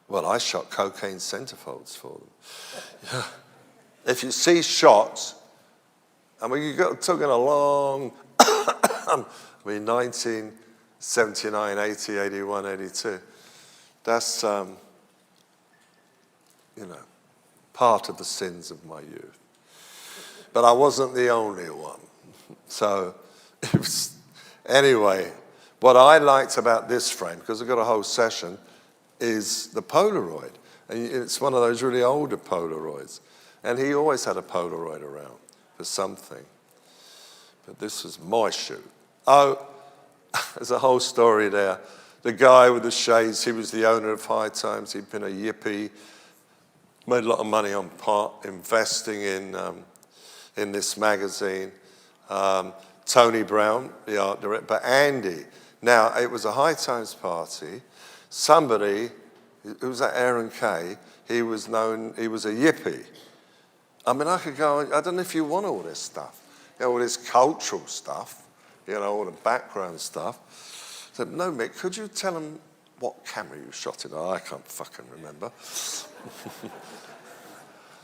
well, I shot cocaine centerfolds for them. If you see shots, I mean, you're talking a long, I mean, 1979, 80, 81, 82. That's, you know, part of the sins of my youth. But I wasn't the only one. So, it was, anyway, what I liked about this frame, because I've got a whole session, is the Polaroid. And it's one of those really older Polaroids. And he always had a Polaroid around for something. But this was my shoot. Oh, there's a whole story there. The guy with the shades, he was the owner of High Times. He'd been a yippie, made a lot of money on investing in this magazine. Tony Brown, the art director, but Andy. Now, it was a High Times party. Somebody, who was that Aaron Kay, he was a yippie. I mean, I could go, I don't know if you want all this stuff, you know, all this cultural stuff, you know, all the background stuff. I said, no, Mick, could you tell them what camera you shot it on? I can't fucking remember.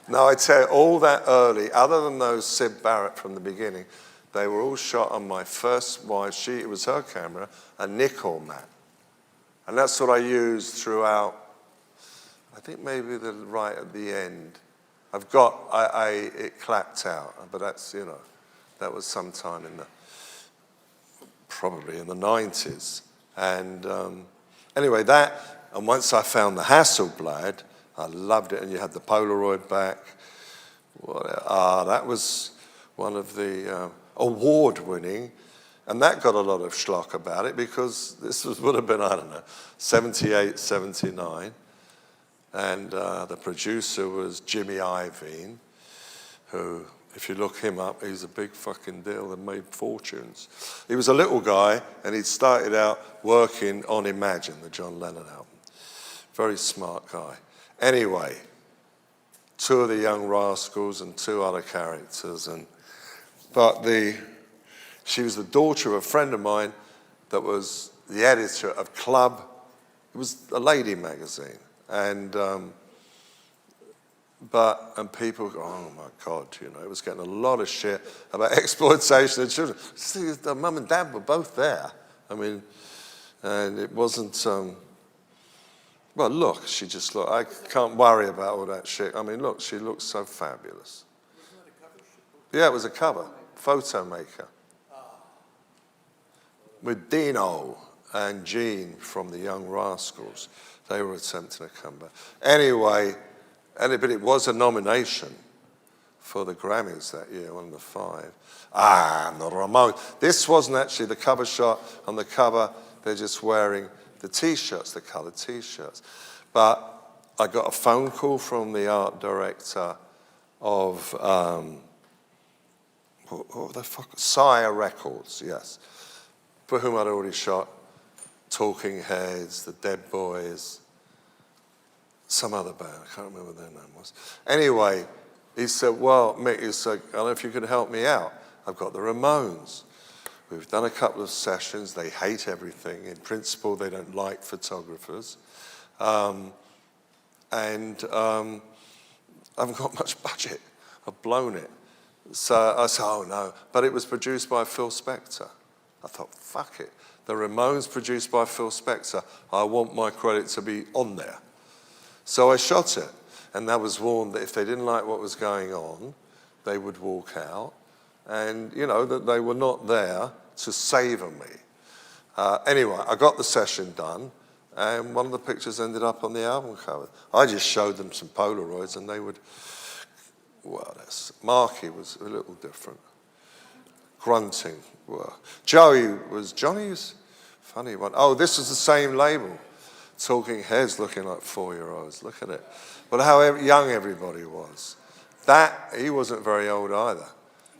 No, I tell you, all that early, other than those Sid Barrett from the beginning, they were all shot on my first wife. It was her camera, a Nikon mat. And that's what I used throughout, I think maybe right at the end. I've got, it clapped out, but that's, you know, that was sometime probably in the 90s. And anyway, and once I found the Hasselblad, I loved it, and you had the Polaroid back. That was one of the award-winning, and that got a lot of schlock about it because this would have been, I don't know, 78, 79. And the producer was Jimmy Iovine, who, if you look him up, he's a big fucking deal and made fortunes. He was a little guy, and he'd started out working on Imagine, the John Lennon album. Very smart guy. Anyway, two of the Young Rascals and two other characters. But she was the daughter of a friend of mine that was the editor of Club. It was a lady magazine. And people go, oh my God, you know, it was getting a lot of shit about exploitation of children. See, the mum and dad were both there. I mean, and it wasn't, well, look, she just looked, I can't worry about all that shit. I mean, look, she looks so fabulous. Yeah, it was a cover, photo maker. With Dino and Gene from the Young Rascals. They were attempting to come back. Anyway, but it was a nomination for the Grammys that year, one of the 5. And the Ramones. This wasn't actually the cover shot. On the cover, they're just wearing the T-shirts, the colored T-shirts. But I got a phone call from the art director of, what the fuck? Sire Records, yes, for whom I'd already shot Talking Heads, the Dead Boys, some other band, I can't remember what their name was. Anyway, he said, well, Mick, he said, I don't know if you could help me out. I've got the Ramones. We've done a couple of sessions. They hate everything. In principle, they don't like photographers. I haven't got much budget. I've blown it. So I said, oh no. But it was produced by Phil Spector. I thought, fuck it. The Ramones produced by Phil Spector. I want my credit to be on there. So I shot it. And I was warned that if they didn't like what was going on, they would walk out. And, you know, that they were not there to savor me. Anyway, I got the session done, and one of the pictures ended up on the album cover. I just showed them some Polaroids, and they would, well, Marky was a little different. Grunting. Well, Johnny was funny one. Oh, this was the same label. Talking Heads looking like 4-year-olds. Look at it. But how young everybody was. That, he wasn't very old either.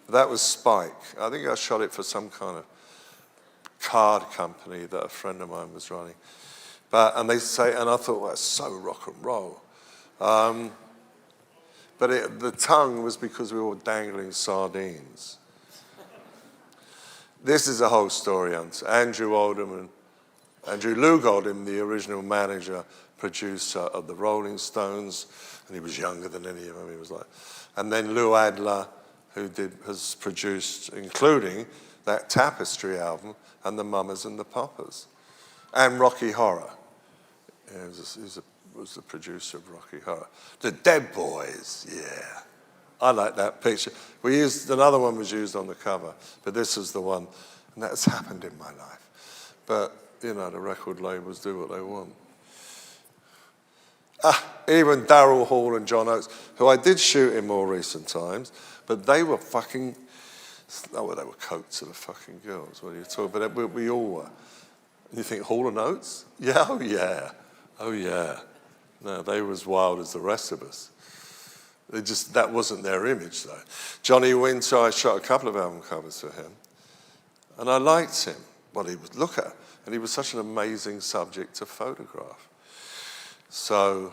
That was Spike. I think I shot it for some kind of card company that a friend of mine was running. And they say, and I thought, well, that's so rock and roll. But the tongue was because we were dangling sardines. This is a whole story. Andrew Lou Oldham, the original manager, producer of the Rolling Stones, and he was younger than any of them. He was like, and then Lou Adler, who has produced, including that Tapestry album and the Mamas and the Papas, and Rocky Horror. He was the producer of Rocky Horror. The Dead Boys, yeah. I like that picture. Another one was used on the cover, but this is the one, and that's happened in my life. But, the record labels do what they want. Even Daryl Hall and John Oates, who I did shoot in more recent times, but they were fucking, they were coke to the fucking girls. What are you talking about? But we all were. You think Hall and Oates? Yeah, oh yeah. Oh yeah. No, they were as wild as the rest of us. That wasn't their image though. Johnny Winter, I shot a couple of album covers for him. And I liked him. Well, and he was such an amazing subject to photograph. So,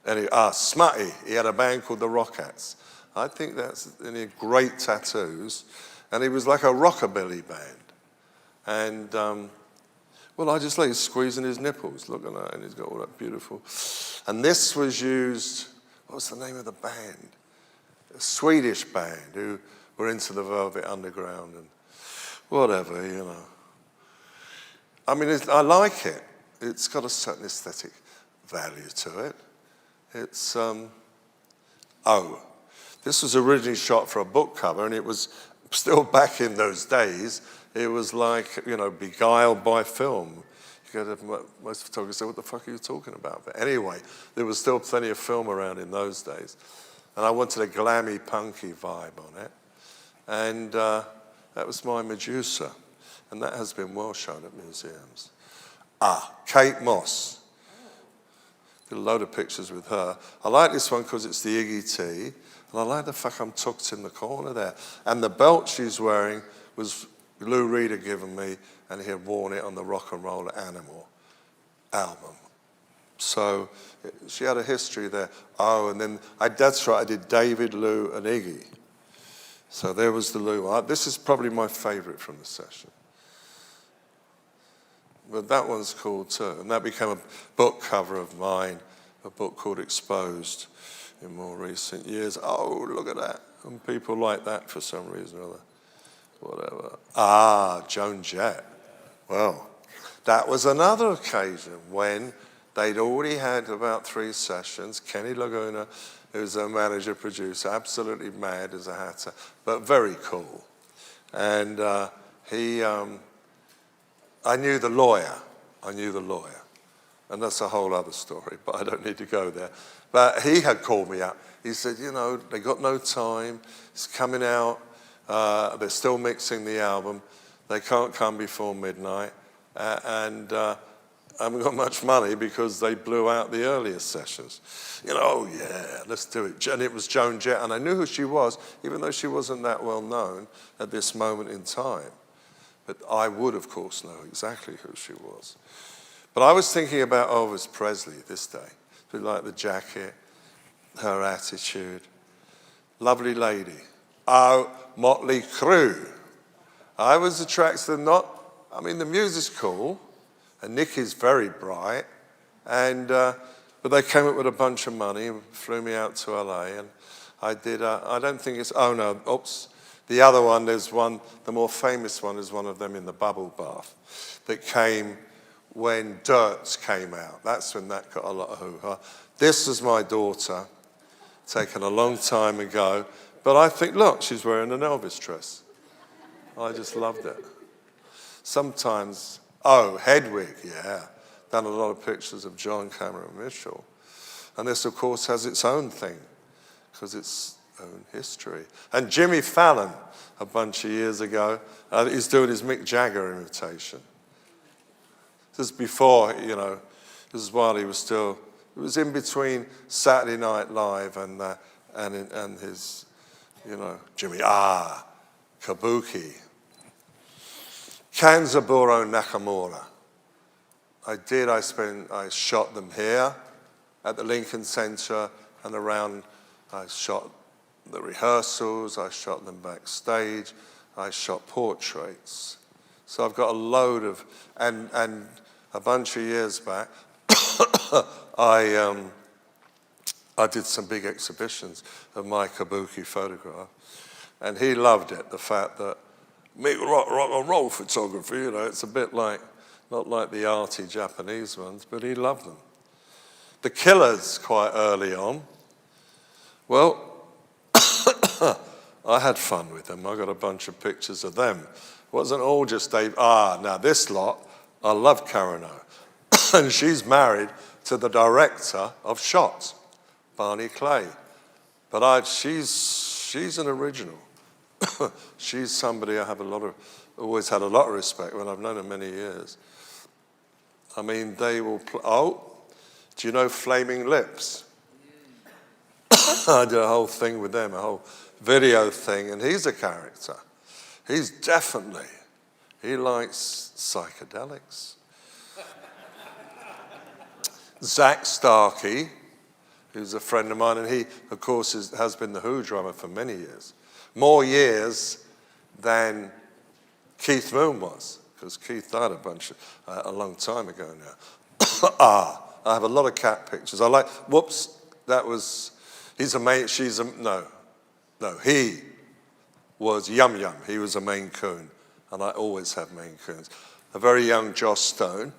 Smutty, he had a band called the Rockettes. I think and he had great tattoos. And he was like a rockabilly band. And, I just like squeezing his nipples. Look at that, and he's got all that beautiful. And this was used, what's the name of the band? A Swedish band who were into the Velvet Underground and whatever, I mean, I like it. It's got a certain aesthetic value to it. It's, this was originally shot for a book cover, and it was still back in those days. It was like, beguiled by film. Most photographers say, what the fuck are you talking about? But anyway, there was still plenty of film around in those days. And I wanted a glammy, punky vibe on it. And that was my Medusa. And that has been well shown at museums. Kate Moss. Did a load of pictures with her. I like this one because it's the Iggy T. And I like the fact I'm tucked in the corner there. And the belt she's wearing was Lou Reed had given me, and he had worn it on the Rock and Roll Animal album. So she had a history there. And then that's right, I did David, Lou, and Iggy. So there was the Lou. This is probably my favorite from the session. But that one's cool too. And that became a book cover of mine, a book called Exposed in more recent years. Oh, look at that. And people like that for some reason or other. Whatever. Joan Jett. Well, that was another occasion when they'd already had about 3 sessions. Kenny Laguna, who's a manager, producer, absolutely mad as a hatter, but very cool. And I knew the lawyer. And that's a whole other story, but I don't need to go there. But he had called me up. He said, they got no time. It's coming out. They're still mixing the album. They can't come before midnight. And I haven't got much money because they blew out the earliest sessions. Oh yeah, let's do it. And it was Joan Jett. And I knew who she was, even though she wasn't that well known at this moment in time. But I would, of course, know exactly who she was. But I was thinking about Elvis Presley this day. Like the jacket, her attitude. Lovely lady. Motley Crue. I was attracted the music's cool, and Nick is very bright, but they came up with a bunch of money and flew me out to LA, and I did, I don't think it's, the other one, there's one, the more famous one is one of them in the bubble bath that came when Dirt came out. That's when that got a lot of hoo-ha. This was my daughter, taken a long time ago. But I think, look, she's wearing an Elvis dress. I just loved it. Sometimes, Hedwig, yeah. Done a lot of pictures of John Cameron Mitchell. And this, of course, has its own thing, because it's own history. And Jimmy Fallon, a bunch of years ago, he's doing his Mick Jagger imitation. This is before, This is while he was still, it was in between Saturday Night Live and his, you know, Jimmy, Kabuki. Kanzaburo Nakamura. I shot them here at the Lincoln Center and around. I shot the rehearsals, I shot them backstage, I shot portraits. So I've got a load of, and a bunch of years back, I did some big exhibitions of my Kabuki photograph, and he loved it, the fact that Mick rock and roll photography, you know, it's a bit like, not like the arty Japanese ones, but he loved them. The Killers, quite early on, well, I had fun with them. I got a bunch of pictures of them. It wasn't all just Dave. Now this lot, I love Karen O. And she's married to the director of Shots, Barney Clay. But she's an original. She's somebody I have always had a lot of respect when I've known her many years. I mean, they will, do you know Flaming Lips? I did a whole thing with them, a whole video thing, and he's a character. He's definitely, he likes psychedelics. Zach Starkey, who's a friend of mine, and he, of course, has been the Who drummer for many years. More years than Keith Moon was, because Keith died a long time ago now. I have a lot of cat pictures. He was Yum Yum. He was a Maine Coon, and I always have Maine Coons. A very young Joss Stone.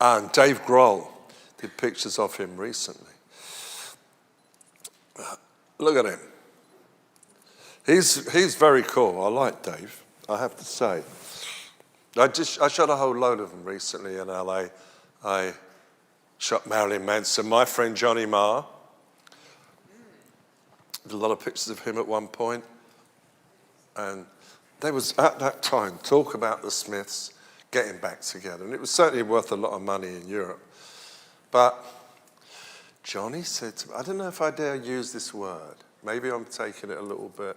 And Dave Grohl did pictures of him recently. Look at him. He's very cool. I like Dave, I have to say. I shot a whole load of them recently in LA. I shot Marilyn Manson, my friend Johnny Marr. Did a lot of pictures of him at one point. And there was, at that time, talk about the Smiths getting back together. And it was certainly worth a lot of money in Europe. But Johnny said to me, I don't know if I dare use this word. Maybe I'm taking it a little bit.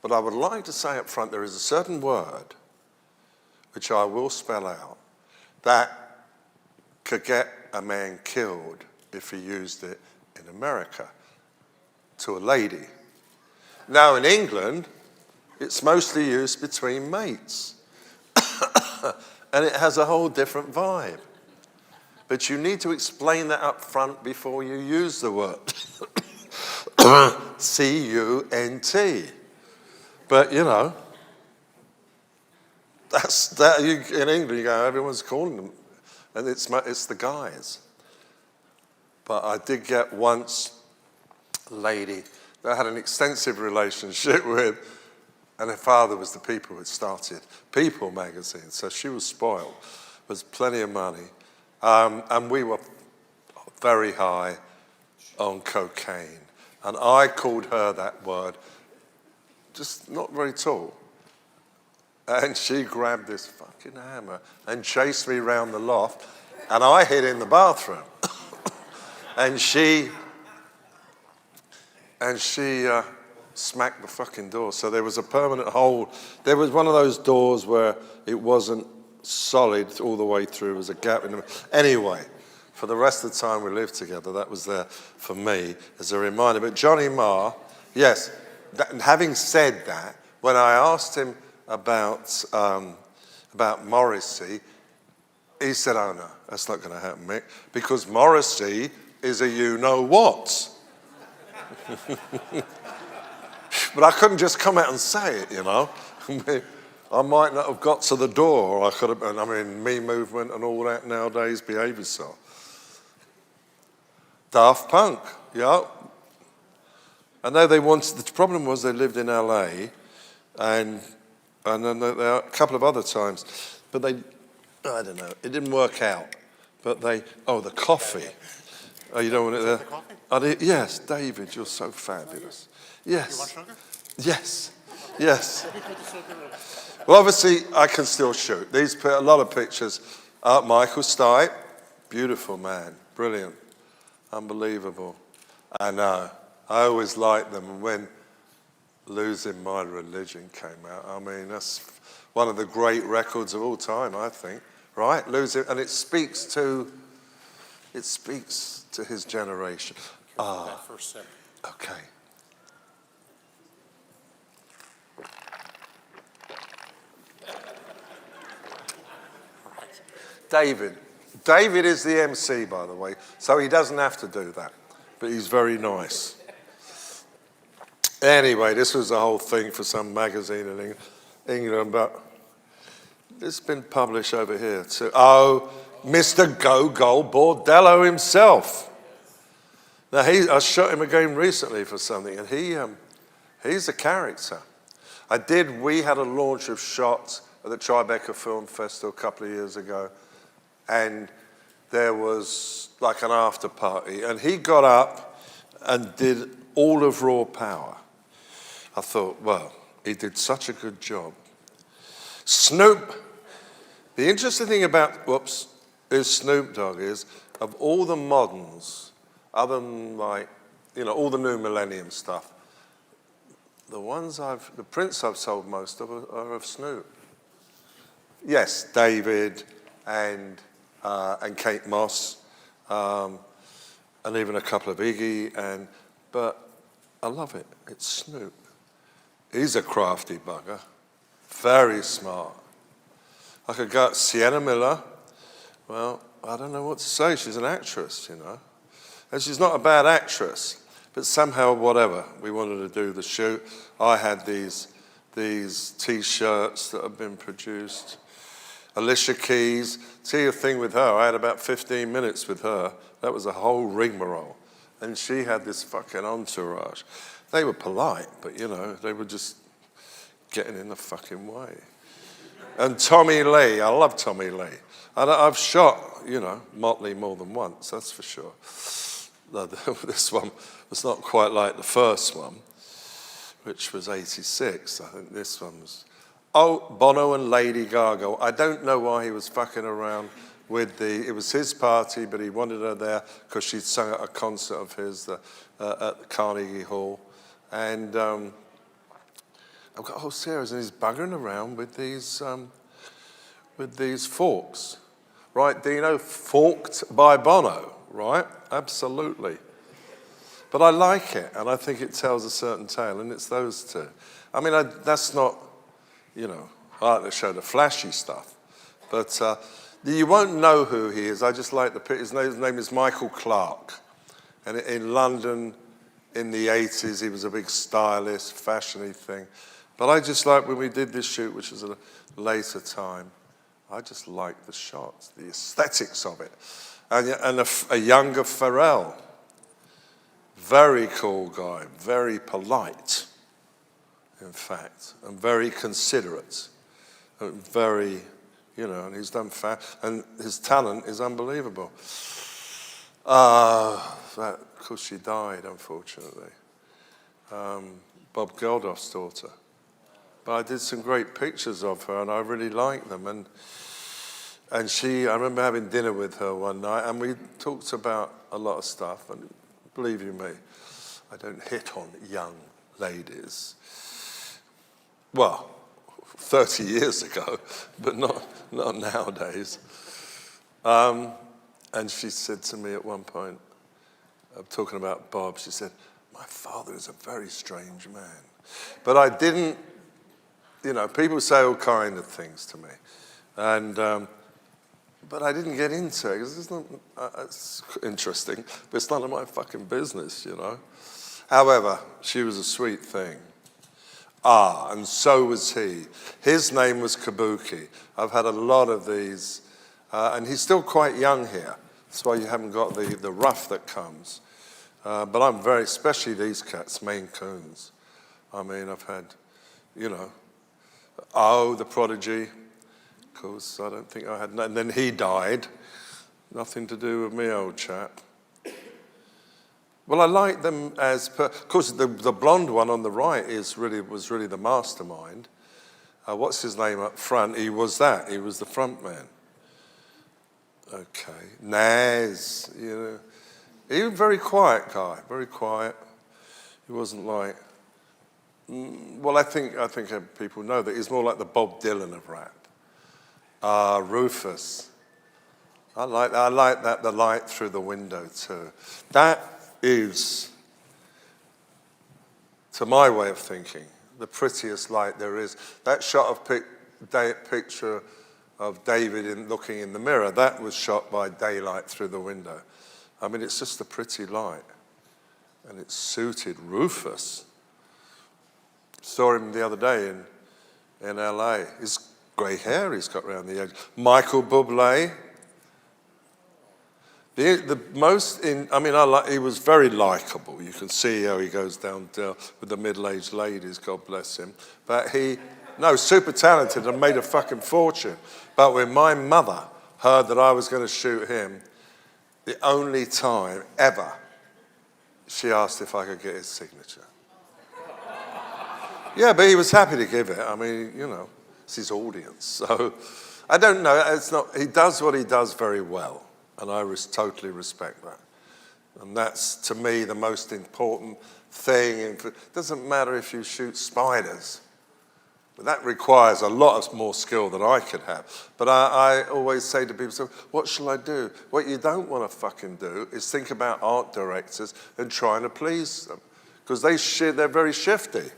But I would like to say up front, there is a certain word, which I will spell out, that could get a man killed if he used it in America to a lady. Now in England, it's mostly used between mates. And it has a whole different vibe. But you need to explain that up front before you use the word. C-U-N-T. But you know, in England, you go, everyone's calling them, and it's the guys. But I did get once a lady that I had an extensive relationship with, and her father was the people who started People magazine, so she was spoiled. There was plenty of money, and we were very high on cocaine, and I called her that word, just not very tall. And she grabbed this fucking hammer and chased me around the loft, and I hid in the bathroom. and she smacked the fucking door. So there was a permanent hole. There was one of those doors where it wasn't solid all the way through. There was a gap in the middle. Anyway, for the rest of the time we lived together, that was there for me as a reminder. But Johnny Marr, yes, having said that, when I asked him about Morrissey, he said, oh no, that's not going to happen, Mick, because Morrissey is a you-know-what. But I couldn't just come out and say it, you know. I might not have got to the door, or I could have, I mean, me movement and all that nowadays behaves so. Daft Punk, yeah. I know they wanted, the problem was they lived in LA, and then there are a couple of other times, but they, I don't know, it didn't work out. But the coffee. Oh, you don't want it there? The coffee? Yes, David, you're so fabulous. Yes. You want sugar? Yes. Yes. Well, obviously, I can still shoot. These put a lot of pictures. Michael Stipe, beautiful man, brilliant, unbelievable. I know. I always liked them. And when Losing My Religion came out, I mean, that's one of the great records of all time, I think. Right? And it speaks to his generation. That first sip. Okay. David is the MC, by the way, so he doesn't have to do that, but he's very nice. Anyway, this was a whole thing for some magazine in England, but it's been published over here too. Oh, Mr. Gogol Bordello himself. Now, I shot him again recently for something, and he's a character. We had a launch of shots at the Tribeca Film Festival a couple of years ago, and there was like an after party, and he got up and did all of Raw Power. I thought, well, he did such a good job. Snoop, the interesting thing about, is Snoop Dogg is, of all the moderns, other than like, all the new millennium stuff, the prints I've sold most of are of Snoop. Yes, David and Kate Moss, and even a couple of Iggy, but I love it. It's Snoop. He's a crafty bugger, very smart. I could go Sienna Miller. Well, I don't know what to say. She's an actress, and she's not a bad actress, but somehow, whatever, we wanted to do the shoot. I had these T-shirts that have been produced. Alicia Keys, see a thing with her, I had about 15 minutes with her. That was a whole rigmarole. And she had this fucking entourage. They were polite, but they were just getting in the fucking way. And Tommy Lee, I love Tommy Lee. And I've shot, Motley more than once, that's for sure. This one was not quite like the first one, which was 86. I think this one was... Oh, Bono and Lady Gaga. I don't know why he was fucking around with it was his party, but he wanted her there because she'd sung at a concert of his at Carnegie Hall. And I've got a whole series, and he's buggering around with these forks. Right, Dino? Forked by Bono, right? Absolutely. But I like it, and I think it tells a certain tale, and it's those two. I mean, that's not... I like to show the flashy stuff. But you won't know who he is. I just like his name is Michael Clark. And in London in the 80s, he was a big stylist, fashion-y thing. But I just like when we did this shoot, which was a later time, I just liked the shots, the aesthetics of it. And a younger Pharrell. Very cool guy, very polite. In fact, and very considerate, and very, and he's done and his talent is unbelievable. Of course, she died, unfortunately. Bob Geldof's daughter. But I did some great pictures of her, and I really liked them. And I remember having dinner with her one night, and we talked about a lot of stuff. And believe you me, I don't hit on young ladies. Well, 30 years ago, but not nowadays. And she said to me at one point, talking about Bob, she said, my father is a very strange man. But I didn't, people say all kind of things to me. And, but I didn't get into it, because it's interesting, but it's none of my fucking business, However, she was a sweet thing. And so was he. His name was Kabuki. I've had a lot of these, and he's still quite young here. That's why you haven't got the rough that comes. But I'm especially these cats, Maine Coons. I mean, I've had, the Prodigy. Of course, I don't think I had, and then he died. Nothing to do with me, old chap. Well, I like them as of course, the blonde one on the right was really the mastermind. What's his name up front? He was that. He was the front man. Okay. Naz, he was a very quiet guy, very quiet. He wasn't like, well, I think people know that he's more like the Bob Dylan of rap. Rufus. I like that, the light through the window too. That is, to my way of thinking, the prettiest light there is. That shot of picture of David looking in the mirror, that was shot by daylight through the window. I mean, it's just a pretty light. And it suited Rufus. Saw him the other day in LA. His grey hair he's got around the edge. Michael Bublé. He was very likable. You can see how he goes down with the middle-aged ladies, God bless him. But super talented and made a fucking fortune. But when my mother heard that I was going to shoot him, the only time ever she asked if I could get his signature. Yeah, but he was happy to give it. I mean, it's his audience. So I don't know. He does what he does very well. And I totally respect that. And that's, to me, the most important thing. It doesn't matter if you shoot spiders. But that requires a lot more skill than I could have. But I always say to people, so what shall I do? What you don't want to fucking do is think about art directors and trying to please them. Because they're very shifty,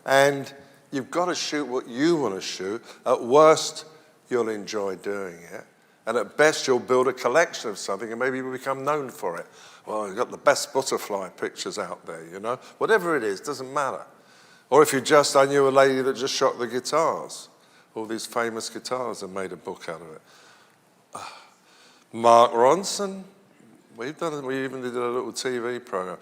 And you've got to shoot what you want to shoot. At worst, you'll enjoy doing it. And at best, you'll build a collection of something and maybe you'll become known for it. Well, you've got the best butterfly pictures out there, Whatever it is, doesn't matter. Or if I knew a lady that just shot the guitars. All these famous guitars and made a book out of it. Mark Ronson, we even did a little TV program.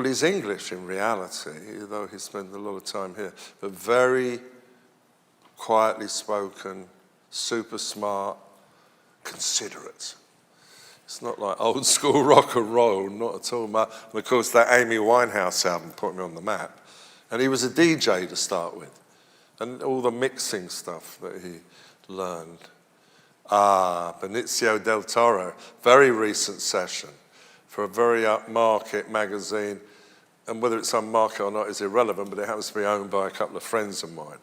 He's English in reality, though he spent a lot of time here, but very quietly spoken, super smart, considerate. It's not like old school rock and roll, not at all. And of course, that Amy Winehouse album put me on the map. And he was a DJ to start with. And all the mixing stuff that he learned. Benicio del Toro, very recent session for a very upmarket magazine. And whether it's unmarket or not is irrelevant, but it happens to be owned by a couple of friends of mine.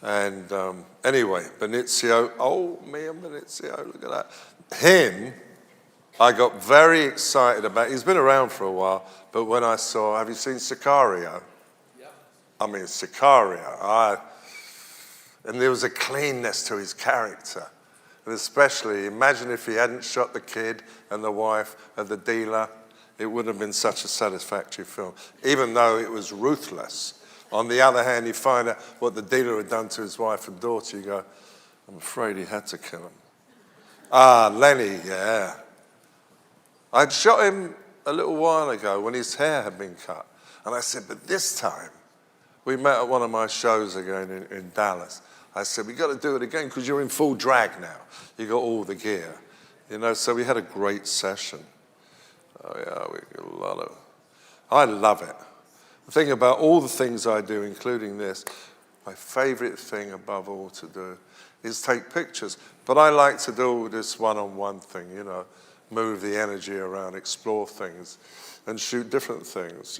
And anyway, Benicio, me and Benicio, look at that. Him, I got very excited about. He's been around for a while, but when I saw, have you seen Sicario? Yep. I mean, Sicario. And there was a cleanness to his character. And especially, imagine if he hadn't shot the kid and the wife and the dealer. It wouldn't have been such a satisfactory film, even though it was ruthless. On the other hand, you find out what the dealer had done to his wife and daughter. You go, I'm afraid he had to kill him. Lenny, yeah. I'd shot him a little while ago when his hair had been cut. And I said, but this time, we met at one of my shows again in Dallas. I said, we got to do it again because you're in full drag now. You got all the gear. So we had a great session. Oh yeah, we got a lot of, I love it. The thing about all the things I do, including this, my favorite thing above all to do is take pictures. But I like to do this one-on-one thing, move the energy around, explore things, and shoot different things,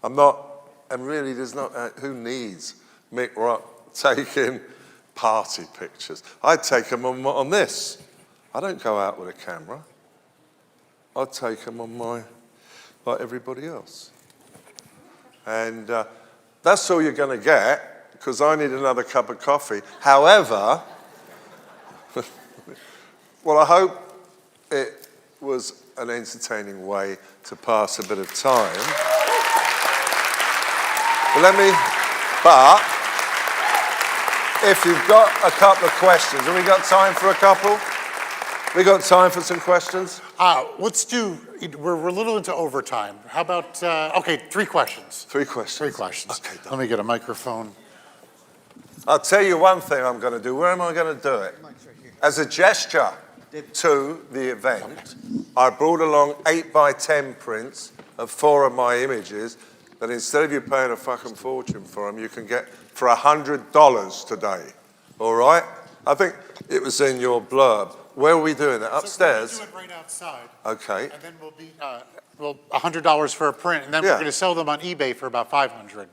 I'm not, and really there's not, who needs Mick Rock taking party pictures? I take them on this. I don't go out with a camera. I take them on like everybody else. And that's all you're going to get, because I need another cup of coffee. However, well, I hope it was an entertaining way to pass a bit of time. But if you've got a couple of questions, have we got time for a couple? We got time for some questions? Let's do, we're a little into overtime. How about, 3 questions. 3 questions. 3 questions. Okay, let me get a microphone. I'll tell you one thing I'm going to do. Where am I going to do it? As a gesture. to the event. I brought along 8x10 prints of 4 of my images that instead of you paying a fucking fortune for them, you can get for $100 today. All right? I think it was in your blurb. Where are we doing it? Upstairs? So we're going to do it right outside. Okay. And then we'll be, $100 for a print, and then we're going to sell them on eBay for about $500.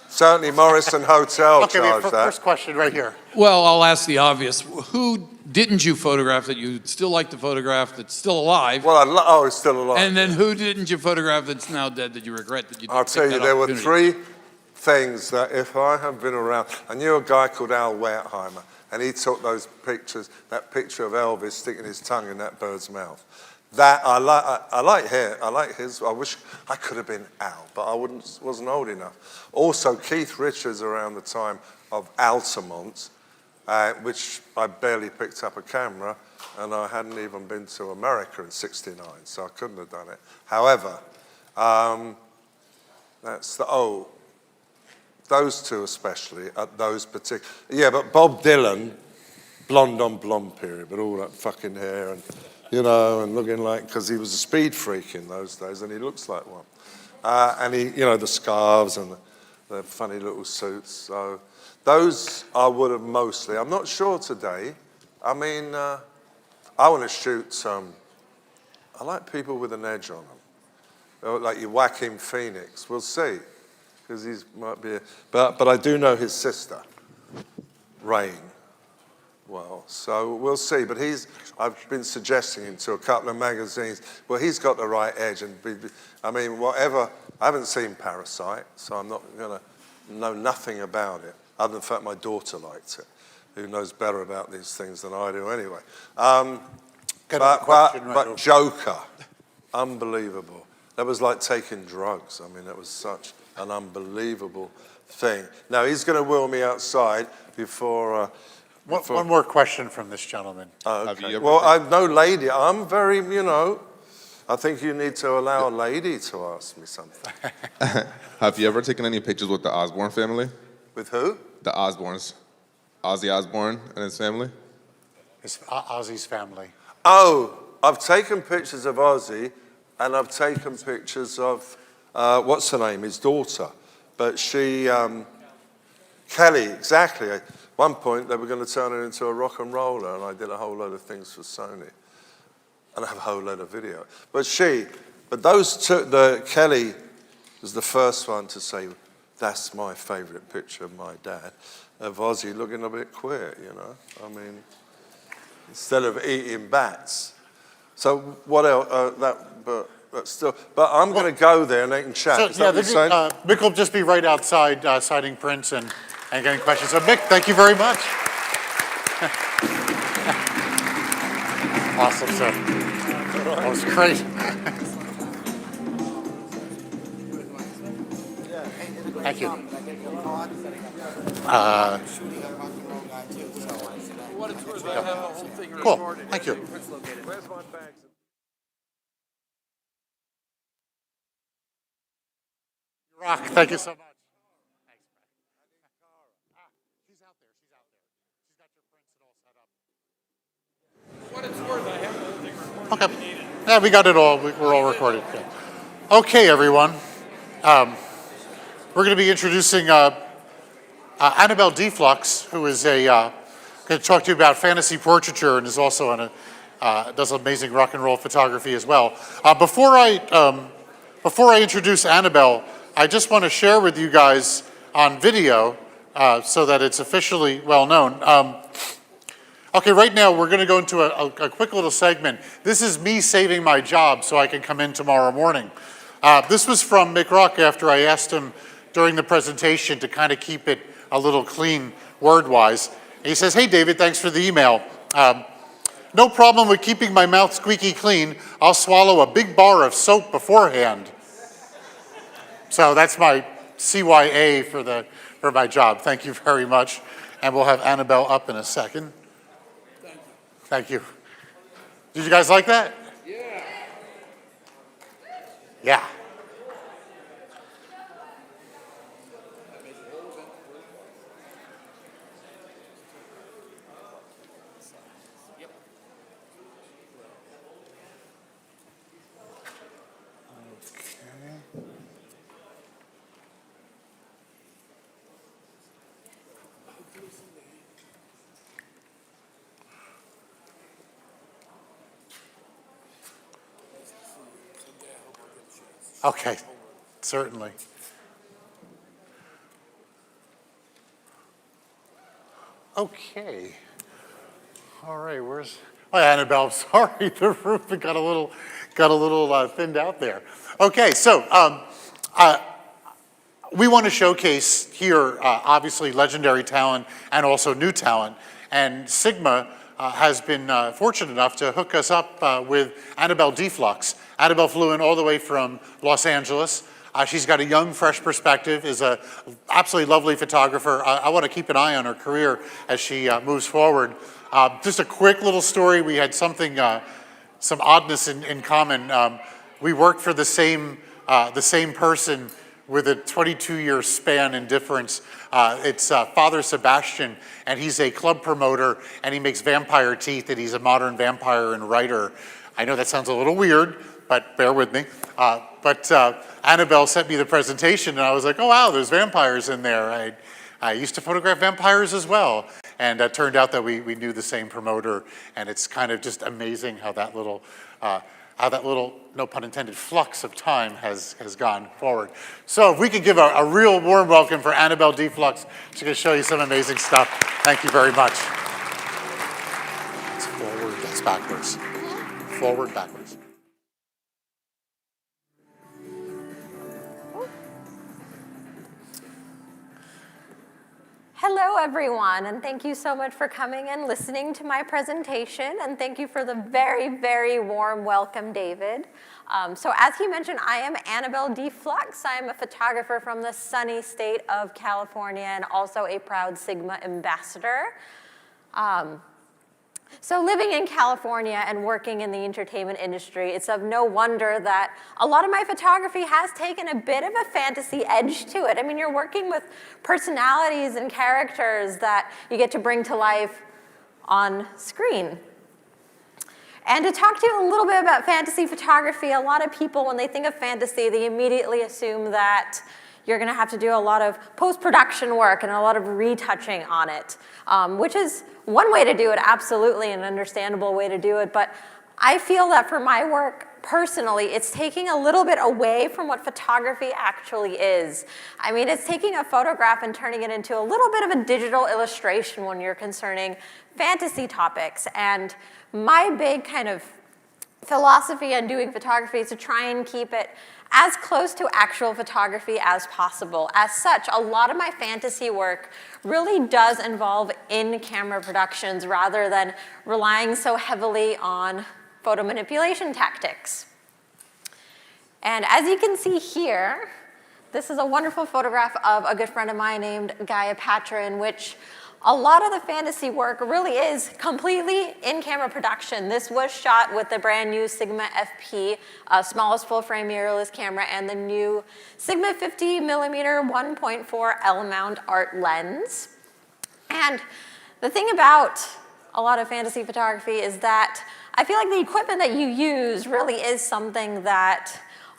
Certainly Morrison Hotel Okay, charged that. first question right here. Well, I'll ask the obvious. Who didn't you photograph that you still like to photograph that's still alive? Well, it's still alive. And then who didn't you photograph that's now dead that you regret that you didn't I'll take tell you, that there were opportunity? 3 things that if I had been around, I knew a guy called Al Wertheimer, and he took those pictures, that picture of Elvis sticking his tongue in that bird's mouth. That I like his. I wish I could have been Al, but I wasn't old enough. Also, Keith Richards around the time of Altamont, which I barely picked up a camera, and I hadn't even been to America in '69, so I couldn't have done it. However, those 2 especially, at those particular, but Bob Dylan, blonde on blonde period, but all that fucking hair and, and looking like, because he was a speed freak in those days, and he looks like one. And he, the scarves and the funny little suits. So those I would have mostly. I'm not sure today. I mean, I want to shoot I like people with an edge on them. Like your Joaquin Phoenix. We'll see. Because he might be, but I do know his sister, Rain, well. So we'll see. But I've been suggesting him to a couple of magazines. Well, he's got the right edge. And I mean, whatever, I haven't seen Parasite, so I'm not going to know nothing about it, other than the fact my daughter liked it, who knows better about these things than I do anyway. But Joker, unbelievable. That was like taking drugs. I mean, that was such an unbelievable thing. Now, he's going to wheel me outside before... One more question from this gentleman. Okay. Well, I'm no lady. I'm very, I think you need to allow a lady to ask me something. Have you ever taken any pictures with the Osborne family? With who? The Osbornes. Ozzy Osbourne and his family? It's Ozzy's family. Oh, I've taken pictures of Ozzy, and I've taken pictures of... what's her name? His daughter. But she, Kelly, exactly. At one point, they were going to turn her into a rock and roller, and I did a whole load of things for Sony. And I have a whole load of video. But those 2, Kelly was the first one to say, that's my favorite picture of my dad, of Ozzy looking a bit queer, I mean, instead of eating bats. So what else? But I'm going to go there and they can chat. Mick will just be right outside signing prints and getting questions. So Mick, thank you very much. Awesome, sir. That was great. Thank you. Cool, thank you. Rock, thank you so much. She's out there. She's got your prints and all set up. What it's worth, I have the whole thing recorded. Okay. Yeah, we got it all. We're all recorded. Yeah. Okay, everyone. We're going to be introducing Anabel Dflux, who is going to talk to you about fantasy portraiture and is also on does amazing rock and roll photography as well. Before I introduce Anabel, I just want to share with you guys on video so that it's officially well known. Okay, right now we're going to go into a quick little segment. This is me saving my job so I can come in tomorrow morning. This was from Mick after I asked him during the presentation to kind of keep it a little clean word-wise. He says, hey David, thanks for the email. No problem with keeping my mouth squeaky clean. I'll swallow a big bar of soap beforehand. So that's my CYA for my job. Thank you very much. And we'll have Anabel up in a second. Thank you. Did you guys like that? Yeah. Yeah. Okay, certainly. Okay. All right, where's, oh, Anabel, sorry, the roof got a little thinned out there. Okay, so we want to showcase here, obviously, legendary talent and also new talent. And Sigma has been fortunate enough to hook us up with Anabel Dflux. Anabel flew in all the way from Los Angeles. She's got a young, fresh perspective, is an absolutely lovely photographer. I want to keep an eye on her career as she moves forward. Just a quick little story. We had something, some oddness in common. We worked for the same person with a 22-year span in difference. It's Father Sebastian, and he's a club promoter, and he makes vampire teeth, and he's a modern vampire and writer. I know that sounds a little weird, but bear with me. But Anabel sent me the presentation, and I was like, oh, wow, there's vampires in there. I used to photograph vampires as well. And it turned out that we knew the same promoter, and it's kind of just amazing how that little, no pun intended, flux of time has gone forward. So if we could give a real warm welcome for Anabel Dflux, she's going to show you some amazing stuff. Thank you very much. It's forward, that's backwards. Forward, backwards. Hello, everyone, and thank you so much for coming and listening to my presentation, and thank you for the very, very warm welcome, David. So as he mentioned, I am Anabel Dflux. I am a photographer from the sunny state of California and also a proud Sigma ambassador. So living in California and working in the entertainment industry, it's of no wonder that a lot of my photography has taken a bit of a fantasy edge to it. I mean, you're working with personalities and characters that you get to bring to life on screen. And to talk to you a little bit about fantasy photography, a lot of people, when they think of fantasy, they immediately assume that you're going to have to do a lot of post-production work and a lot of retouching on it, which is one way to do it, absolutely, an understandable way to do it. But I feel that for my work, personally, it's taking a little bit away from what photography actually is. I mean, it's taking a photograph and turning it into a little bit of a digital illustration when you're concerning fantasy topics. And my big kind of philosophy on doing photography is to try and keep it as close to actual photography as possible. As such, a lot of my fantasy work really does involve in-camera productions rather than relying so heavily on photo manipulation tactics. And as you can see here, this is a wonderful photograph of a good friend of mine named Gaia Patra, in which a lot of the fantasy work really is completely in-camera production. This was shot with the brand new Sigma FP, smallest full-frame mirrorless camera, and the new Sigma 50mm 1.4 L-mount art lens. And the thing about a lot of fantasy photography is that I feel like the equipment that you use really is something that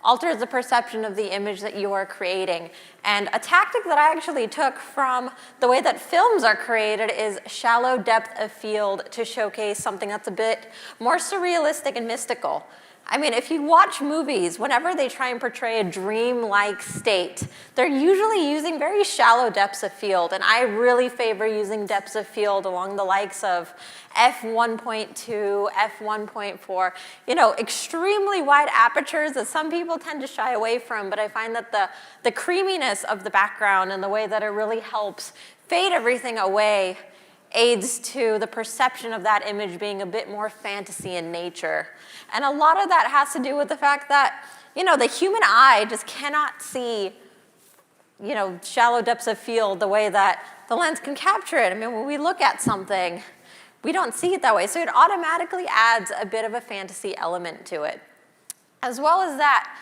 alters the perception of the image that you are creating. And a tactic that I actually took from the way that films are created is shallow depth of field to showcase something that's a bit more surrealistic and mystical. I mean, if you watch movies, whenever they try and portray a dream-like state, they're usually using very shallow depths of field, and I really favor using depths of field along the likes of f1.2, f1.4, you know, extremely wide apertures that some people tend to shy away from, but I find that the creaminess of the background and the way that it really helps fade everything away aids to the perception of that image being a bit more fantasy in nature. And a lot of that has to do with the fact that, you know, the human eye just cannot see, you know, shallow depths of field the way that the lens can capture it. I mean, when we look at something, we don't see it that way. So it automatically adds a bit of a fantasy element to it. As well as that,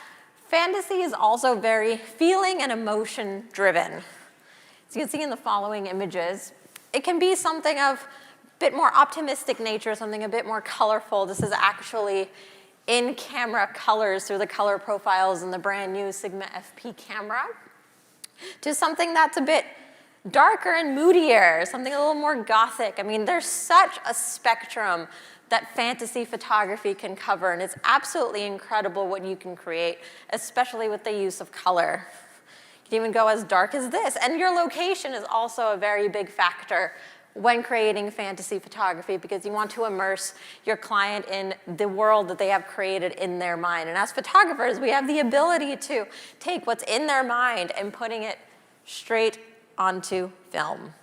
fantasy is also very feeling and emotion driven. As you can see in the following images, it can be something of a bit more optimistic nature, something a bit more colorful. This is actually in-camera colors through the color profiles in the brand new Sigma FP camera, to something that's a bit darker and moodier, something a little more gothic. I mean, there's such a spectrum that fantasy photography can cover, and it's absolutely incredible what you can create, especially with the use of color. You can even go as dark as this, and your location is also a very big factor when creating fantasy photography, because you want to immerse your client in the world that they have created in their mind. And as photographers, we have the ability to take what's in their mind and putting it straight onto film.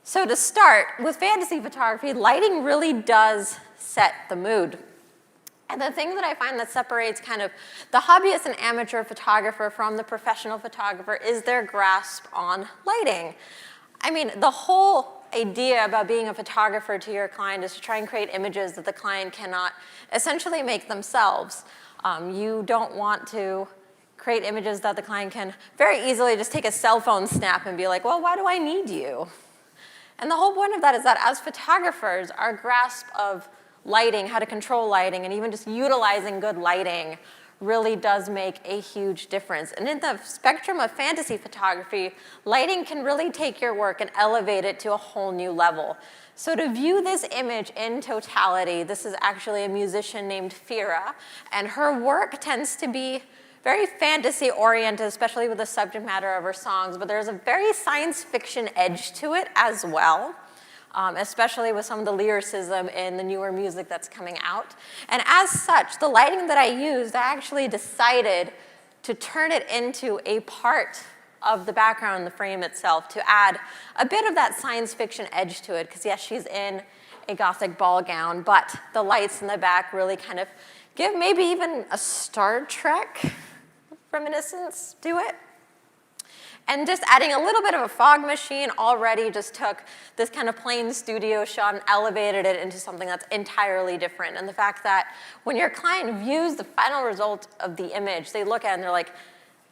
So to start, with fantasy photography, lighting really does set the mood. And the thing that I find that separates kind of the hobbyist and amateur photographer from the professional photographer is their grasp on lighting. I mean, the whole idea about being a photographer to your client is to try and create images that the client cannot essentially make themselves. You don't want to create images that the client can very easily just take a cell phone snap and be like, well, why do I need you? And the whole point of that is that as photographers, our grasp of lighting, how to control lighting, and even just utilizing good lighting really does make a huge difference. And in the spectrum of fantasy photography, lighting can really take your work and elevate it to a whole new level. So to view this image in totality, this is actually a musician named Fira, and her work tends to be very fantasy-oriented, especially with the subject matter of her songs, but there's a very science fiction edge to it as well. Especially with some of the lyricism in the newer music that's coming out. And as such, the lighting that I used, I actually decided to turn it into a part of the background in the frame itself to add a bit of that science fiction edge to it, because yes, she's in a gothic ball gown, but the lights in the back really kind of give maybe even a Star Trek reminiscence to it. And just adding a little bit of a fog machine already just took this kind of plain studio shot and elevated it into something that's entirely different. And the fact that when your client views the final result of the image, they look at it and they're like,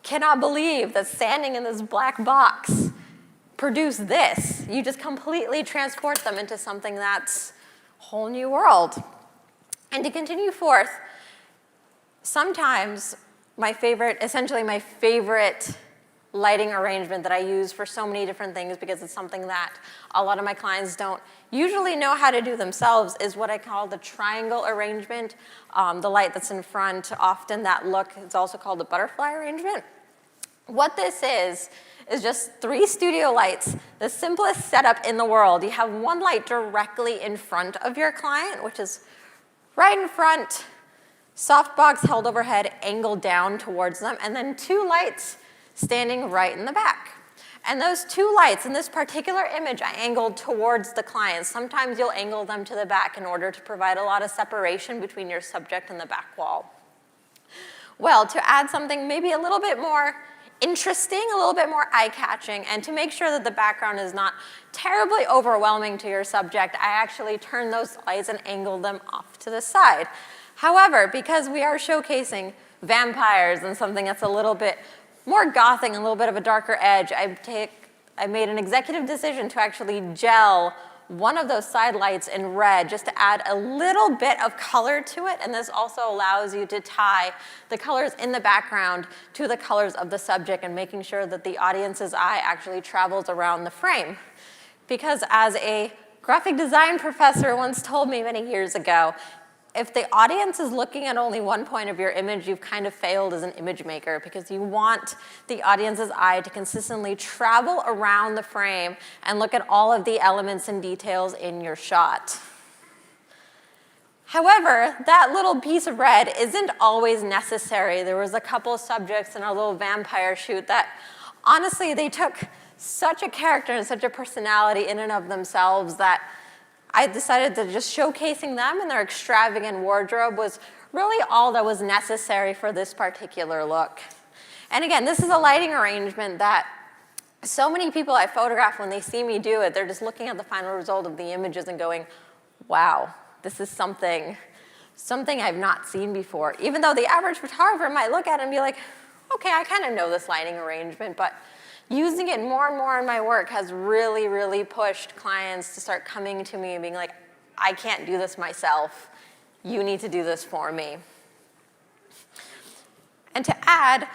cannot believe that standing in this black box produced this. You just completely transport them into something that's a whole new world. And to continue forth, sometimes essentially my favorite lighting arrangement that I use for so many different things, because it's something that a lot of my clients don't usually know how to do themselves, is what I call the triangle arrangement. The light that's in front, often that look is also called the butterfly arrangement. What this is just 3 studio lights, the simplest setup in the world. You have one light directly in front of your client, which is right in front, softbox held overhead, angled down towards them, and then 2 lights standing right in the back. And those 2 lights in this particular image I angled towards the client. Sometimes you'll angle them to the back in order to provide a lot of separation between your subject and the back wall. Well, to add something maybe a little bit more interesting, a little bit more eye-catching, and to make sure that the background is not terribly overwhelming to your subject, I actually turned those lights and angled them off to the side. However, because we are showcasing vampires and something that's a little bit more gothic, a little bit of a darker edge, I made an executive decision to actually gel one of those side lights in red just to add a little bit of color to it, and this also allows you to tie the colors in the background to the colors of the subject and making sure that the audience's eye actually travels around the frame. Because as a graphic design professor once told me many years ago, if the audience is looking at only one point of your image, you've kind of failed as an image maker, because you want the audience's eye to consistently travel around the frame and look at all of the elements and details in your shot. However, that little piece of red isn't always necessary. There was a couple of subjects in our little vampire shoot that, honestly, they took such a character and such a personality in and of themselves that I decided that just showcasing them and their extravagant wardrobe was really all that was necessary for this particular look. And again, this is a lighting arrangement that so many people I photograph, when they see me do it, they're just looking at the final result of the images and going, wow, this is something I've not seen before. Even though the average photographer might look at it and be like, okay, I kind of know this lighting arrangement, but using it more and more in my work has really, really pushed clients to start coming to me and being like, I can't do this myself. You need to do this for me. And to add,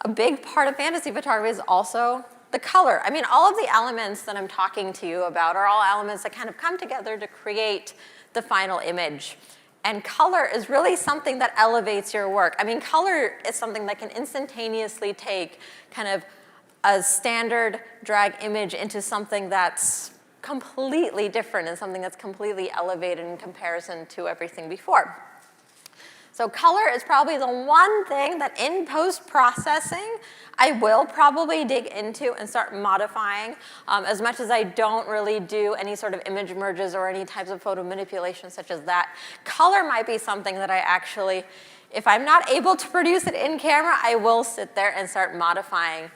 a big part of fantasy photography is also the color. I mean, all of the elements that I'm talking to you about are all elements that kind of come together to create the final image. And color is really something that elevates your work. I mean, color is something that can instantaneously take kind of a standard drag image into something that's completely different and something that's completely elevated in comparison to everything before. So color is probably the one thing that in post-processing I will probably dig into and start modifying. As much as I don't really do any sort of image merges or any types of photo manipulation such as that, color might be something that I actually, if I'm not able to produce it in camera, I will sit there and start modifying.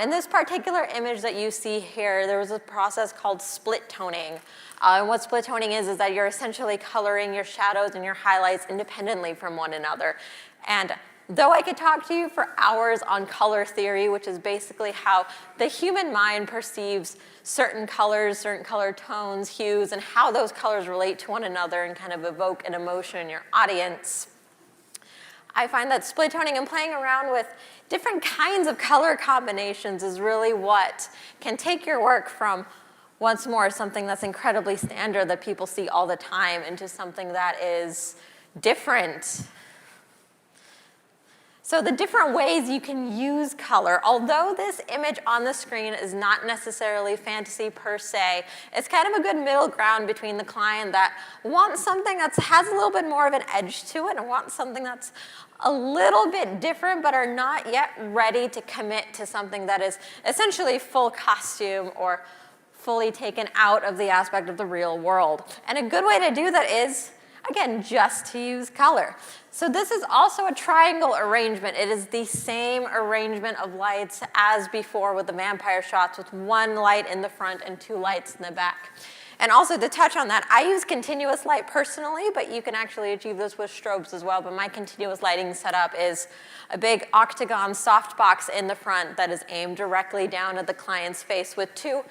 In this particular image that you see here, there was a process called split toning. And what split toning is that you're essentially coloring your shadows and your highlights independently from one another. And though I could talk to you for hours on color theory, which is basically how the human mind perceives certain colors, certain color tones, hues, and how those colors relate to one another and kind of evoke an emotion in your audience, I find that split toning and playing around with different kinds of color combinations is really what can take your work from, once more, something that's incredibly standard that people see all the time into something that is different. So the different ways you can use color, although this image on the screen is not necessarily fantasy per se, it's kind of a good middle ground between the client that wants something that has a little bit more of an edge to it and wants something that's a little bit different but are not yet ready to commit to something that is essentially full costume or fully taken out of the aspect of the real world. And a good way to do that is, again, just to use color. So this is also a triangle arrangement. It is the same arrangement of lights as before with the vampire shots, with one light in the front and two lights in the back. And also to touch on that, I use continuous light personally, but you can actually achieve this with strobes as well. But my continuous lighting setup is a big octagon softbox in the front that is aimed directly down at the client's face with two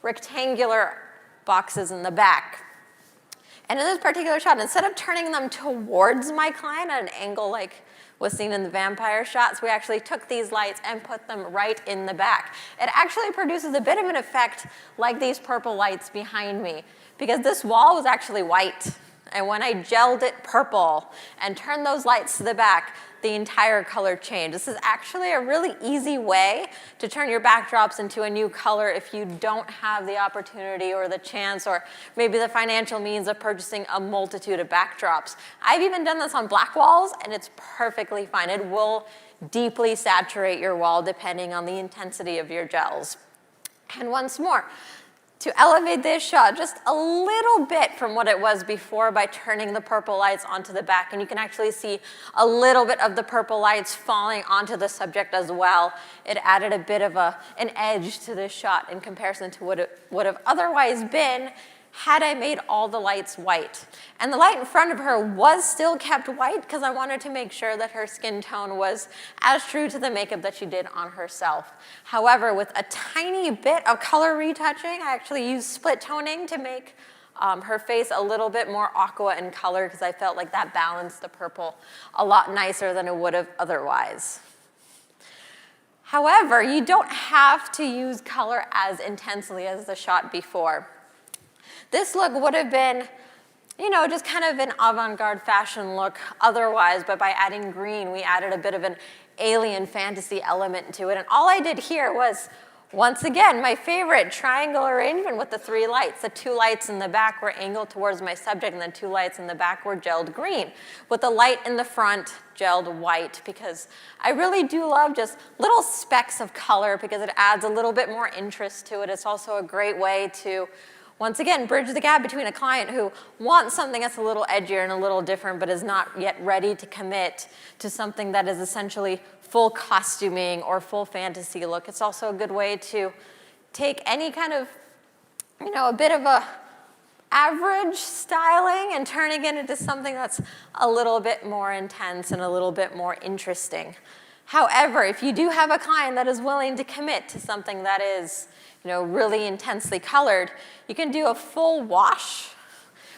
rectangular boxes in the back. And in this particular shot, instead of turning them towards my client at an angle like was seen in the vampire shots, we actually took these lights and put them right in the back. It actually produces a bit of an effect like these purple lights behind me, because this wall was actually white. And when I gelled it purple and turned those lights to the back, the entire color changed. This is actually a really easy way to turn your backdrops into a new color if you don't have the opportunity or the chance or maybe the financial means of purchasing a multitude of backdrops. I've even done this on black walls, and it's perfectly fine. It will deeply saturate your wall depending on the intensity of your gels. And once more, to elevate this shot just a little bit from what it was before by turning the purple lights onto the back. And you can actually see a little bit of the purple lights falling onto the subject as well. It added a bit of an edge to this shot in comparison to what it would have otherwise been had I made all the lights white. And the light in front of her was still kept white because I wanted to make sure that her skin tone was as true to the makeup that she did on herself. However, with a tiny bit of color retouching, I actually used split toning to make her face a little bit more aqua in color because I felt like that balanced the purple a lot nicer than it would have otherwise. However, you don't have to use color as intensely as the shot before. This look would have been, just kind of an avant-garde fashion look otherwise, but by adding green, we added a bit of an alien fantasy element to it. And all I did here was, once again, my favorite triangle arrangement with the three lights. The two lights in the back were angled towards my subject, and the two lights in the back were gelled green, with the light in the front gelled white, because I really do love just little specks of color because it adds a little bit more interest to it. It's also a great way to, once again, bridge the gap between a client who wants something that's a little edgier and a little different but is not yet ready to commit to something that is essentially full costuming or full fantasy look. It's also a good way to take any kind of, a bit of a average styling and turning it into something that's a little bit more intense and a little bit more interesting. However, if you do have a client that is willing to commit to something that is really intensely colored, you can do a full wash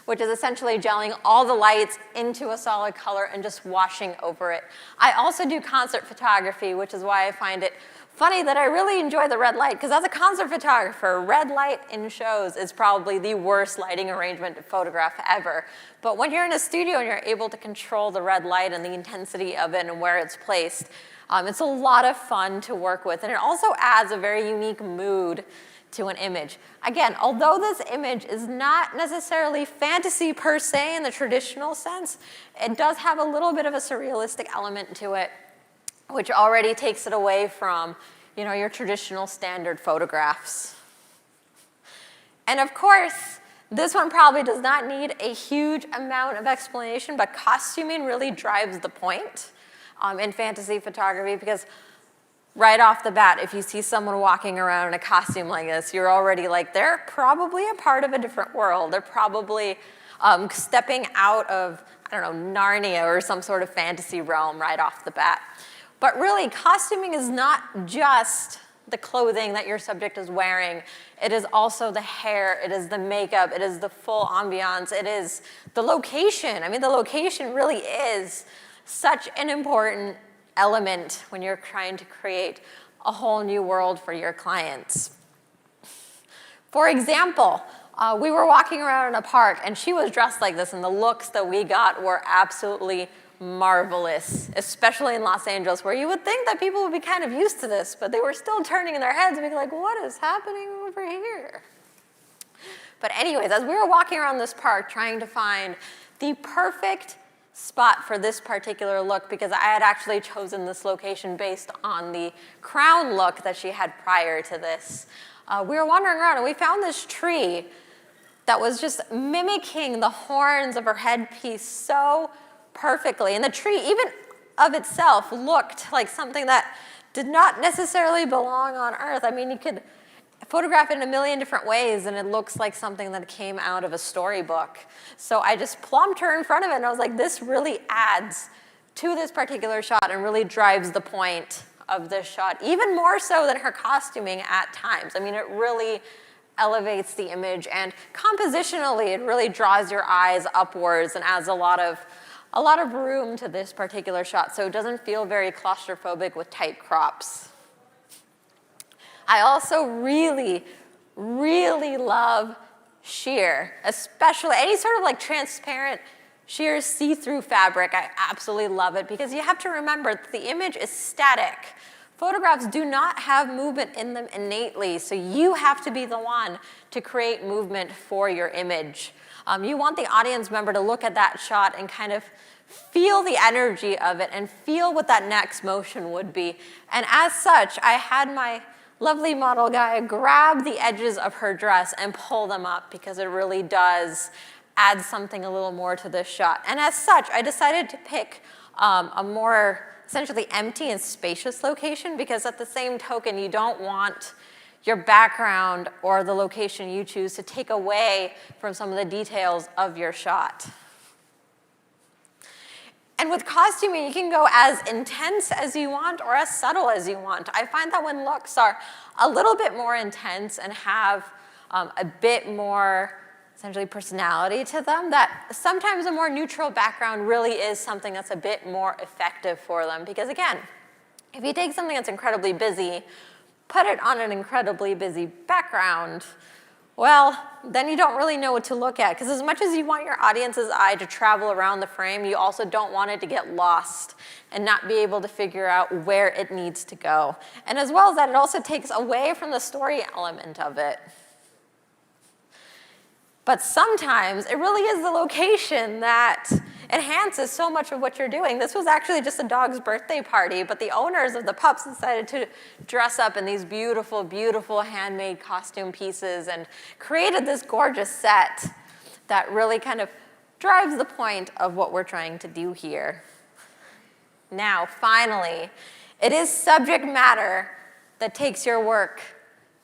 which is essentially gelling all the lights into a solid color and just washing over it. I also do concert photography, which is why I find it funny that I really enjoy the red light, because as a concert photographer, red light in shows is probably the worst lighting arrangement to photograph ever. But when you're in a studio and you're able to control the red light and the intensity of it and where it's placed, it's a lot of fun to work with. And it also adds a very unique mood to an image. Again, although this image is not necessarily fantasy per se in the traditional sense, it does have a little bit of a surrealistic element to it, which already takes it away from, you know, your traditional standard photographs. And of course, this one probably does not need a huge amount of explanation, but costuming really drives the point in fantasy photography, because right off the bat, if you see someone walking around in a costume like this, you're already like, they're probably a part of a different world. They're probably stepping out of, I don't know, Narnia or some sort of fantasy realm right off the bat. But really, costuming is not just the clothing that your subject is wearing. It is also the hair, it is the makeup, it is the full ambiance, it is the location. I mean, the location really is such an important element when you're trying to create a whole new world for your clients. For example, we were walking around in a park and she was dressed like this, and the looks that we got were absolutely marvelous, especially in Los Angeles, where you would think that people would be kind of used to this, but they were still turning in their heads and being like, what is happening over here? But anyways, as we were walking around this park trying to find the perfect spot for this particular look, because I had actually chosen this location based on the crown look that she had prior to this, we were wandering around and we found this tree that was just mimicking the horns of her headpiece so perfectly. And the tree, even of itself, looked like something that did not necessarily belong on Earth. I mean, you could photograph it in a million different ways, and it looks like something that came out of a storybook. So I just plumped her in front of it, and I was like, this really adds to this particular shot and really drives the point of this shot, even more so than her costuming at times. I mean, it really elevates the image, and compositionally, it really draws your eyes upwards and adds a lot of room to this particular shot, so it doesn't feel very claustrophobic with tight crops. I also really, really love sheer, especially any sort of like transparent sheer see-through fabric. I absolutely love it, because you have to remember that the image is static. Photographs do not have movement in them innately, so you have to be the one to create movement for your image. You want the audience member to look at that shot and kind of feel the energy of it and feel what that next motion would be. And as such, I had my lovely model guy grab the edges of her dress and pull them up, because it really does add something a little more to this shot. And as such, I decided to pick a more essentially empty and spacious location, because at the same token, you don't want your background or the location you choose to take away from some of the details of your shot. And with costuming, you can go as intense as you want or as subtle as you want. I find that when looks are a little bit more intense and have a bit more essentially personality to them, that sometimes a more neutral background really is something that's a bit more effective for them. Because again, if you take something that's incredibly busy, put it on an incredibly busy background, well, then you don't really know what to look at. Because as much as you want your audience's eye to travel around the frame, you also don't want it to get lost and not be able to figure out where it needs to go. And as well as that, it also takes away from the story element of it. But sometimes it really is the location that enhances so much of what you're doing. This was actually just a dog's birthday party, but the owners of the pups decided to dress up in these beautiful, beautiful handmade costume pieces and created this gorgeous set that really kind of drives the point of what we're trying to do here. Now, finally, it is subject matter that takes your work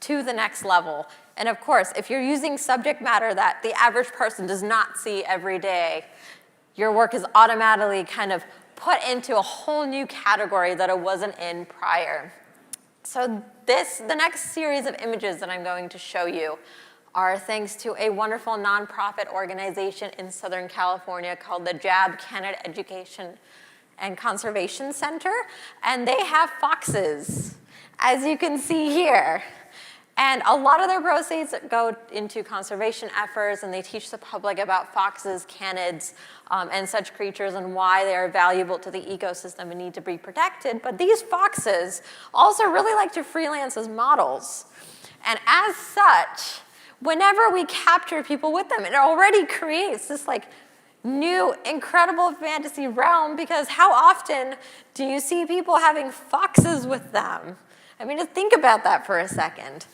to the next level. And of course, if you're using subject matter that the average person does not see every day, your work is automatically kind of put into a whole new category that it wasn't in prior. So the next series of images that I'm going to show you are thanks to a wonderful nonprofit organization in Southern California called the JAB Canada Education and Conservation Center, and they have foxes, as you can see here. And a lot of their proceeds go into conservation efforts, and they teach the public about foxes, canids, and such creatures and why they are valuable to the ecosystem and need to be protected. But these foxes also really like to freelance as models. And as such, whenever we capture people with them, it already creates this like new, incredible fantasy realm, because how often do you see people having foxes with them? I mean, just think about that for a second.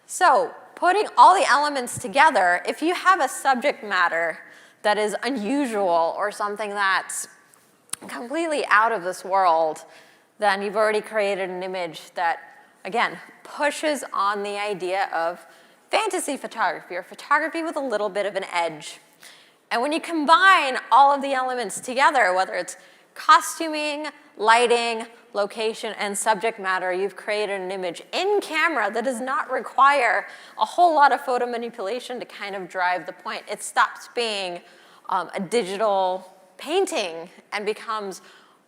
So, putting all the elements together, if you have a subject matter that is unusual or something that's completely out of this world, then you've already created an image that, again, pushes on the idea of fantasy photography, or photography with a little bit of an edge. And when you combine all of the elements together, whether it's costuming, lighting, location, and subject matter, you've created an image in camera that does not require a whole lot of photo manipulation to kind of drive the point. It stops being a digital painting and becomes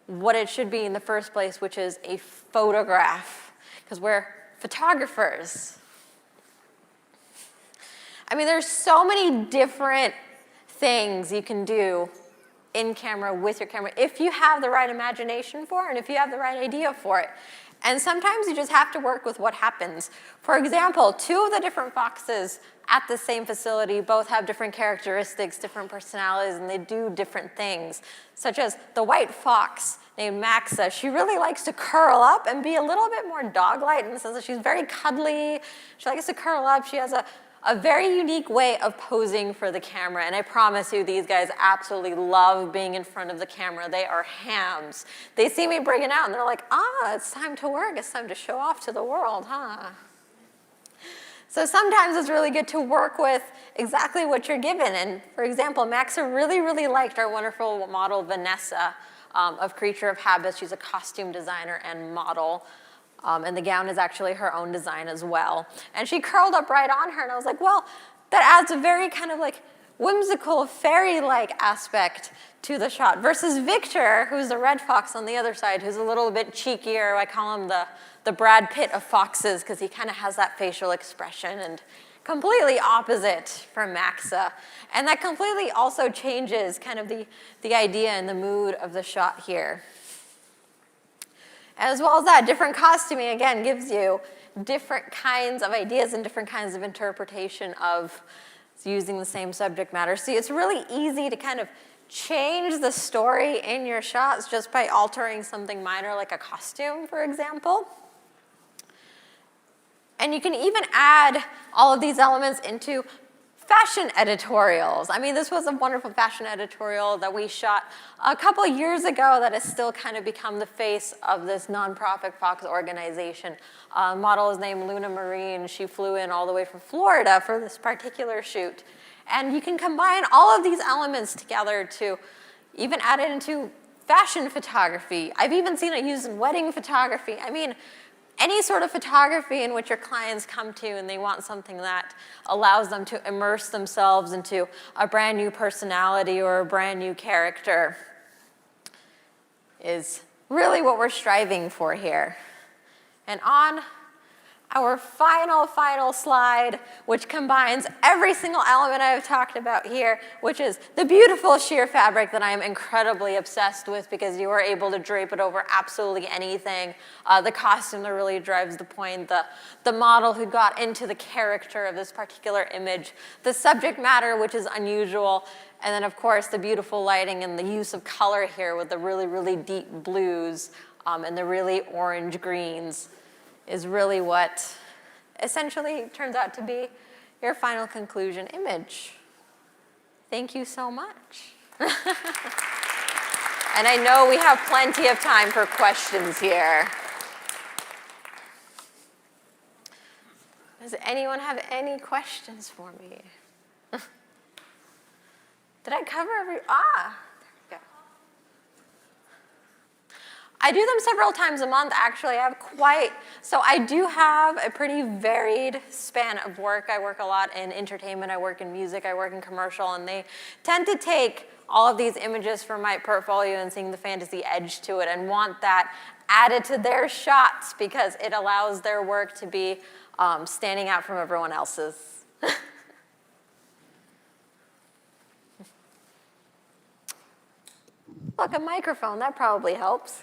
what it should be in the first place, which is a photograph, because we're photographers. I mean, there's so many different things you can do in camera with your camera if you have the right imagination for it and if you have the right idea for it. And sometimes you just have to work with what happens. For example, 2 of the different foxes at the same facility both have different characteristics, different personalities, and they do different things, such as the white fox named Maxa. She really likes to curl up and be a little bit more dog-like in the sense that she's very cuddly. She likes to curl up. She has a very unique way of posing for the camera, and I promise you these guys absolutely love being in front of the camera. They are hams. They see me bring it out and they're like, it's time to work, it's time to show off to the world, huh? So sometimes it's really good to work with exactly what you're given, and for example, Maxa really, really liked our wonderful model Vanessa of Creature of Habits. She's a costume designer and model. And the gown is actually her own design as well. And she curled up right on her, and I was like, well, that adds a very kind of like whimsical, fairy-like aspect to the shot, versus Victor, who's the red fox on the other side, who's a little bit cheekier. I call him the Brad Pitt of foxes, because he kind of has that facial expression, and completely opposite from Maxa. And that completely also changes kind of the idea and the mood of the shot here. As well as that, different costuming, again, gives you different kinds of ideas and different kinds of interpretation of using the same subject matter. So it's really easy to kind of change the story in your shots just by altering something minor like a costume, for example. And you can even add all of these elements into fashion editorials. I mean, this was a wonderful fashion editorial that we shot a couple years ago that has still kind of become the face of this nonprofit Fox organization. Model is named Luna Marine. She flew in all the way from Florida for this particular shoot. And you can combine all of these elements together to even add it into fashion photography. I've even seen it used in wedding photography. I mean, any sort of photography in which your clients come to and they want something that allows them to immerse themselves into a brand new personality or a brand new character is really what we're striving for here. And on our final slide, which combines every single element I've talked about here, which is the beautiful sheer fabric that I am incredibly obsessed with, because you are able to drape it over absolutely anything. The costume that really drives the point, the model who got into the character of this particular image, the subject matter, which is unusual, and then of course the beautiful lighting and the use of color here with the really, really deep blues and the really orange greens is really what essentially turns out to be your final conclusion image. Thank you so much. And I know we have plenty of time for questions here. Does anyone have any questions for me? Did I cover every, there we go. I do them several times a month, actually. So I do have a pretty varied span of work. I work a lot in entertainment, I work in music, I work in commercial, and they tend to take all of these images from my portfolio and seeing the fantasy edge to it and want that added to their shots because it allows their work to be standing out from everyone else's. Look, a microphone, that probably helps.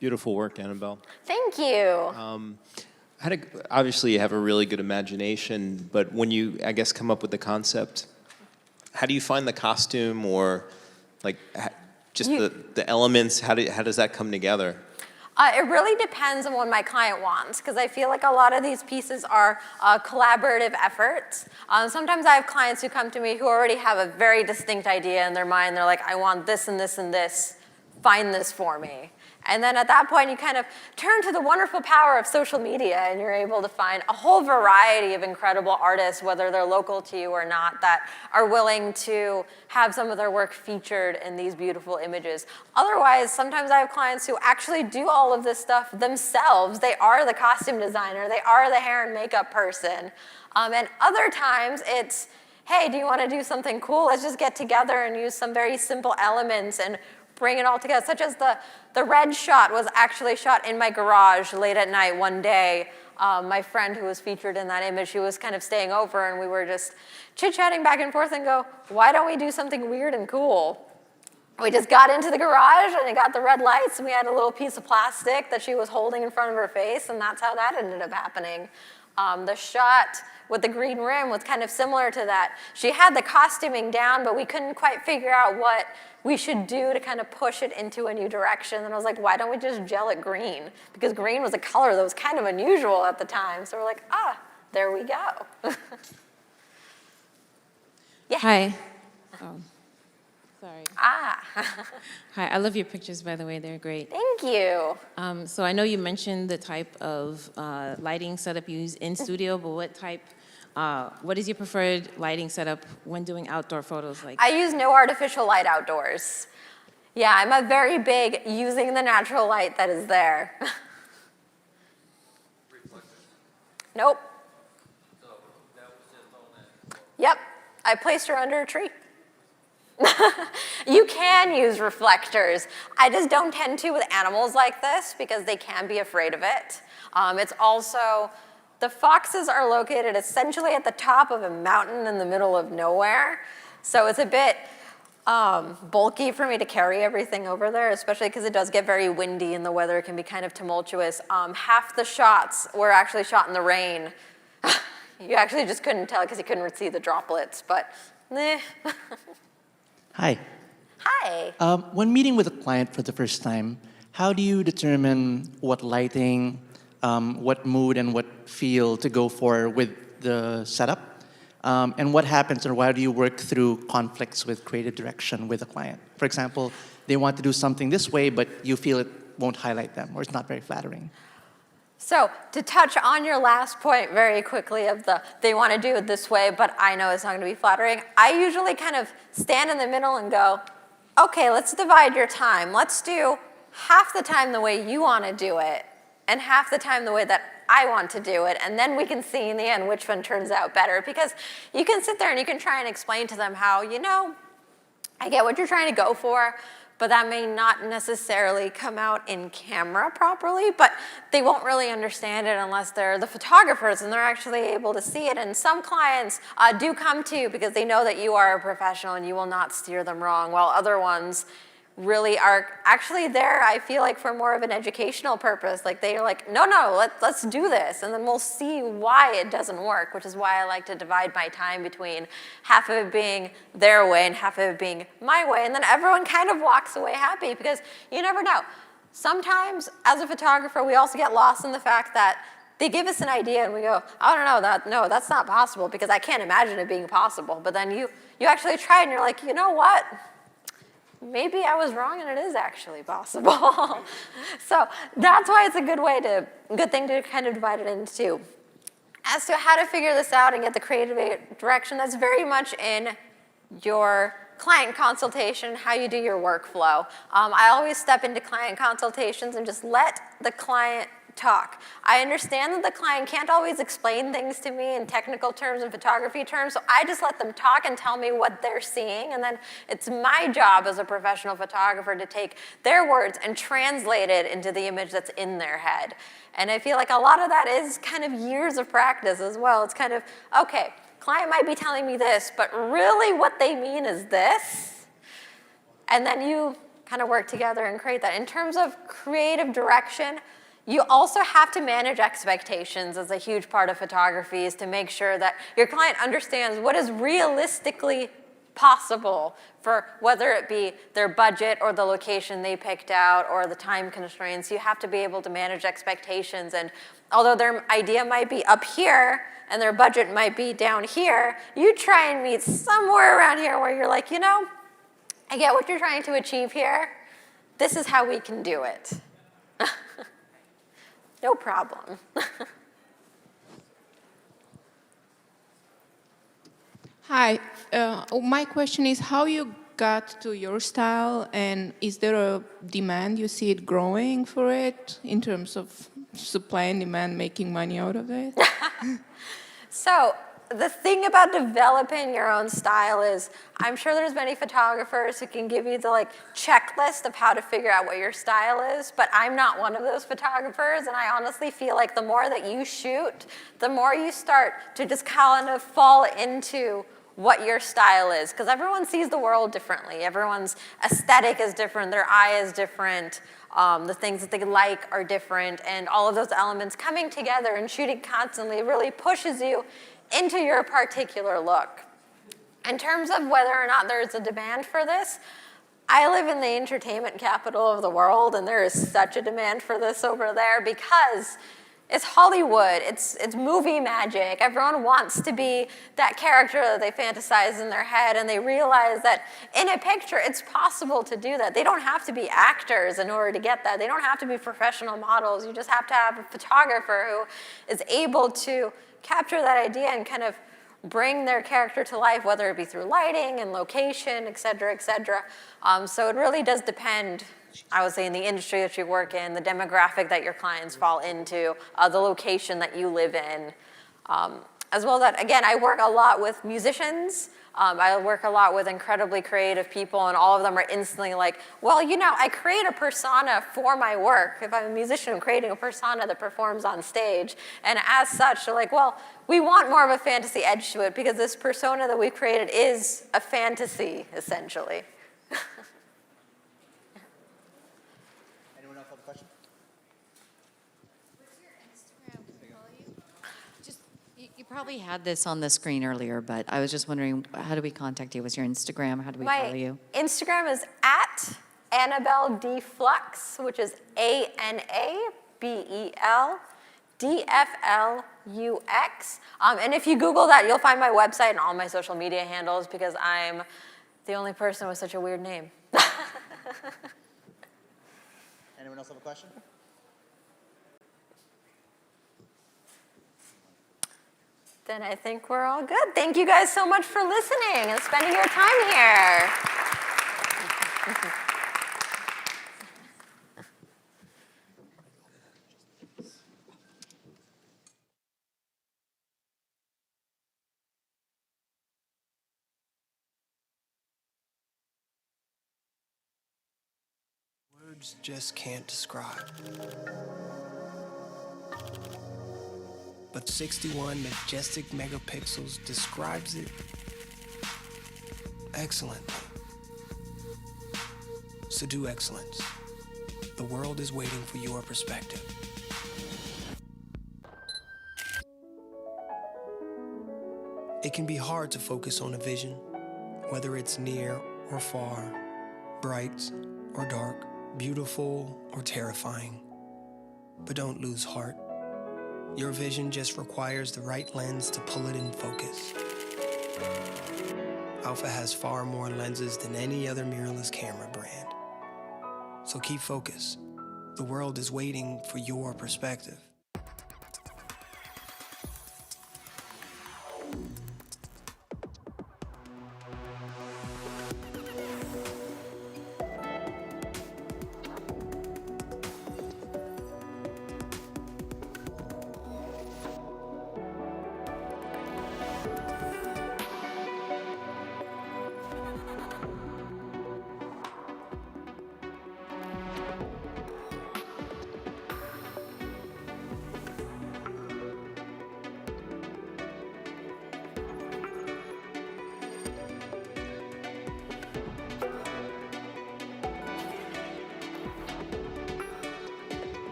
Beautiful work, Anabel. Thank you. Obviously, you have a really good imagination, but when you, I guess, come up with the concept, how do you find the costume or like just the elements? How does that come together? It really depends on what my client wants, because I feel like a lot of these pieces are collaborative efforts. Sometimes I have clients who come to me who already have a very distinct idea in their mind. They're like, I want this and this and this. Find this for me. And then at that point, you kind of turn to the wonderful power of social media, and you're able to find a whole variety of incredible artists, whether they're local to you or not, that are willing to have some of their work featured in these beautiful images. Otherwise, sometimes I have clients who actually do all of this stuff themselves. They are the costume designer. They are the hair and makeup person. And other times, it's, hey, do you want to do something cool? Let's just get together and use some very simple elements and bring it all together, such as the red shot was actually shot in my garage late at night one day. My friend who was featured in that image, she was kind of staying over, and we were just chit-chatting back and forth and go, why don't we do something weird and cool? We just got into the garage, and it got the red lights, and we had a little piece of plastic that she was holding in front of her face, and that's how that ended up happening. The shot with the green rim was kind of similar to that. She had the costuming down, but we couldn't quite figure out what we should do to kind of push it into a new direction. And I was like, why don't we just gel it green? Because green was a color that was kind of unusual at the time. So we're like, there we go. Yeah. Hi. Oh, sorry. Hi, I love your pictures, by the way. They're great. Thank you. So I know you mentioned the type of lighting setup you use in studio, but what is your preferred lighting setup when doing outdoor photos? I use no artificial light outdoors. Yeah, I'm a very big using the natural light that is there. Nope. Yep, I placed her under a tree. You can use reflectors. I just don't tend to with animals like this because they can be afraid of it. It's also, the foxes are located essentially at the top of a mountain in the middle of nowhere. So it's a bit bulky for me to carry everything over there, especially because it does get very windy and the weather can be kind of tumultuous. Half the shots were actually shot in the rain. You actually just couldn't tell because you couldn't see the droplets, but Hi. Hi. When meeting with a client for the first time, how do you determine what lighting, what mood and what feel to go for with the setup? And what happens, or why do you work through conflicts with creative direction with a client? For example, they want to do something this way, but you feel it won't highlight them, or it's not very flattering. So to touch on your last point very quickly of they want to do it this way, but I know it's not going to be flattering, I usually kind of stand in the middle and go, okay, let's divide your time. Let's do half the time the way you want to do it and half the time the way that I want to do it, and then we can see in the end which one turns out better. Because you can sit there and you can try and explain to them how, I get what you're trying to go for, but that may not necessarily come out in camera properly, but they won't really understand it unless they're the photographers and they're actually able to see it. And some clients do come to you because they know that you are a professional and you will not steer them wrong, while other ones really are actually there, I feel like, for more of an educational purpose. Like they're like, no, let's do this, and then we'll see why it doesn't work, which is why I like to divide my time between half of it being their way and half of it being my way, and then everyone kind of walks away happy, because you never know. Sometimes, as a photographer, we also get lost in the fact that they give us an idea and we go, I don't know, no, that's not possible, because I can't imagine it being possible. But then you actually try it and you're like, you know what? Maybe I was wrong and it is actually possible. So that's why it's a good thing to kind of divide it into as to how to figure this out and get the creative direction, that's very much in your client consultation, how you do your workflow. I always step into client consultations and just let the client talk. I understand that the client can't always explain things to me in technical terms and photography terms, so I just let them talk and tell me what they're seeing, and then it's my job as a professional photographer to take their words and translate it into the image that's in their head. And I feel like a lot of that is kind of years of practice as well. It's kind of, okay, client might be telling me this, but really what they mean is this. And then you kind of work together and create that. In terms of creative direction, you also have to manage expectations as a huge part of photography, is to make sure that your client understands what is realistically possible for whether it be their budget or the location they picked out or the time constraints. You have to be able to manage expectations, and although their idea might be up here and their budget might be down here, you try and meet somewhere around here where you're like, you know, I get what you're trying to achieve here. This is how we can do it. No problem. Hi, my question is how you got to your style, and is there a demand? You see it growing for it in terms of supply and demand, making money out of it? So the thing about developing your own style is, I'm sure there's many photographers who can give you the checklist of how to figure out what your style is, but I'm not one of those photographers, and I honestly feel like the more that you shoot, the more you start to just kind of fall into what your style is, because everyone sees the world differently. Everyone's aesthetic is different, their eye is different, the things that they like are different, and all of those elements coming together and shooting constantly really pushes you into your particular look. In terms of whether or not there's a demand for this, I live in the entertainment capital of the world, and there is such a demand for this over there because it's Hollywood, it's movie magic. Everyone wants to be that character that they fantasize in their head, and they realize that in a picture, it's possible to do that. They don't have to be actors in order to get that. They don't have to be professional models. You just have to have a photographer who is able to capture that idea and kind of bring their character to life, whether it be through lighting and location, et cetera, et cetera. So it really does depend, I would say, in the industry that you work in, the demographic that your clients fall into, the location that you live in. As well as that, again, I work a lot with musicians. I work a lot with incredibly creative people, and all of them are instantly like, well, you know, I create a persona for my work. If I'm a musician, I'm creating a persona that performs on stage. And as such, they're like, well, we want more of a fantasy edge to it because this persona that we've created is a fantasy, essentially. Anyone else have a question? You probably had this on the screen earlier, but I was just wondering, how do we contact you? What's your Instagram? How do we follow you? My Instagram is at Anabel Dflux, which is ANABEL DFLUX. And if you Google that, you'll find my website and all my social media handles because I'm the only person with such a weird name. Anyone else have a question? Then I think we're all good. Thank you guys so much for listening and spending your time here. Words just can't describe. But 61 majestic megapixels describes it excellently. So do excellence. The world is waiting for your perspective. It can be hard to focus on a vision, whether it's near or far, bright or dark, beautiful or terrifying. But don't lose heart. Your vision just requires the right lens to pull it in focus. Alpha has far more lenses than any other mirrorless camera brand. So keep focus. The world is waiting for your perspective.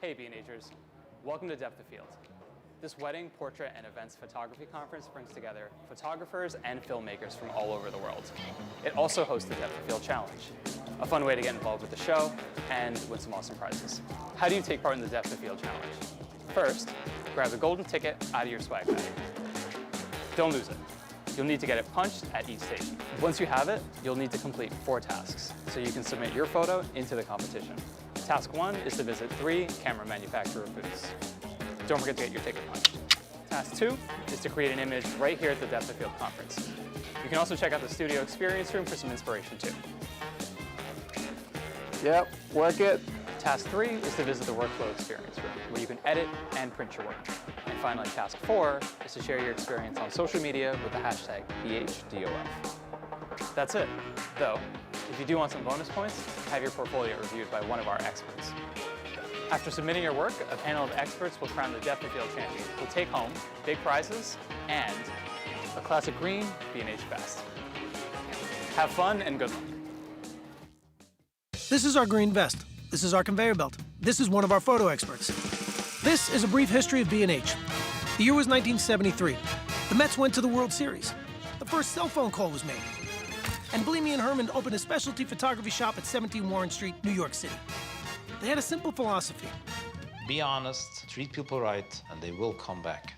Hey B&Hers, welcome to Depth of Field. This wedding, portrait, and events photography conference brings together photographers and filmmakers from all over the world. It also hosts the Depth of Field Challenge, a fun way to get involved with the show and win some awesome prizes. How do you take part in the Depth of Field Challenge? First, grab the golden ticket out of your swag bag. Don't lose it. You'll need to get it punched at each station. Once you have it, you'll need to complete 4 tasks so you can submit your photo into the competition. Task 1 is to visit 3 camera manufacturer booths. Don't forget to get your ticket punched. Task 2 is to create an image right here at the Depth of Field conference. You can also check out the studio experience room for some inspiration too. Yep, work it. Task 3 is to visit the workflow experience room, where you can edit and print your work. And finally, task 4 is to share your experience on social media with the hashtag BHDOF. That's it, though. If you do want some bonus points, have your portfolio reviewed by one of our experts. After submitting your work, a panel of experts will crown the Depth of Field champion, who will take home big prizes and a classic green B&H vest. Have fun and good luck. This is our green vest. This is our conveyor belt. This is one of our photo experts. This is a brief history of B&H. The year was 1973. The Mets went to the World Series. The first cell phone call was made. And Bleemy and Herman opened a specialty photography shop at 17 Warren Street, New York City. They had a simple philosophy. Be honest, treat people right, and they will come back.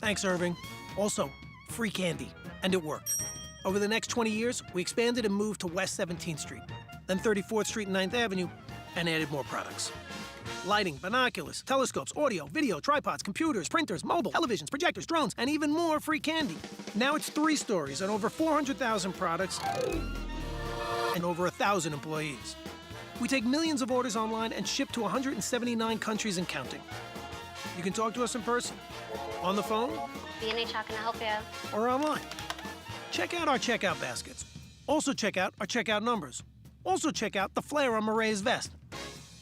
Thanks, Irving. Also, free candy. And it worked. Over the next 20 years, we expanded and moved to West 17th Street, then 34th Street and 9th Avenue, and added more products. Lighting, binoculars, telescopes, audio, video, tripods, computers, printers, mobile, televisions, projectors, drones, and even more free candy. Now it's 3 stories and over 400,000 products and over 1,000 employees. We take millions of orders online and ship to 179 countries and counting. You can talk to us in person, on the phone, B&H, how can I help you? or online. Check out our checkout baskets. Also check out our checkout numbers. Also check out the flare on Marae's vest.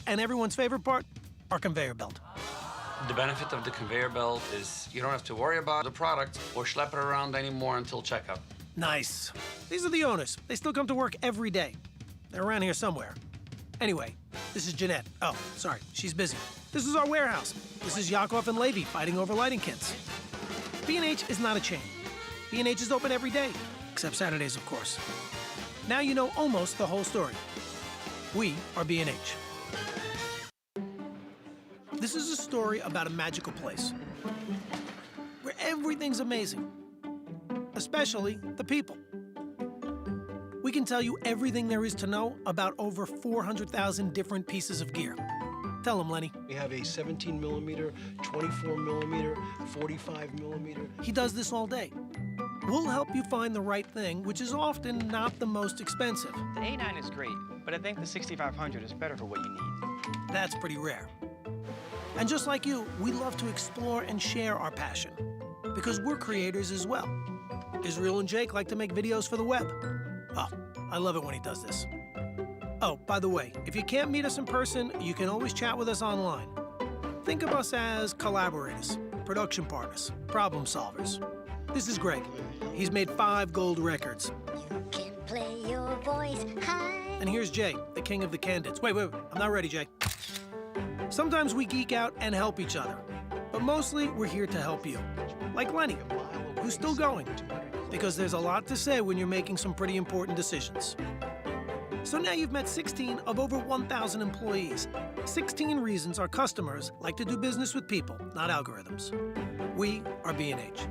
And everyone's favorite part, our conveyor belt. The benefit of the conveyor belt is you don't have to worry about the product or schlep it around anymore until checkout. Nice. These are the owners. They still come to work every day. They're around here somewhere. Anyway, this is Jeanette. Oh, sorry, she's busy. This is our warehouse. This is Yakov and Levy fighting over lighting kits. B&H is not a chain. B&H is open every day, except Saturdays, of course. Now you know almost the whole story. We are B&H. This is a story about a magical place where everything's amazing, especially the people. We can tell you everything there is to know about over 400,000 different pieces of gear. Tell them, Lenny. We have a 17 millimeter, 24 millimeter, 45 millimeter. He does this all day. We'll help you find the right thing, which is often not the most expensive. The A9 is great, but I think the 6500 is better for what you need. That's pretty rare. And just like you, we love to explore and share our passion, because we're creators as well. Israel and Jake like to make videos for the web. Oh, I love it when he does this. Oh, by the way, if you can't meet us in person, you can always chat with us online. Think of us as collaborators, production partners, problem solvers. This is Greg. He's made 5 gold records. You can play your voice high. And here's Jay, the king of the candids. Wait, I'm not ready, Jay. Sometimes we geek out and help each other, but mostly we're here to help you. Like Lenny, who's still going, because there's a lot to say when you're making some pretty important decisions. So now you've met 16 of over 1,000 employees. 16 reasons our customers like to do business with people, not algorithms. We are B&H.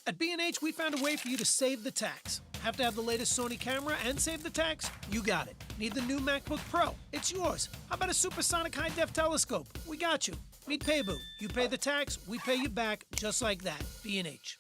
At B&H, we found a way for you to save the tax. Have to have the latest Sony camera and save the tax? You got it. Need the new MacBook Pro? It's yours. How about a supersonic high-def telescope? We got you. Meet Paybu. You pay the tax, we pay you back, just like that. B&H.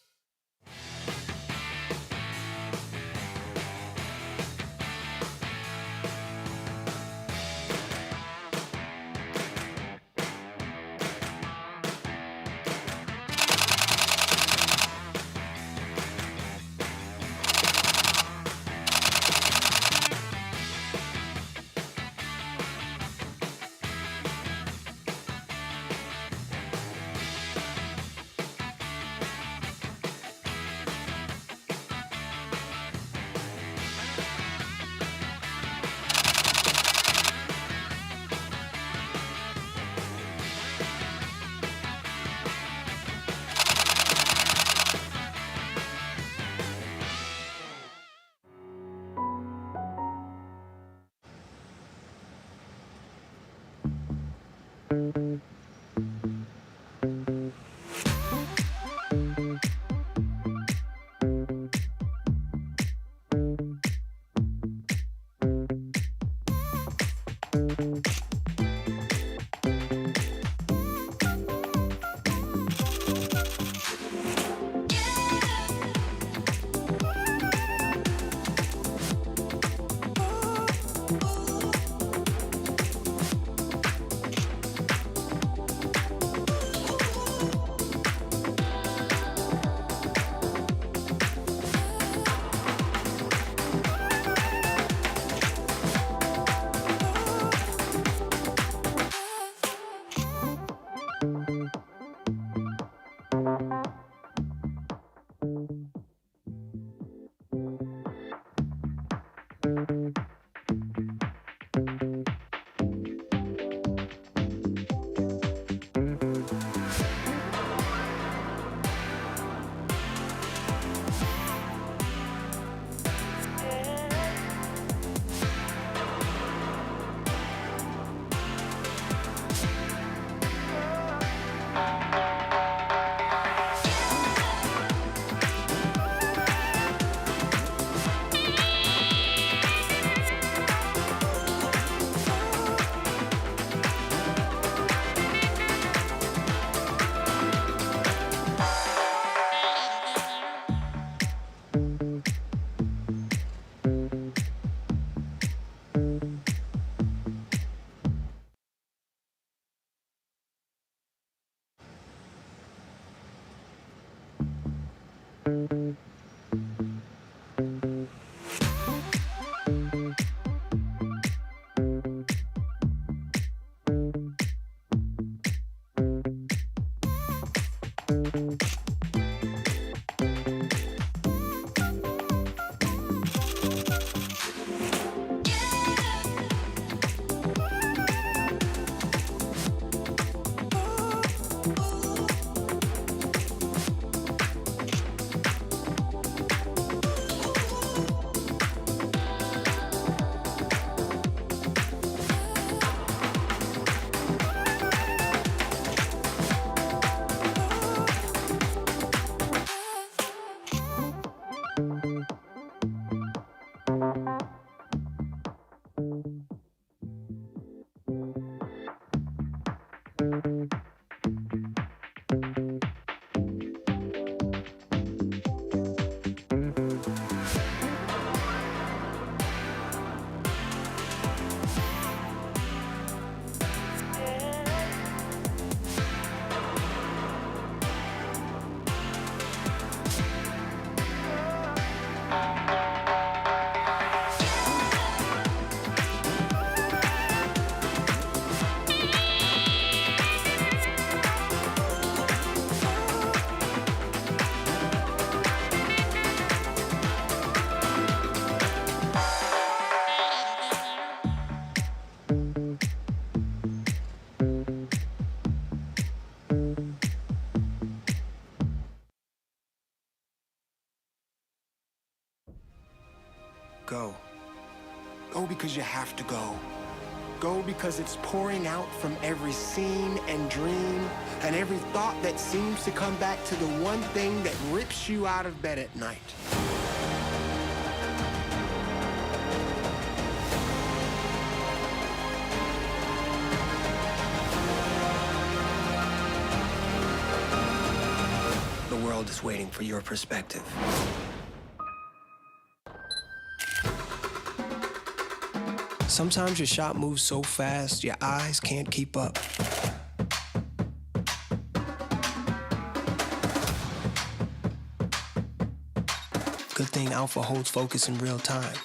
Go. Go because you have to go. Go because it's pouring out from every scene and dream and every thought that seems to come back to the one thing that rips you out of bed at night. The world is waiting for your perspective. Sometimes your shot moves so fast, your eyes can't keep up. Good thing Alpha holds focus in real time,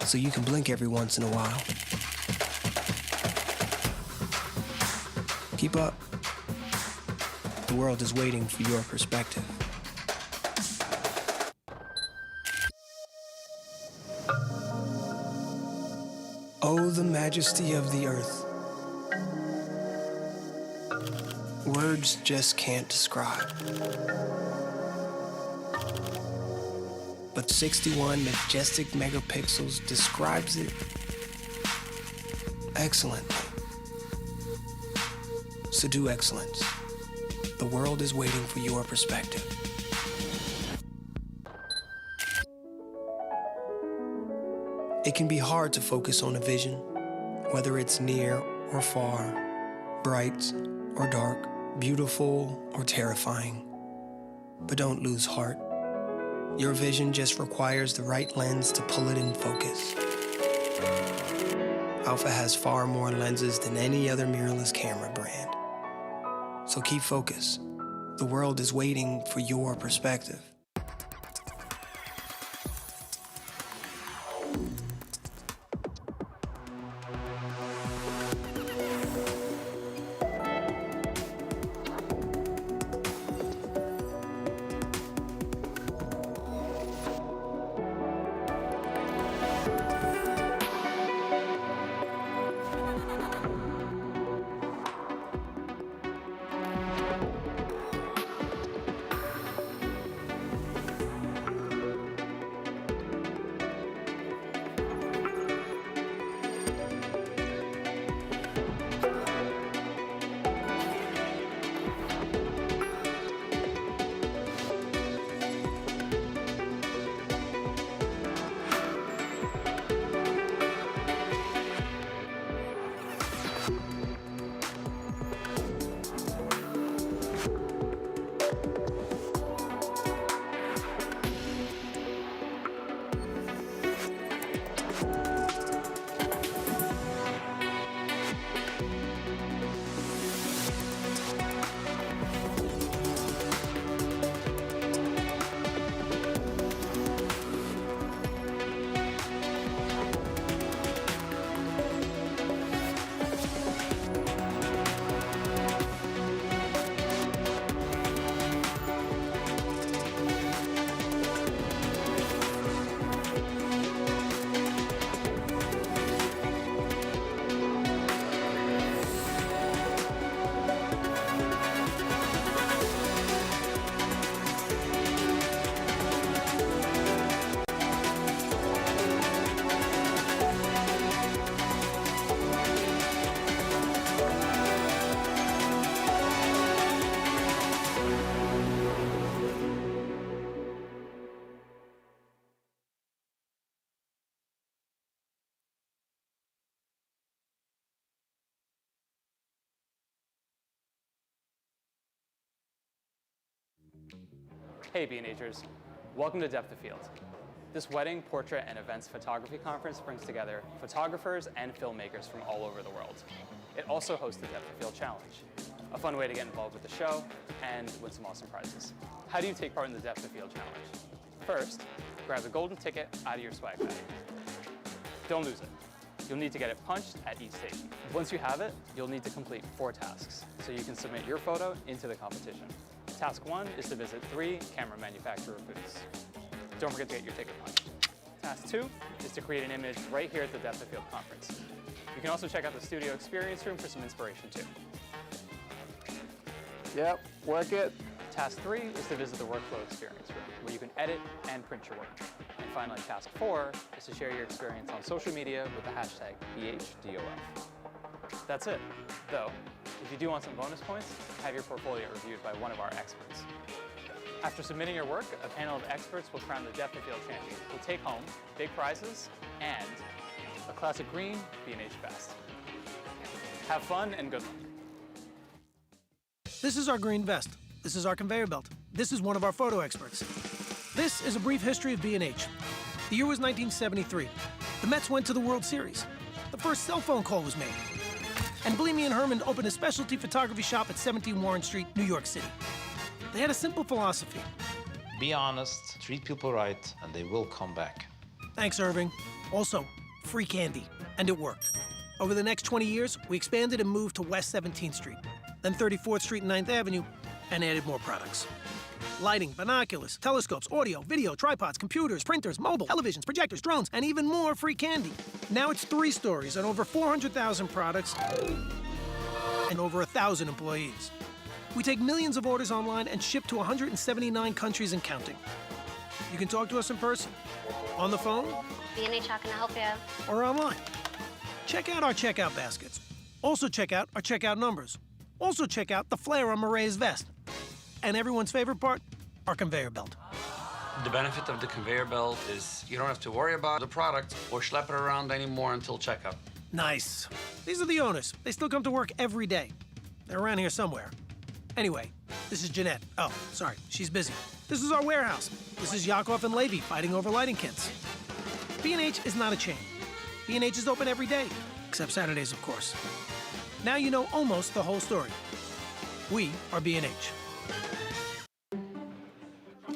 so you can blink every once in a while. Keep up. The world is waiting for your perspective. Oh, the majesty of the earth. Words just can't describe. But 61 majestic megapixels describes it excellently. So do excellence. The world is waiting for your perspective. It can be hard to focus on a vision, whether it's near or far, bright or dark, beautiful or terrifying. But don't lose heart. Your vision just requires the right lens to pull it in focus. Alpha has far more lenses than any other mirrorless camera brand. So keep focus. The world is waiting for your perspective. Hey B&Hers, welcome to Depth of Field. This wedding, portrait, and events photography conference brings together photographers and filmmakers from all over the world. It also hosts the Depth of Field Challenge, a fun way to get involved with the show and win some awesome prizes. How do you take part in the Depth of Field Challenge? First, grab the golden ticket out of your swag bag. Don't lose it. You'll need to get it punched at each station. Once you have it, you'll need to complete 4 tasks so you can submit your photo into the competition. Task 1 is to visit 3 camera manufacturer booths. Don't forget to get your ticket punched. Task 2 is to create an image right here at the Depth of Field conference. You can also check out the studio experience room for some inspiration too. Yep, work it. Task 3 is to visit the workflow experience room, where you can edit and print your work. And finally, task 4 is to share your experience on social media with the hashtag BHDOF. That's it, though. If you do want some bonus points, have your portfolio reviewed by one of our experts. After submitting your work, a panel of experts will crown the Depth of Field champion, who will take home big prizes and a classic green B&H vest. Have fun and good luck. This is our green vest. This is our conveyor belt. This is one of our photo experts. This is a brief history of B&H. The year was 1973. The Mets went to the World Series. The first cell phone call was made. And Bleemy and Herman opened a specialty photography shop at 17 Warren Street, New York City. They had a simple philosophy. Be honest, treat people right, and they will come back. Thanks, Irving. Also, free candy. And it worked. Over the next 20 years, we expanded and moved to West 17th Street, then 34th Street and 9th Avenue, and added more products. Lighting, binoculars, telescopes, audio, video, tripods, computers, printers, mobile, televisions, projectors, drones, and even more free candy. Now it's 3 stories and over 400,000 products and over 1,000 employees. We take millions of orders online and ship to 179 countries and counting. You can talk to us in person, on the phone, B&H, how can I help you? or online. Check out our checkout baskets. Also check out our checkout numbers. Also check out the flare on Marae's vest. And everyone's favorite part, our conveyor belt. The benefit of the conveyor belt is you don't have to worry about the product or schlep it around anymore until checkout. Nice. These are the owners. They still come to work every day. They're around here somewhere. Anyway, this is Jeanette. Oh, sorry, she's busy. This is our warehouse. This is Yakov and Levy fighting over lighting kits. B&H is not a chain. B&H is open every day, except Saturdays, of course. Now you know almost the whole story. We are B&H.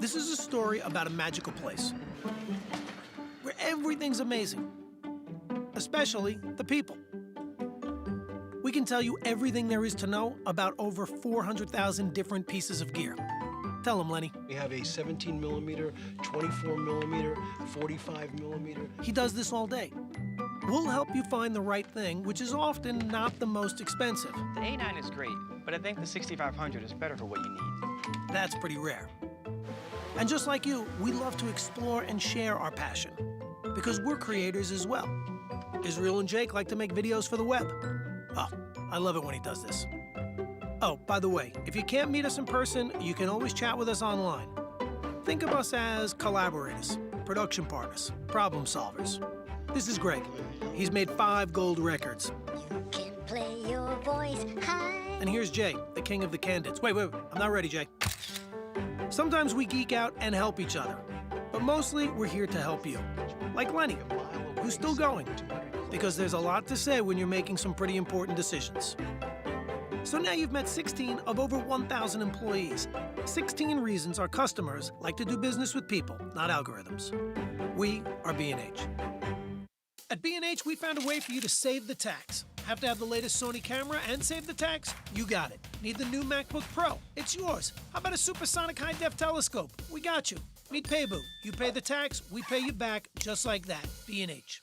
This is a story about a magical place where everything's amazing, especially the people. We can tell you everything there is to know about over 400,000 different pieces of gear. Tell them, Lenny. We have a 17 millimeter, 24 millimeter, 45 millimeter. He does this all day. We'll help you find the right thing, which is often not the most expensive. The A9 is great, but I think the 6500 is better for what you need. That's pretty rare. And just like you, we love to explore and share our passion, because we're creators as well. Israel and Jake like to make videos for the web. Oh, I love it when he does this. Oh, by the way, if you can't meet us in person, you can always chat with us online. Think of us as collaborators, production partners, problem solvers. This is Greg. He's made 5 gold records. You can play your voice high. And here's Jay, the king of the candidates. Wait, I'm not ready, Jay. Sometimes we geek out and help each other, but mostly we're here to help you. Like Lenny, who's still going, because there's a lot to say when you're making some pretty important decisions. So now you've met 16 of over 1,000 employees. 16 reasons our customers like to do business with people, not algorithms. We are B&H. At B&H, we found a way for you to save the tax. Have to have the latest Sony camera and save the tax? You got it. Need the new MacBook Pro? It's yours. How about a supersonic high-def telescope? We got you. Need Paybu? You pay the tax, we pay you back, just like that. B&H.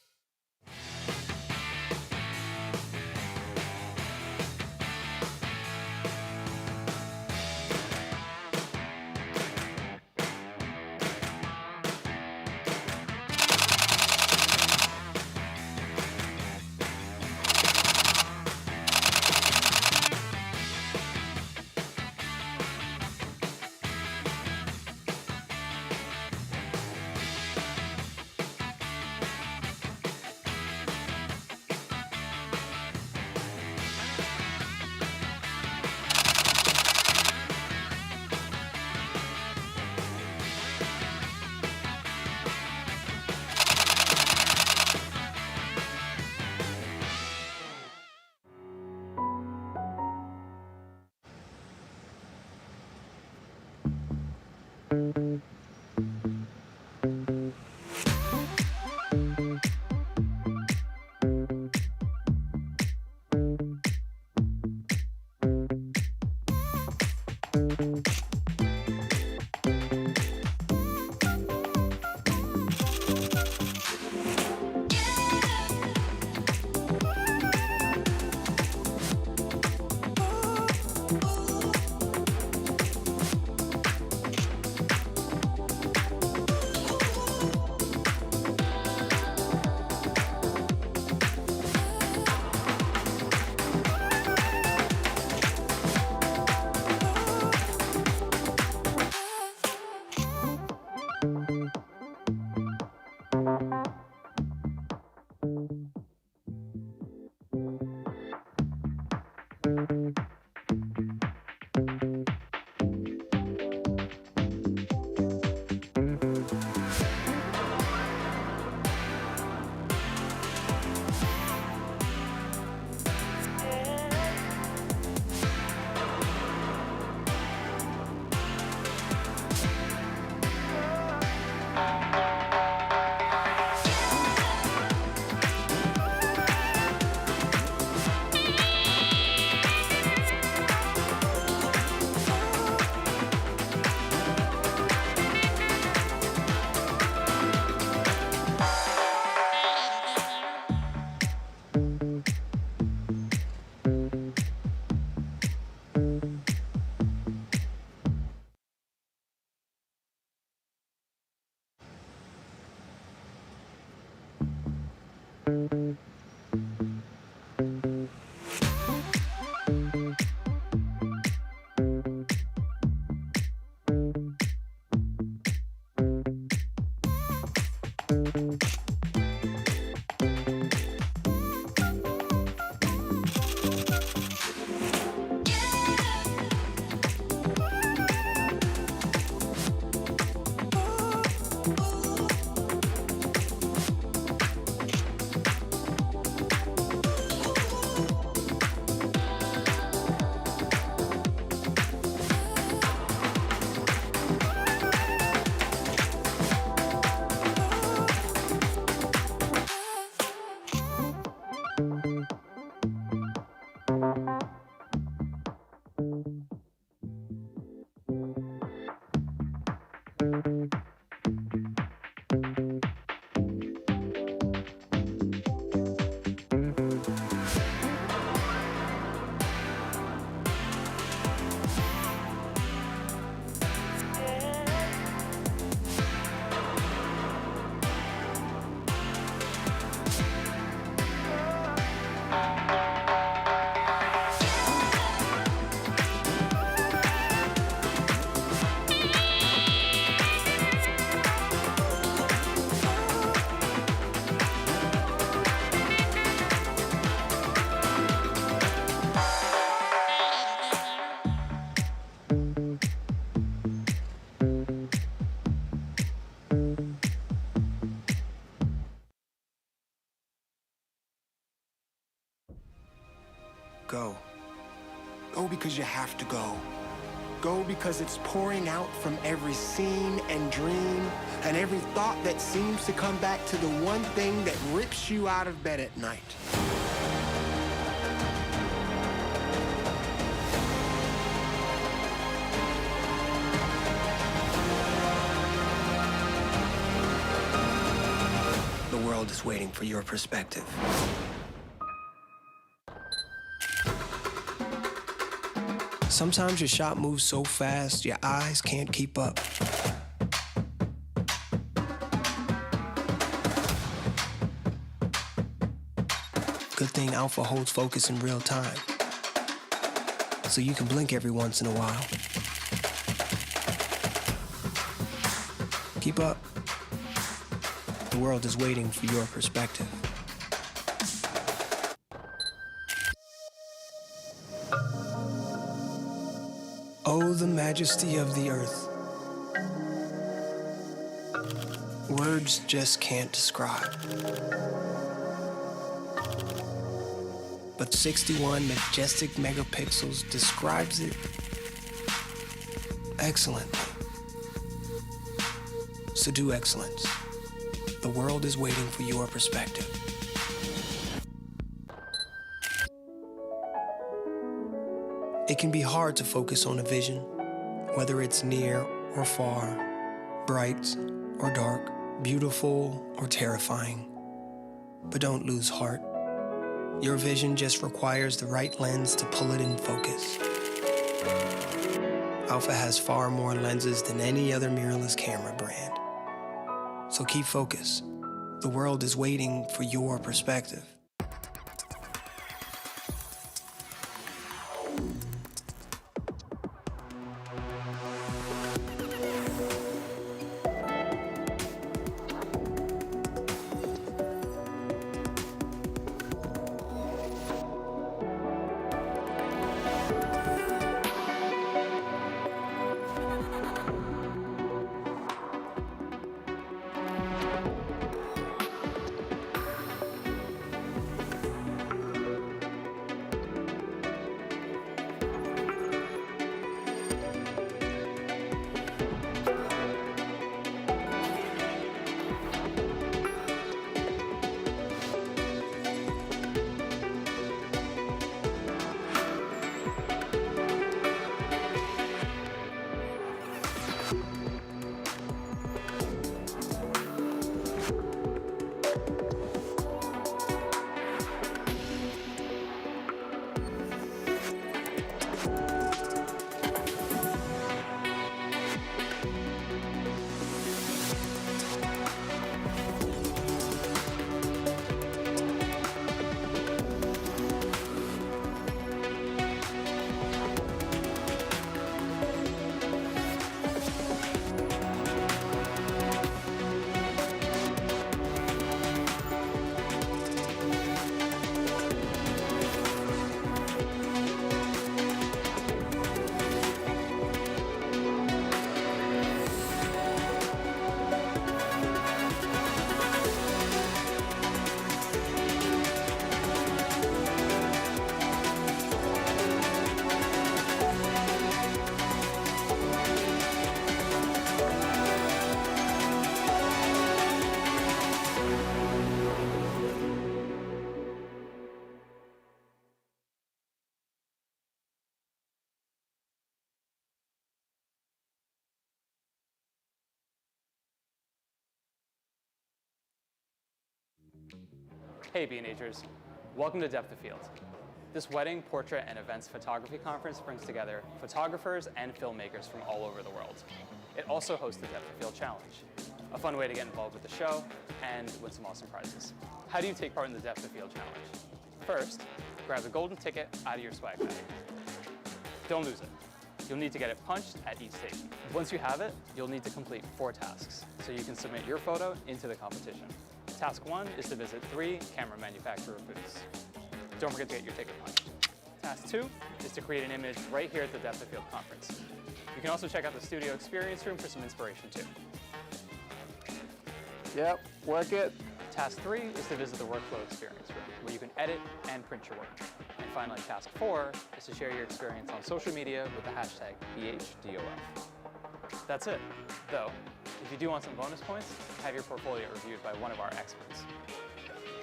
go. Go because you have to go. Go because it's pouring out from every scene and dream and every thought that seems to come back to the one thing that rips you out of bed at night. The world is waiting for your perspective. Sometimes your shot moves so fast, your eyes can't keep up. Good thing Alpha holds focus in real time, so you can blink every once in a while. Keep up. The world is waiting for your perspective. Oh, the majesty of the earth. Words just can't describe. But 61 majestic megapixels describes it excellently. So do excellence. The world is waiting for your perspective. It can be hard to focus on a vision, whether it's near or far, bright or dark, beautiful or terrifying. But don't lose heart. Your vision just requires the right lens to pull it in focus. Alpha has far more lenses than any other mirrorless camera brand. So keep focus. The world is waiting for your perspective. Hey B&Hers, welcome to Depth of Field. This wedding, portrait, and events photography conference brings together photographers and filmmakers from all over the world. It also hosts the Depth of Field Challenge, a fun way to get involved with the show and win some awesome prizes. How do you take part in the Depth of Field Challenge? First, grab the golden ticket out of your swag bag. Don't lose it. You'll need to get it punched at each station. Once you have it, you'll need to complete 4 tasks so you can submit your photo into the competition. Task 1 is to visit 3 camera manufacturer booths. Don't forget to get your ticket punched. Task 2 is to create an image right here at the Depth of Field conference. You can also check out the studio experience room for some inspiration too. Yep, work it. Task 3 is to visit the workflow experience room, where you can edit and print your work. And finally, task 4 is to share your experience on social media with the hashtag BHDOF. That's it, though. If you do want some bonus points, have your portfolio reviewed by one of our experts.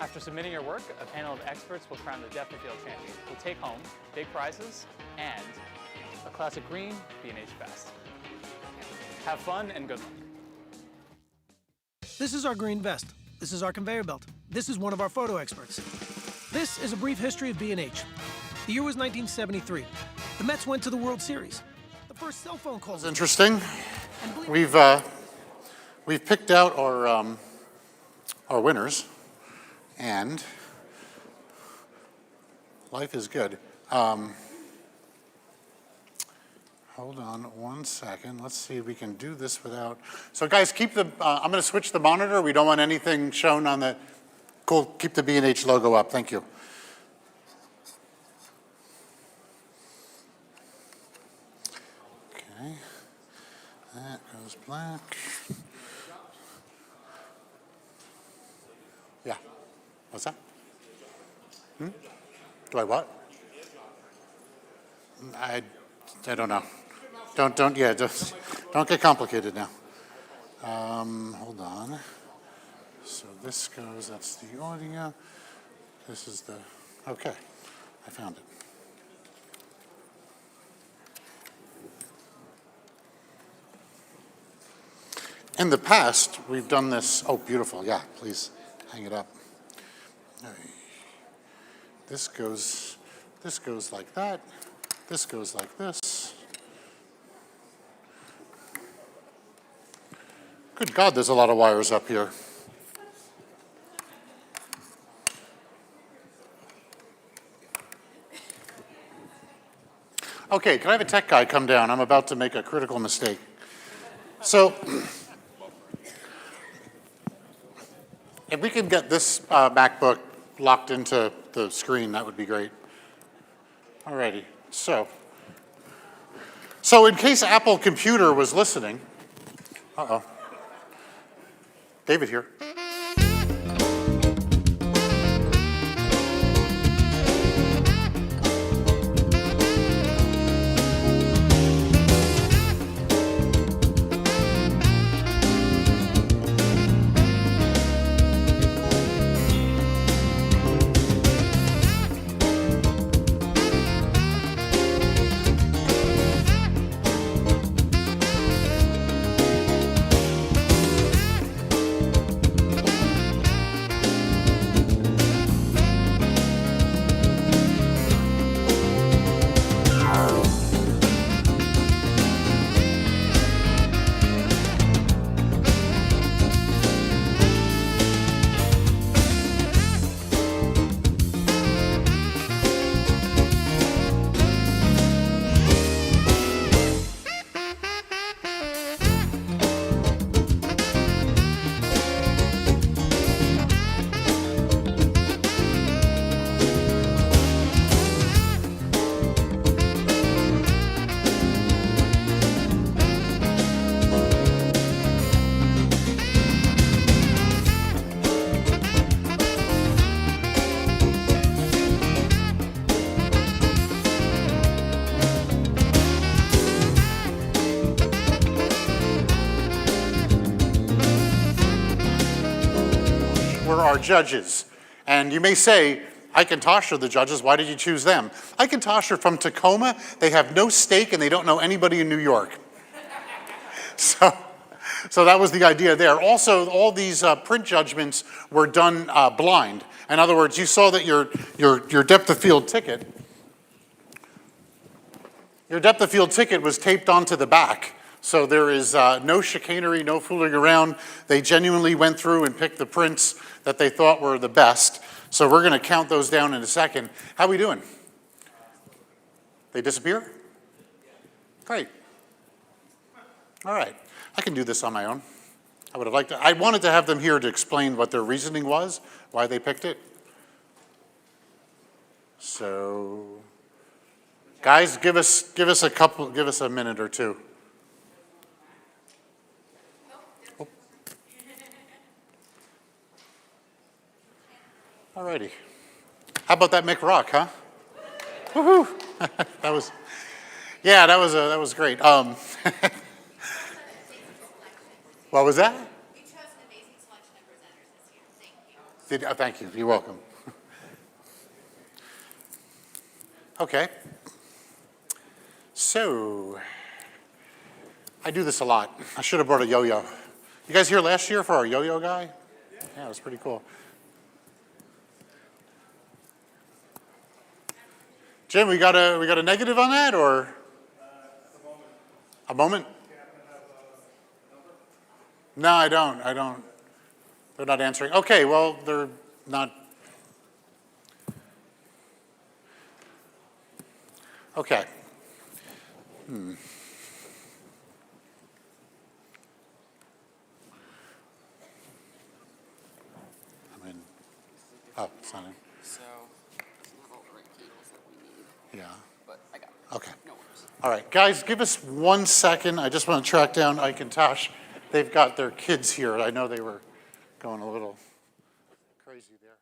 After submitting your work, a panel of experts will crown the Depth of Field champion, who will take home big prizes and a classic green B&H vest. Have fun and good luck. This is our green vest. This is our conveyor belt. This is one of our photo experts. This is a brief history of B&H. The year was 1973. The Mets went to the World Series. The first cell phone call. That's interesting. We've picked out our winners, and life is good. Hold on one second. Let's see if we can do this without. So guys, keep the. I'm going to switch the monitor. We don't want anything shown on the. Cool. Keep the B&H logo up. Thank you. Okay. That goes black. Yeah. What's that? Do I what? I don't know. Don't get complicated now. Hold on. So this goes, that's the audio. This is the, okay, I found it. In the past, we've done this, oh, beautiful, yeah, please hang it up. This goes like that. This goes like this. Good God, there's a lot of wires up here. Okay, can I have a tech guy come down? I'm about to make a critical mistake. So, if we can get this MacBook locked into the screen, that would be great. Alrighty, so in case Apple Computer was listening, David here. Our judges. And you may say, Ike and Tosh are the judges, why did you choose them? Ike and Tosh are from Tacoma, they have no stake and they don't know anybody in New York. So that was the idea there. Also, all these print judgments were done blind. In other words, you saw that your depth of field ticket, was taped onto the back. So there is no chicanery, no fooling around. They genuinely went through and picked the prints that they thought were the best. So we're going to count those down in a second. How are we doing? They disappear? Great. All right. I can do this on my own. I wanted to have them here to explain what their reasoning was, why they picked it. So, guys, give us a minute or two. Alrighty. How about that Mick Rock, huh? Woohoo! That was, yeah, that was great. What was that? Thank you. You're welcome. Okay. So, I do this a lot. I should have brought a yo-yo. You guys here last year for our yo-yo guy? Yeah, it was pretty cool. Jim, we got a negative on that, or a moment? No, I don't. They're not answering. Okay, well, they're not. Okay. Oh, it's not in. So, it's not all the right cables that we need. Yeah. But I got it. Okay. No worries. All right, guys, give us 1 second. I just want to track down Ike and Tosh. They've got their kids here. I know they were going a little crazy there.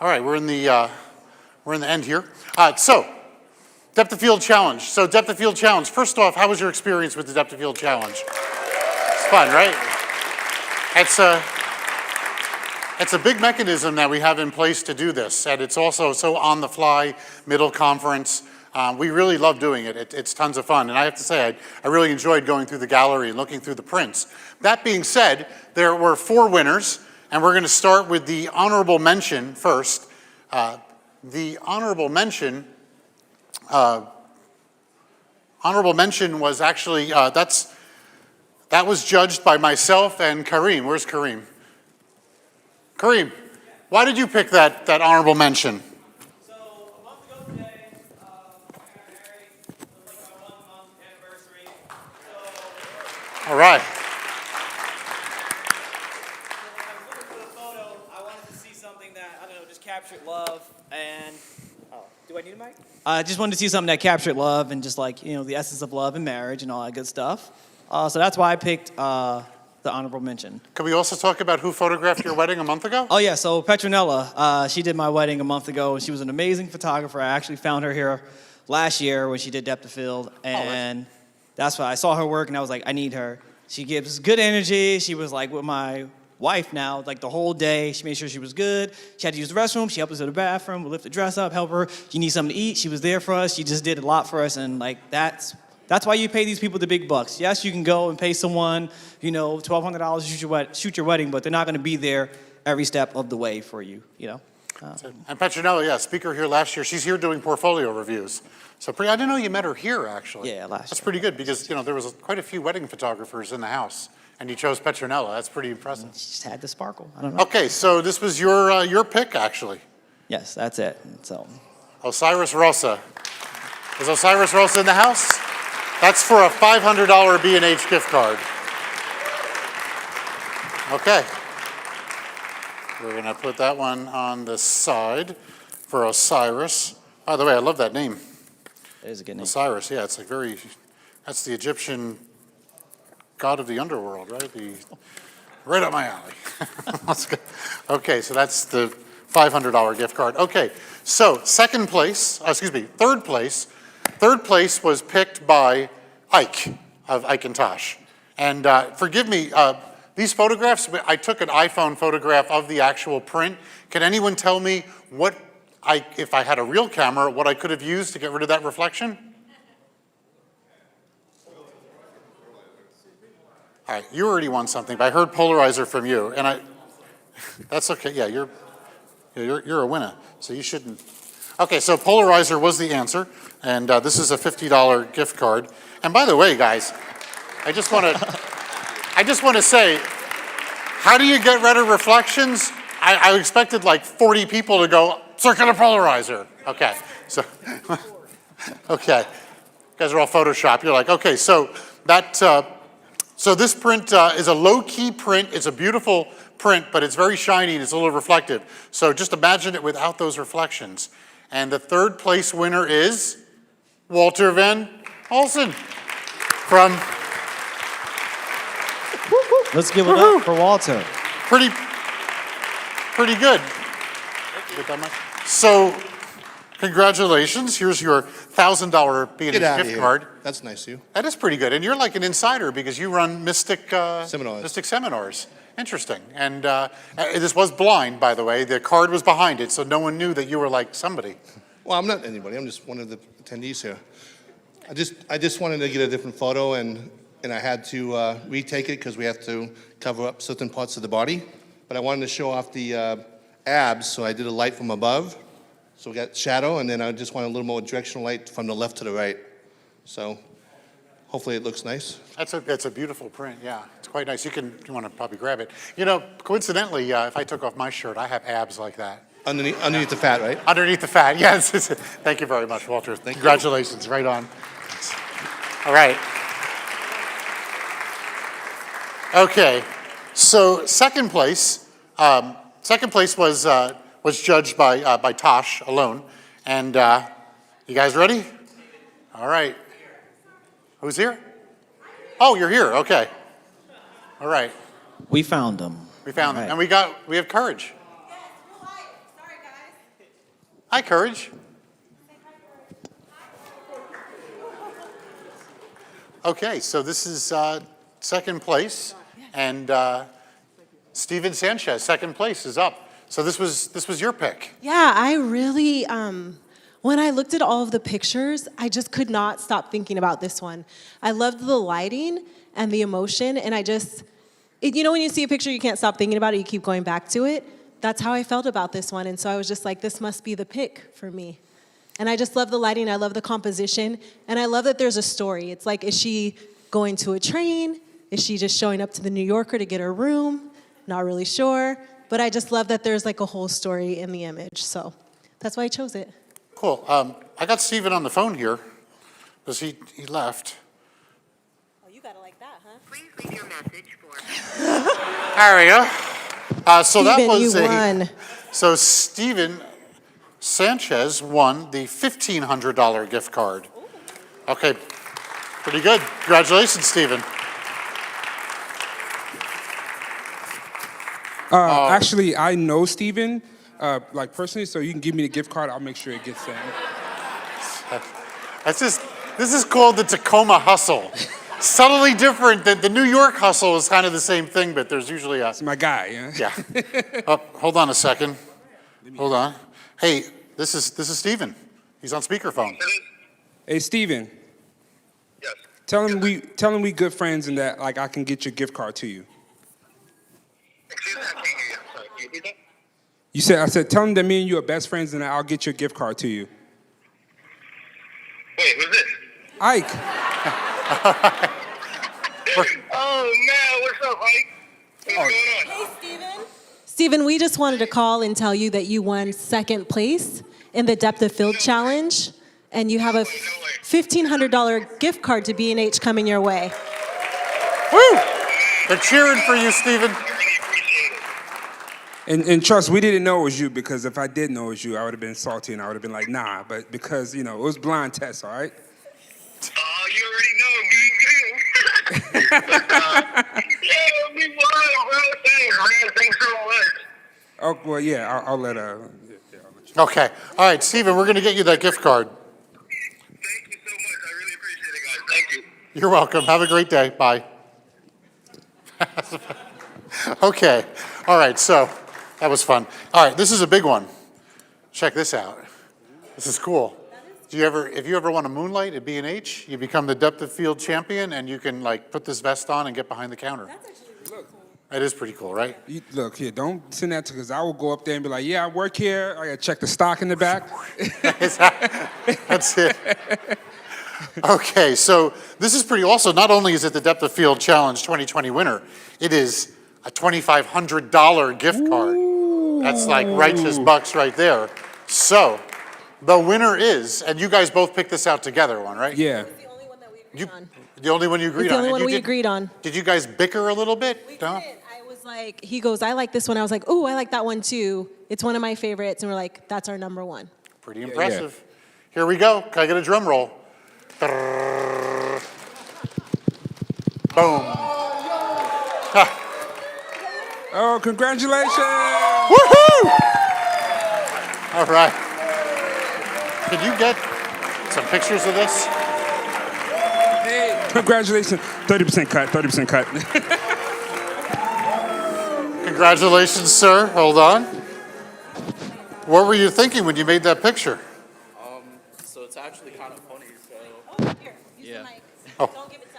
All right, we're in the end here. So, depth of field challenge. So, depth of field challenge. First off, how was your experience with the depth of field challenge? It's fun, right? It's a big mechanism that we have in place to do this, and it's also so on the fly, middle conference. We really love doing it. It's tons of fun, and I have to say, I really enjoyed going through the gallery and looking through the prints. That being said, there were 4 winners. And we're going to start with the honorable mention first. The honorable mention was actually, that was judged by myself and Kareem. Where's Kareem? Kareem, why did you pick that honorable mention? So, a month ago today, I got married. It was like our 1-month anniversary. So, all right. Captured love and do I need a mic? I just wanted to see something that captured love and just like, you know, the essence of love and marriage and all that good stuff. So that's why I picked the honorable mention. Can we also talk about who photographed your wedding a month ago? Oh yeah, so Petronella, she did my wedding a month ago. She was an amazing photographer. I actually found her here last year when she did Depth of Field, and that's why I saw her work and I was like, I need her. She gives good energy. She was like with my wife now, like the whole day. She made sure she was good. She had to use the restroom. She helped us to the bathroom. We lift the dress up, help her. She needs something to eat. She was there for us. She just did a lot for us, and like that's why you pay these people the big bucks. Yes, you can go and pay someone, you know, $1,200 to shoot your wedding, but they're not going to be there every step of the way for you, you know. And Petronella, yeah, speaker here last year. She's here doing portfolio reviews. So I didn't know you met her here, actually. Yeah, last year. That's pretty good because, you know, there was quite a few wedding photographers in the house. And you chose Petronella. That's pretty impressive. She just had the sparkle. I don't know. Okay, so this was your pick, actually. Yes, that's it. So, Osiris Rosa. Is Osiris Rosa in the house? That's for a $500 B&H gift card. Okay. We're going to put that one on the side for Osiris. By the way, I love that name. It is a good name. Osiris, yeah, it's like that's the Egyptian god of the underworld, right? Right up my alley. Let's go. Okay, so that's the $500 gift card. Okay, so third place. Third place was picked by Ike of Ike and Tosh. And forgive me, these photographs, I took an iPhone photograph of the actual print. Can anyone tell me if I had a real camera, what I could have used to get rid of that reflection? All right, you already won something, but I heard polarizer from you, and that's okay. Yeah, you're a winner, so you shouldn't. Okay, so polarizer was the answer, and this is a $50 gift card. And by the way, guys, I just want to say, how do you get rid of reflections? I expected like 40 people to go circular polarizer. Okay, so okay, you guys are all Photoshop. You're like, okay, so that. So this print is a low-key print. It's a beautiful print, but it's very shiny and it's a little reflective. So just imagine it without those reflections. And the third place winner is Walter Van Olsen from... Let's give it up for Walter. Pretty good. So congratulations. Here's your $1,000 B&H gift card. That's nice of you. That is pretty good. And you're like an insider because you run Mystic Seminars. Mystic Seminars. Interesting. And this was blind, by the way. The card was behind it, so no one knew that you were like somebody. Well, I'm not anybody. I'm just one of the attendees here. I just wanted to get a different photo, and I had to retake it because we have to cover up certain parts of the body. But I wanted to show off the abs, so I did a light from above. So we got shadow, and then I just want a little more directional light from the left to the right. So hopefully it looks nice. That's a beautiful print, yeah. It's quite nice. You want to probably grab it. You know, coincidentally, if I took off my shirt, I have abs like that. Underneath the fat, right? Underneath the fat, yes. Thank you very much, Walter. Congratulations, right on. All right. Okay, so second place was judged by Tosh alone. And you guys ready? All right. Who's here? Oh, you're here, okay. All right. We found them. We found them, and we have Courage. Hi, Courage. Okay, so this is second place, and Steven Sanchez, second place, is up. So this was your pick. Yeah, I really, when I looked at all of the pictures, I just could not stop thinking about this one. I loved the lighting and the emotion, and you know when you see a picture, you can't stop thinking about it, you keep going back to it? That's how I felt about this one, and so I was just like, this must be the pick for me. And I just love the lighting, I love the composition, and I love that there's a story. It's like, is she going to a train? Is she just showing up to the New Yorker to get her room? Not really sure. But I just love that there's like a whole story in the image. So that's why I chose it. Cool. I got Steven on the phone here because he left. Oh, you got it like that, huh? Please leave your message for There we go. So Steven, that was you won. So Steven Sanchez won the $1,500 gift card. Okay, pretty good. Congratulations, Steven. Actually, I know Steven, like personally, so you can give me the gift card. I'll make sure it gets sent. This is called the Tacoma hustle. Subtly different. The New York hustle is kind of the same thing, but there's usually a... It's my guy, yeah? Yeah. Oh, hold on a second. Hold on. Hey, this is Steven. He's on speakerphone. Hey, Steven. Yes. Tell him we good friends and that like I can get your gift card to you. I said, tell him that me and you are best friends and I'll get your gift card to you. Wait, who's this? Ike. Oh, man, what's up, Ike? What's going on? Hey, Steven. Steven, we just wanted to call and tell you that you won second place in the Depth of Field Challenge, and you have a $1,500 gift card to B&H coming your way. Woo! They're cheering for you, Steven. And trust, we didn't know it was you because if I did know it was you, I would have been salty and I would have been like, nah. But because, it was blind test, all right? Oh, you we won, bro. Thanks, man. Thanks so much. Oh, well, yeah, I'll let her. Okay. All right, Steven, we're going to get you that gift card. Thank you so much. I really appreciate it, guys. Thank you. You're welcome. Have a great day. Bye. Okay. All right, so that was fun. All right, this is a big one. Check this out. This is cool. If you ever want to moonlight at B&H, you become the depth of field champion, and you can like put this vest on and get behind the counter. That's actually really cool. It is pretty cool, right? Look here, don't send that to, because I will go up there and be like, yeah, I work here. I got to check the stock in the back. That's it. Okay, so this is pretty awesome. Not only is it the Depth of Field Challenge 2020 winner, it is a $2,500 gift card. That's like righteous bucks right there. So the winner is, and you guys both picked this out together, one, right? Yeah. The only one that we agreed on. The only one you agreed It's the on. only And one we you agreed on. Did you guys bicker a little bit? We No? didn't. I was like, he goes, I like this one. I was like, oh, I like that one too. It's one of my favorites. And we're like, that's our number one. Pretty impressive. Here we go. Can I get a drum roll? Boom. Oh, congratulations! Woohoo! All right. Can you get some pictures of this? Hey, congratulations. 30% cut, 30% cut. Congratulations, sir. Hold on. What were you thinking when you made that picture? So it's actually kind of funny. So Here, use Yeah. the mic. Oh. Don't give it to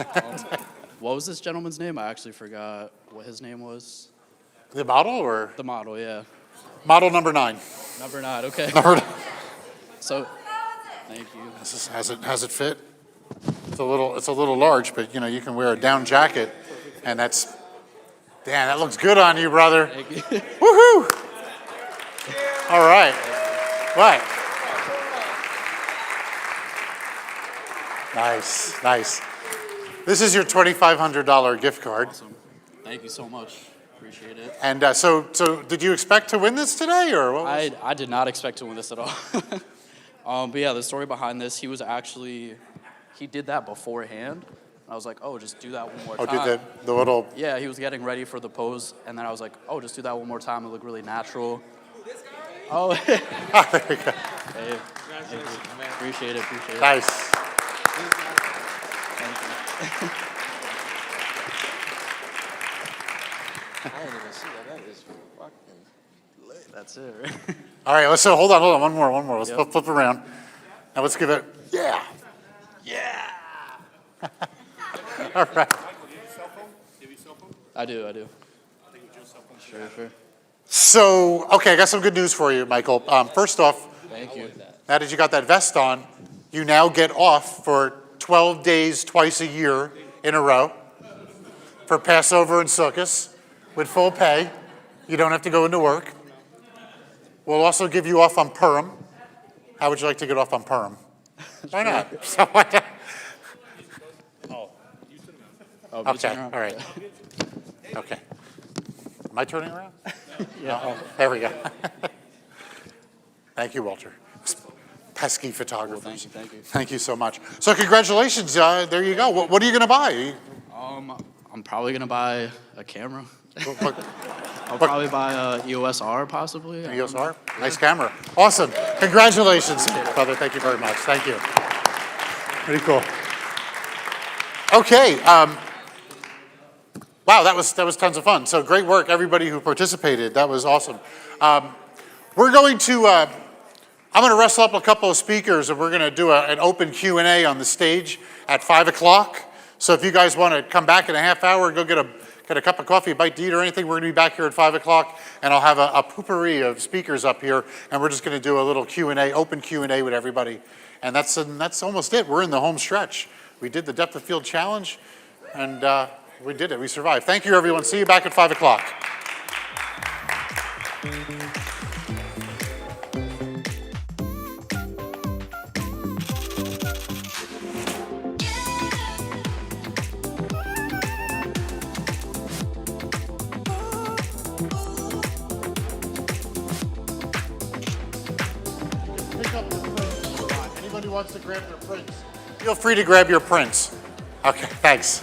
Ike. what was this gentleman's name? I actually forgot what his name was. The model or? The model, yeah. Model number 9. Number 9, okay. Number 9. So, thank you. Has it fit? It's a little large, but you know, you can wear a down jacket, and that's, damn, that looks good on you, brother. Thank you. Woohoo! All right. Right. Nice, nice. This is your $2,500 gift card. Awesome. Thank you so much. Appreciate it. And so did you expect to win this today, or what was I did not expect to win this at all. But yeah, the story behind this, he did that beforehand. I was like, oh, just do that one more time. did the little... Yeah, he was getting ready for the pose, and then I was like, oh, just do that one more time. It looked really natural. Oh. There you go. Hey, appreciate it. Nice. Thank you. I didn't even see that. That is fucking lit. That's it, right? All right, so hold on, one more. Let's Yep. flip around. Now let's give it, yeah. All right. I do. Sure. So, okay, I got some good news for you, Michael. First off, Thank you. now that you got that vest on, you now get off for 12 days, twice a year in a row for Passover and Sukkot with full pay. You don't have to go into work. We'll also give you off on Purim. How would you like to get off on Purim? Why not? So why not? Okay, all right. Okay. Am I turning around? Yeah. Oh, there we go. Thank you, Walter. Pesky photographers. Well, thank you. Thank you so much. So congratulations. There you go. What are you going to buy? I'm probably gonna buy a camera. What- I'll probably buy a EOS R possibly. EOS R? Nice camera. Awesome. Congratulations, brother. Thank you very much. Thank you. Pretty cool. Okay. Wow, that was tons of fun. So great work, everybody who participated. That was awesome. We're going to, I'm going to wrestle up a couple of speakers, and we're going to do an open Q&A on the stage at 5 o'clock. So if you guys want to come back in a half hour and go get a cup of coffee, a bite to eat, or anything, we're going to be back here at 5 o'clock, and I'll have a potpourri of speakers up here, and we're just going to do a little Q&A, open Q&A with everybody. And that's almost it. We're in the home stretch. We did the Depth of Field Challenge, and we did it. We survived. Thank you, everyone. See you back at 5 o'clock. Pick up your prints. Anybody wants to grab their prints? Feel free to grab your prints. Okay, thanks.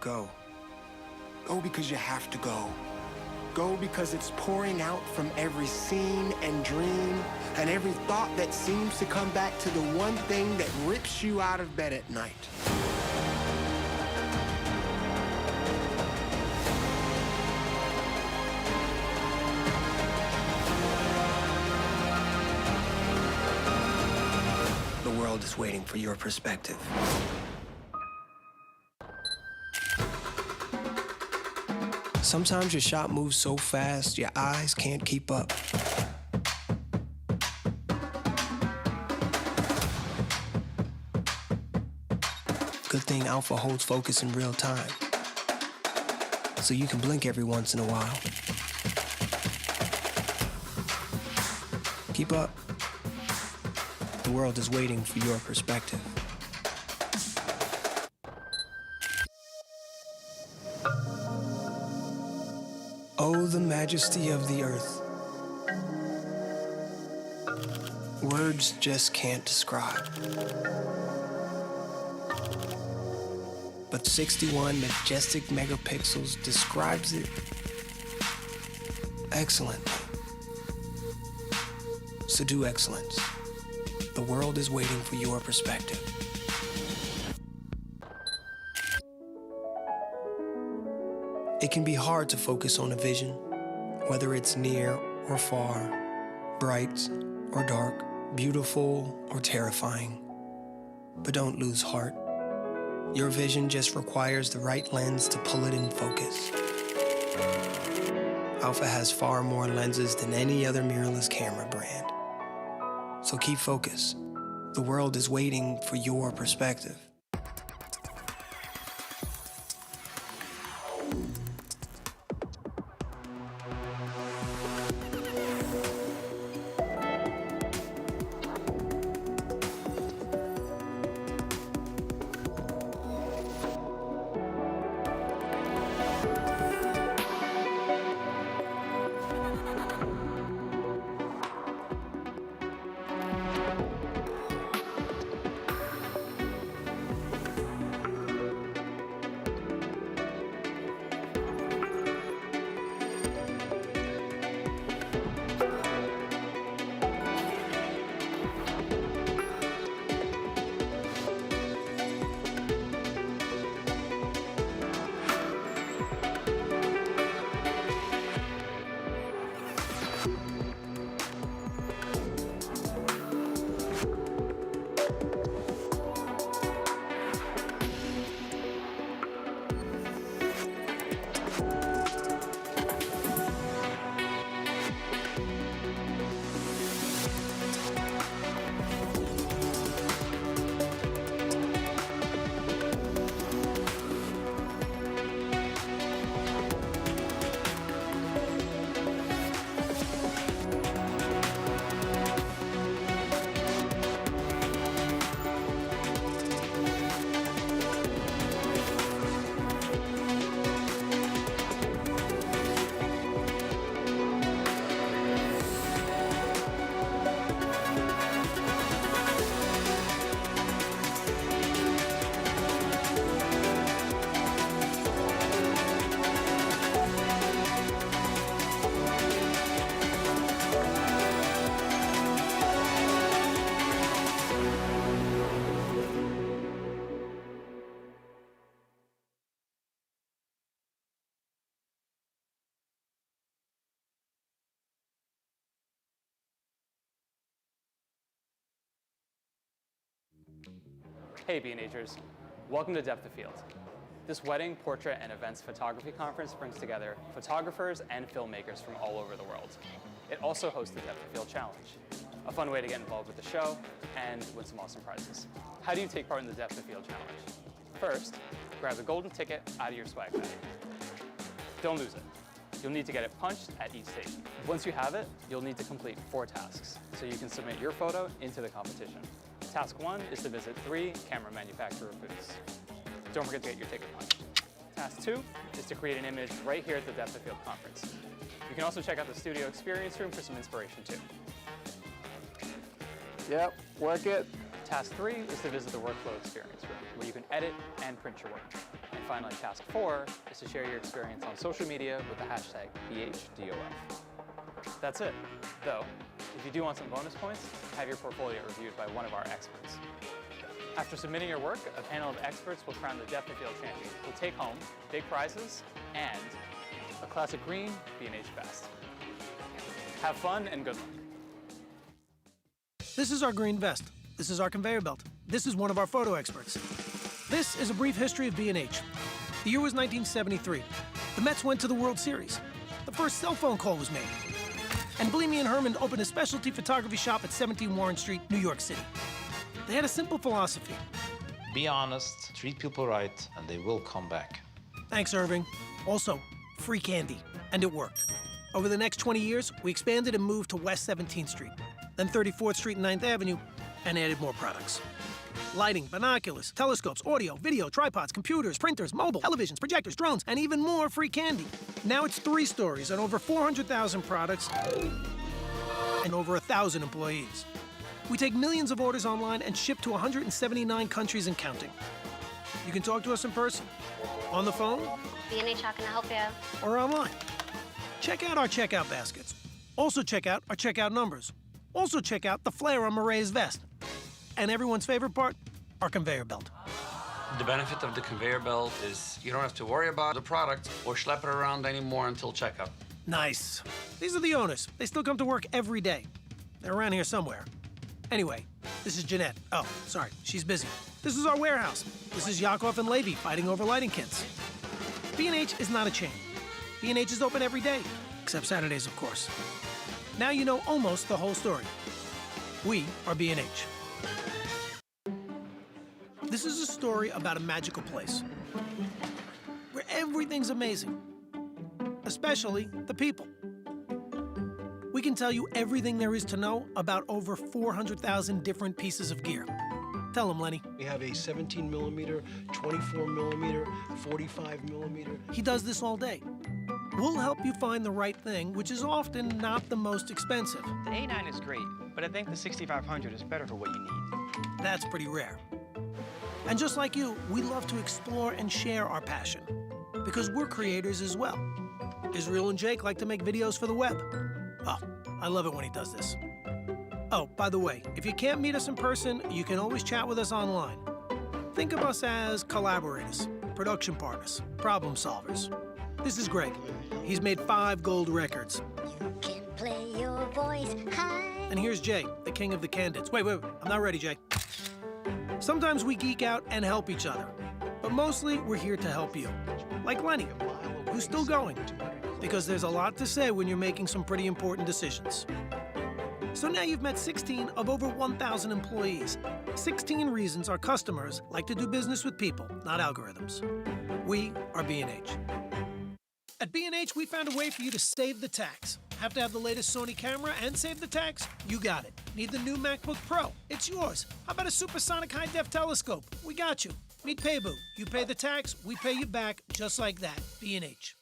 Go. Go because you have to go. Go because it's pouring out from every scene and dream and every thought that seems to come back to the one thing that rips you out of bed at night. The world is waiting for your perspective. Sometimes your shot moves so fast, your eyes can't keep up. Good thing Alpha holds focus in real time, so you can blink every once in a while. Keep up. The world is waiting for your perspective. Oh, the majesty of the earth. Words just can't describe. But 61 majestic megapixels describes it excellently. So do excellence. The world is waiting for your perspective. It can be hard to focus on a vision, whether it's near or far, bright or dark, beautiful or terrifying. But don't lose heart. Your vision just requires the right lens to pull it in focus. Alpha has far more lenses than any other mirrorless camera brand. So keep focus. The world is waiting for your perspective. Hey B&Hers, welcome to Depth of Field. This wedding, portrait, and events photography conference brings together photographers and filmmakers from all over the world. It also hosts the Depth of Field Challenge, a fun way to get involved with the show and win some awesome prizes. How do you take part in the Depth of Field Challenge? First, grab the golden ticket out of your swag bag. Don't lose it. You'll need to get it punched at each station. Once you have it, you'll need to complete 4 tasks so you can submit your photo into the competition. Task 1 is to visit 3 camera manufacturer booths. Don't forget to get your ticket punched. Task 2 is to create an image right here at the Depth of Field conference. You can also check out the studio experience room for some inspiration too. Yep, work it. Task 3 is to visit the workflow experience room, where you can edit and print your work. And finally, task 4 is to share your experience on social media with the hashtag BHDOF. That's it. Though, if you do want some bonus points, have your portfolio reviewed by one of our experts. After submitting your work, a panel of experts will crown the Depth of Field champion, who'll take home big prizes and a classic green B&H vest. Have fun and good luck. This is our green vest. This is our conveyor belt. This is one of our photo experts. This is a brief history of B&H. The year was 1973. The Mets went to the World Series. The first cell phone call was made. And Bleemy and Herman opened a specialty photography shop at 17 Warren Street, New York City. They had a simple philosophy. Be honest, treat people right, and they will come back. Thanks, Irving. Also, free candy. And it worked. Over the next 20 years, we expanded and moved to West 17th Street, then 34th Street and 9th Avenue, and added more products. Lighting, binoculars, telescopes, audio, video, tripods, computers, printers, mobile, televisions, projectors, drones, and even more free candy. Now it's 3 stories and over 400,000 products and over 1,000 employees. We take millions of orders online and ship to 179 countries and counting. You can talk to us in person, on the phone, B&H, how can I help you? or online. Check out our checkout baskets. Also check out our checkout numbers. Also check out the flare on Marae's vest. And everyone's favorite part, our conveyor belt. The benefit of the conveyor belt is you don't have to worry about the product or schlep it around anymore until checkout. Nice. These are the owners. They still come to work every day. They're around here somewhere. Anyway, this is Jeanette. Oh, sorry, she's busy. This is our warehouse. This is Yakov and Levy fighting over lighting kits. B&H is not a chain. B&H is open every day, except Saturdays, of course. Now you know almost the whole story. We are B&H. This is a story about a magical place where everything's amazing, especially the people. We can tell you everything there is to know about over 400,000 different pieces of gear. Tell them, Lenny. We have a 17 millimeter, 24 millimeter, 45 millimeter. He does this all day. We'll help you find the right thing, which is often not the most expensive. The A9 is great, but I think the 6500 is better for what you need. That's pretty rare. And just like you, we love to explore and share our passion, because we're creators as well. Israel and Jake like to make videos for the web. Oh, I love it when he does this. Oh, by the way, if you can't meet us in person, you can always chat with us online. Think of us as collaborators, production partners, problem solvers. This is Greg. He's made 5 gold records. You can play your voice high. And here's Jay, the king of the candids. Wait, I'm not ready, Jay. Sometimes we geek out and help each other, but mostly we're here to help you. Like Lenny, who's still going, because there's a lot to say when you're making some pretty important decisions. So now you've met 16 of over 1,000 employees. 16 reasons our customers like to do business with people, not algorithms. We are B&H. At B&H, we found a way for you to save the tax. Have to have the latest Sony camera and save the tax? You got it. Need the new MacBook Pro? It's yours. How about a supersonic high-def telescope? We got you. Need Paybu. You pay the tax, we pay you back, just like that. B&H.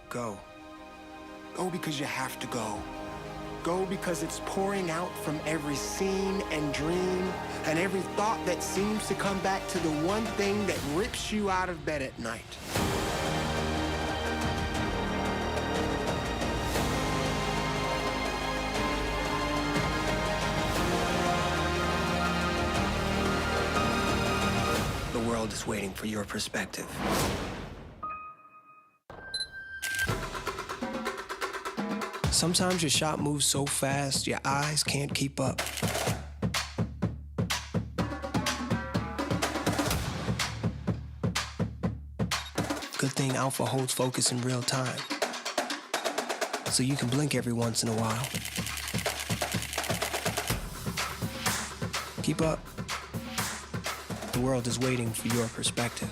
Go. Go because you have to go. Go because it's pouring out from every scene and dream and every thought that seems to come back to the one thing that rips you out of bed at night. The world is waiting for your perspective. Sometimes your shot moves so fast, your eyes can't keep up. Good thing Alpha holds focus in real time, so you can blink every once in a while. Keep up. The world is waiting for your perspective.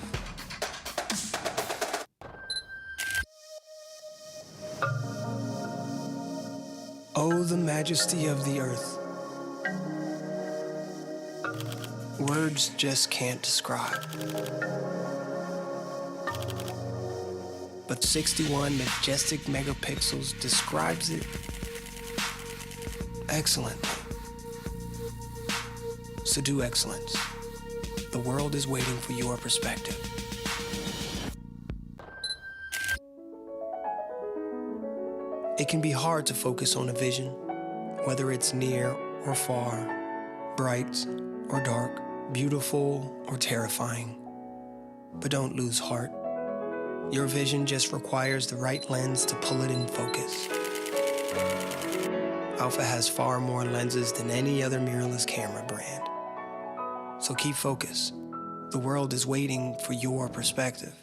Oh, the majesty of the earth. Words just can't describe. But 61 majestic megapixels describes it excellently. so do excellence. The world is waiting for your perspective. It can be hard to focus on a vision, whether it's near or far, bright or dark, beautiful or terrifying. But don't lose heart. Your vision just requires the right lens to pull it in focus. Alpha has far more lenses than any other mirrorless camera brand. So keep focus. The world is waiting for your perspective.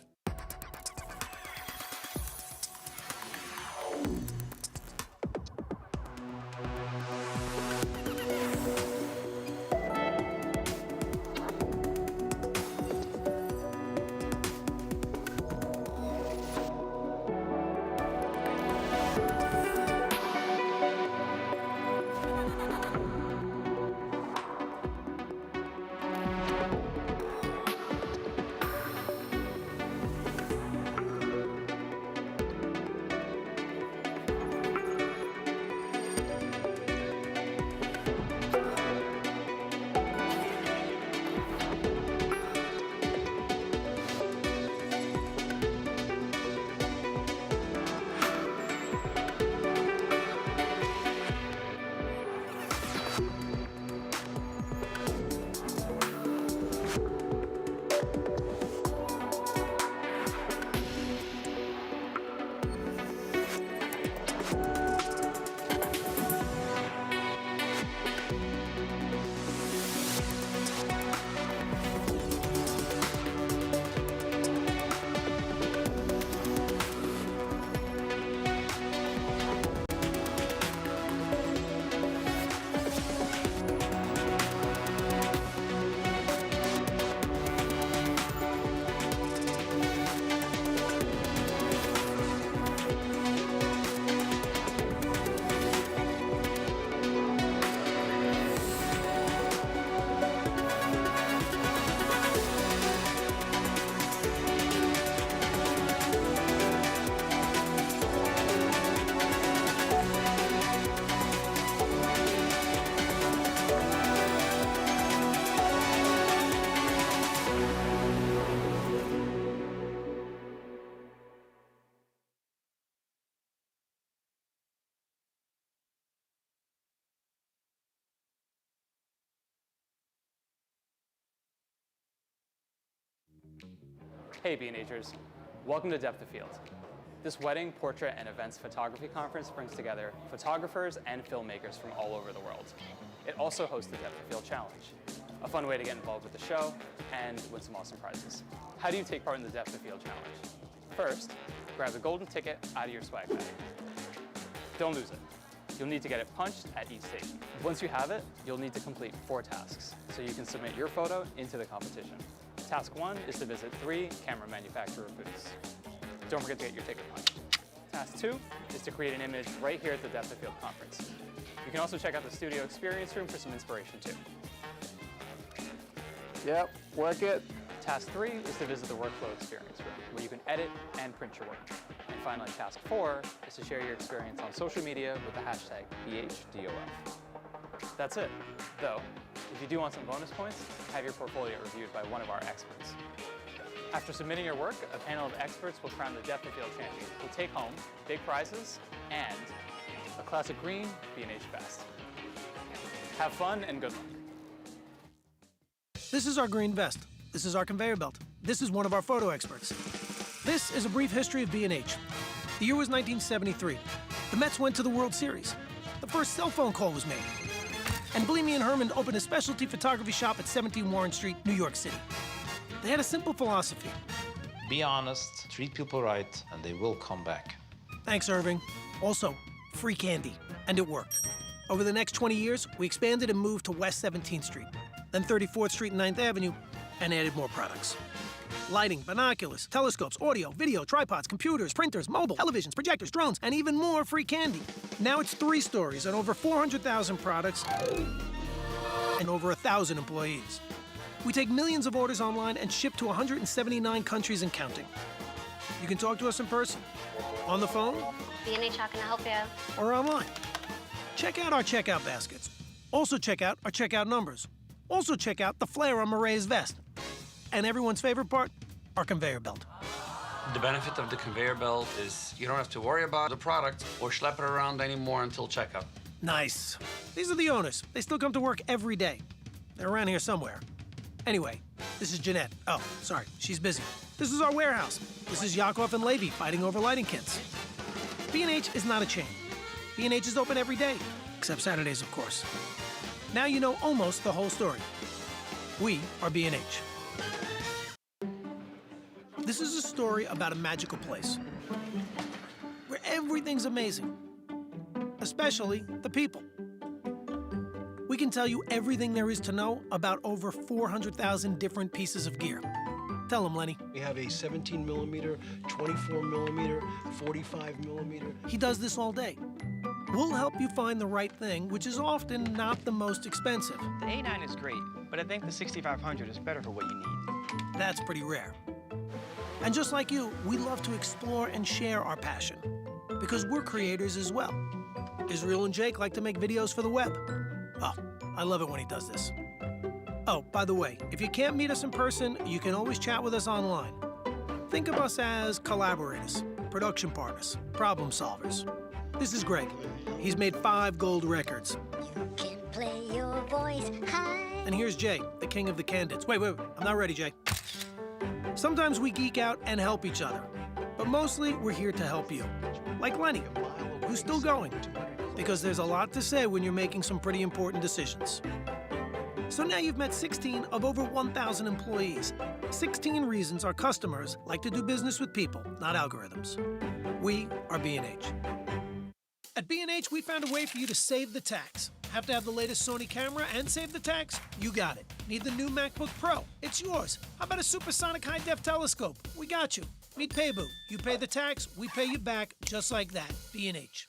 Hey B&Hers, welcome to Depth of Field. This wedding, portrait, and events photography conference brings together photographers and filmmakers from all over the world. It also hosts the Depth of Field Challenge, a fun way to get involved with the show and win some awesome prizes. How do you take part in the Depth of Field Challenge? First, grab the golden ticket out of your swag bag. Don't lose it. You'll need to get it punched at each station. Once you have it, you'll need to complete 4 tasks, so you can submit your photo into the competition. Task 1 is to visit 3 camera manufacturer booths. Don't forget to get your ticket punched. Task 2 is to create an image right here at the Depth of Field conference. You can also check out the studio experience room for some inspiration too. Yep, work it. Task 3 is to visit the workflow experience room, where you can edit and print your work. And finally, task 4 is to share your experience on social media with the hashtag BHDOF. That's it, though. If you do want some bonus points, have your portfolio reviewed by one of our experts. After submitting your work, a panel of experts will crown the Depth of Field champion, who'll take home big prizes and a classic green B&H vest. Have fun and good luck. This is our green vest. This is our conveyor belt. This is one of our photo experts. This is a brief history of B&H. The year was 1973. The Mets went to the World Series. The first cell phone call was made. And Bleamy and Herman opened a specialty photography shop at 17 Warren Street, New York City. They had a simple philosophy. Be honest, treat people right, and they will come back. Thanks, Irving. Also, free candy. And it worked. Over the next 20 years, we expanded and moved to West 17th Street, then 34th Street and 9th Avenue, and added more products. Lighting, binoculars, telescopes, audio, video, tripods, computers, printers, mobile, televisions, projectors, drones, and even more free candy. Now it's 3 stories and over 400,000 products and over 1,000 employees. We take millions of orders online and ship to 179 countries and counting. You can talk to us in person, on the phone, B&H, how can I help you? or online. Check out our checkout baskets. Also check out our checkout numbers. Also check out the flare on Marae's vest. And everyone's favorite part, our conveyor belt. The benefit of the conveyor belt is you don't have to worry about the product or schlep it around anymore until checkout. Nice. These are the owners. They still come to work every day. They're around here somewhere. Anyway, this is Jeanette. Oh, sorry, she's busy. This is our warehouse. This is Yakov and Levy fighting over lighting kits. B&H is not a chain. B&H is open every day, except Saturdays, of course. Now you know almost the whole story. We are B&H. This is a story about a magical place where everything's amazing, especially the people. We can tell you everything there is to know about over 400,000 different pieces of gear. Tell them, Lenny. We have a 17 millimeter, 24 millimeter, 45 millimeter. He does this all day. We'll help you find the right thing, which is often not the most expensive. The A9 is great, but I think the 6500 is better for what you need. That's pretty rare. And just like you, we love to explore and share our passion, because we're creators as well. Israel and Jake like to make videos for the web. Oh, I love it when he does this. Oh, by the way, if you can't meet us in person, you can always chat with us online. Think of us as collaborators, production partners, problem solvers. This is Greg. He's made 5 gold records. You can play your voice high. And here's Jay, the king of the candids. Wait, I'm not ready, Jay. Sometimes we geek out and help each other, but mostly we're here to help you. Like Lenny, who's still going, because there's a lot to say when you're making some pretty important decisions. So now you've met 16 of over 1,000 employees. 16 reasons our customers like to do business with people, not algorithms. We are B&H. At B&H, we found a way for you to save the tax. Have to have the latest Sony camera and save the tax? You got it. Need the new MacBook Pro? It's yours. How about a supersonic high-def telescope? We got you. Meet Paybu. You pay the tax, we pay you back, just like that. B&H.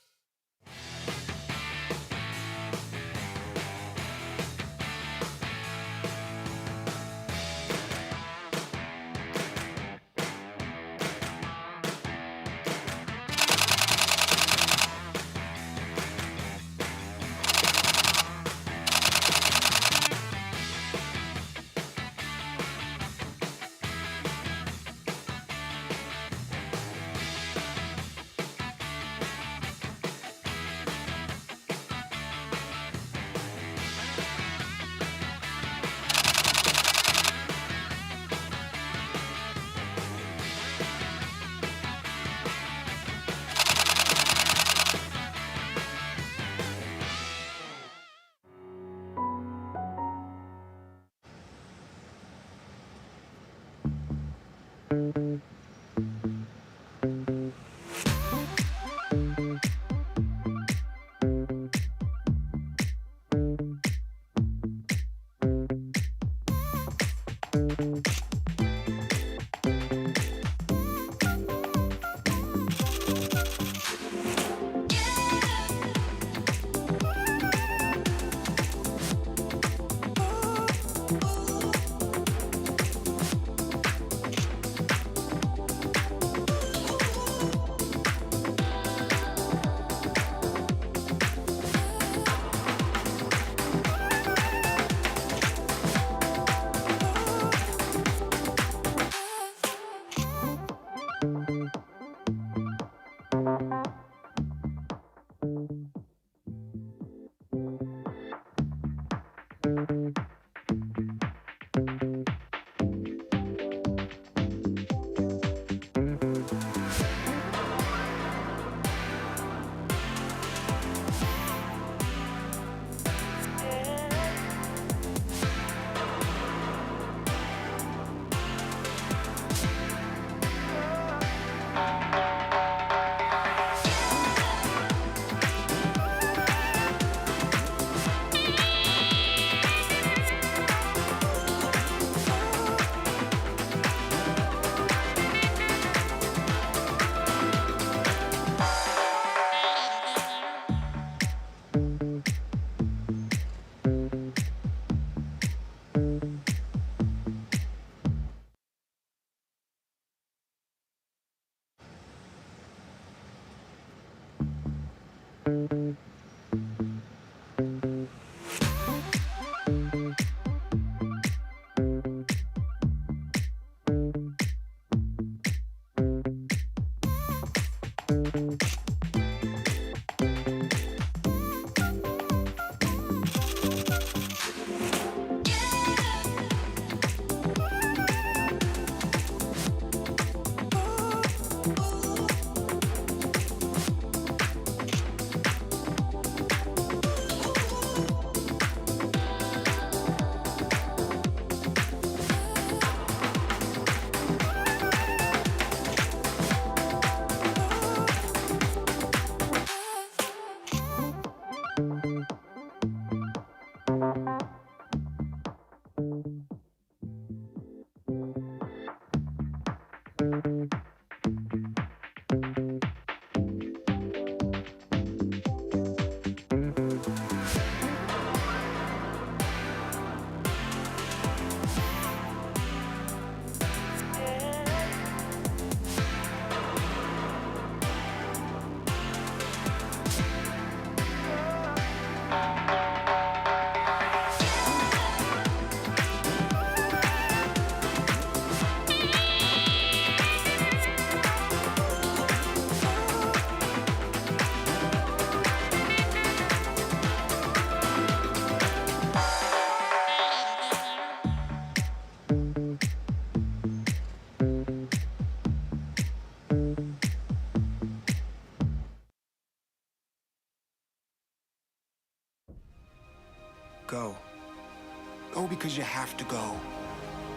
because you have to go.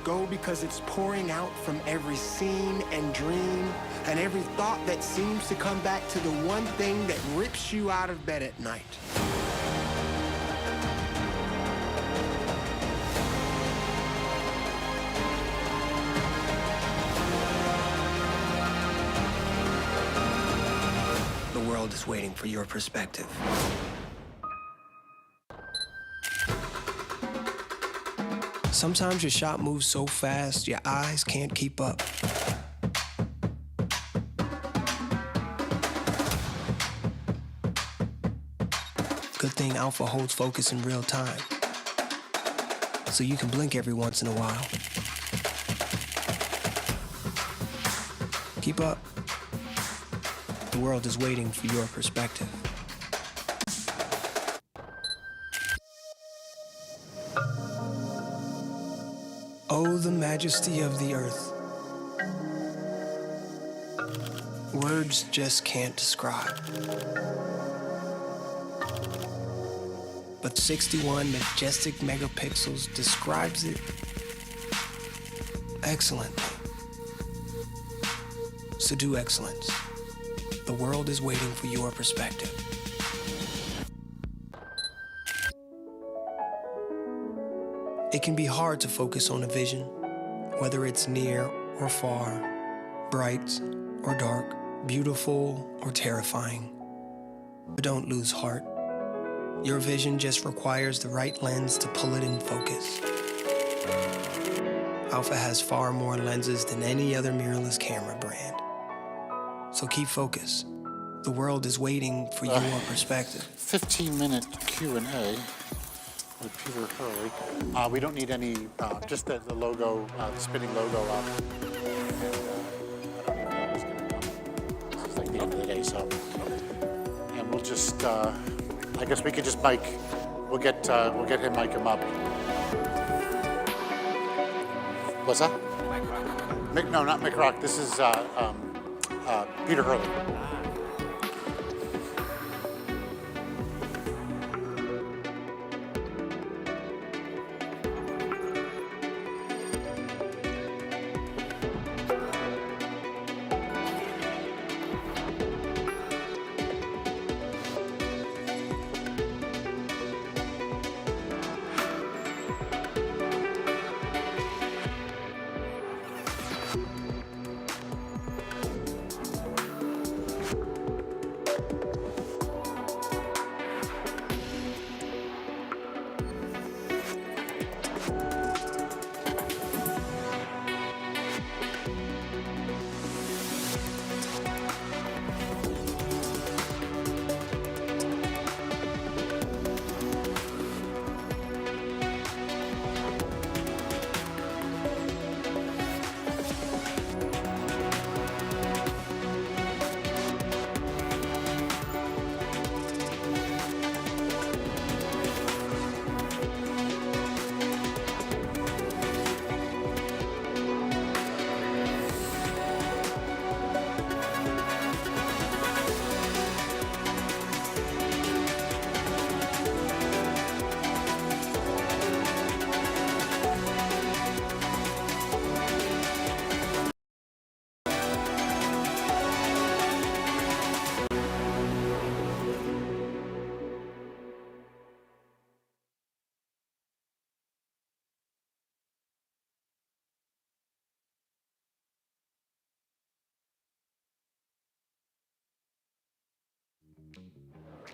Go because it's pouring out from every scene and dream and every thought that seems to come back to the one thing that rips you out of bed at night. The world is waiting for your perspective. Sometimes your shot moves so fast, your eyes can't keep up. Good thing Alpha holds focus in real time, so you can blink every once in a while. Keep up. The world is waiting for your perspective. Oh, the majesty of the earth. Words just can't describe. But 61 majestic megapixels describes it excellently. So do excellence. The world is waiting for your perspective. It can be hard to focus on a vision, whether it's near or far, bright or dark, beautiful or terrifying. But don't lose heart. Your vision just requires the right lens to pull it in focus. Alpha has far more lenses than any other mirrorless camera brand. So keep focus. The world is waiting for your perspective. 15-minute Q&A. With Peter Hurley. We don't need any, just the logo, the spinning logo up. And I don't even know who's gonna come. This is like the end of the day, so. And we'll just, I guess we could just mic, we'll get him, mic him up. What's that? Mick, no, not Mick Rock. This is Peter Hurley.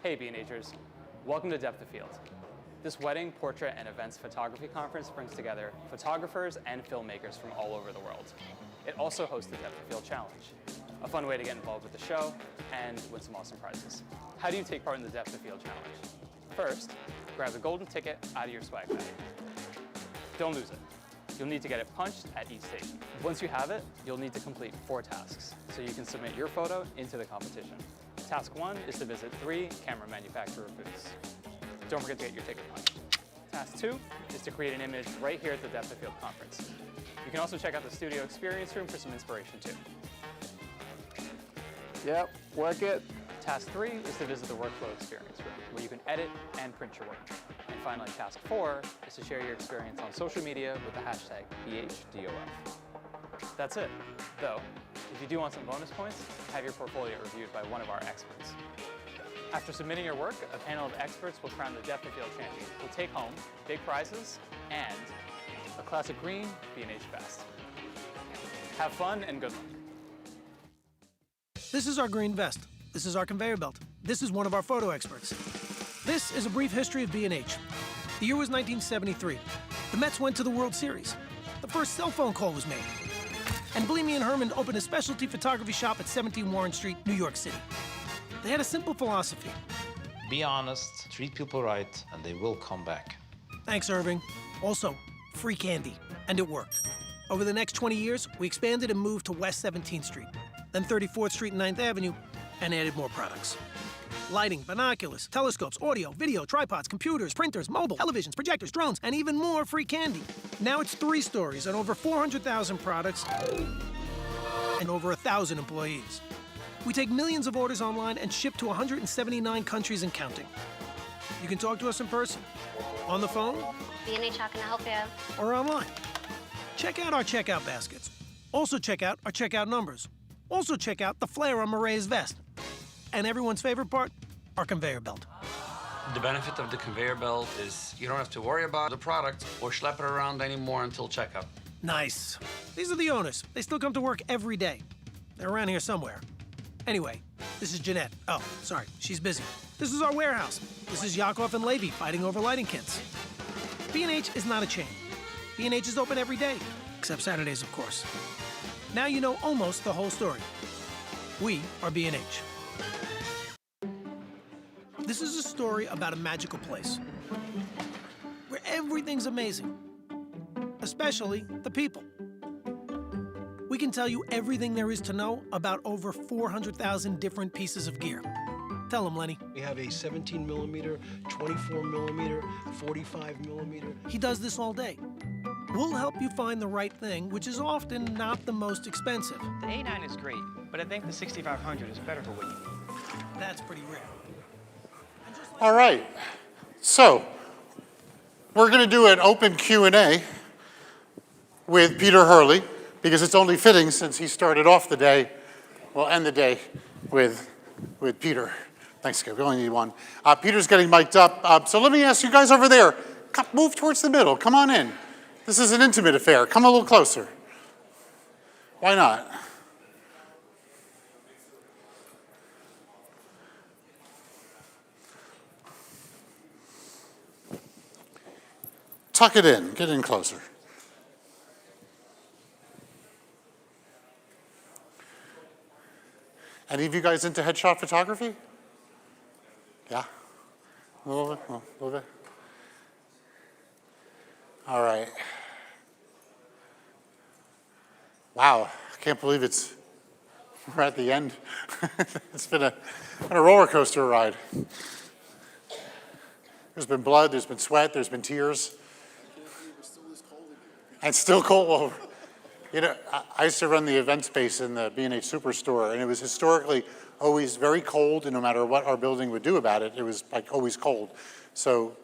Hey B&Hers, welcome to Depth of Field. This wedding, portrait, and events photography conference brings together photographers and filmmakers from all over the world. It also hosts the Depth of Field Challenge, a fun way to get involved with the show and win some awesome prizes. How do you take part in the Depth of Field Challenge? First, grab the golden ticket out of your swag bag. Don't lose it. You'll need to get it punched at each station. Once you have it, you'll need to complete 4 tasks so you can submit your photo into the competition. Task 1 is to visit 3 camera manufacturer booths. Don't forget to get your ticket punched. Task 2 is to create an image right here at the Depth of Field conference. You can also check out the studio experience room for some inspiration too. Yep, work it. Task 3 is to visit the workflow experience room, where you can edit and print your work. And finally, task 4 is to share your experience on social media with the hashtag BHDOF. That's it, though. If you do want some bonus points, have your portfolio reviewed by one of our experts. After submitting your work, a panel of experts will crown the Depth of Field champion, who'll take home big prizes and a classic green B&H vest. Have fun and good luck. This is our green vest. This is our conveyor belt. This is one of our photo experts. This is a brief history of B&H. The year was 1973. The Mets went to the World Series. The first cell phone call was made. And Bleamy and Herman opened a specialty photography shop at 17 Warren Street, New York City. They had a simple philosophy. Be honest, treat people right, and they will come back. Thanks, Irving. Also, free candy. And it worked. Over the next 20 years, we expanded and moved to West 17th Street, then 34th Street and 9th Avenue, and added more products. Lighting, binoculars, telescopes, audio, video, tripods, computers, printers, mobile, televisions, projectors, drones, and even more free candy. Now it's 3 stories and over 400,000 products and over 1,000 employees. We take millions of orders online and ship to 179 countries and counting. You can talk to us in person, on the phone, B&H, how can I help you? or online. Check out our checkout baskets. Also check out our checkout numbers. Also check out the flare on Marae's vest. And everyone's favorite part, our conveyor belt. The benefit of the conveyor belt is you don't have to worry about the product or schlep it around anymore until checkout. Nice. These are the owners. They still come to work every day. They're around here somewhere. Anyway, this is Jeanette. Oh, sorry, she's busy. This is our warehouse. This is Yakov and Levy fighting over lighting kits. B&H is not a chain. B&H is open every day, except Saturdays, of course. Now you know almost the whole story. We are B&H. This is a story about a magical place where everything's amazing, especially the people. We can tell you everything there is to know about over 400,000 different pieces of gear. Tell them, Lenny. We have a 17 millimeter, 24 millimeter, 45 millimeter. He does this all day. We'll help you find the right thing, which is often not the most expensive. The A9 is great, but I think the 6500 is better for what you need. That's pretty rare. All right, so we're going to do an open Q&A with Peter Hurley, because it's only fitting since he started off the day, we'll end the day with Peter. Thanks, Skip, we only need one. Peter's getting mic'd up, so let me ask you guys over there, move towards the middle, come on in. This is an intimate affair, come a little closer. Why not? Tuck it in, get in closer. Any of you guys into headshot photography? Yeah? A little bit? All right. Wow, I can't believe we're at the end. It's been a roller coaster ride. There's been blood, there's been sweat, there's been tears. And still cold. You know, I used to run the event space in the B&H Superstore, and it was historically always very cold, and no matter what our building would do about it, it was like always cold. So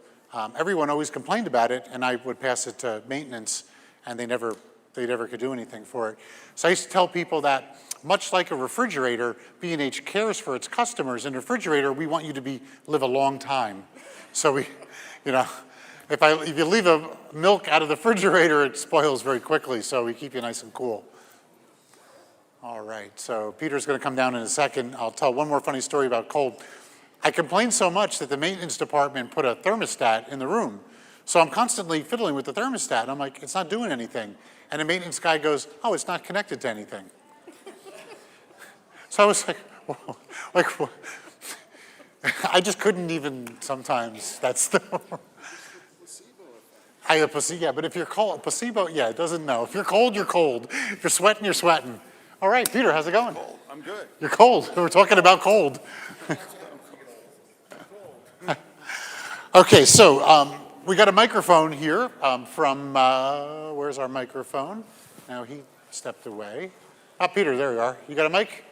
everyone always complained about it, and I would pass it to maintenance, and they never could do anything for it. So I used to tell people that much like a refrigerator, B&H cares for its customers. In a refrigerator, we want you to live a long time. So we, you know, if you leave a milk out of the refrigerator, it spoils very quickly, so we keep you nice and cool. All right, so Peter's gonna come down in a second. I'll tell one more funny story about cold. I complained so much that the maintenance department put a thermostat in the room. So I'm constantly fiddling with the thermostat. I'm like, it's not doing anything. And the maintenance guy goes, oh, it's not connected to anything. So I was like, I just couldn't even sometimes, that's the... Yeah, but if you're cold, placebo, yeah, it doesn't know. If you're cold, you're cold. If you're sweating, you're sweating. All right, Peter, how's it going? I'm good. You're cold. We're talking about cold. Okay, so we got a microphone here from, where's our microphone? Now he stepped away. Peter, there you are. You got a mic?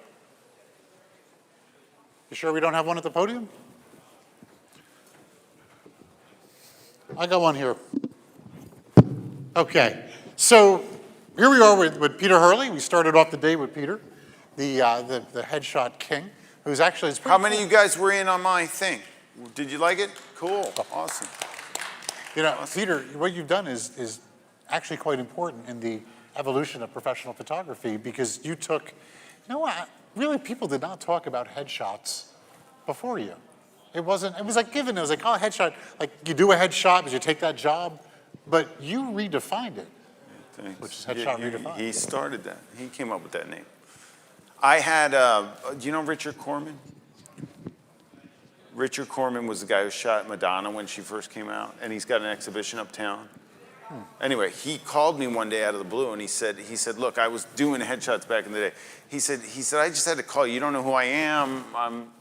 You sure we don't have one at the podium? I got one here. Okay, so here we are with Peter Hurley. We started off the day with Peter, the headshot king, who's actually... How many of you guys were in on my thing? Did you like it? Cool, awesome. You know, Peter, what you've done is actually quite important in the evolution of professional photography, because you took, you know what, really people did not talk about headshots before you. It was like given, it was like, oh, headshot, like you do a headshot because you take that job, but you redefined it, which is headshot redefined. He started that. He came up with that name. I had, do you know Richard Corman? Richard Corman was the guy who shot Madonna when she first came out, and he's got an exhibition uptown. Anyway, he called me one day out of the blue, and he said, look, I was doing headshots back in the day. He said, I just had to call you. You don't know who I am. I'm,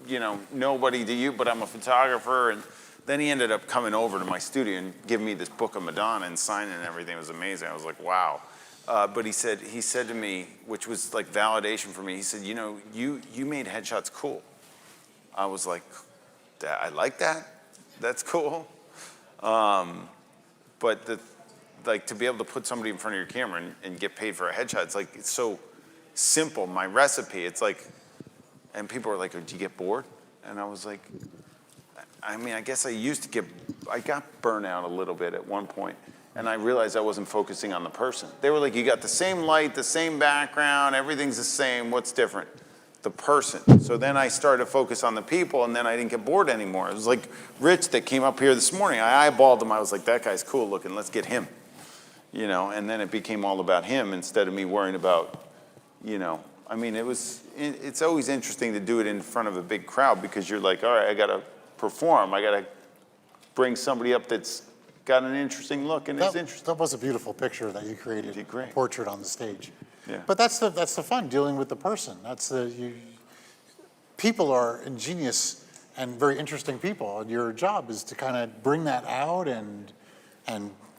nobody to you, but I'm a photographer. And then he ended up coming over to my studio and giving me this book of Madonna and signing and everything. It was amazing. I was like, wow. But he said to me, which was like validation for me, he said, you made headshots cool. I was like, I like that. That's cool. But to be able to put somebody in front of your camera and get paid for a headshot, it's so simple. My recipe, it's like, and people were like, "Do you get bored?" And I was like, I mean, I guess I got burnt out a little bit at one point, and I realized I wasn't focusing on the person. They were like, "You got the same light, the same background, everything's the same. What's different?" The person. So then I started to focus on the people, and then I didn't get bored anymore. It was like Rich that came up here this morning. I eyeballed him. I was like, that guy's cool looking. Let's get him. And then it became all about him instead of me worrying about, I mean, it's always interesting to do it in front of a big crowd because you're like, all right, I got to perform. I got to bring somebody up that's got an interesting look and is interesting. That was a beautiful picture that you created. You did great. Portrait on the stage. Yeah. But that's the fun, dealing with the person. People are ingenious and very interesting people, and your job is to kind of bring that out and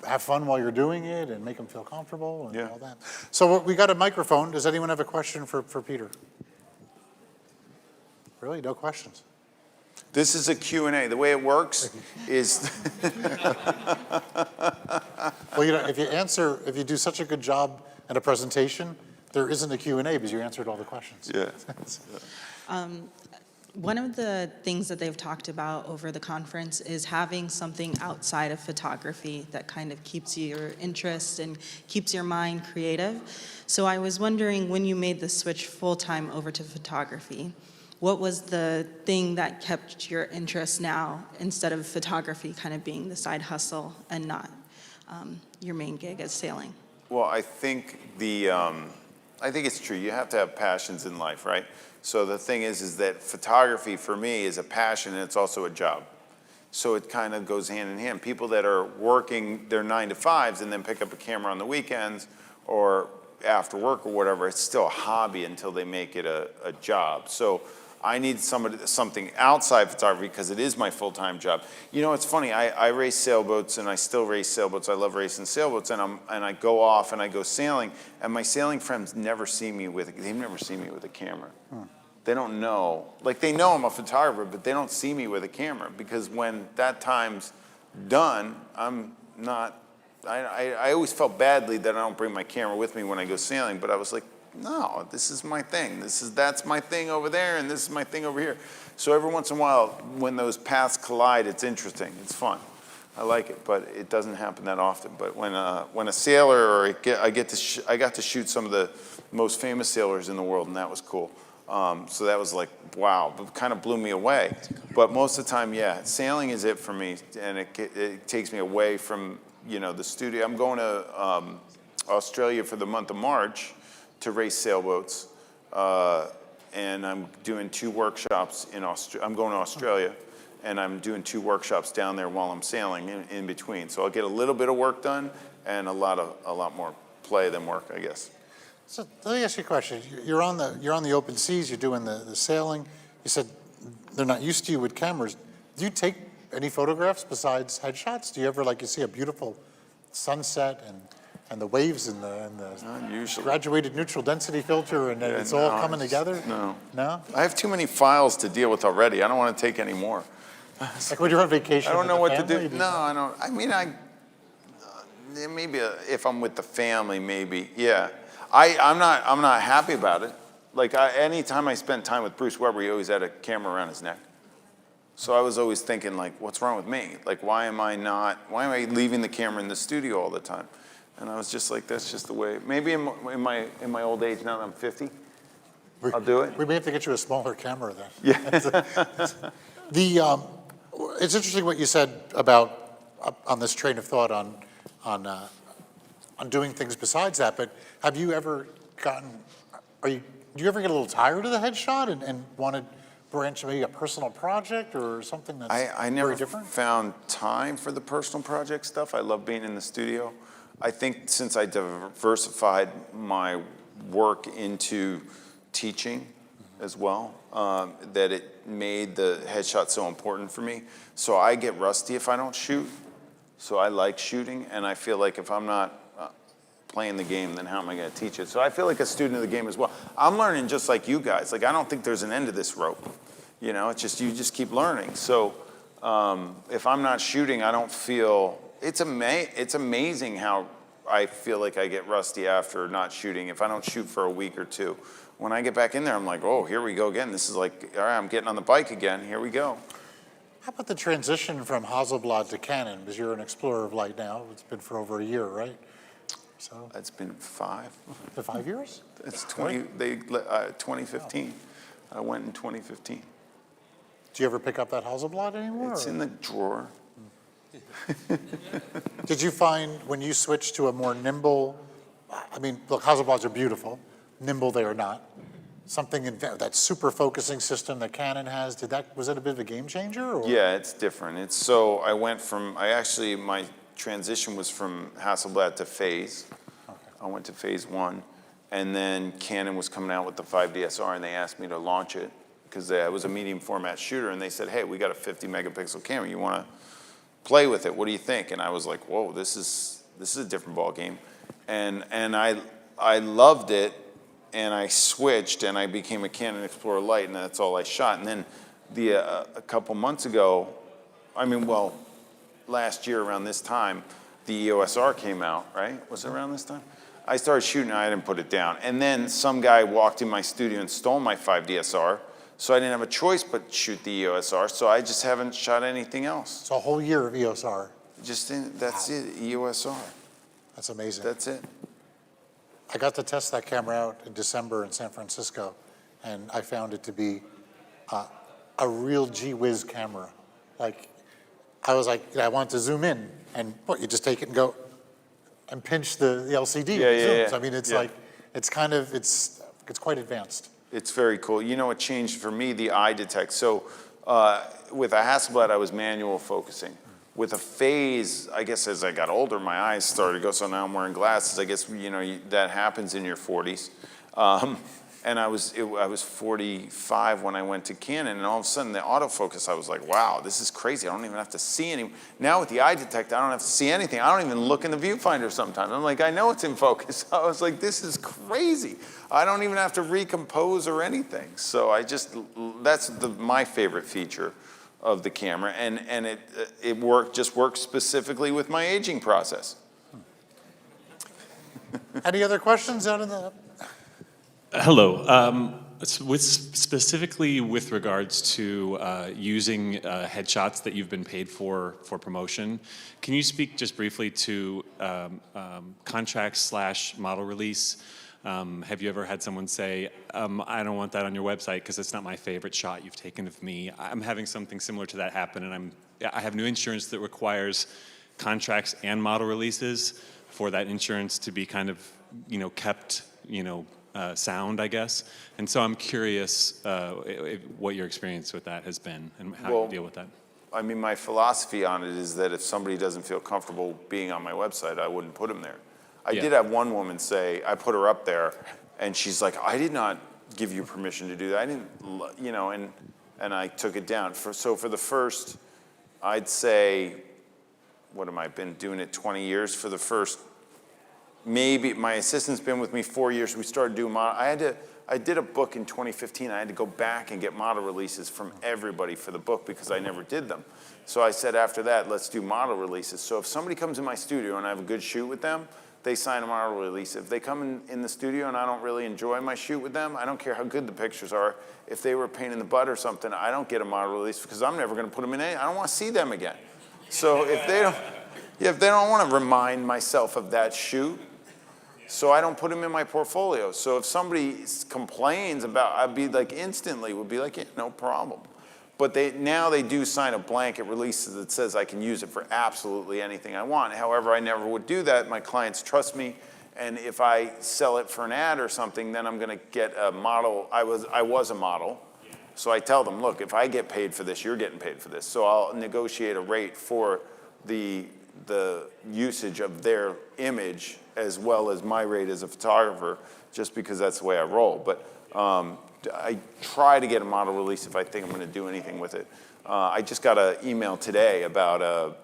have fun while you're doing it and make them feel comfortable and all that. So we got a microphone. Does anyone have a question for Peter? Really, no questions? This is a Q&A. The way it works is... Well, if you do such a good job at a presentation, there isn't a Q&A because you answered all the questions. Yeah. One of the things that they've talked about over the conference is having something outside of photography that kind of keeps your interest and keeps your mind creative. So I was wondering, when you made the switch full-time over to photography, what was the thing that kept your interest now instead of photography kind of being the side hustle and not your main gig as sailing? Well, I think it's true. You have to have passions in life, right? So the thing is that photography for me is a passion and it's also a job. So it kind of goes hand in hand. People that are working their 9 to 5s and then pick up a camera on the weekends or after work or whatever, it's still a hobby until they make it a job. So I need something outside photography because it is my full-time job. It's funny. I race sailboats and I still race sailboats. I love racing sailboats, and I go off and I go sailing. And my sailing friends never see me with a camera. They don't know. Like, they know I'm a photographer, but they don't see me with a camera because when that time's done, I'm not. I always felt badly that I don't bring my camera with me when I go sailing, but I was like, no, this is my thing. That's my thing over there, and this is my thing over here. So every once in a while, when those paths collide, it's interesting. It's fun. I like it, but it doesn't happen that often. But when a sailor, or I got to shoot some of the most famous sailors in the world, and that was cool. So that was like, wow, it kind of blew me away. But most of the time, yeah, sailing is it for me, and it takes me away from the studio. I'm going to Australia for the month of March to race sailboats, and I'm doing 2 workshops in Australia. I'm going to Australia, and I'm doing 2 workshops down there while I'm sailing in between. So I'll get a little bit of work done and a lot more play than work, I guess. So let me ask you a question. You're on the open seas. You're doing the sailing. You said they're not used to you with cameras. Do you take any photographs besides headshots? Do you ever you see a beautiful sunset and the waves and the graduated neutral density filter, and it's all coming together? No. No? I have too many files to deal with already. I don't want to take any more. Like when you're on vacation I don't with know the what to family, do. No, I don't. I mean, maybe if I'm with the family, maybe. Yeah. I'm not happy about it. Like anytime I spent time with Bruce Weber, he always had a camera around his neck. So I was always thinking, like, what's wrong with me? Like, why am I leaving the camera in the studio all the time? And I was just like, that's just the way. Maybe in my old age, now that I'm 50, I'll do it. We may have to get you a smaller camera then. Yeah. It's interesting what you said about on this train of thought on doing things besides that. But have you ever do you ever get a little tired of the headshot and want to branch maybe a personal project or something that's I never very different? found time for the personal project stuff. I love being in the studio. I think since I diversified my work into teaching as well, that it made the headshot so important for me. So I get rusty if I don't shoot. So I like shooting, and I feel like if I'm not playing the game, then how am I going to teach it? So I feel like a student of the game as well. I'm learning just like you guys. Like, I don't think there's an end to this rope. You know, it's just, you just keep learning. So if I'm not shooting, I don't feel, it's amazing how I feel like I get rusty after not shooting. If I don't shoot for a week or two, when I get back in there, I'm like, oh, here we go again. This is like, all right, I'm getting on the bike again. Here we go. How about the transition from Hasselblad to Canon? Because you're an explorer of light now. It's been for over a year, right? So it's been 5. 5 years? It's 2015. I went in 2015. Do you ever pick up that Hasselblad anymore? It's in the drawer. Did you find when you switched to a more nimble, I mean, look, Hasselblads are beautiful, nimble they are not. Something in that super focusing system that Canon has, was that a bit of a game changer? Or? Yeah, it's different. My transition was from Hasselblad to Phase. Okay. I went to Phase 1, and then Canon was coming out with the 5DSR, and they asked me to launch it because it was a medium format shooter, and they said, hey, we got a 50 megapixel camera. You want to play with it? What do you think? And I was like, whoa, this is a different ball game. And I loved it, and I switched, and I became a Canon Explorer Lite, and that's all I shot. And then a couple months ago, last year around this time, the EOS R came out, right? Was it around this time? I started shooting, and I didn't put it down. And then some guy walked in my studio and stole my 5DSR, so I didn't have a choice but shoot the EOS R, so I just haven't shot anything else. So a whole year of EOS R. That's it, EOS R. That's amazing. That's it. I got to test that camera out in December in San Francisco, and I found it to be a real gee whiz camera. Like, I was like, I wanted to zoom in, and you just take it and go and pinch the LCD. Yeah, when it zooms. yeah. I mean, it's like, it's quite advanced. It's very cool. You know what changed for me? The eye detect. So with a Hasselblad, I was manual focusing. With a Phase, I guess as I got older, my eyes started to go, so now I'm wearing glasses. I guess, that happens in your 40s. And I was 45 when I went to Canon, and all of a sudden the autofocus, I was like, wow, this is crazy. I don't even have to see any. Now with the eye detect, I don't have to see anything. I don't even look in the viewfinder sometimes. I'm like, I know it's in focus. I was like, this is crazy. I don't even have to recompose or anything. So that's my favorite feature of the camera, and it works specifically with my aging process. Any other questions out of the? Hello. Specifically with regards to using headshots that you've been paid for promotion, can you speak just briefly to contracts / model release? Have you ever had someone say, I don't want that on your website because it's not my favorite shot you've taken of me? I'm having something similar to that happen, and I have new insurance that requires contracts and model releases for that insurance to be kind of, kept, sound, I guess. And so I'm curious what your experience with that has been and how you deal with that. I mean, my philosophy on it is that if somebody doesn't feel comfortable being on my website, I wouldn't put them there. I did have one woman say, I put her up there, and she's like, I did not give you permission to do that. I didn't, and I took it down. So for the first, I'd say, what am I, been doing it 20 years? For the first, maybe, my assistant's been with me 4 years. We started doing, I I did a book in 2015. I had to go back and get model releases from everybody for the book because I never did them. So I said after that, let's do model releases. So if somebody comes in my studio and I have a good shoot with them, they sign a model release. If they come in the studio and I don't really enjoy my shoot with them, I don't care how good the pictures are. If they were a pain in the butt or something, I don't get a model release because I'm never going to put them in any. I don't want to see them again. So if they don't want to remind myself of that shoot, so I don't put them in my portfolio. So if somebody complains about, I'd be like instantly would be like, yeah, no problem. But now they do sign a blanket release that says I can use it for absolutely anything I want. However, I never would do that. My clients trust me. And if I sell it for an ad or something, then I'm going to get a model. I was a model. So I tell them, look, if I get paid for this, you're getting paid for this. So I'll negotiate a rate for the usage of their image as well as my rate as a photographer, just because that's the way I roll. But I try to get a model release if I think I'm going to do anything with it. I just got an email today about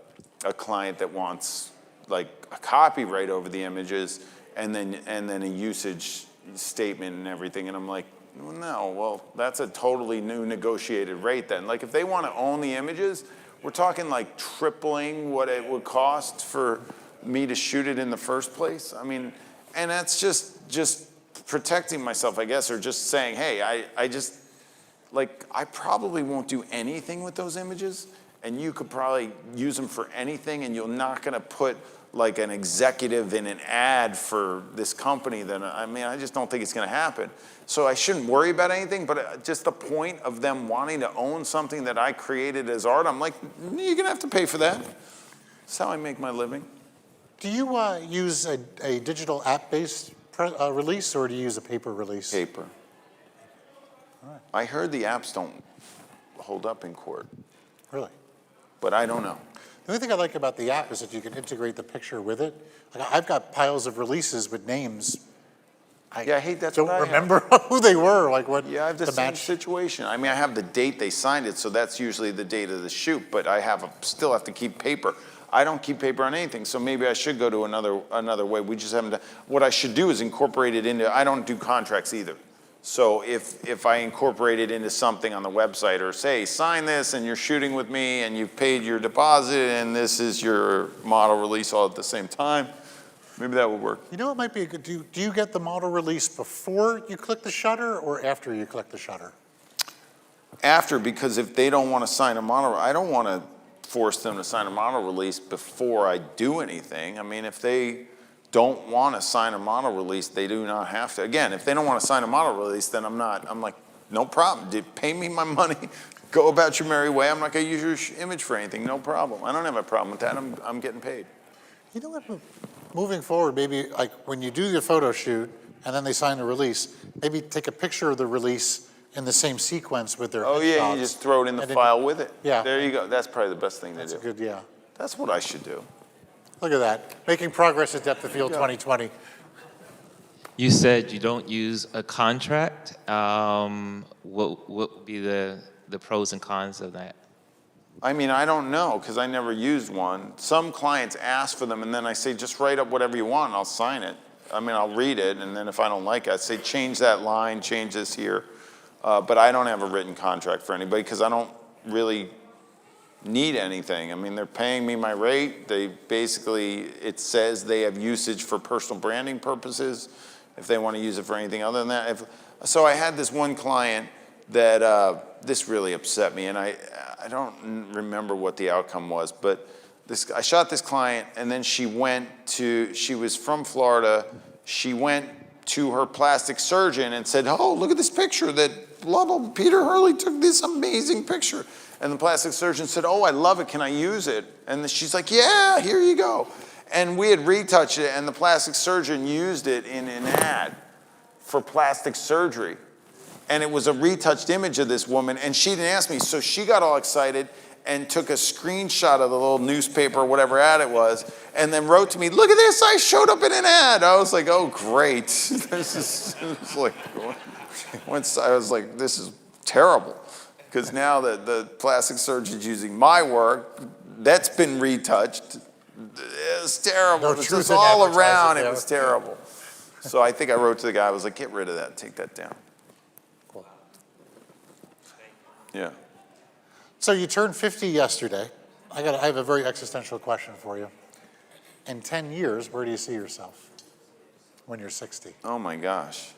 a client that wants like a copyright over the images and then a usage statement and everything. And I'm like, no, well, that's a totally new negotiated rate then. Like if they want to own the images, we're talking like tripling what it would cost for me to shoot it in the first place. I mean, and that's just protecting myself, I guess, or just saying, hey, I probably won't do anything with those images, and you could probably use them for anything, and you're not going to put like an executive in an ad for this company. Then I mean, I just don't think it's going to happen. So I shouldn't worry about anything, but just the point of them wanting to own something that I created as art, I'm like, you're going to have to pay for that. That's how I make my living. Do you use a digital app-based release, or do you use a paper release? Paper. All right. I heard the apps don't hold up in court. Really? But I don't know. The only thing I like about the app is that you can integrate the picture with it. Like I've got piles of releases with names. I hate that. don't remember who they were, like what. Yeah, I have the same situation. I mean, I have the date they signed it, so that's usually the date of the shoot, but I still have to keep paper. I don't keep paper on anything, so maybe I should go to another way. We just haven't done. What I should do is incorporate it into, I don't do contracts either. So if I incorporate it into something on the website or say, sign this and you're shooting with me and you've paid your deposit and this is your model release all at the same time, maybe that would work. You know what might be a good, do you get the model release before you click the shutter or after you click the shutter? After, because if they don't want to sign a model, I don't want to force them to sign a model release before I do anything. I mean, if they don't want to sign a model release, they do not have to. Again, if they don't want to sign a model release, then I'm like, no problem. Pay me my money. Go about your merry way. I'm not going to use your image for anything. No problem. I don't have a problem with that. I'm getting paid. You know what? Moving forward, maybe like when you do your photo shoot and then they sign the release, maybe take a picture of the release in the same sequence with their Oh yeah, headshots. you just throw it in the file with it. Yeah. There you go. That's probably the best thing to do. That's good, yeah. That's what I should do. Look at that. Making progress at Depth of Field 2020. You said you don't use a contract. What would be the pros and cons of that? I mean, I don't know because I never used one. Some clients ask for them and then I say, just write up whatever you want and I'll sign it. I mean, I'll read it and then if I don't like it, I say, change that line, change this here. But I don't have a written contract for anybody because I don't really need anything. I mean, they're paying me my rate. They basically, it says they have usage for personal branding purposes if they want to use it for anything other than that. So I had this one client that this really upset me, and I don't remember what the outcome was, but I shot this client, and then she was from Florida. She went to her plastic surgeon and said, oh, look at this picture that blah, blah, Peter Hurley took this amazing picture. And the plastic surgeon said, oh, I love it, can I use it? And she's like, yeah, here you go. And we had retouched it, and the plastic surgeon used it in an ad for plastic surgery. And it was a retouched image of this woman, and she didn't ask me, so she got all excited and took a screenshot of the little newspaper or whatever ad it was, and then wrote to me, look at this, I showed up in an ad. I was like, oh, great. This is terrible. Because now the plastic surgeon's using my work, that's been retouched. It's terrible. It's just all around, it was terrible. So I think I wrote to the guy, I was like, get rid of that, take that down. Yeah. So you turned 50 yesterday. I have a very existential question for you. In 10 years, where do you see yourself when you're 60? Oh my gosh.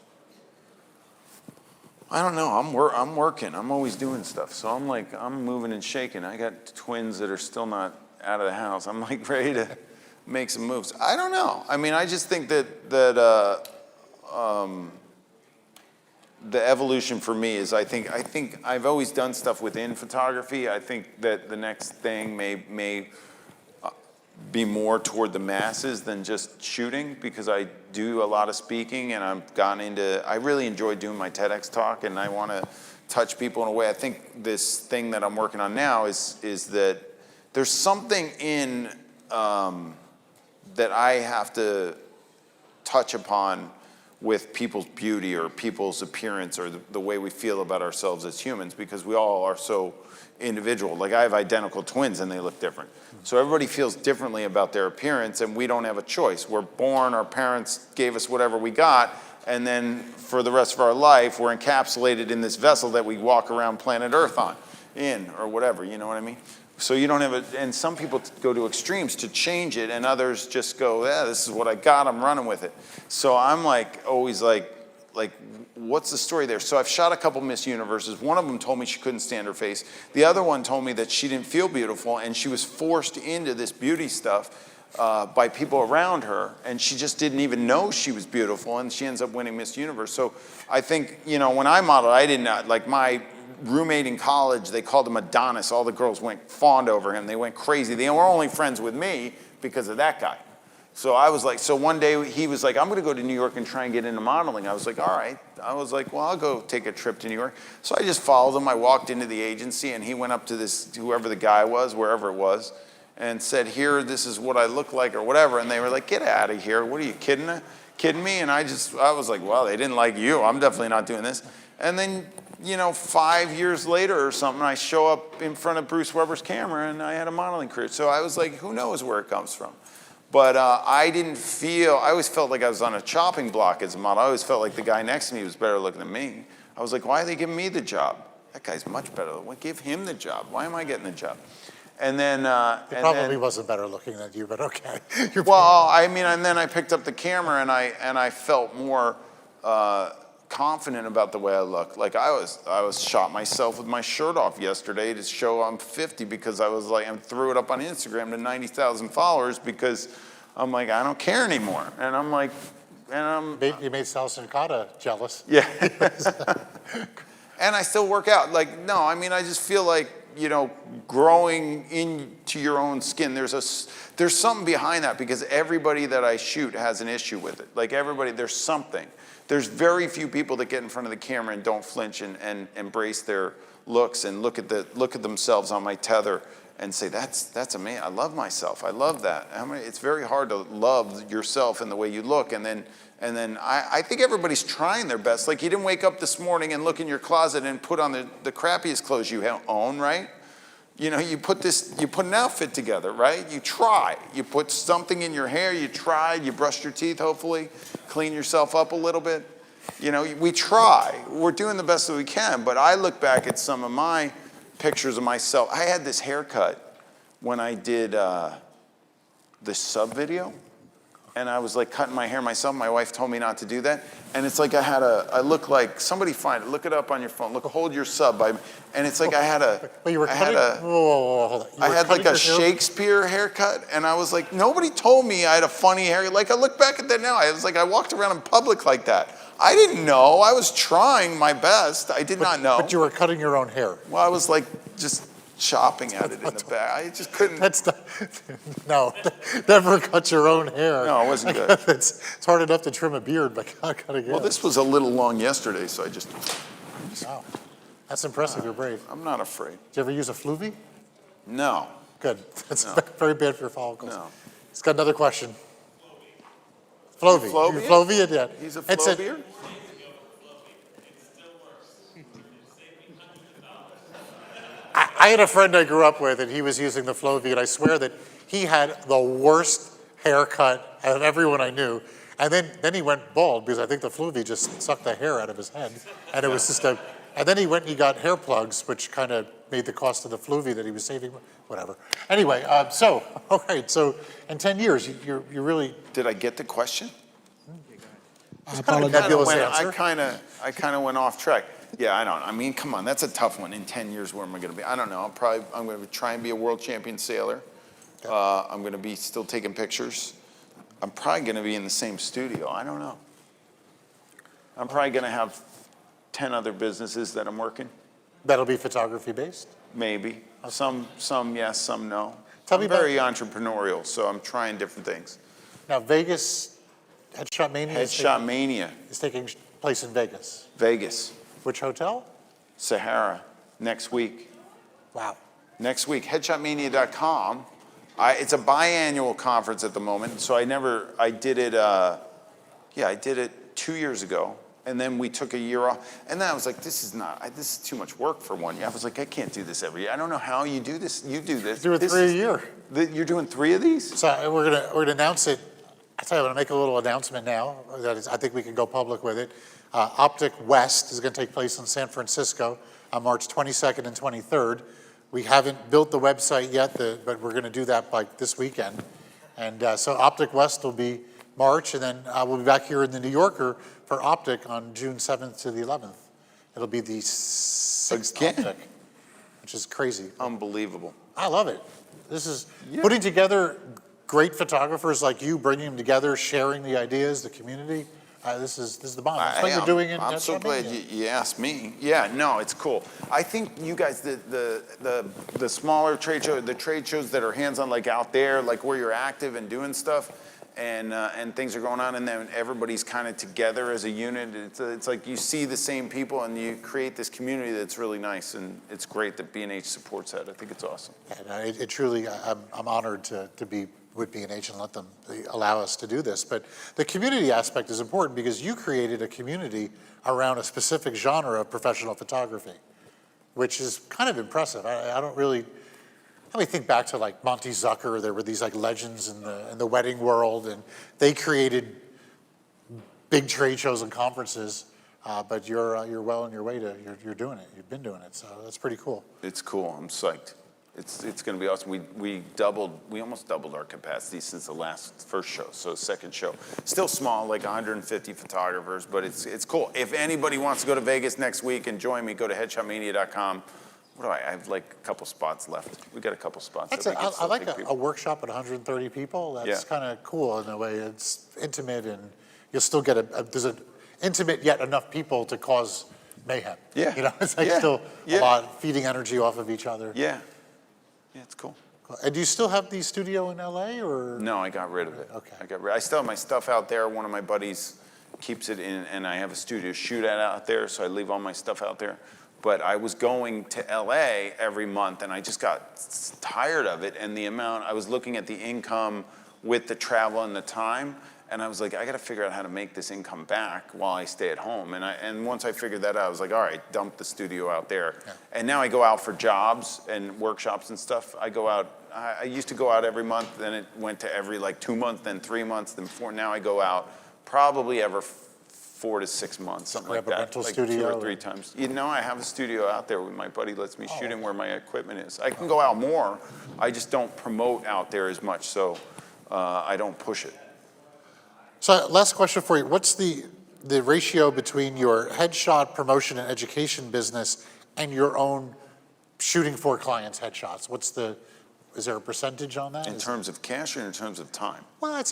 I don't know. I'm working. I'm always doing stuff. So I'm moving and shaking. I got twins that are still not out of the house. I'm like ready to make some moves. I don't know. I mean, I just think that the evolution for me is I think I've always done stuff within photography. I think that the next thing may be more toward the masses than just shooting, because I do a lot of speaking and I really enjoy doing my TEDx talk, and I want to touch people in a way. I think this thing that I'm working on now is that there's something in that I have to touch upon with people's beauty or people's appearance or the way we feel about ourselves as humans, because we all are so individual. Like I have identical twins and they look different. So everybody feels differently about their appearance, and we don't have a choice. We're born, our parents gave us whatever we got, and then for the rest of our life, we're encapsulated in this vessel that we walk around planet Earth or whatever, you know what I mean? So you don't have and some people go to extremes to change it, and others just go, yeah, this is what I got, I'm running with it. So I'm always like, what's the story there? So I've shot a couple Miss Universes. One of them told me she couldn't stand her face. The other one told me that she didn't feel beautiful, and she was forced into this beauty stuff by people around her, and she just didn't even know she was beautiful, and she ends up winning Miss Universe. So I think, when I modeled, I did not, like my roommate in college, they called him Adonis. All the girls fawned over him. They went crazy. They were only friends with me because of that guy. So I was like, so one day he was like, I'm going to go to New York and try and get into modeling. I was like, all right. I was like, well, I'll go take a trip to New York. So I just followed him. I walked into the agency, and he went up to this, whoever the guy was, wherever it was, and said, here, this is what I look like or whatever. And they were like, get out of here. What are you kidding me? And I was like, well, they didn't like you. I'm definitely not doing this. And then, 5 years later or something, I show up in front of Bruce Weber's camera, and I had a modeling career. So I was like, who knows where it comes from? But I always felt like I was on a chopping block as a model. I always felt like the guy next to me was better looking than me. I was like, why are they giving me the job? That guy's much better. Give him the job. Why am I getting the job? And then He probably wasn't better looking than you, but okay. And then I picked up the camera, and I felt more confident about the way I look. Like I was shot myself with my shirt off yesterday to show I'm 50, because I was like, I threw it up on Instagram to 90,000 followers because I'm like, I don't care anymore. And I'm like, You made Sal Sincata jealous. Yeah. And I still work out. I just feel like, growing into your own skin, there's something behind that, because everybody that I shoot has an issue with it. Like everybody, there's something. There's very few people that get in front of the camera and don't flinch and embrace their looks and look at themselves on my tether and say, that's amazing. I love myself. I love that. It's very hard to love yourself in the way you look. And then I think everybody's trying their best. Like you didn't wake up this morning and look in your closet and put on the crappiest clothes you own, right? You put an outfit together, right? You try. You put something in your hair, you tried, you brushed your teeth, hopefully, clean yourself up a little bit. We try. We're doing the best that we can, but I look back at some of my pictures of myself. I had this haircut when I did the sub video, and I was like cutting my hair myself. My wife told me not to do that. And it's like I look like, somebody find it, look it up on your phone, hold your sub by, and it's like I had like a Shakespeare haircut, and I was like, nobody told me I had a funny hair. Like I look back at that now, I was like, I walked around in public like that. I didn't know, I was trying my best, I did not know. But you were cutting your own hair. Well, I was like, just chopping at it in the back. I just couldn't. No, never cut your own hair. No, it wasn't good. It's hard enough to trim a beard, but not cutting it. Well, this was a little long yesterday, so I just. Wow, that's impressive. You're brave. I'm not afraid. Did you ever use a Fluvy? No. Good. That's very bad for your follicles. No. He's got another question. Flovey. Flovey? Yeah. He's a Flovier? I had a friend I grew up with, and he was using the Flovey, and I swear that he had the worst haircut of everyone I knew. And then he went bald, because I think the Flovey just sucked the hair out of his head. And it was just And then he went and he got hair plugs, which kind of made the cost of the fluvy that he was saving, whatever. Anyway, so, all right, so in 10 years, you really... Did I get the question? I apologize. I kind of went off track. Yeah, I don't. I mean, come on, that's a tough one. In 10 years, where am I going to be? I don't know. I'm going to try and be a world champion sailor. I'm going to be still taking pictures. I'm probably going to be in the same studio. I don't know. I'm probably going to have 10 other businesses that I'm working. That'll be photography based? Maybe. Some yes, some no. Tell me I'm very entrepreneurial, so I'm trying different things. Now, Vegas, Headshot Mania? Mania is taking place in Vegas. Vegas. Which hotel? Sahara, next week. Wow. Next week, headshotmania.com. It's a biannual conference at the moment, so I did it, I did it 2 years ago, and then we took a year off, and then I was like, this is too much work for 1 year. I was like, I can't do this every year. I don't know how you do this. You do this. Do it 3 a year. You're doing 3 of these? So we're gonna announce it. I tell you, I'm gonna make a little announcement now. That is, I think we can go public with it. Optic West is gonna take place in San Francisco on March 22nd and 23rd. We haven't built the website yet, but we're gonna do that by this weekend. And so Optic West will be March, and then we'll be back here in the New Yorker for Optic on June 7th to the 11th. It'll be the 6th Optic, which is crazy. Unbelievable. I love it. This is putting together great photographers like you, bringing them together, sharing the ideas, the community. This is the bond. It's like we're doing it. I'm so glad you asked me. Yeah, no, it's cool. I think you guys, the smaller trade shows, the trade shows that are hands-on, like out there, like where you're active and doing stuff, and things are going on, and then everybody's kind of together as a unit. It's like you see the same people, and you create this community that's really nice, and it's great that B&H supports that. I think it's awesome. And it truly, I'm honored to be with B&H and let them allow us to do this. But the community aspect is important because you created a community around a specific genre of professional photography, which is kind of impressive. I don't really, I mean, think back to like Monty Zucker. There were these like legends in the wedding world, and they created big trade shows and conferences. But you're well on your way to you're doing it. You've been doing it, so that's pretty cool. It's cool. I'm psyched. It's going to be awesome. We almost doubled our capacity since the first show, so second show. Still small, like 150 photographers, but it's cool. If anybody wants to go to Vegas next week and join me, go to headshotmania.com. I have like a couple spots left. We got a couple spots. I like a workshop at 130 people. That's kind of cool in a way. It's intimate, and you'll still get there's an intimate yet enough people to cause mayhem. Yeah. You know, it's like still a lot feeding energy off of each other. Yeah. Yeah, it's cool. And do you still have the studio in LA, or? No, I got rid of it. Okay. I still have my stuff out there. One of my buddies keeps it in, and I have a studio shoot out there, so I leave all my stuff out there. But I was going to LA every month, and I just got tired of it, and the amount, I was looking at the income with the travel and the time, and I was like, I got to figure out how to make this income back while I stay at home. And once I figured that out, I was like, all right, dump the studio out there. Yeah. And now I go out for jobs and workshops and stuff. I go out, I used to go out every month, then it went to every like 2 months, then 3 months, then 4. Now I go out probably every 4 to 6 months, something like that. Rental like studio 2 or 3 times. You know, I have a studio out there where my buddy lets me shoot in where my equipment is. I can go out more. I just don't promote out there as much, so I don't push it. So last question for you. What's the ratio between your headshot promotion and education business and your own shooting for clients' headshots? Is there a percentage on that? In terms of cash or in terms of time? Well, let's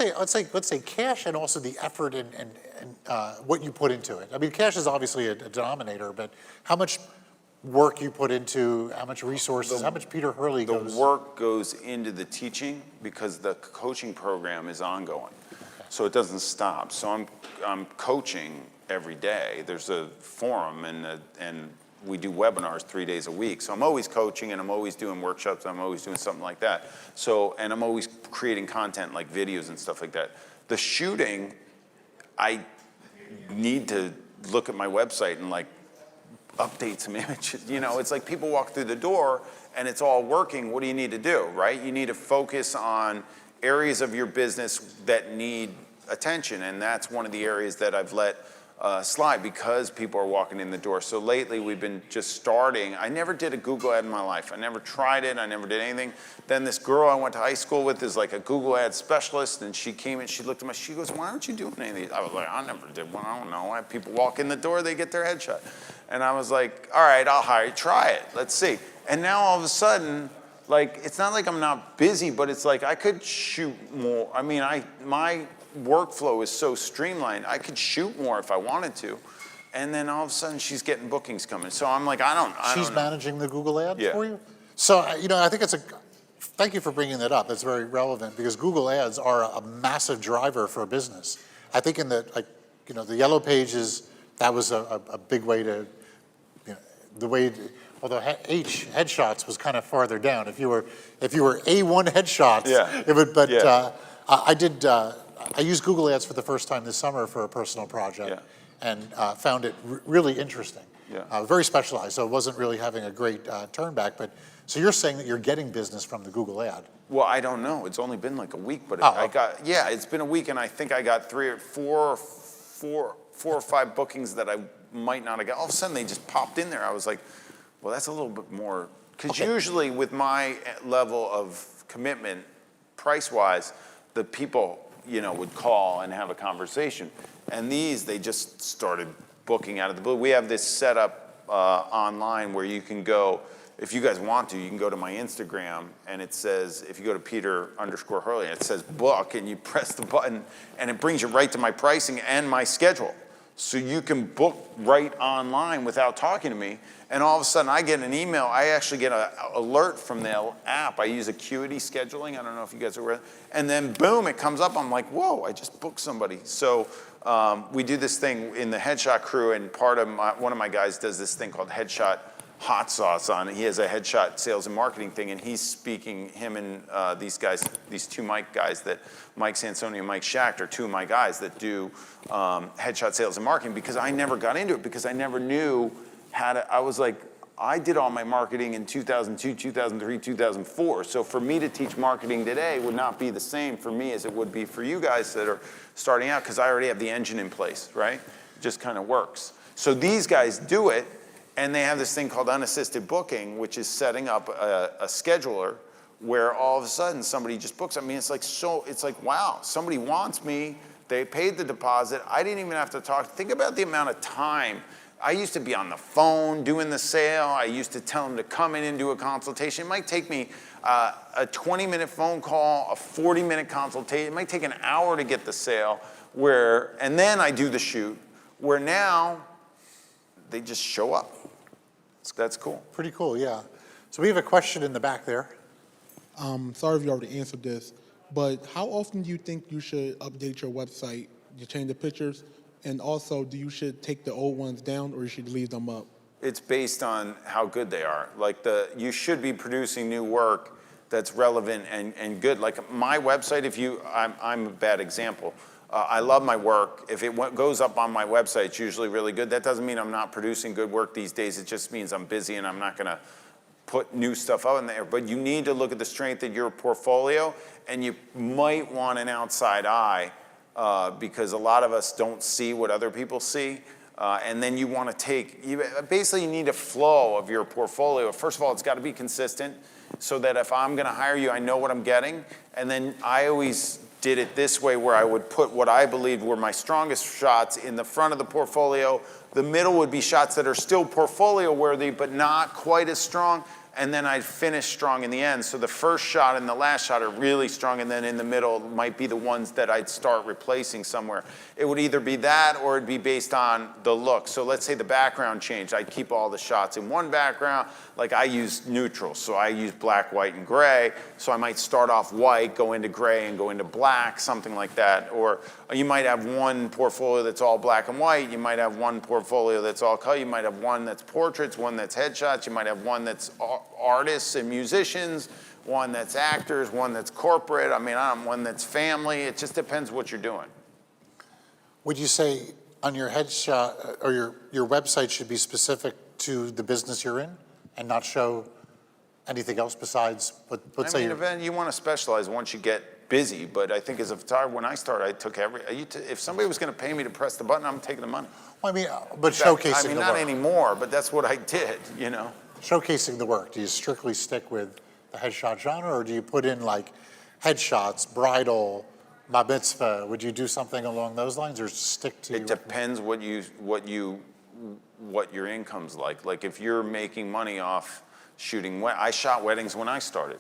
say cash, and also the effort and what you put into it. I mean, cash is obviously a denominator, but how much work you put into, how much resources, how much Peter Hurley goes? The work goes into the teaching because the coaching program is ongoing. So it doesn't stop. So I'm coaching every day. There's a forum, and we do webinars 3 days a week. So I'm always coaching, and I'm always doing workshops. I'm always doing something like that. And I'm always creating content like videos and stuff like that. The shooting, I need to look at my website and like update some images. You know, it's like people walk through the door and it's all working. What do you need to do, right? You need to focus on areas of your business that need attention, and that's one of the areas that I've let slide because people are walking in the door. So lately we've been just starting. I never did a Google ad in my life. I never tried it. I never did anything. Then this girl I went to high school with is like a Google ad specialist, and she came and she looked at me. She goes, "Why aren't you doing any of these?" I was like, "I never did one. I don't know. I have people walk in the door, they get their headshot." And I was like, "All right, I'll hire you. Try it. Let's see." And now all of a sudden, like, it's not like I'm not busy, but it's like I could shoot more. I mean, my workflow is so streamlined. I could shoot more if I wanted to. And then all of a sudden she's getting bookings coming. So I'm like, I don't She's know. managing the Google ads Yeah. for you? So, I think thank you for bringing that up. That's very relevant because Google ads are a massive driver for a business. I think in the Yellow Pages, that was a big way to, although headshots was kind of farther down. If you were A1 headshots, Yeah. it would, but Yeah. I used Google ads for the first time this summer for a personal project. Yeah. And found it really interesting. Yeah. Very specialized, so it wasn't really having a great turn back. But so you're saying that you're getting business from the Google ad? Well, I don't know. It's only been like a week, but okay. it's been a week, and I think I got four or five bookings that I might not have got. All of a sudden, they just popped in there. I was like, well, that's a little bit more, because usually with my level of commitment, price-wise, the people, would call and have a conversation. And they just started booking out of the blue. We have this set up online where you can go, if you guys want to, you can go to my Instagram, and it says, if you go to Peter_Hurley, it says book, and you press the button, and it brings you right to my pricing and my schedule. So you can book right online without talking to me. And all of a sudden, I get an email. I actually get an alert from the app. I use Acuity scheduling. I don't know if you guys are aware. And then, boom, it comes up. I'm like, whoa, I just booked somebody. So we do this thing in the headshot crew, and one of my guys does this thing called Headshot Hot Sauce on. He has a headshot sales and marketing thing, and he's speaking, him and these guys, these two Mike guys, that Mike Sansoni and Mike Schacht are two of my guys that do headshot sales and marketing, because I never got into it because I never knew how to. I was like, I did all my marketing in 2002, 2003, 2004. So for me to teach marketing today would not be the same for me as it would be for you guys that are starting out, because I already have the engine in place, right? It just kind of works. So these guys do it, and they have this thing called unassisted booking, which is setting up a scheduler where all of a sudden somebody just books. I mean, it's like, wow, somebody wants me. They paid the deposit. I didn't even have to talk. Think about the amount of time. I used to be on the phone doing the sale. I used to tell them to come in and do a consultation. It might take me a 20-minute phone call, a 40-minute consultation. It might take an hour to get the sale, and then I do the shoot, where now they just show up. That's cool. Pretty cool, yeah. So we have a question in the back there. Sorry if you already answered this, but how often do you think you should update your website? You change the pictures? And also, do you should take the old ones down, or you should leave them up? It's based on how good they are. Like you should be producing new work that's relevant and good. Like my website, I'm a bad example. I love my work. If it goes up on my website, it's usually really good. That doesn't mean I'm not producing good work these days. It just means I'm busy and I'm not going to put new stuff out in there. But you need to look at the strength of your portfolio, and you might want an outside eye because a lot of us don't see what other people see. And then you want to you need a flow of your portfolio. First of all, it's got to be consistent so that if I'm going to hire you, I know what I'm getting. And then I always did it this way, where I would put what I believed were my strongest shots in the front of the portfolio. The middle would be shots that are still portfolio worthy, but not quite as strong. And then I'd finish strong in the end. So the first shot and the last shot are really strong, and then in the middle might be the ones that I'd start replacing somewhere. It would either be that, or it'd be based on the look. So let's say the background changed. I'd keep all the shots in one background. Like I use neutrals, so I use black, white, and gray. So I might start off white, go into gray, and go into black, something like that. Or you might have one portfolio that's all black and white. You might have one portfolio that's all color. You might have one that's portraits, one that's headshots. You might have one that's artists and musicians, one that's actors, one that's corporate. I mean, one that's family. It just depends what you're doing. Would you say on your headshot or your website should be specific to the business you're in and not show anything else besides Event, you want to specialize once you get busy, but I think as a photographer, when I started, I took if somebody was going to pay me to press the button, I'm taking the money. I mean, but showcasing I mean, the not work. anymore, but that's what I did, you know? Showcasing the work. Do you strictly stick with the headshot genre, or do you put in like headshots, bridal, bar mitzvah? Would you do something along those lines, or stick to? It depends what your income's like. Like if you're making money off shooting, I shot weddings when I started.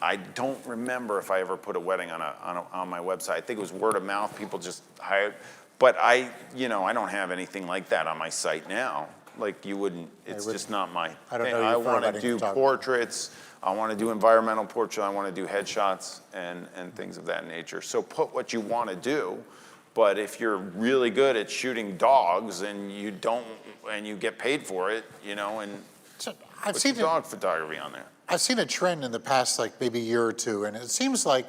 I don't remember if I ever put a wedding on my website. I think it was word of mouth. People just hired. But I don't have anything like that on my site now. Like you wouldn't. It's just not my thing. I want to do portraits. I want to do environmental portraits. I want to do headshots and things of that nature. So put what you want to do. But if you're really good at shooting dogs and you get paid for it, and so I've seen dog photography on there. I've seen a trend in the past, like maybe year or two, and it seems like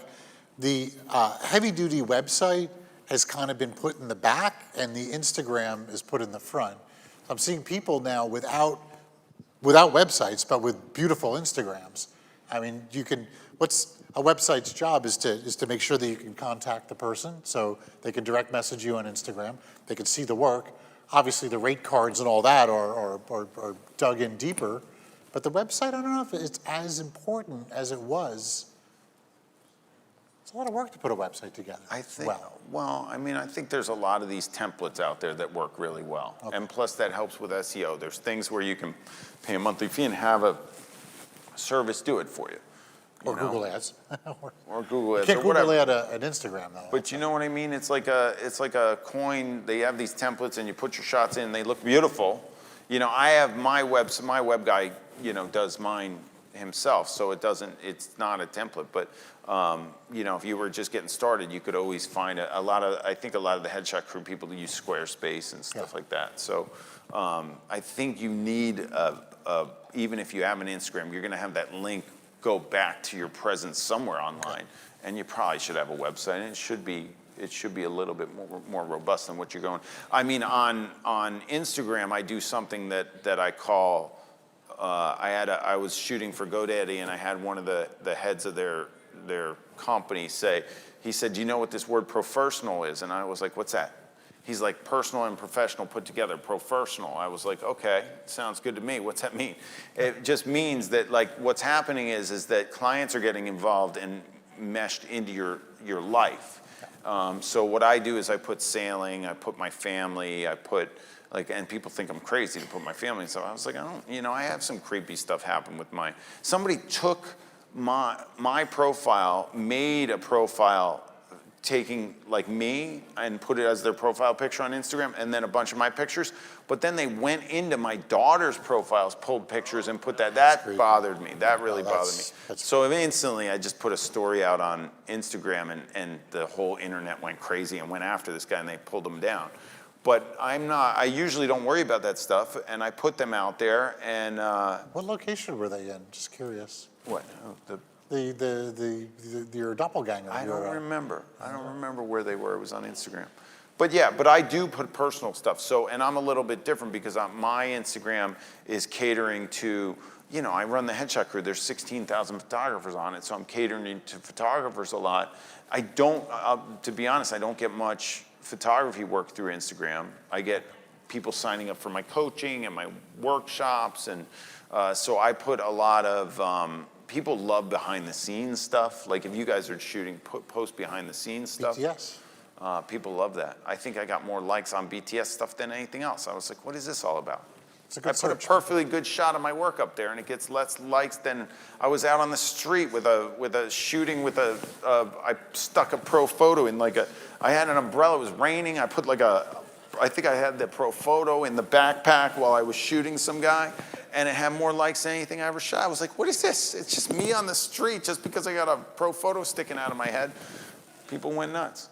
the heavy-duty website has kind of been put in the back, and the Instagram is put in the front. I'm seeing people now without websites, but with beautiful Instagrams. I mean, what's a website's job is to make sure that you can contact the person, so they can direct message you on Instagram. They can see the work. Obviously, the rate cards and all that are dug in deeper. But the website, I don't know if it's as important as it was. It's a lot of work to put a website together. I think, I think there's a lot of these templates out there that work really well. Okay. And plus that helps with SEO. There's things where you can pay a monthly fee and have a service do it for you. Or Google Ads. or Google Ads. You can't or whatever. Google Ad an Instagram, though. But you know what I mean? It's like a coin. They have these templates and you put your shots in and they look beautiful. I have my web guy, does mine himself, so it's not a template. But, if you were just getting started, you could always find I think a lot of the headshot crew people use Squarespace and stuff like that. So I think you need, even if you have an Instagram, you're going to have that link go back to your presence somewhere online. And you probably should have a website, and it should be a little bit more robust than what you're going. I mean, on Instagram, I do something that I call, I was shooting for GoDaddy, and I had one of the heads of their company he said, do you know what this word professional is? And I was like, what's that? He's like, personal and professional put together, professional. I was like, okay, sounds good to me. What's that mean? It just means that like what's happening is that clients are getting involved and meshed into your life. So what I do is I put sailing, I put my family, and people think I'm crazy to put my family. So I was like, I have some creepy stuff happen with somebody took my profile, made a profile taking like me and put it as their profile picture on Instagram and then a bunch of my pictures. But then they went into my daughter's profiles, pulled pictures and put that. That bothered me. That really bothered me. So instantly I just put a story out on Instagram and the whole internet went crazy and went after this guy and they pulled him down. But I usually don't worry about that stuff and I put them out there and. What location were they in? Just curious. What? Your doppelganger. I don't remember. I don't remember where they were. It was on Instagram. But I do put personal stuff. So, and I'm a little bit different because my Instagram is catering to, I run the headshot crew. There's 16,000 photographers on it. So I'm catering to photographers a lot. I don't, to be honest, I don't get much photography work through Instagram. I get people signing up for my coaching and my workshops. And so I put a lot of, people love behind the scenes stuff. Like if you guys are shooting, post behind the scenes stuff. BTS. People love that. I think I got more likes on BTS stuff than anything else. I was like, what is this all about? I put a perfectly good shot of my work up there and it gets less likes than I was out on the street with a shooting with I stuck a pro photo in I had an umbrella, it was raining. I put I think I had the pro photo in the backpack while I was shooting some guy. And it had more likes than anything I ever shot. I was like, what is this? It's just me on the street just because I got a pro photo sticking out of my head. People went nuts.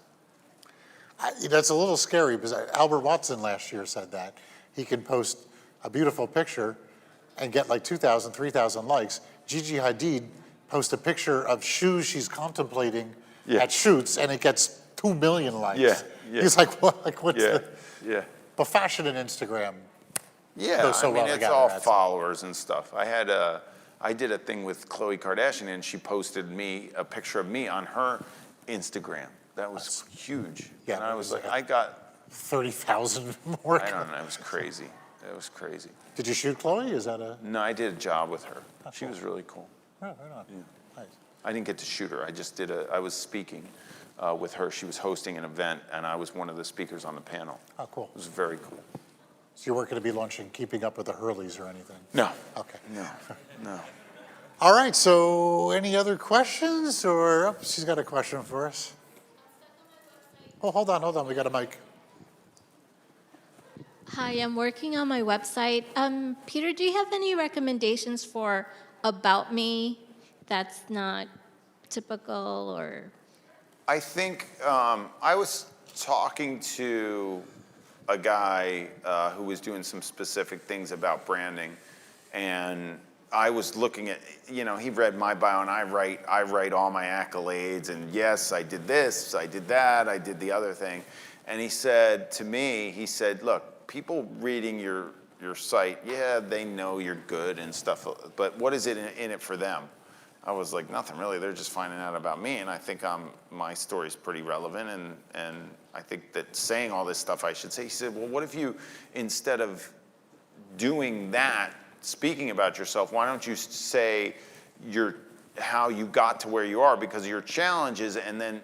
That's a little scary because Albert Watson last year said that. He can post a beautiful picture and get like 2,000, 3,000 likes. Gigi Hadid posts a picture of shoes she's contemplating at shoots and it gets 2 million likes. Yeah. He's like, what? Like, what's the... Yeah. But fashion and Instagram. Yeah, I mean, it's all followers and stuff. I did a thing with Khloe Kardashian, and she posted a picture of me on her Instagram. That was huge. Yeah, and I was like, I got 30,000 more. I don't know. It was crazy. It was crazy. Did you shoot Chloe? Is that a? No, I did a job with her. She was really cool. Oh, right on. Yeah. Nice. I didn't get to shoot her. I was speaking with her. She was hosting an event, and I was one of the speakers on the panel. Oh, cool. It was very cool. So you weren't going to be launching Keeping Up with the Hurleys or anything? No. Okay. No. All right, so any other questions? Or, oh, she's got a question for us. Oh, hold on. We got a mic. Hi, I'm working on my website. Peter, do you have any recommendations for About Me that's not typical or? I think I was talking to a guy who was doing some specific things about branding, and I was looking at, he read my bio, and I write all my accolades, and yes, I did this, I did that, I did the other thing, and he said to me, look, people reading your site, yeah, they know you're good and stuff, but what is it in it for them? I was like, nothing really. They're just finding out about me, and I think my story's pretty relevant, and I think that saying all this stuff I should say. He said, well, what if you, instead of doing that, speaking about yourself, why don't you say how you got to where you are because of your challenges, and then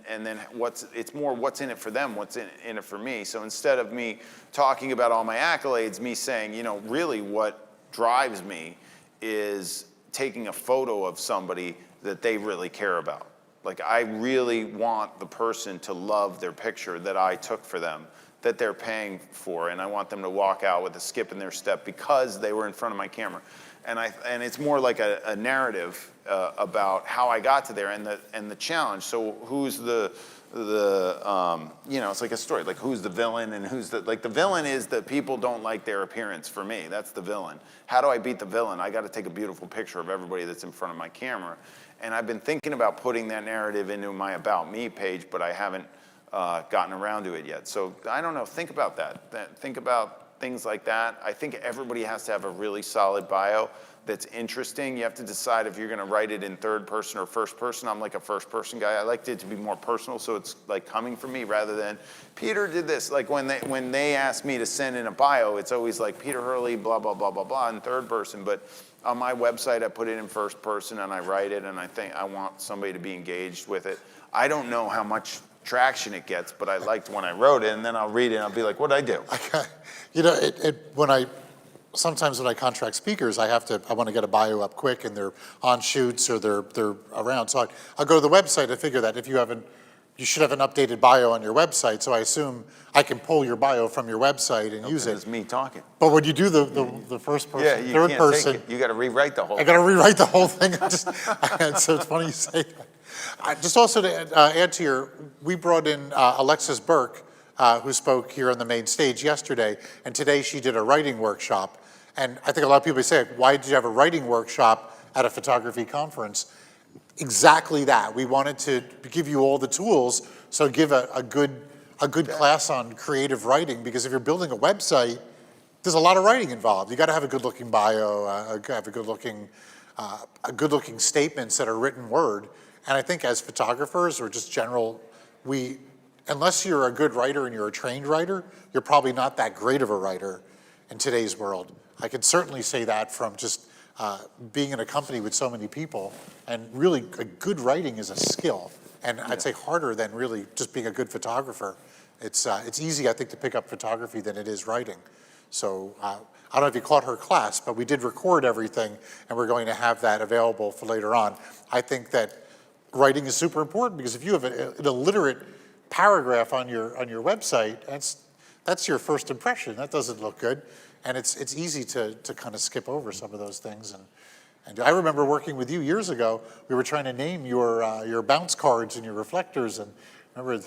it's more what's in it for them, what's in it for me. So instead of me talking about all my accolades, me saying, really what drives me is taking a photo of somebody that they really care about. Like, I really want the person to love their picture that I took for them, that they're paying for, and I want them to walk out with a skip in their step because they were in front of my camera. And it's more like a narrative about how I got to there and the challenge. So who's it's like a story, like who's the villain and the villain is that people don't like their appearance for me. That's the villain. How do I beat the villain? I got to take a beautiful picture of everybody that's in front of my camera. And I've been thinking about putting that narrative into my About Me page, but I haven't gotten around to it yet. So I don't know, think about that. Think about things like that. I think everybody has to have a really solid bio that's interesting. You have to decide if you're going to write it in third person or first person. I'm like a first person guy. I like it to be more personal, so it's like coming from me rather than Peter did this. Like when they ask me to send in a bio, it's always like Peter Hurley, blah, blah, blah, blah, blah, in third person. But on my website, I put it in first person and I write it, and I think I want somebody to be engaged with it. I don't know how much traction it gets, but I liked when I wrote it, and then I'll read it and I'll be like, what'd I do? Sometimes when I contract speakers, I want to get a bio up quick, and they're on shoots or they're around. So I'll go to the website and figure that you should have an updated bio on your website. So I assume I can pull your bio from your website and use it. It's me talking. But when you do the first person, third person, you got to rewrite the whole. I got to rewrite the whole thing. So it's funny you say that. Just also to add to we brought in Alexis Burke, who spoke here on the main stage yesterday, and today she did a writing workshop. And I think a lot of people say, why did you have a writing workshop at a photography conference? Exactly that. We wanted to give you all the tools, so give a good class on creative writing, because if you're building a website, there's a lot of writing involved. You got to have a good-looking bio, have a good-looking statements that are written word. And I think as photographers or just general, unless you're a good writer and you're a trained writer, you're probably not that great of a writer in today's world. I can certainly say that from just being in a company with so many people, and really a good writing is a skill, and I'd say harder than really just being a good photographer. It's easy, I think, to pick up photography than it is writing. So I don't know if you caught her class, but we did record everything, and we're going to have that available for later on. I think that writing is super important, because if you have an illiterate paragraph on your website, that's your first impression. That doesn't look good. And it's easy to kind of skip over some of those things. And I remember working with you years ago. We were trying to name your bounce cards and your reflectors. And remember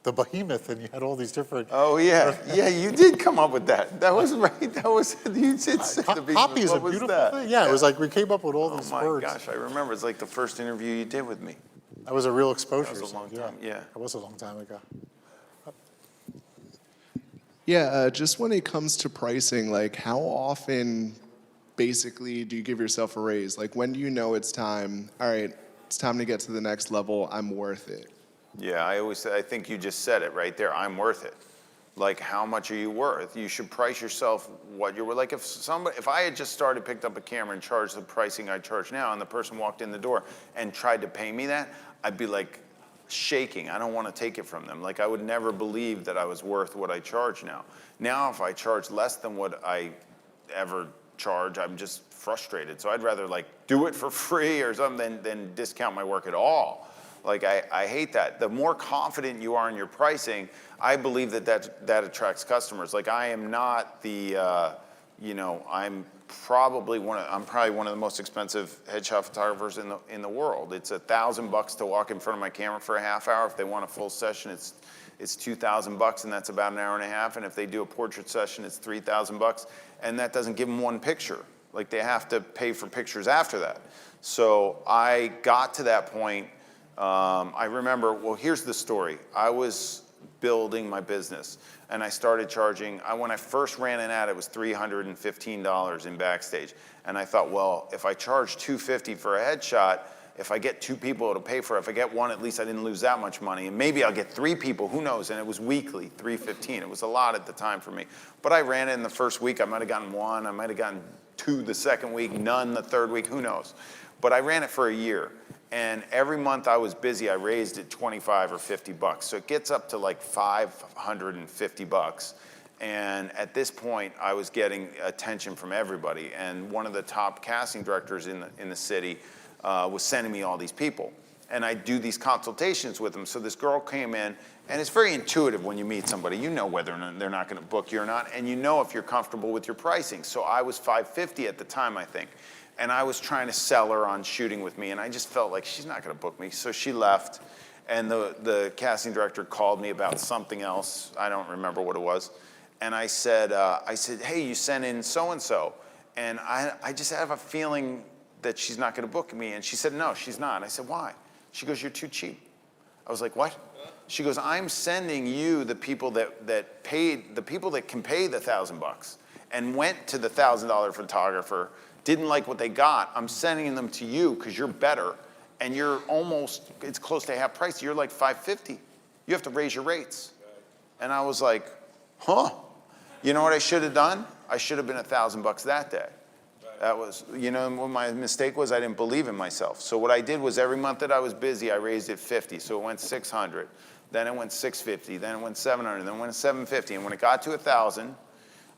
the behemoth, and you had all these different. Oh yeah, you did come up with that. That was right. That was you did say the behemoth. Copy is a beautiful thing. Yeah, it was like we came up with all these words. Oh my gosh, I remember. It's like the first interview you did with me. That was a real exposure. That was a long time. Yeah, it was a long time ago. Yeah, just when it comes to pricing, like how often basically do you give yourself a raise? Like when do you know it's time, all right, it's time to get to the next level, I'm worth it? Yeah, I think you just said it right there, I'm worth it. Like, how much are you worth? You should price yourself what you're worth. Like, if I had just picked up a camera and charged the pricing I charge now, and the person walked in the door and tried to pay me that, I'd be like shaking. I don't want to take it from them. Like, I would never believe that I was worth what I charge now. Now, if I charge less than what I ever charge, I'm just frustrated. So I'd rather like do it for free or something than discount my work at all. Like, I hate that. The more confident you are in your pricing, I believe that attracts customers. Like, I am not the, I'm probably one of the most expensive headshot photographers in the world. It's $1,000 to walk in front of my camera for a half hour. If they want a full session, it's $2,000, and that's about an hour and a half. And if they do a portrait session, it's $3,000, and that doesn't give them one picture. Like, they have to pay for pictures after that. So I got to that point. I remember, well, here's the story. I was building my business, and I started charging. When I first ran an ad, it was $315 in Backstage. And I thought, well, if I charge $250 for a headshot, if I get 2 people to pay for it, if I get 1, at least I didn't lose that much money. And maybe I'll get 3 people, who knows? And it was weekly, $315. It was a lot at the time for me. But I ran it in the first week. I might have gotten 1. I might have gotten 2 the second week, none the third week, who knows? But I ran it for a year. And every month I was busy, I raised it $25 or $50. So it gets up to like $550. And at this point, I was getting attention from everybody. And one of the top casting directors in the city was sending me all these people. And I do these consultations with them. So this girl came in, and it's very intuitive when you meet somebody. You know whether they're not going to book you or not, and you know if you're comfortable with your pricing. So I was $550 at the time, I think. And I was trying to sell her on shooting with me, and I just felt like she's not going to book me. So she left, and the casting director called me about something else. I don't remember what it was. And I said, hey, you sent in so-and-so. And I just have a feeling that she's not going to book me. And she said, no, she's not. I said, why? She goes, you're too cheap. I was like, what? She goes, I'm sending you the people that paid, the people that can pay the $1,000 and went to the $1,000 photographer, didn't like what they got. I'm sending them to you because you're better, and you're almost, it's close to half price. You're like $550. You have to raise your rates. And I was like, huh? You know what I should have done? I should have been $1,000 that day. That was, what my mistake was? I didn't believe in myself. So what I did was every month that I was busy, I raised it 50. So it went 600. Then it went 650. Then it went 700. Then it went 750. And when it got to 1,000,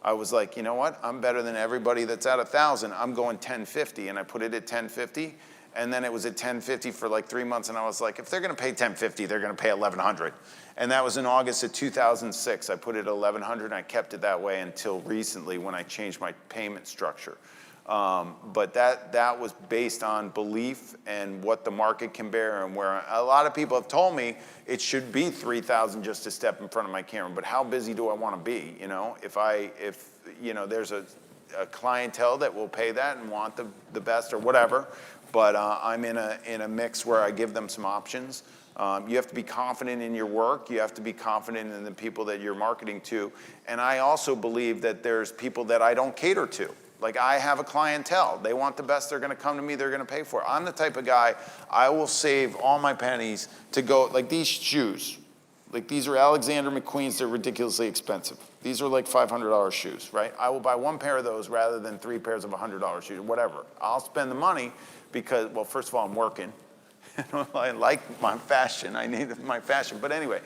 I was like, you know what? I'm better than everybody that's at 1,000. I'm going 1050, and I put it at 1050, and then it was at 1050 for like 3 months, and I was like, if they're going to pay 1050, they're going to pay 1,100. And that was in August of 2006. I put it at 1,100, and I kept it that way until recently when I changed my payment structure. But that was based on belief and what the market can bear, and where a lot of people have told me it should be $3,000 just to step in front of my camera. But how busy do I want to be? If there's a clientele that will pay that and want the best or whatever. But I'm in a mix where I give them some options. You have to be confident in your work. You have to be confident in the people that you're marketing to. And I also believe that there's people that I don't cater to. Like, I have a clientele. They want the best. They're going to come to me. They're going to pay for it. I'm the type of guy, I will save all my pennies to go, like these shoes. Like, these are Alexander McQueen's. They're ridiculously expensive. These are like $500 shoes, right? I will buy 1 pair of those rather than 3 pairs of $100 shoes, whatever. I'll spend the money because, well, first of all, I'm working. I like my fashion. I need my fashion. But anyway,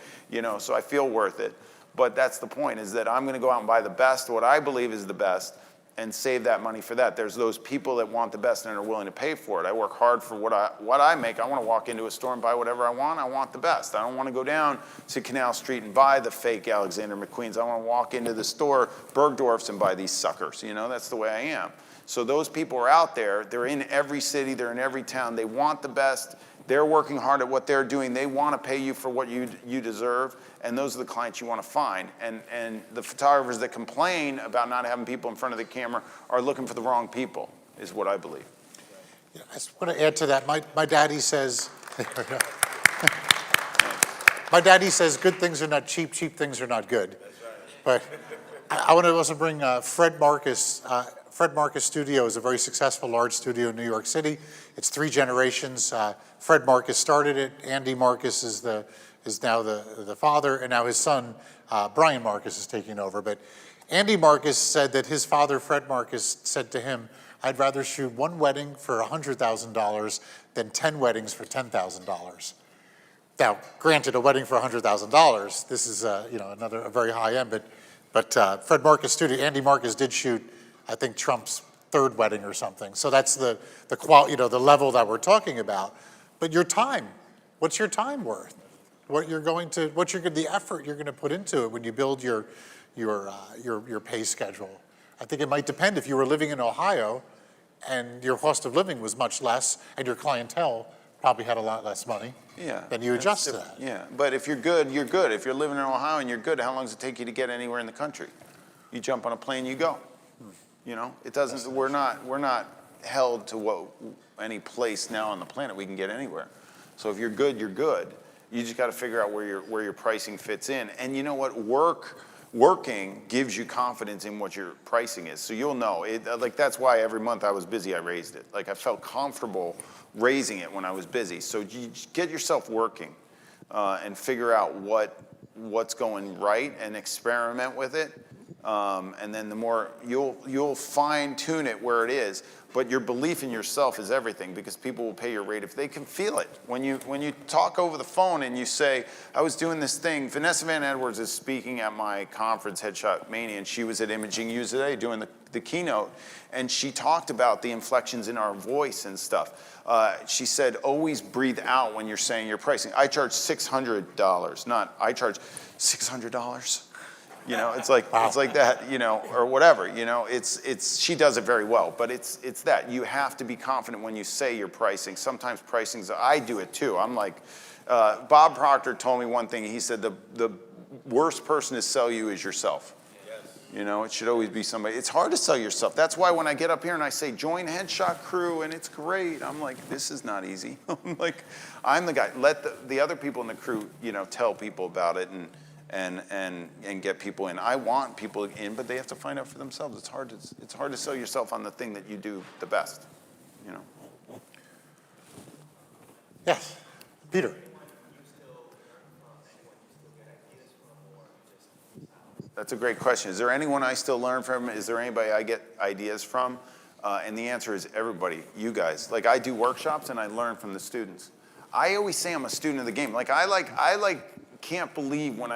so I feel worth it. But that's the point, is that I'm going to go out and buy the best, what I believe is the best, and save that money for that. There's those people that want the best and are willing to pay for it. I work hard for what I make. I want to walk into a store and buy whatever I want. I want the best. I don't want to go down to Canal Street and buy the fake Alexander McQueen's. I want to walk into the store, Bergdorf's, and buy these suckers. That's the way I am. So those people are out there. They're in every city. They're in every town. They want the best. They're working hard at what they're doing. They want to pay you for what you deserve, and those are the clients you want to find. And the photographers that complain about not having people in front of the camera are looking for the wrong people, is what I believe. Yeah, I just want to add to that. My daddy says, good things are not cheap, cheap things are not good. But I want to also bring Fred Marcus. Fred Marcus Studio is a very successful large studio in New York City. It's 3 generations. Fred Marcus started it. Andy Marcus is the is now the father, and now his son, Brian Marcus, is taking over. But Andy Marcus said that his father, Fred Marcus, said to him, "I'd rather shoot one wedding for $100,000 than 10 weddings for $10,000. Now, granted, a wedding for $100,000, this is a very high end, but Fred Marcus' studio, Andy Marcus did shoot, I think, Trump's third wedding or something. So that's the level that we're talking about. But your time, what's your time worth? The effort you're going to put into it when you build your pay schedule. I think it might depend. If you were living in Ohio and your cost of living was much less and your clientele probably had a lot less money, then you adjust to that. Yeah, but if you're good, you're good. If you're living in Ohio and you're good, how long does it take you to get anywhere in the country? You jump on a plane, you go. You know, it doesn't. We're not held to any place now on the planet. We can get anywhere. So if you're good, you're good. You just got to figure out where your pricing fits in. And you know what? Working gives you confidence in what your pricing is. So you'll know. That's why every month I was busy, I raised it. Like I felt comfortable raising it when I was busy. So you just get yourself working and figure out what's going right and experiment with it. And then the more you'll fine tune it where it is. But your belief in yourself is everything, because people will pay your rate if they can feel it. When you talk over the phone and you say, I was doing this thing, Vanessa Van Edwards is speaking at my conference, Headshot Mania, and she was at Imaging U today doing the keynote, and she talked about the inflections in our voice and stuff. She said, always breathe out when you're saying your pricing. I charge $600, not I charge $600. You know, it's like that, you know, or whatever, you know, she does it very well, but it's that. You have to be confident when you say your pricing. Sometimes pricings, I do it too. I'm like, Bob Proctor told me one thing. He said the worst person to sell you is yourself. You know, it should always be somebody. It's hard to sell yourself. That's why when I get up here and I say, join Headshot Crew, and it's great, I'm like, this is not easy. I'm like, I'm the guy. Let the other people in the crew, you know, tell people about it and get people in. I want people in, but they have to find out for themselves. It's hard to sell yourself on the thing that you do the best, you know. Yes, Peter. That's a great question. Is there anyone I still learn from? Is there anybody I get ideas from? And the answer is everybody, you guys. Like I do workshops and I learn from the students. I always say I'm a student of the game. Like I can't believe when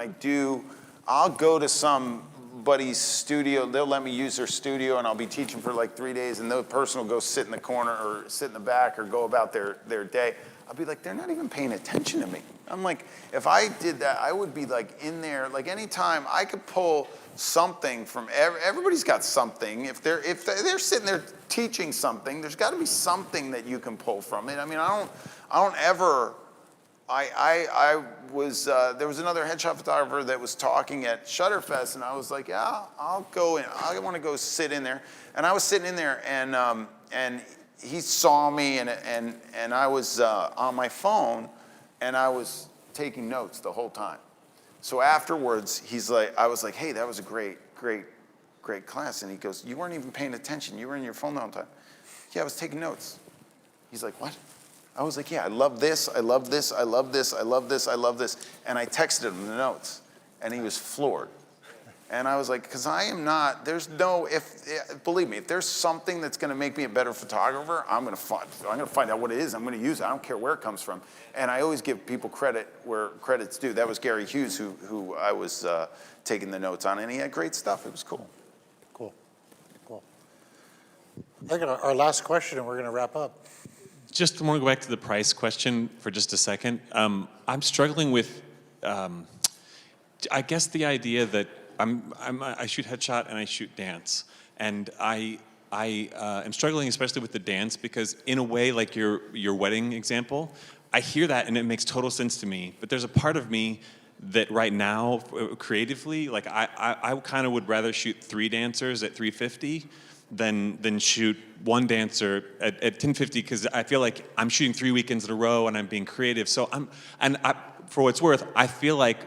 I'll go to somebody's studio, they'll let me use their studio and I'll be teaching for like 3 days and the person will go sit in the corner or sit in the back or go about their day. I'll be like, they're not even paying attention to me. I'm like, if I did that, I would be like in there, like anytime I could pull something from, everybody's got something. If they're sitting there teaching something, there's got to be something that you can pull from it. I mean, I don't ever, there was another headshot photographer that was talking at Shutterfest, and I was like, yeah, I'll go in. I want to go sit in there. And I was sitting in there, and he saw me, and I was on my phone, and I was taking notes the whole time. So afterwards, I was like, hey, that was a great class. And he goes, you weren't even paying attention. You were in your phone the whole time. Yeah, I was taking notes. He's like, what? I was like, yeah, I love this, I love this, I love this, I love this, I love this. And I texted him the notes, and he was floored. And I was like, because I am not, believe me, if there's something that's going to make me a better photographer, I'm going to find out what it is. I'm going to use it. I don't care where it comes from. And I always give people credit where credit's due. That was Gary Hughes who I was taking the notes on, and he had great stuff. It was cool. Cool. I got our last question, and we're going to wrap up. Just want to go back to the price question for just a second. I'm struggling with, I guess, the idea that I shoot headshot and I shoot dance, and I am struggling especially with the dance because in a way, like your wedding example, I hear that and it makes total sense to me. But there's a part of me that right now, creatively, like I kind of would rather shoot 3 dancers at $350 than shoot 1 dancer at $1050 because I feel like I'm shooting 3 weekends in a row and I'm being creative. So for what it's worth, I feel like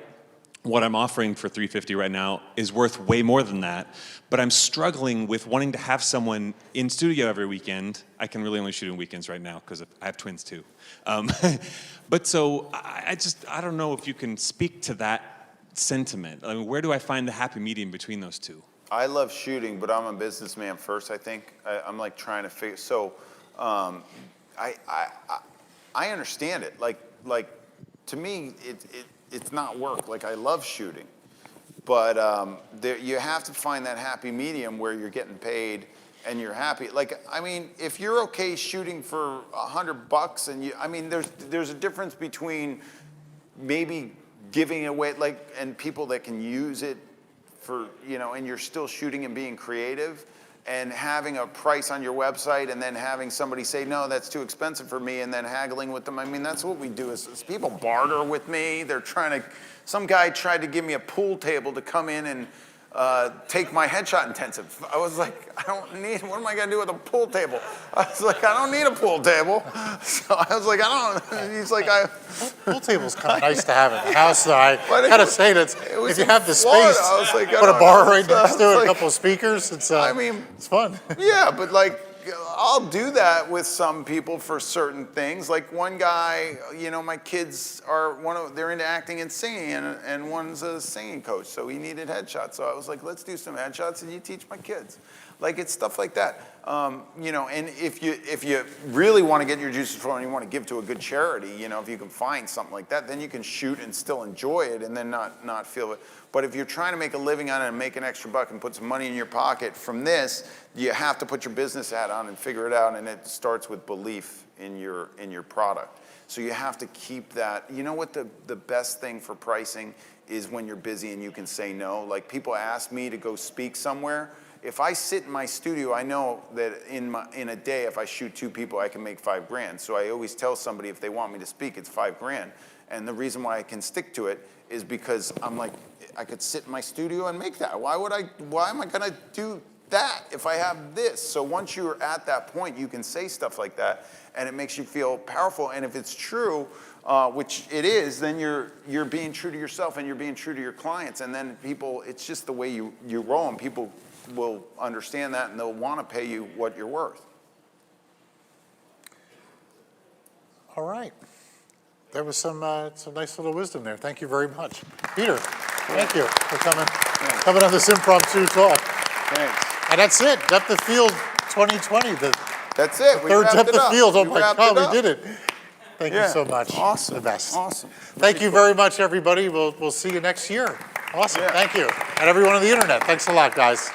what I'm offering for $350 right now is worth way more than that, but I'm struggling with wanting to have someone in studio every weekend. I can really only shoot in weekends right now because I have twins too. But so I don't know if you can speak to that sentiment. I mean, where do I find the happy medium between those two? I love shooting, but I'm a businessman first, I think. I'm like trying to figure, so I understand it. Like to me, it's not work. Like I love shooting, but you have to find that happy medium where you're getting paid and you're happy. Like, I mean, if you're okay shooting for $100 and I mean, there's a difference between maybe giving away, like, and people that can use it for, and you're still shooting and being creative, and having a price on your website and then having somebody say, no, that's too expensive for me, and then haggling with them. I mean, that's what we do is people barter with me. They're trying to, some guy tried to give me a pool table to come in and take my headshot intensive. I was like, I don't need, what am I gonna do with a pool table? I was like, I don't need a pool table. So I was like, I don't, he's like, Pool table's kind of nice to have in the house, though. I gotta say that if you have the space, I was like, put a bar right next to it, like, a couple of speakers, it's fun. Yeah, but like, I'll do that with some people for certain things. Like one guy, my kids are they're into acting and singing, and one's a singing coach, so he needed headshots. So I was like, let's do some headshots, and you teach my kids. Like it's stuff like that, and if you really want to get your juices flowing, and you want to give to a good charity, if you can find something like that, then you can shoot and still enjoy it, and then not feel it. But if you're trying to make a living on it and make an extra buck and put some money in your pocket from this, you have to put your business hat on and figure it out, and it starts with belief in your product. So you have to keep that. You know what the best thing for pricing is when you're busy and you can say no. Like people ask me to go speak somewhere. If I sit in my studio, I know that in a day, if I shoot 2 people, I can make $5,000. So I always tell somebody if they want me to speak, it's $5,000. And the reason why I can stick to it is because I'm like, I could sit in my studio and make that. Why am I gonna do that if I have this? So once you're at that point, you can say stuff like that, and it makes you feel powerful. And if it's true, which it is, then you're being true to yourself and you're being true to your clients. And then people, it's just the way you roll, and people will understand that, and they'll want to pay you what you're worth. All right. There was some nice little wisdom there. Thank you very much. Peter, thank you for coming on this impromptu talk. Thanks. And that's it, Depth of Field 2020. That's it. The third Depth of Field. Oh my God, we did it. Thank you Yeah. so much. Awesome. The best. Awesome. Thank you very much, everybody. We'll see you next year. Awesome. Yeah. Thank you. And everyone on the internet, thanks a lot, guys.